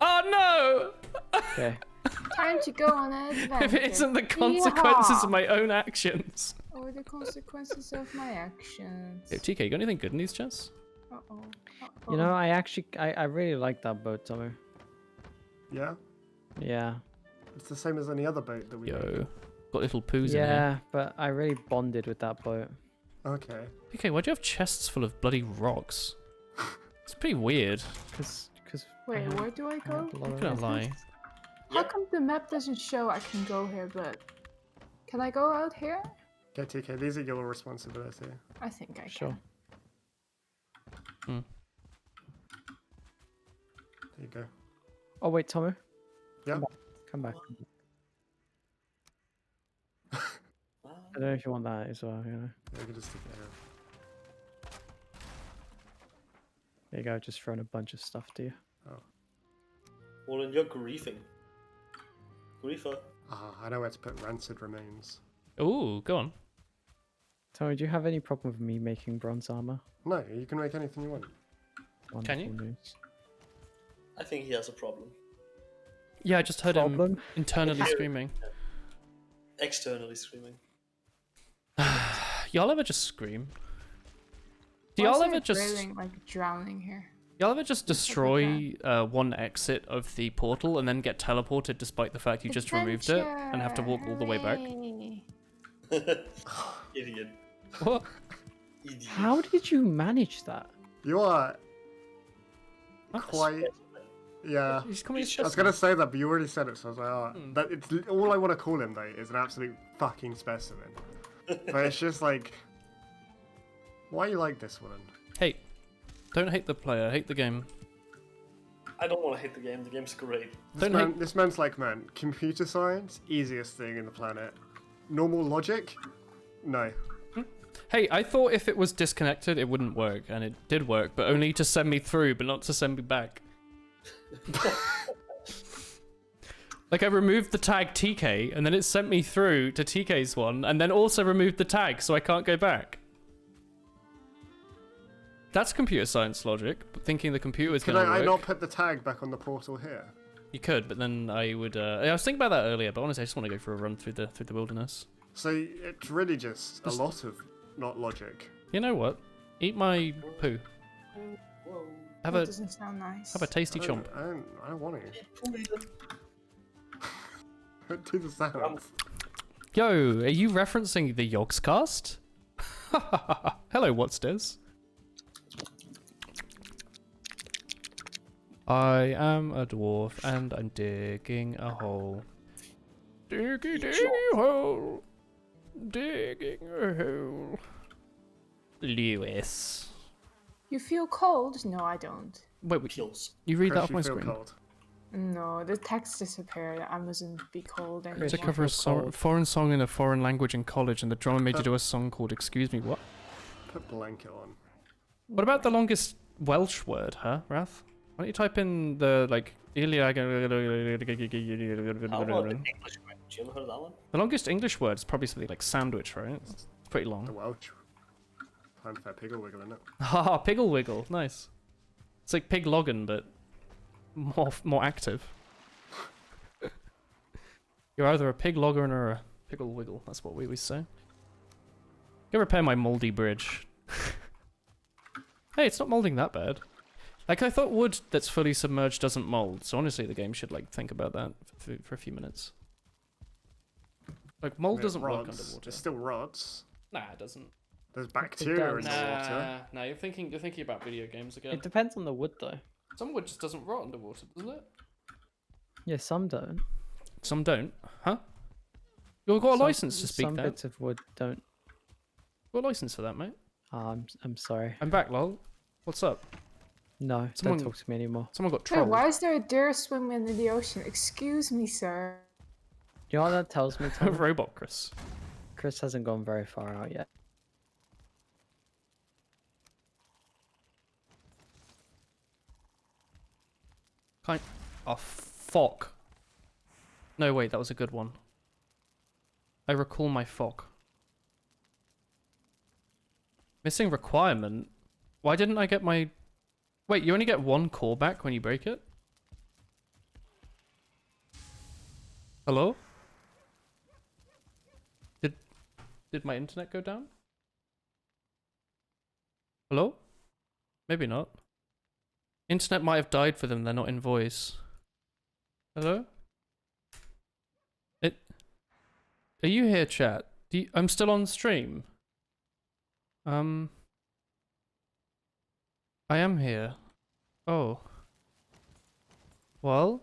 Speaker 2: Oh no!
Speaker 6: Okay.
Speaker 3: Time to go on an adventure.
Speaker 2: If it isn't the consequences
Speaker 3: Yeehaw!
Speaker 2: of my own actions.
Speaker 3: Or the consequences of my actions.
Speaker 2: Hey, TK, you got anything good in these chests?
Speaker 3: Uh-oh.
Speaker 6: You know, I really like that boat, Tommy.
Speaker 4: Yeah.
Speaker 6: Yeah.
Speaker 4: It's the same as any other boat that we. make.
Speaker 2: Yo, got little poos in here.
Speaker 6: Yeah, but I really bonded with that boat.
Speaker 4: Okay.
Speaker 2: TK, why do you have chests full of bloody rocks? It's pretty weird.
Speaker 6: Cause
Speaker 3: Wait, where do I go?
Speaker 2: I'm gonna lie.
Speaker 3: How come the map doesn't show I can go here, but... Can I go out here?
Speaker 4: Okay, TK, these are your responsibility.
Speaker 3: I think I can.
Speaker 6: Sure.
Speaker 2: Hmm.
Speaker 4: There you go.
Speaker 6: Oh wait, Tommy.
Speaker 4: Yeah.
Speaker 6: Come back. I don't know if you want that as well. You know.
Speaker 4: Yeah, you can just stick it here.
Speaker 6: There you go. Just throwing a bunch of stuff to you.
Speaker 5: Well, then you're griefing. Griefer.
Speaker 4: Ah, I know where to put rancid remains.
Speaker 2: Ooh, go on.
Speaker 6: Tommy, do you have any problem with me making bronze armor?
Speaker 4: No, you can make anything you want.
Speaker 6: Wonderful
Speaker 2: you?
Speaker 6: News.
Speaker 5: I think he has a problem.
Speaker 2: Yeah, I just heard him
Speaker 6: problem.
Speaker 2: internally screaming.
Speaker 5: Externally screaming.
Speaker 2: Y'all ever just scream? Do
Speaker 3: Why is
Speaker 2: y'all
Speaker 3: there
Speaker 2: ever
Speaker 3: a
Speaker 2: just
Speaker 3: grayling, like drowning here?
Speaker 2: y'all ever just
Speaker 3: What's up with
Speaker 2: destroy one exit of the portal and then get teleported despite the fact you just removed it and have to walk all the way back?
Speaker 3: Hooray.
Speaker 5: Idiot.
Speaker 2: What?
Speaker 5: Idiot.
Speaker 6: How did you manage that?
Speaker 4: You are
Speaker 2: What?
Speaker 4: quite. Yeah.
Speaker 2: You just call me a
Speaker 5: I was
Speaker 4: I was gonna say that, but you already said it, so I was like, oh.
Speaker 2: Hmm.
Speaker 4: That it's all I want to call him though is an absolute fucking specimen. But it's just like, why are you like this, woman?
Speaker 2: Hey, don't hate the player, hate the game.
Speaker 5: I don't want to hate the game. The game's great.
Speaker 4: This man's like, man, computer science, easiest thing in the planet. Normal logic, no.
Speaker 2: Hey, I thought if it was disconnected, it wouldn't work, and it did work, but only to send me through, but not to send me back. Like, I removed the tag TK, and then it sent me through to TK's one, and then also removed the tag, so I can't go back. That's computer science logic, thinking the computer was
Speaker 4: Could
Speaker 2: going to work.
Speaker 4: I not put the tag back on the portal here?
Speaker 2: You could, but then I would. I was thinking about that earlier, but honestly, I just want to go for a run through the wilderness.
Speaker 4: So it's really just a lot of not logic.
Speaker 2: You know what? Eat my poo.
Speaker 5: Whoa.
Speaker 2: Have
Speaker 3: That
Speaker 2: a
Speaker 3: doesn't sound nice.
Speaker 2: tasty chomp.
Speaker 4: I don't want to. Don't do the sounds.
Speaker 2: Yo, are you referencing the Yogscast? Hello, what's this? I am a dwarf and I'm digging a hole. Digging a hole. Digging a hole. Lewis.
Speaker 3: You feel cold? No, I don't.
Speaker 2: Wait,
Speaker 5: Kills.
Speaker 2: you read that
Speaker 4: Chris,
Speaker 2: off
Speaker 4: you
Speaker 2: my
Speaker 4: feel
Speaker 2: screen?
Speaker 4: cold.
Speaker 3: No, the text disappeared. I mustn't be cold anymore.
Speaker 2: To
Speaker 6: Chris,
Speaker 2: cover a
Speaker 6: feel cold.
Speaker 2: foreign song in a foreign language in college, and the drummer made you do a song called "Excuse Me, What?"
Speaker 4: Put blanket on.
Speaker 2: What about the longest Welsh word, huh, Wrath? Why don't you type in the like Iliad?
Speaker 5: How about the English language? You ever heard of that one?
Speaker 2: The longest English word is probably something like sandwich, right? It's pretty
Speaker 4: The
Speaker 2: long.
Speaker 4: Welsh. Time for a piggle wiggle, isn't it?
Speaker 2: Haha, Piggle Wiggle, nice. It's like Pig Logan, but more active. You're either a pig logger or a piggle wiggle. That's what we always say. Go repair my moldy bridge. Hey, it's not molding that bad. Like, I thought wood that's fully submerged doesn't mold, so honestly the game should like think about that for a few minutes. Like, mold
Speaker 4: It
Speaker 2: doesn't work
Speaker 4: rots.
Speaker 2: underwater.
Speaker 4: It still rots.
Speaker 2: Nah, it doesn't.
Speaker 4: There's bacteria in
Speaker 6: does.
Speaker 4: the water.
Speaker 2: Nah, you're thinking about video games again.
Speaker 6: It depends on the wood, though.
Speaker 2: Some wood just doesn't rot underwater, doesn't it?
Speaker 6: Yeah, some don't.
Speaker 2: Some don't, huh? You've got a license to speak
Speaker 6: Some
Speaker 2: that.
Speaker 6: bits of wood don't.
Speaker 2: Got a license for that, mate.
Speaker 6: I'm sorry.
Speaker 2: I'm back, lol. What's up?
Speaker 6: No,
Speaker 2: Someone-
Speaker 6: don't talk to me anymore.
Speaker 2: Someone got
Speaker 3: Wait,
Speaker 2: trolled.
Speaker 3: why is there a deer swimming in the ocean? Excuse me, sir.
Speaker 6: You know what that tells me, Tom?
Speaker 2: Robot Chris.
Speaker 6: Chris hasn't gone very far out yet.
Speaker 2: Oh, fuck. No, wait, that was a good one. I recall my fuck. Missing requirement? Why didn't I get my... Wait, you only get one core back when you break it? Hello? Did my internet go down? Hello? Maybe not. Internet might have died for them, they're not in voice. Hello? Are you here, chat? I'm still on stream. I am here. Oh. Well.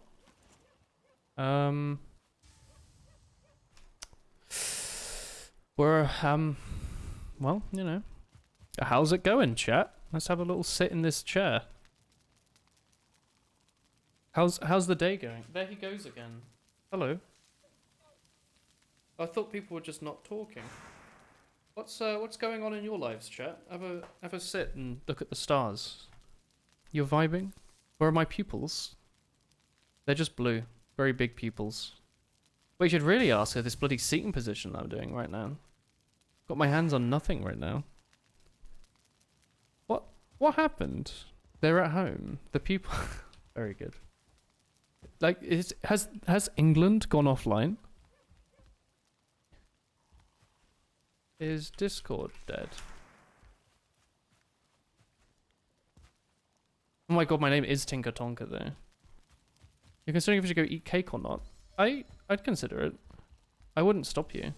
Speaker 2: We're, well, you know. How's it going, chat? Let's have a little sit in this chair. How's the day going? There he goes again. Hello. I thought people were just not talking. What's going on in your lives, chat? Have a sit and look at the stars. You're vibing? Where are my pupils? They're just blue. Very big pupils. Well, you should really ask her this bloody seating position that I'm doing right now. Got my hands on nothing right now. What happened? They're at home. The people... Very good. like, has England gone offline? Is Discord dead? Oh my god, my name is Tinker Tonka though. You're considering if you should go eat cake or not? I'd consider it. I wouldn't stop you.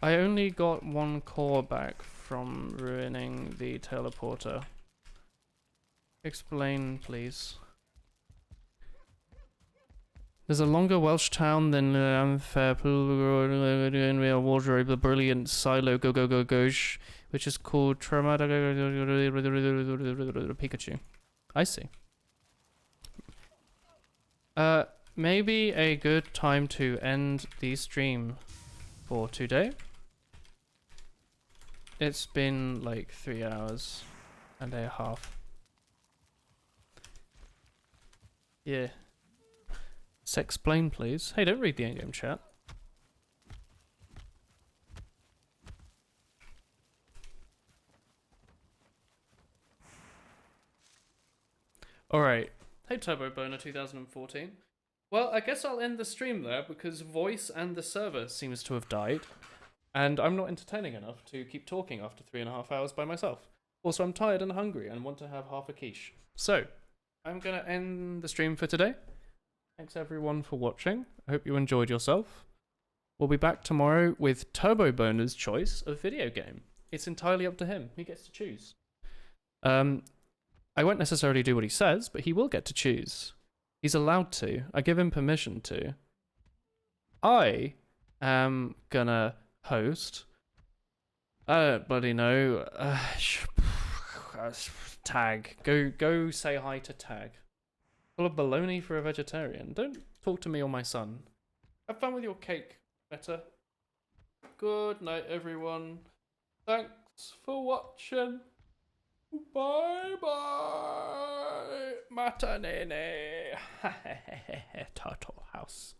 Speaker 2: I only got 1 core back from ruining the teleporter. Explain, please. There's a longer Welsh town than in real wardrobe, the brilliant silo go go go gosh, which is called Pikachu. I see. Maybe a good time to end the stream for today. It's been like 3 hours and a half. Yeah. Explain, please. Hey, don't read the endgame chat. Alright. Hey, Turbo Boner 2014. Well, I guess I'll end the stream there because voice and the server seems to have died. And I'm not entertaining enough to keep talking after 3.5 hours by myself. Also, I'm tired and hungry and want to have half a quiche. So, I'm gonna end the stream for today. Thanks everyone for watching. I hope you enjoyed yourself. We'll be back tomorrow with Turbo Boner's choice of video game. It's entirely up to him. He gets to choose. I won't necessarily do what he says, but he will get to choose. He's allowed to. I give him permission to. I am gonna host. I don't bloody know. Tag. Go say hi to Tag. Full of baloney for a vegetarian. Don't talk to me or my son. Have fun with your cake, Meta. Good night, everyone. Thanks for watching. Bye bye. Matanene. Turtle House.